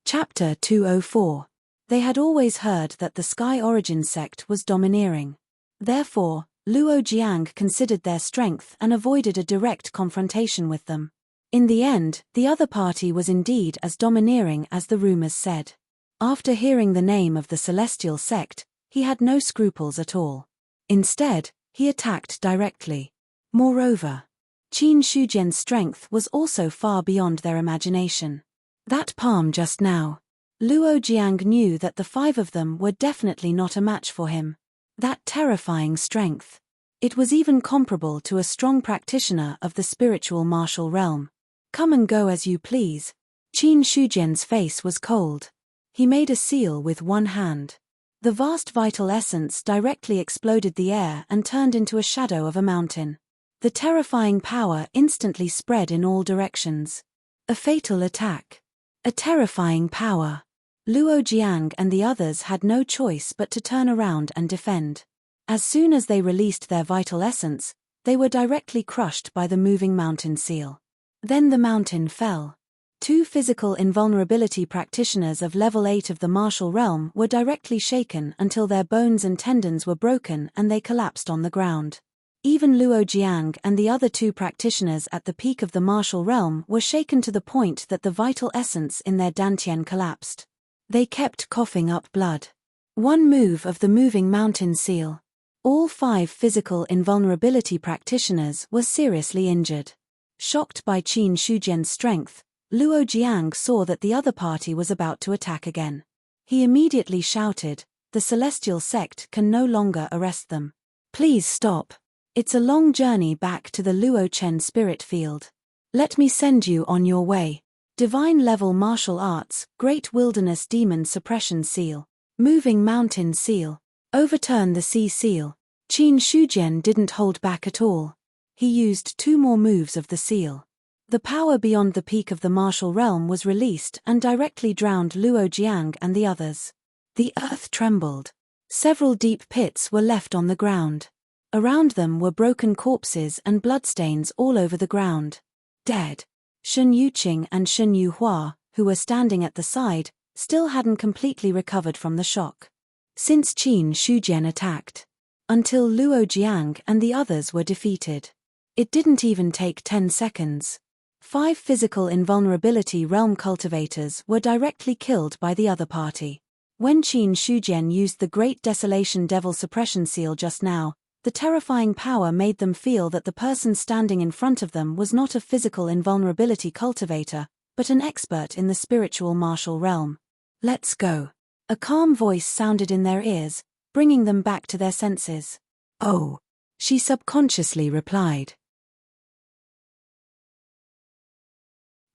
Chapter 204. They had always heard that the Sky Origin Sect was domineering. Therefore, Luo Jiang considered their strength and avoided a direct confrontation with them. In the end, the other party was indeed as domineering as the rumors said. After hearing the name of the Celestial Sect, he had no scruples at all. Instead, he attacked directly. Moreover, Qin Shujian's strength was also far beyond their imagination. That palm just now. Luo Jiang knew that the five of them were definitely not a match for him. That terrifying strength. It was even comparable to a strong practitioner of the spiritual martial realm. "Come and go as you please." Qin Shujian's face was cold. He made a seal with one hand. The vast vital essence directly exploded the air and turned into a shadow of a mountain. The terrifying power instantly spread in all directions. A fatal attack. A terrifying power. Luo Jiang and the others had no choice but to turn around and defend. As soon as they released their vital essence, they were directly crushed by the moving mountain seal. Then the mountain fell. Two physical invulnerability practitioners of level 8 of the martial realm were directly shaken until their bones and tendons were broken and they collapsed on the ground. Even Luo Jiang and the other two practitioners at the peak of the martial realm were shaken to the point that the vital essence in their dantian collapsed. They kept coughing up blood. One move of the moving mountain seal. All 5 physical invulnerability practitioners were seriously injured. Shocked by Qin Shujian's strength, Luo Jiang saw that the other party was about to attack again. He immediately shouted, "The Celestial Sect can no longer arrest them. Please stop. It's a long journey back to the Luo Chen spirit field. Let me send you on your way." Divine-level martial arts, Great Wilderness Demon Suppression Seal, Moving Mountain Seal, Overturn the Sea Seal. Qin Shujian didn't hold back at all. He used 2 more moves of the seal. The power beyond the peak of the martial realm was released and directly drowned Luo Jiang and the others. The earth trembled. Several deep pits were left on the ground. Around them were broken corpses and bloodstains all over the ground. Dead. Shen Yuqing and Shen Yuhua, who were standing at the side, still hadn't completely recovered from the shock. since Qin Shujian attacked. Until Luo Jiang and the others were defeated. It didn't even take 10 seconds. 5 physical invulnerability realm cultivators were directly killed by the other party. When Qin Shujian used the Great Desolation Devil Suppression Seal just now, the terrifying power made them feel that the person standing in front of them was not a physical invulnerability cultivator, but an expert in the spiritual martial realm. "Let's go." A calm voice sounded in their ears, bringing them back to their senses. "Oh," she subconsciously replied.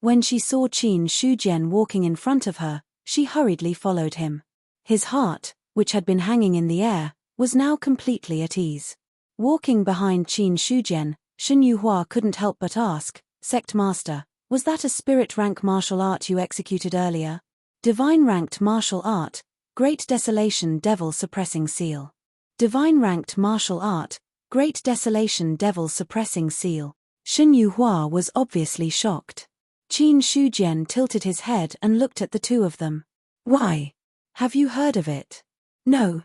When she saw Qin Shujian walking in front of her, she hurriedly followed him. His heart, which had been hanging in the air, was now completely at ease. Walking behind Qin Shujian, Shen Yuhua couldn't help but ask, "Sect Master, was that a spirit rank martial art you executed earlier?" "Divine ranked martial art, Great Desolation Devil Suppressing Seal." Divine ranked martial art, Great Desolation Devil Suppressing Seal. Shen Yuhua was obviously shocked. Qin Shujian tilted his head and looked at the two of them. "Why? Have you heard of it?" No.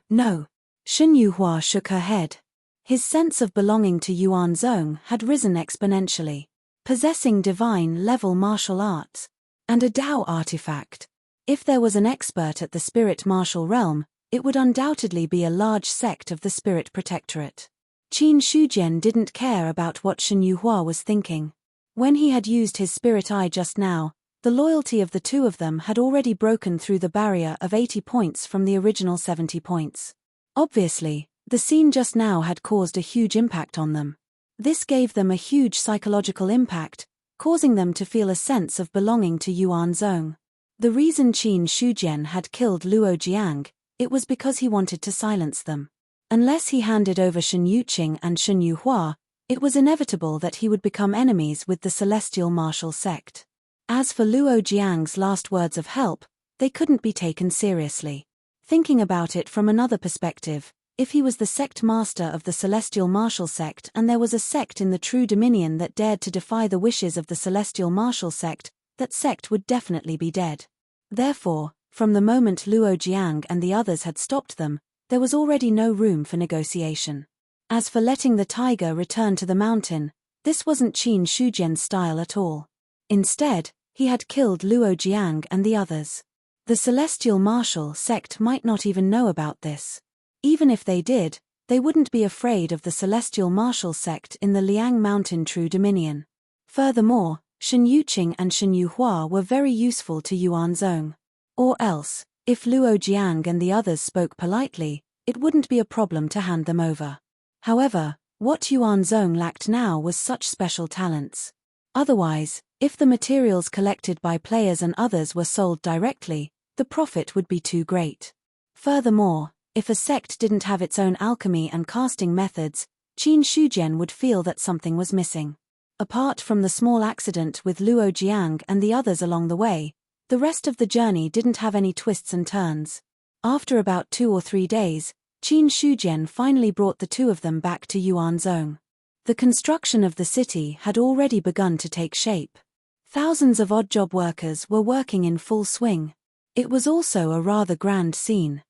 Shen Yuhua shook her head. His sense of belonging to Yuan Zhong had risen exponentially. Possessing divine-level martial arts. And a Dao artifact. If there was an expert at the spirit martial realm, it would undoubtedly be a large sect of the Spirit Protectorate. Qin Shujian didn't care about what Shen Yuhua was thinking. When he had used his spirit eye just now, the loyalty of the two of them had already broken through the barrier of 80 points from the original 70 points. Obviously, the scene just now had caused a huge impact on them. This gave them a huge psychological impact, causing them to feel a sense of belonging to Yuan Zhong. The reason Qin Shujian had killed Luo Jiang, it was because he wanted to silence them. Unless he handed over Shen Yuqing and Shen Yuhua, it was inevitable that he would become enemies with the Celestial Martial Sect. As for Luo Jiang's last words of help, they couldn't be taken seriously. Thinking about it from another perspective, if he was the sect master of the Celestial Martial Sect and there was a sect in the True Dominion that dared to defy the wishes of the Celestial Martial Sect, that sect would definitely be dead. Therefore, from the moment Luo Jiang and the others had stopped them, there was already no room for negotiation. As for letting the tiger return to the mountain, this wasn't Qin Shujian's style at all. Instead, he had killed Luo Jiang and the others. The Celestial Martial Sect might not even know about this. Even if they did, they wouldn't be afraid of the Celestial Martial Sect in the Liang Mountain True Dominion. Furthermore, Shen Yuqing and Shen Yuhua were very useful to Yuan Zhong. Or else, if Luo Jiang and the others spoke politely, it wouldn't be a problem to hand them over. However, what Yuan Zhong lacked now was such special talents. Otherwise, if the materials collected by players and others were sold directly, the profit would be too great. Furthermore, if a sect didn't have its own alchemy and casting methods, Qin Shujian would feel that something was missing. Apart from the small accident with Luo Jiang and the others along the way, the rest of the journey didn't have any twists and turns. After about 2 or 3 days, Qin Shujian finally brought the two of them back to Yuan Zhong. The construction of the city had already begun to take shape. Thousands of odd job workers were working in full swing. It was also a rather grand scene.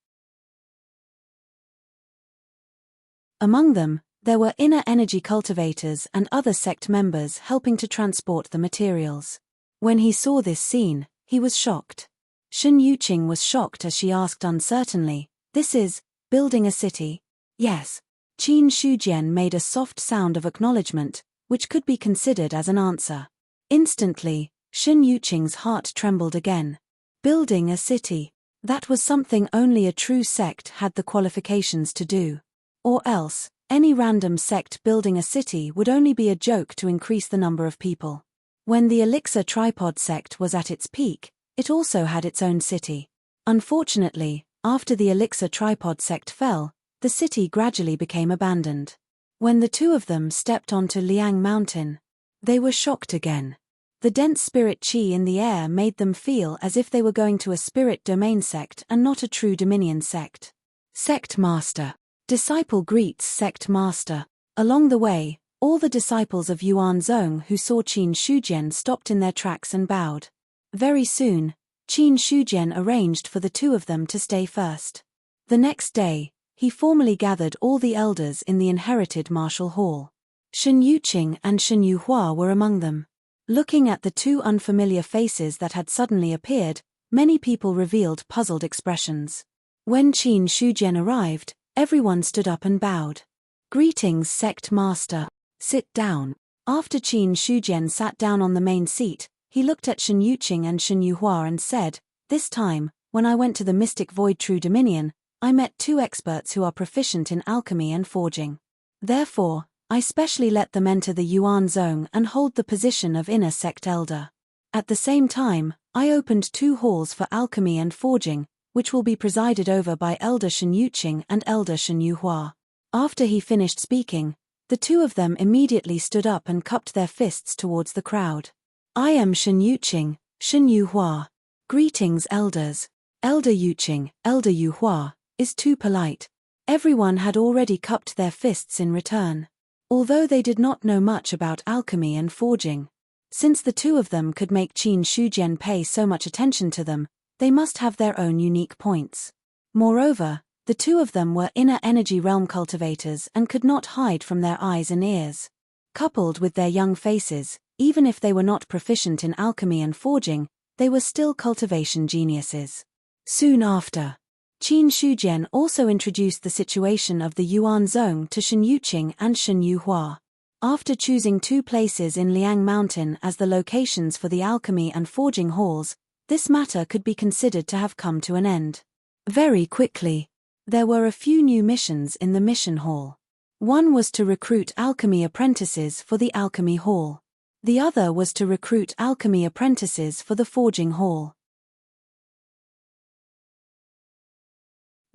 Among them, there were inner energy cultivators and other sect members helping to transport the materials. When he saw this scene, he was shocked. Shen Yuqing was shocked as she asked uncertainly, "This is building a city?" "Yes." Qin Shujian made a soft sound of acknowledgement, which could be considered as an answer. Instantly, Shen Yuqing's heart trembled again. Building a city. That was something only a true sect had the qualifications to do. Or else, any random sect building a city would only be a joke to increase the number of people. When the Elixir Tripod sect was at its peak, it also had its own city. Unfortunately, after the Elixir Tripod sect fell, the city gradually became abandoned. When the two of them stepped onto Liang Mountain, they were shocked again. The dense spirit qi in the air made them feel as if they were going to a spirit domain sect and not a true dominion sect. Sect Master. Disciple greets Sect Master. Along the way, all the disciples of Yuan Zhong who saw Qin Shujian stopped in their tracks and bowed. Very soon, Qin Shujian arranged for the two of them to stay first. The next day, he formally gathered all the elders in the inherited martial hall. Shen Yuqing and Shen Yuhua were among them. Looking at the two unfamiliar faces that had suddenly appeared, many people revealed puzzled expressions. When Qin Shujian arrived, everyone stood up and bowed. "Greetings, sect master. Sit down." After Qin Shujian sat down on the main seat, he looked at Shen Yuqing and Shen Yuhua and said, "This time, when I went to the Mystic Void True Dominion, I met two experts who are proficient in alchemy and forging. Therefore, I specially let them enter the Yuan Zone and hold the position of inner sect elder. At the same time, I opened two halls for alchemy and forging, which will be presided over by Elder Shen Yuqing and Elder Shen Yuhua." After he finished speaking, the two of them immediately stood up and cupped their fists towards the crowd. "I am Shen Yuqing, Shen Yuhua. Greetings, elders. Elder Yuqing, Elder Yuhua, is too polite." Everyone had already cupped their fists in return. Although they did not know much about alchemy and forging, since the two of them could make Qin Shujian pay so much attention to them, they must have their own unique points. Moreover, the two of them were inner energy realm cultivators and could not hide from their eyes and ears. Coupled with their young faces, even if they were not proficient in alchemy and forging, they were still cultivation geniuses. Soon after, Qin Shujian also introduced the situation of the Yuan Zone to Shen Yuqing and Shen Yuhua. After choosing two places in Liang Mountain as the locations for the alchemy and forging halls, this matter could be considered to have come to an end. Very quickly, there were a few new missions in the mission hall. One was to recruit alchemy apprentices for the alchemy hall. The other was to recruit alchemy apprentices for the forging hall.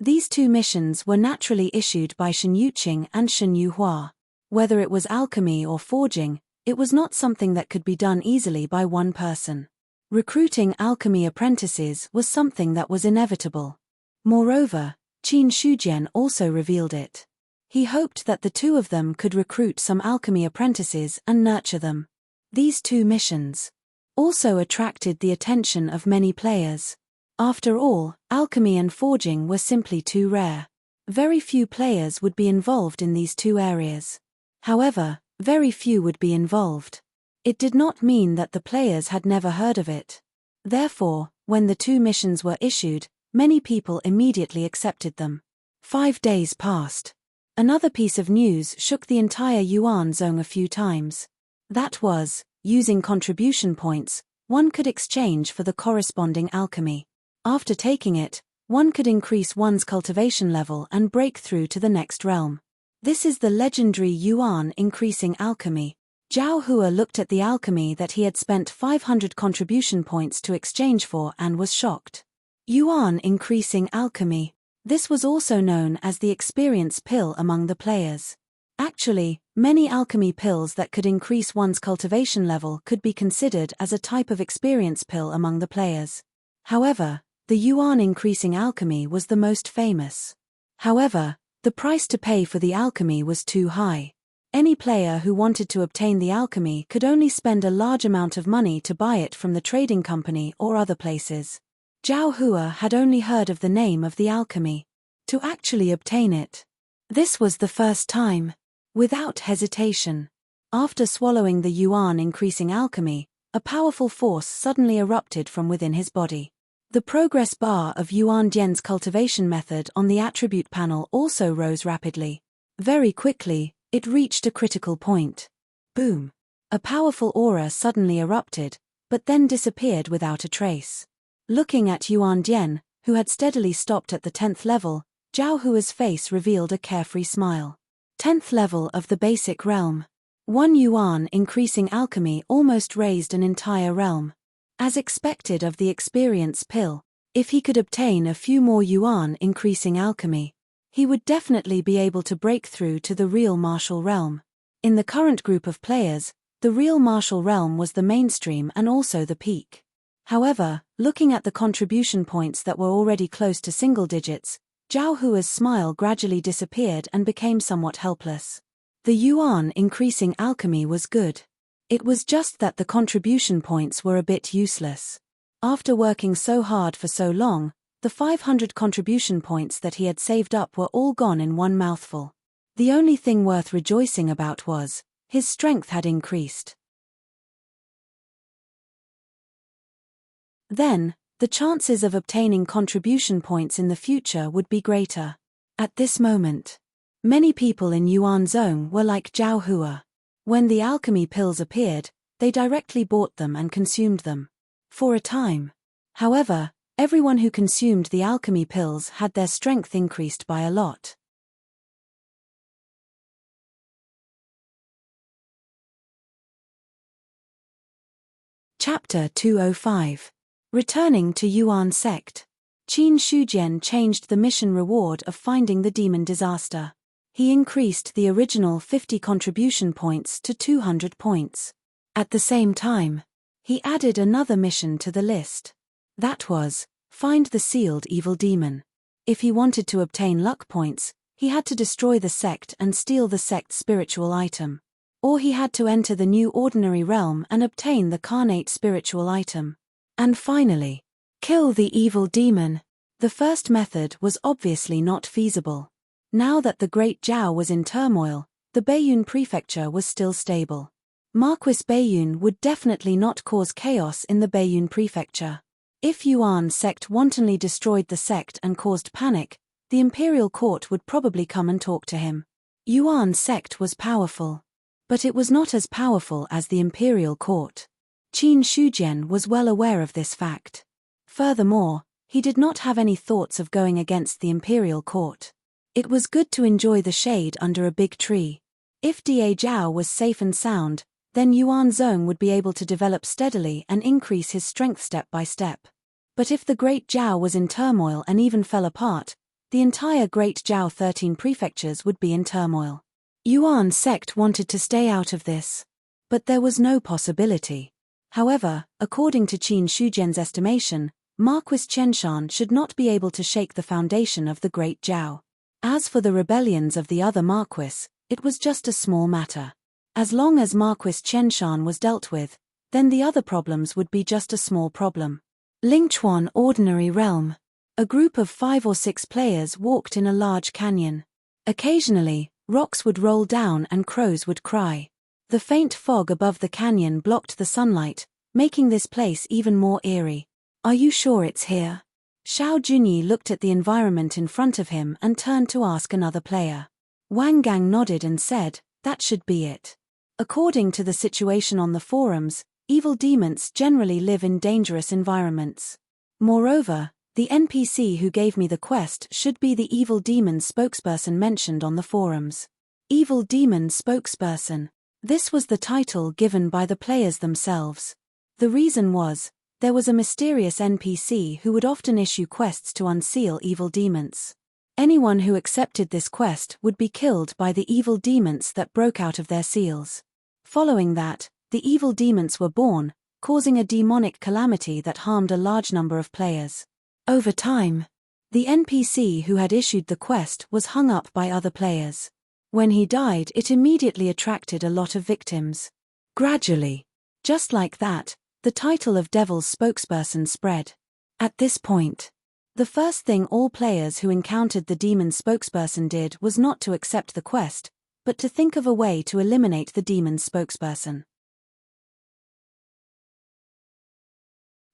These two missions were naturally issued by Shen Yuqing and Shen Yuhua. Whether it was alchemy or forging, it was not something that could be done easily by one person. Recruiting alchemy apprentices was something that was inevitable. Moreover, Qin Shujian also revealed it. He hoped that the two of them could recruit some alchemy apprentices and nurture them. These two missions also attracted the attention of many players. After all, alchemy and forging were simply too rare. Very few players would be involved in these two areas. However, very few would be involved. It did not mean that the players had never heard of it. Therefore, when the two missions were issued, many people immediately accepted them. 5 days passed. Another piece of news shook the entire Yuan Zone a few times. That was, using contribution points, one could exchange for the corresponding alchemy. After taking it, one could increase one's cultivation level and break through to the next realm. This is the legendary Yuan increasing alchemy. Zhao Hua looked at the alchemy that he had spent 500 contribution points to exchange for and was shocked. Yuan increasing alchemy. This was also known as the experience pill among the players. Actually, many alchemy pills that could increase one's cultivation level could be considered as a type of experience pill among the players. However, the Yuan increasing alchemy was the most famous. However, the price to pay for the alchemy was too high. Any player who wanted to obtain the alchemy could only spend a large amount of money to buy it from the trading company or other places. Zhao Hua had only heard of the name of the alchemy. To actually obtain it, this was the first time. Without hesitation, after swallowing the Yuan increasing alchemy, a powerful force suddenly erupted from within his body. The progress bar of Yuan Jian's cultivation method on the attribute panel also rose rapidly. Very quickly, it reached a critical point. Boom! A powerful aura suddenly erupted, but then disappeared without a trace. Looking at Yuan Jian, who had steadily stopped at the 10th level, Zhao Hua's face revealed a carefree smile. 10th level of the basic realm. 1 Yuan increasing alchemy almost raised an entire realm. As expected of the experience pill, if he could obtain a few more Yuan increasing alchemy, he would definitely be able to break through to the real martial realm. In the current group of players, the real martial realm was the mainstream and also the peak. However, looking at the contribution points that were already close to single digits, Zhao Hua's smile gradually disappeared and became somewhat helpless. The Yuan increasing alchemy was good. It was just that the contribution points were a bit useless. After working so hard for so long, The 500 contribution points that he had saved up were all gone in one mouthful. The only thing worth rejoicing about was, his strength had increased. Then, the chances of obtaining contribution points in the future would be greater. At this moment, many people in Yuan Zone were like Zhao Hua. When the alchemy pills appeared, they directly bought them and consumed them. For a time. However, everyone who consumed the alchemy pills had their strength increased by a lot. Chapter 205. Returning to Yuan Sect. Qin Shujian changed the mission reward of finding the demon disaster. He increased the original 50 contribution points to 200 points. At the same time, he added another mission to the list. That was, find the sealed evil demon. If he wanted to obtain luck points, he had to destroy the sect and steal the sect's spiritual item. Or he had to enter the new ordinary realm and obtain the carnate spiritual item. And finally, kill the evil demon. The first method was obviously not feasible. Now that the Great Zhao was in turmoil, the Baiyun prefecture was still stable. Marquis Baiyun would definitely not cause chaos in the Baiyun prefecture. If Yuan sect wantonly destroyed the sect and caused panic, the imperial court would probably come and talk to him. Yuan sect was powerful. But it was not as powerful as the imperial court. Qin Shujian was well aware of this fact. Furthermore, he did not have any thoughts of going against the imperial court. It was good to enjoy the shade under a big tree. If Da Zhao was safe and sound, then Yuan Zong would be able to develop steadily and increase his strength step by step. But if the Great Zhao was in turmoil and even fell apart, the entire Great Zhao 13 prefectures would be in turmoil. Yuan sect wanted to stay out of this. But there was no possibility. However, according to Qin Shujian's estimation, Marquis Chenshan should not be able to shake the foundation of the Great Zhao. As for the rebellions of the other Marquis, it was just a small matter. As long as Marquis Chenshan was dealt with, then the other problems would be just a small problem. Lingchuan Ordinary Realm. A group of 5 or 6 players walked in a large canyon. Occasionally, rocks would roll down and crows would cry. The faint fog above the canyon blocked the sunlight, making this place even more eerie. Are you sure it's here? Xiao Junyi looked at the environment in front of him and turned to ask another player. Wang Gang nodded and said, that should be it. According to the situation on the forums, evil demons generally live in dangerous environments. Moreover, the NPC who gave me the quest should be the evil demon spokesperson mentioned on the forums. Evil demon spokesperson. This was the title given by the players themselves. The reason was, there was a mysterious NPC who would often issue quests to unseal evil demons. Anyone who accepted this quest would be killed by the evil demons that broke out of their seals. Following that, the evil demons were born, causing a demonic calamity that harmed a large number of players. Over time, the NPC who had issued the quest was hung up by other players. When he died, it immediately attracted a lot of victims. Gradually, just like that, the title of Devil's spokesperson spread. At this point, the first thing all players who encountered the demon spokesperson did was not to accept the quest, but to think of a way to eliminate the demon spokesperson.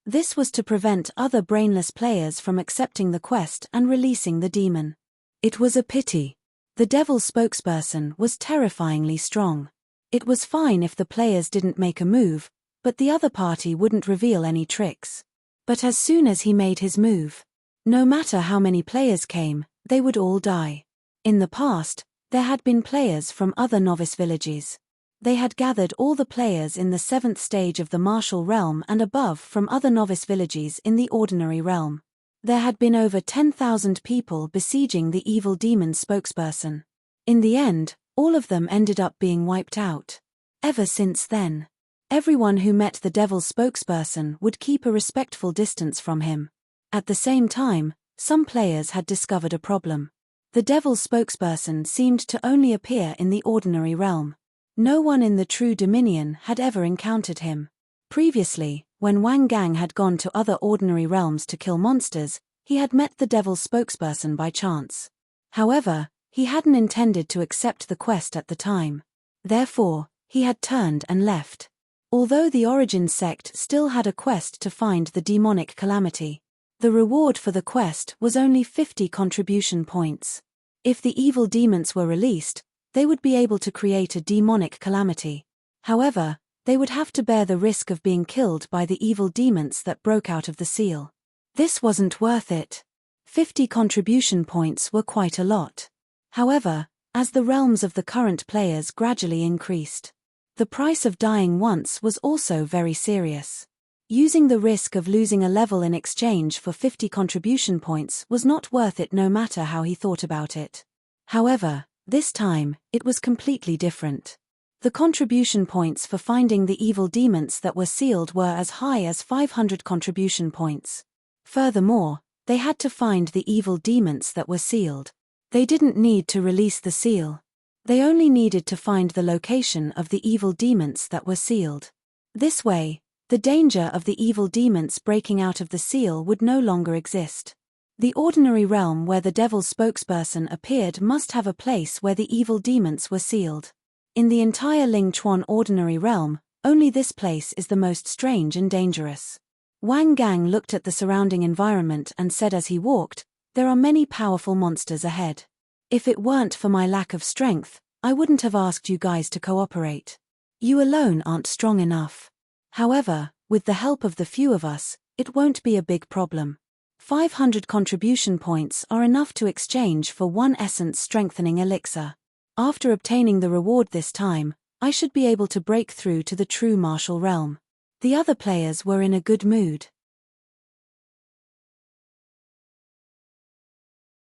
This was to prevent other brainless players from accepting the quest and releasing the demon. It was a pity. The devil spokesperson was terrifyingly strong. It was fine if the players didn't make a move, but the other party wouldn't reveal any tricks. But as soon as he made his move, no matter how many players came, they would all die. In the past, there had been players from other novice villages. They had gathered all the players in the 7th stage of the martial realm and above from other novice villages in the ordinary realm. There had been over 10,000 people besieging the evil demon spokesperson. In the end, all of them ended up being wiped out. Ever since then, everyone who met the devil's spokesperson would keep a respectful distance from him. At the same time, some players had discovered a problem. The devil's spokesperson seemed to only appear in the ordinary realm. No one in the true dominion had ever encountered him. Previously, when Wang Gang had gone to other ordinary realms to kill monsters, he had met the devil's spokesperson by chance. However, he hadn't intended to accept the quest at the time. Therefore, he had turned and left. Although the Origin sect still had a quest to find the demonic calamity. The reward for the quest was only 50 contribution points. If the evil demons were released, they would be able to create a demonic calamity. However, they would have to bear the risk of being killed by the evil demons that broke out of the seal. This wasn't worth it. 50 contribution points were quite a lot. However, as the realms of the current players gradually increased, the price of dying once was also very serious. Using the risk of losing a level in exchange for 50 contribution points was not worth it no matter how he thought about it. However, this time, it was completely different. The contribution points for finding the evil demons that were sealed were as high as 500 contribution points. Furthermore, they had to find the evil demons that were sealed. They didn't need to release the seal. They only needed to find the location of the evil demons that were sealed. This way, the danger of the evil demons breaking out of the seal would no longer exist. The ordinary realm where the devil's spokesperson appeared must have a place where the evil demons were sealed. In the entire Ling Chuan ordinary realm, only this place is the most strange and dangerous. Wang Gang looked at the surrounding environment and said as he walked, "There are many powerful monsters ahead. If it weren't for my lack of strength, I wouldn't have asked you guys to cooperate. You alone aren't strong enough. However, with the help of the few of us, it won't be a big problem. 500 contribution points are enough to exchange for one essence strengthening elixir. After obtaining the reward this time, I should be able to break through to the true martial realm." The other players were in a good mood.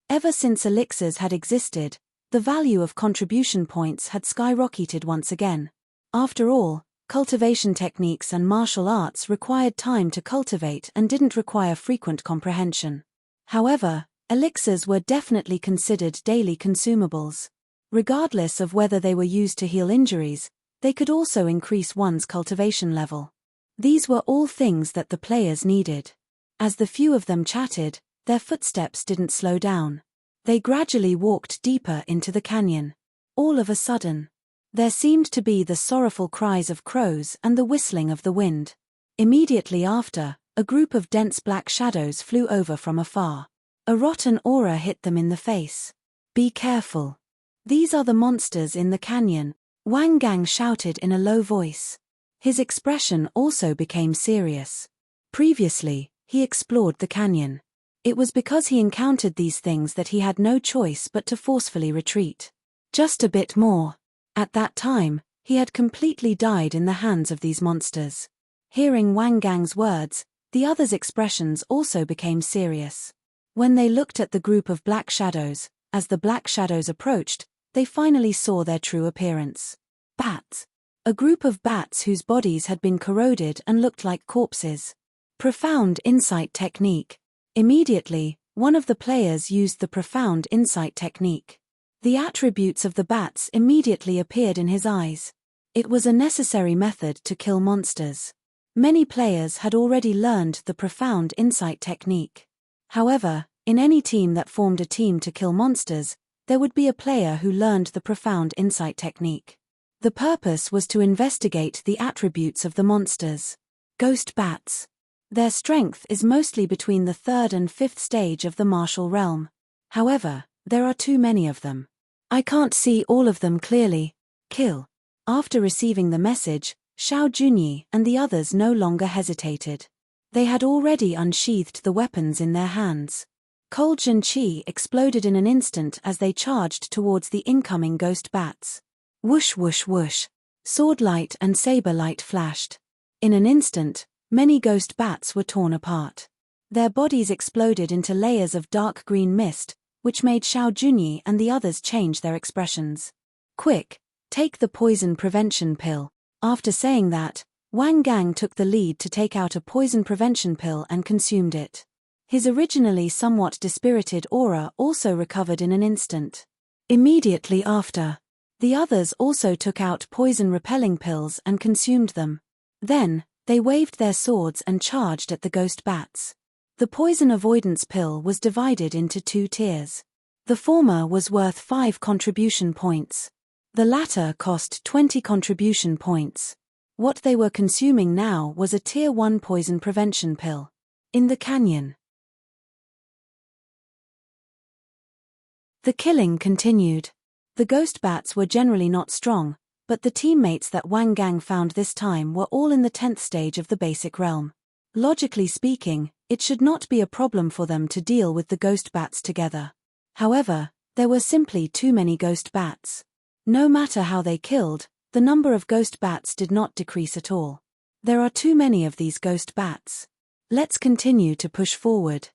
Ever since elixirs had existed, the value of contribution points had skyrocketed once again. After all, cultivation techniques and martial arts required time to cultivate and didn't require frequent comprehension. However, elixirs were definitely considered daily consumables. Regardless of whether they were used to heal injuries, they could also increase one's cultivation level. These were all things that the players needed. As the few of them chatted, their footsteps didn't slow down. They gradually walked deeper into the canyon. All of a sudden, there seemed to be the sorrowful cries of crows and the whistling of the wind. Immediately after, a group of dense black shadows flew over from afar. A rotten aura hit them in the face. "Be careful. These are the monsters in the canyon," Wang Gang shouted in a low voice. His expression also became serious. Previously, he explored the canyon. It was because he encountered these things that he had no choice but to forcefully retreat. Just a bit more. At that time, he had completely died in the hands of these monsters. Hearing Wang Gang's words, the others' expressions also became serious. When they looked at the group of black shadows, as the black shadows approached, they finally saw their true appearance. Bats. A group of bats whose bodies had been corroded and looked like corpses. Profound insight technique. Immediately, one of the players used the profound insight technique. The attributes of the bats immediately appeared in his eyes. It was a necessary method to kill monsters. Many players had already learned the profound insight technique. However, in any team that formed a team to kill monsters, there would be a player who learned the profound insight technique. The purpose was to investigate the attributes of the monsters. Ghost bats. Their strength is mostly between the 3rd and 5th stage of the martial realm. However, there are too many of them. I can't see all of them clearly. Kill. After receiving the message, Xiao Junyi and the others no longer hesitated. They had already unsheathed the weapons in their hands. Cold Zhen exploded in an instant as they charged towards the incoming ghost bats. Whoosh whoosh whoosh. Sword light and saber light flashed. In an instant, many ghost bats were torn apart. Their bodies exploded into layers of dark green mist, which made Xiao Junyi and the others change their expressions. Quick, take the poison prevention pill. After saying that, Wang Gang took the lead to take out a poison prevention pill and consumed it. His originally somewhat dispirited aura also recovered in an instant. Immediately after, the others also took out poison-repelling pills and consumed them. Then, they waved their swords and charged at the ghost bats. The poison avoidance pill was divided into 2 tiers. The former was worth 5 contribution points. The latter cost 20 contribution points. What they were consuming now was a Tier 1 poison prevention pill. In the canyon. The killing continued. The ghost bats were generally not strong, but the teammates that Wang Gang found this time were all in the 10th stage of the basic realm. Logically speaking, it should not be a problem for them to deal with the ghost bats together. However, there were simply too many ghost bats. No matter how they killed, the number of ghost bats did not decrease at all. There are too many of these ghost bats. Let's continue to push forward.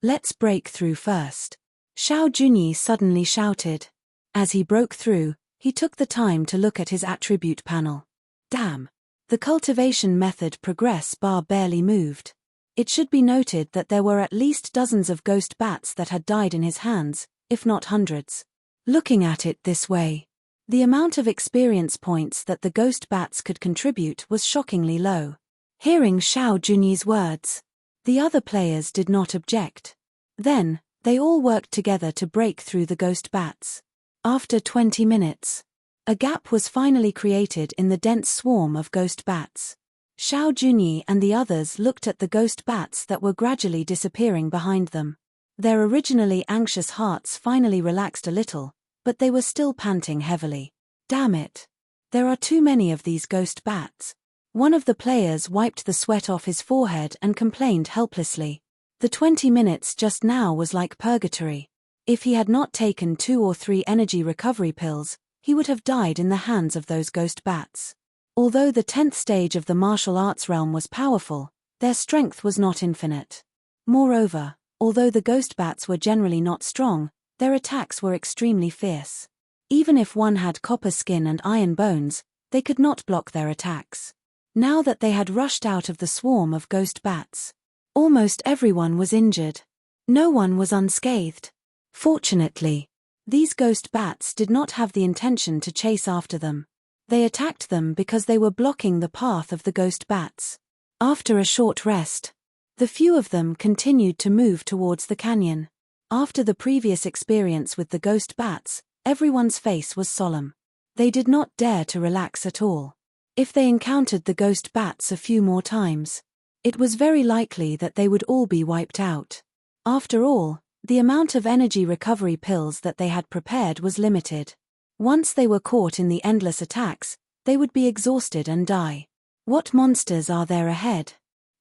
Let's break through first. Xiao Junyi suddenly shouted. As he broke through, he took the time to look at his attribute panel. Damn! The cultivation method progress bar barely moved. It should be noted that there were at least dozens of ghost bats that had died in his hands, if not hundreds. Looking at it this way, the amount of experience points that the ghost bats could contribute was shockingly low. Hearing Xiao Junyi's words, the other players did not object. Then, they all worked together to break through the ghost bats. After 20 minutes, a gap was finally created in the dense swarm of ghost bats. Xiao Junyi and the others looked at the ghost bats that were gradually disappearing behind them. Their originally anxious hearts finally relaxed a little, but they were still panting heavily. Damn it! There are too many of these ghost bats. One of the players wiped the sweat off his forehead and complained helplessly. The 20 minutes just now was like purgatory. If he had not taken 2 or 3 energy recovery pills, he would have died in the hands of those ghost bats. Although the 10th stage of the martial arts realm was powerful, their strength was not infinite. Moreover, although the ghost bats were generally not strong, their attacks were extremely fierce. Even if one had copper skin and iron bones, they could not block their attacks. Now that they had rushed out of the swarm of ghost bats, almost everyone was injured. No one was unscathed. Fortunately, these ghost bats did not have the intention to chase after them. They attacked them because they were blocking the path of the ghost bats. After a short rest, the few of them continued to move towards the canyon. After the previous experience with the ghost bats, everyone's face was solemn. They did not dare to relax at all. If they encountered the ghost bats a few more times, it was very likely that they would all be wiped out. After all, the amount of energy recovery pills that they had prepared was limited. Once they were caught in the endless attacks, they would be exhausted and die. What monsters are there ahead?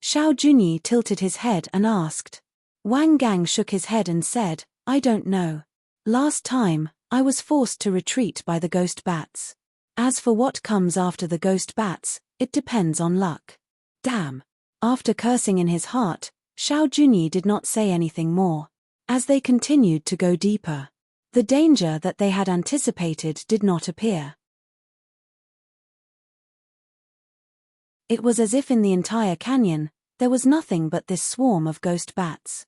Xiao Junyi tilted his head and asked. Wang Gang shook his head and said, I don't know. Last time, I was forced to retreat by the ghost bats. As for what comes after the ghost bats, it depends on luck. Damn. After cursing in his heart, Xiao Junyi did not say anything more. As they continued to go deeper, the danger that they had anticipated did not appear. It was as if in the entire canyon, there was nothing but this swarm of ghost bats.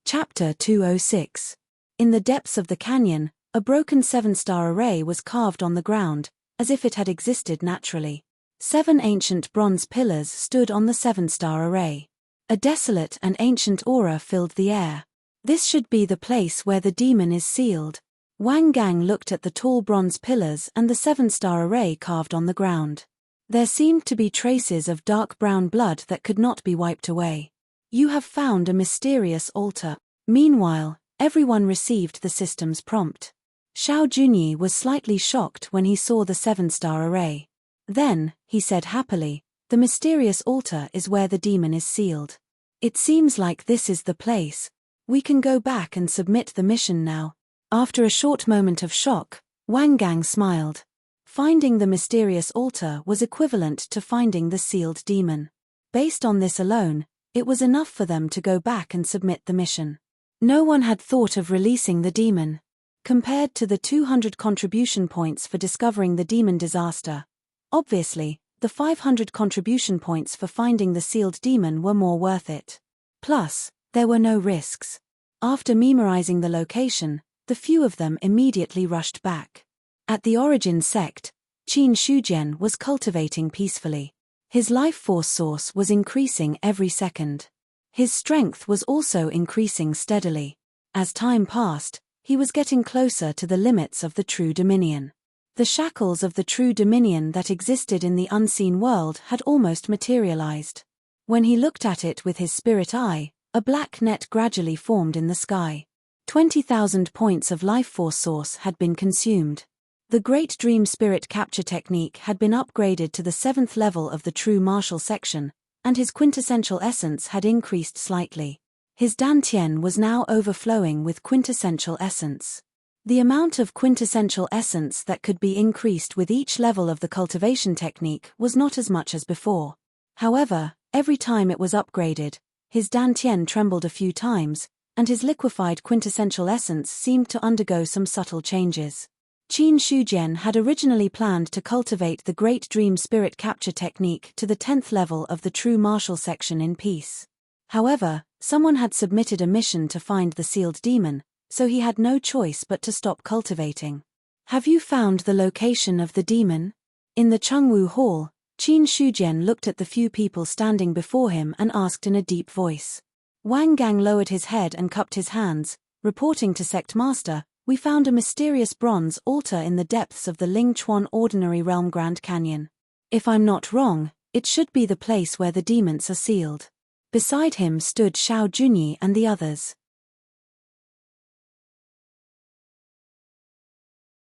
Chapter 206. In the depths of the canyon, a broken 7-star array was carved on the ground, as if it had existed naturally. 7 ancient bronze pillars stood on the 7-star array. A desolate and ancient aura filled the air. This should be the place where the demon is sealed. Wang Gang looked at the tall bronze pillars and the 7-star array carved on the ground. There seemed to be traces of dark brown blood that could not be wiped away. You have found a mysterious altar. Meanwhile, everyone received the system's prompt. Xiao Junyi was slightly shocked when he saw the 7-star array. Then, he said happily, the mysterious altar is where the demon is sealed. It seems like this is the place. We can go back and submit the mission now. After a short moment of shock, Wang Gang smiled. Finding the mysterious altar was equivalent to finding the sealed demon. Based on this alone, it was enough for them to go back and submit the mission. No one had thought of releasing the demon. Compared to the 200 contribution points for discovering the demon disaster, obviously, the 500 contribution points for finding the sealed demon were more worth it. Plus, there were no risks. After memorizing the location, The few of them immediately rushed back. At the origin sect, Qin Shujian was cultivating peacefully. His life force source was increasing every second. His strength was also increasing steadily. As time passed, he was getting closer to the limits of the true dominion. The shackles of the true dominion that existed in the unseen world had almost materialized. When he looked at it with his spirit eye, a black net gradually formed in the sky. 20,000 points of life force source had been consumed. The Great Dream Spirit Capture technique had been upgraded to the 7th level of the True Martial section, and his quintessential essence had increased slightly. His Dantian was now overflowing with quintessential essence. The amount of quintessential essence that could be increased with each level of the cultivation technique was not as much as before. However, every time it was upgraded, his Dantian trembled a few times, and his liquefied quintessential essence seemed to undergo some subtle changes. Qin Shujian had originally planned to cultivate the Great Dream Spirit Capture technique to the 10th level of the True Martial section in peace. However, someone had submitted a mission to find the sealed demon, so he had no choice but to stop cultivating. Have you found the location of the demon? In the Chengwu Hall, Qin Shujian looked at the few people standing before him and asked in a deep voice. Wang Gang lowered his head and cupped his hands, reporting to Sect Master, "We found a mysterious bronze altar in the depths of the Lingchuan Ordinary Realm Grand Canyon. If I'm not wrong, it should be the place where the demons are sealed." Beside him stood Xiao Junyi and the others.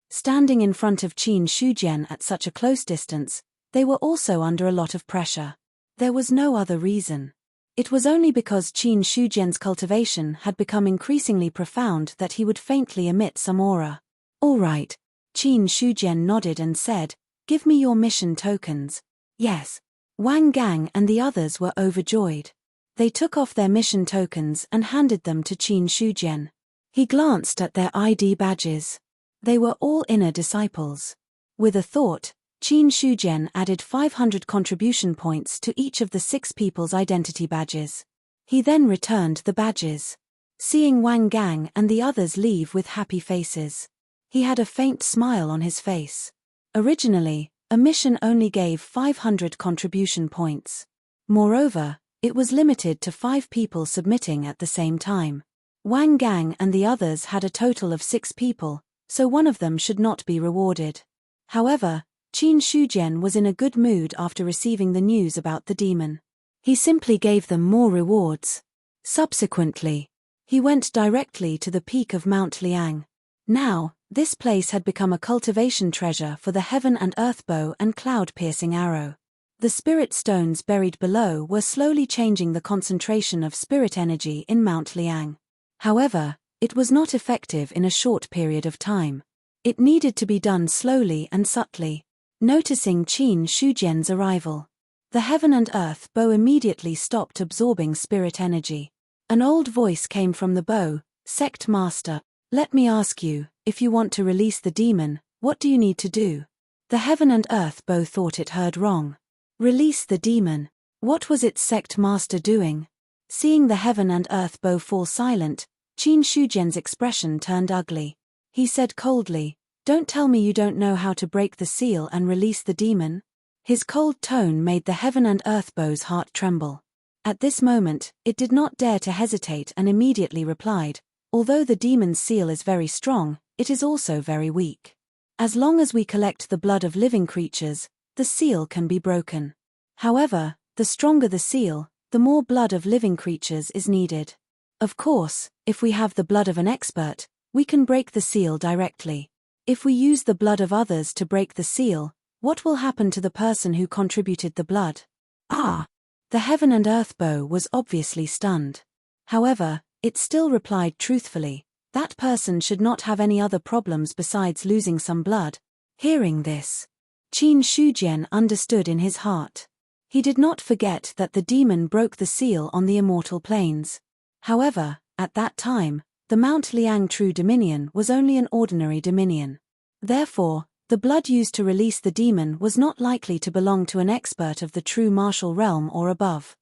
Standing in front of Qin Shujian at such a close distance, they were also under a lot of pressure. There was no other reason. It was only because Qin Shujian's cultivation had become increasingly profound that he would faintly emit some aura. "All right." Qin Shujian nodded and said, "Give me your mission tokens." "Yes." Wang Gang and the others were overjoyed. They took off their mission tokens and handed them to Qin Shujian. He glanced at their ID badges. They were all inner disciples. With a thought, Qin Shujian added 500 contribution points to each of the 6 people's identity badges. He then returned the badges. Seeing Wang Gang and the others leave with happy faces, he had a faint smile on his face. Originally, a mission only gave 500 contribution points. Moreover, it was limited to 5 people submitting at the same time. Wang Gang and the others had a total of 6 people, so one of them should not be rewarded. However, Qin Shujian was in a good mood after receiving the news about the demon. He simply gave them more rewards. Subsequently, he went directly to the peak of Mount Liang. Now, this place had become a cultivation treasure for the heaven and earth bow and cloud-piercing arrow. The spirit stones buried below were slowly changing the concentration of spirit energy in Mount Liang. However, it was not effective in a short period of time. It needed to be done slowly and subtly. Noticing Qin Shujian's arrival, the heaven and earth bow immediately stopped absorbing spirit energy. An old voice came from the bow, "Sect Master, let me ask you, if you want to release the demon, what do you need to do?" The heaven and earth bow thought it heard wrong. Release the demon. What was its Sect Master doing? Seeing the heaven and earth bow fall silent, Qin Shujian's expression turned ugly. He said coldly, "Don't tell me you don't know how to break the seal and release the demon." His cold tone made the heaven and earth bow's heart tremble. At this moment, it did not dare to hesitate and immediately replied, "Although the demon's seal is very strong, it is also very weak. As long as we collect the blood of living creatures, the seal can be broken. However, the stronger the seal, the more blood of living creatures is needed. Of course, if we have the blood of an expert, we can break the seal directly. If we use the blood of others to break the seal, what will happen to the person who contributed the blood?" Ah! The heaven and earth bow was obviously stunned. However, it still replied truthfully, "That person should not have any other problems besides losing some blood." Hearing this, Qin Shujian understood in his heart. He did not forget that the demon broke the seal on the immortal plains. However, at that time, the Mount Liang True Dominion was only an ordinary dominion. Therefore, the blood used to release the demon was not likely to belong to an expert of the true martial realm or above.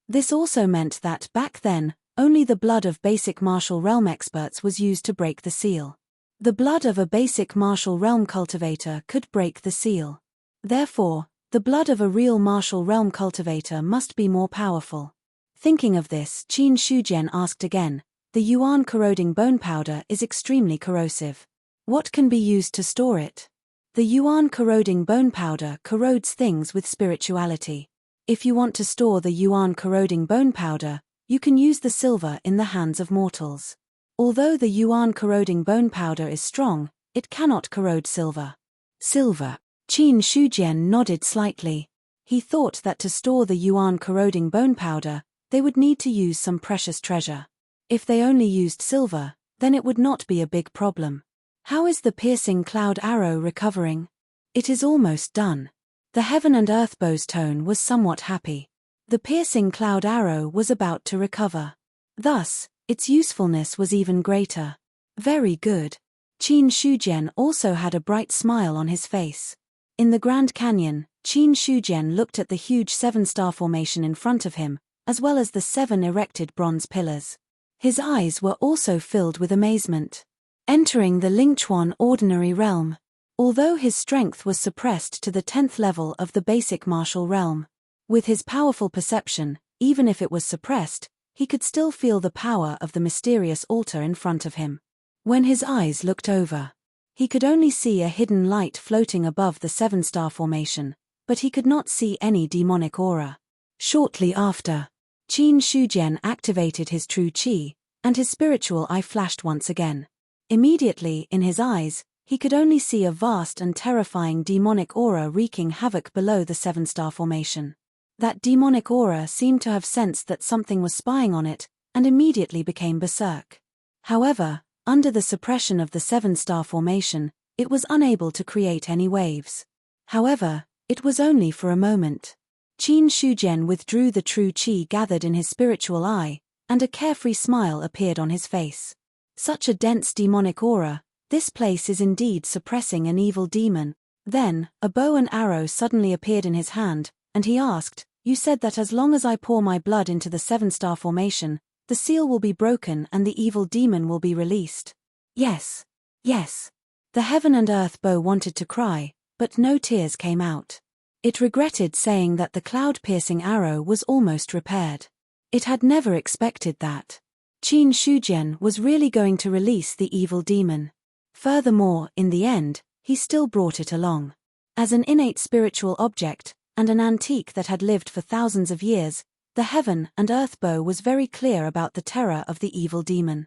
This also meant that, back then, Only the blood of basic martial realm experts was used to break the seal. The blood of a basic martial realm cultivator could break the seal. Therefore, the blood of a real martial realm cultivator must be more powerful. Thinking of this, Qin Shujian asked again, the yuan corroding bone powder is extremely corrosive. What can be used to store it? The yuan corroding bone powder corrodes things with spirituality. If you want to store the yuan corroding bone powder, you can use the silver in the hands of mortals. Although the yuan corroding bone powder is strong, it cannot corrode silver. Silver. Qin Shujian nodded slightly. He thought that to store the yuan corroding bone powder, they would need to use some precious treasure. If they only used silver, then it would not be a big problem. How is the piercing cloud arrow recovering? It is almost done. The heaven and earth bow's tone was somewhat happy. The piercing cloud arrow was about to recover. Thus, its usefulness was even greater. Very good. Qin Shujian also had a bright smile on his face. In the Grand Canyon, Qin Shujian looked at the huge seven-star formation in front of him, as well as the 7 erected bronze pillars. His eyes were also filled with amazement. Entering the Lingchuan ordinary realm. Although his strength was suppressed to the 10th level of the basic martial realm. With his powerful perception, even if it was suppressed, he could still feel the power of the mysterious altar in front of him. When his eyes looked over, he could only see a hidden light floating above the 7-star formation, but he could not see any demonic aura. Shortly after, Qin Shujian activated his true qi, and his spiritual eye flashed once again. Immediately, in his eyes, he could only see a vast and terrifying demonic aura wreaking havoc below the 7-star formation. That demonic aura seemed to have sensed that something was spying on it, and immediately became berserk. However, under the suppression of the 7-star formation, it was unable to create any waves. However, it was only for a moment. Qin Shujian withdrew the true qi gathered in his spiritual eye, and a carefree smile appeared on his face. Such a dense demonic aura, this place is indeed suppressing an evil demon. Then, a bow and arrow suddenly appeared in his hand, and he asked, "You said that as long as I pour my blood into the 7-star formation, the seal will be broken and the evil demon will be released." Yes. Yes. The heaven and earth bow wanted to cry, but no tears came out. It regretted saying that the cloud-piercing arrow was almost repaired. It had never expected that Qin Shujian was really going to release the evil demon. Furthermore, in the end, he still brought it along. As an innate spiritual object, and an antique that had lived for thousands of years, the heaven and earth bow was very clear about the terror of the evil demon.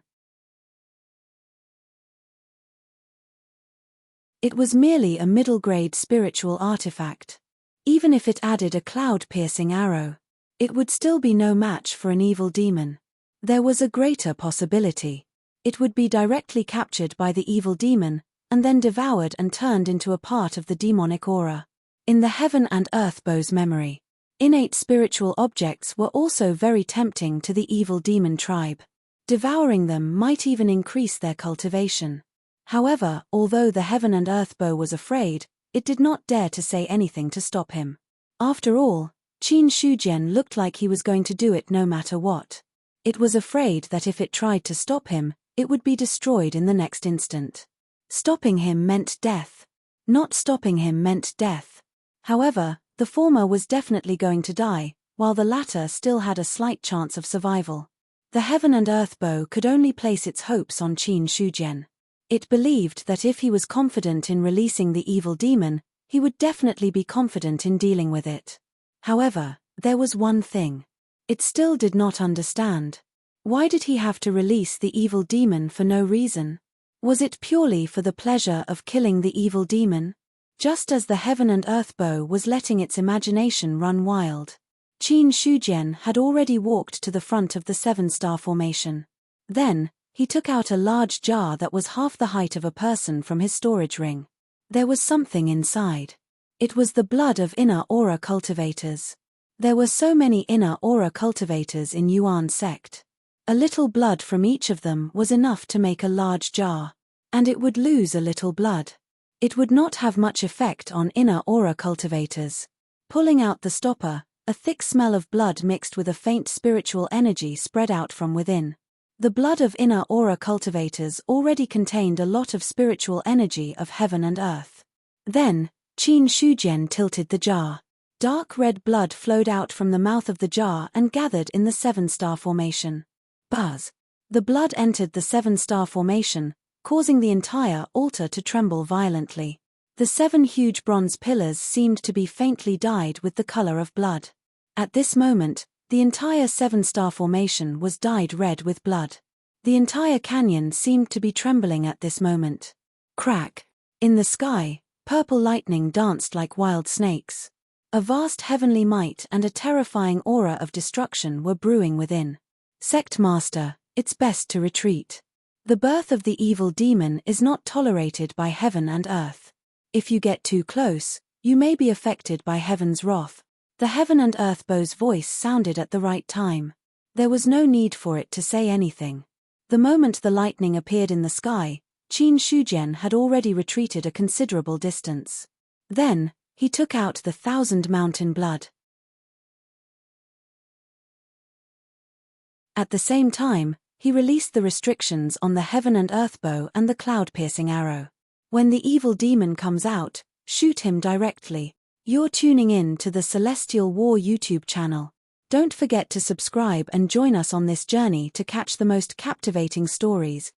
It was merely a middle-grade spiritual artifact. Even if it added a cloud-piercing arrow, it would still be no match for an evil demon. There was a greater possibility. It would be directly captured by the evil demon, and then devoured and turned into a part of the demonic aura. In the heaven and earth bow's memory, innate spiritual objects were also very tempting to the evil demon tribe. Devouring them might even increase their cultivation. However, although the heaven and earth bow was afraid, it did not dare to say anything to stop him. After all, Qin Shujian looked like he was going to do it no matter what. It was afraid that if it tried to stop him, it would be destroyed in the next instant. Stopping him meant death. Not stopping him meant death. However, the former was definitely going to die, while the latter still had a slight chance of survival. The heaven and earth bow could only place its hopes on Qin Shujian. It believed that if he was confident in releasing the evil demon, he would definitely be confident in dealing with it. However, there was one thing. It still did not understand. Why did he have to release the evil demon for no reason? Was it purely for the pleasure of killing the evil demon? Just as the heaven and earth bow was letting its imagination run wild, Qin Shujian had already walked to the front of the 7-star formation. Then, he took out a large jar that was half the height of a person from his storage ring. There was something inside. It was the blood of inner aura cultivators. There were so many inner aura cultivators in Yuan sect. A little blood from each of them was enough to make a large jar. And it would lose a little blood. It would not have much effect on inner aura cultivators. Pulling out the stopper, A thick smell of blood mixed with a faint spiritual energy spread out from within. The blood of inner aura cultivators already contained a lot of spiritual energy of heaven and earth. Then, Qin Shujian tilted the jar. Dark red blood flowed out from the mouth of the jar and gathered in the seven-star formation. Buzz! The blood entered the seven-star formation, causing the entire altar to tremble violently. The 7 huge bronze pillars seemed to be faintly dyed with the color of blood. At this moment, the entire seven-star formation was dyed red with blood. The entire canyon seemed to be trembling at this moment. Crack! In the sky, purple lightning danced like wild snakes. A vast heavenly might and a terrifying aura of destruction were brewing within. Sect Master, it's best to retreat. The birth of the evil demon is not tolerated by heaven and earth. If you get too close, you may be affected by heaven's wrath. The heaven and earth bow's voice sounded at the right time. There was no need for it to say anything. The moment the lightning appeared in the sky, Qin Shujian had already retreated a considerable distance. Then, he took out the 1,000 mountain blood. At the same time, he released the restrictions on the heaven and earth bow and the cloud-piercing arrow. When the evil demon comes out, shoot him directly. You're tuning in to the Celestial War YouTube channel. Don't forget to subscribe and join us on this journey to catch the most captivating stories,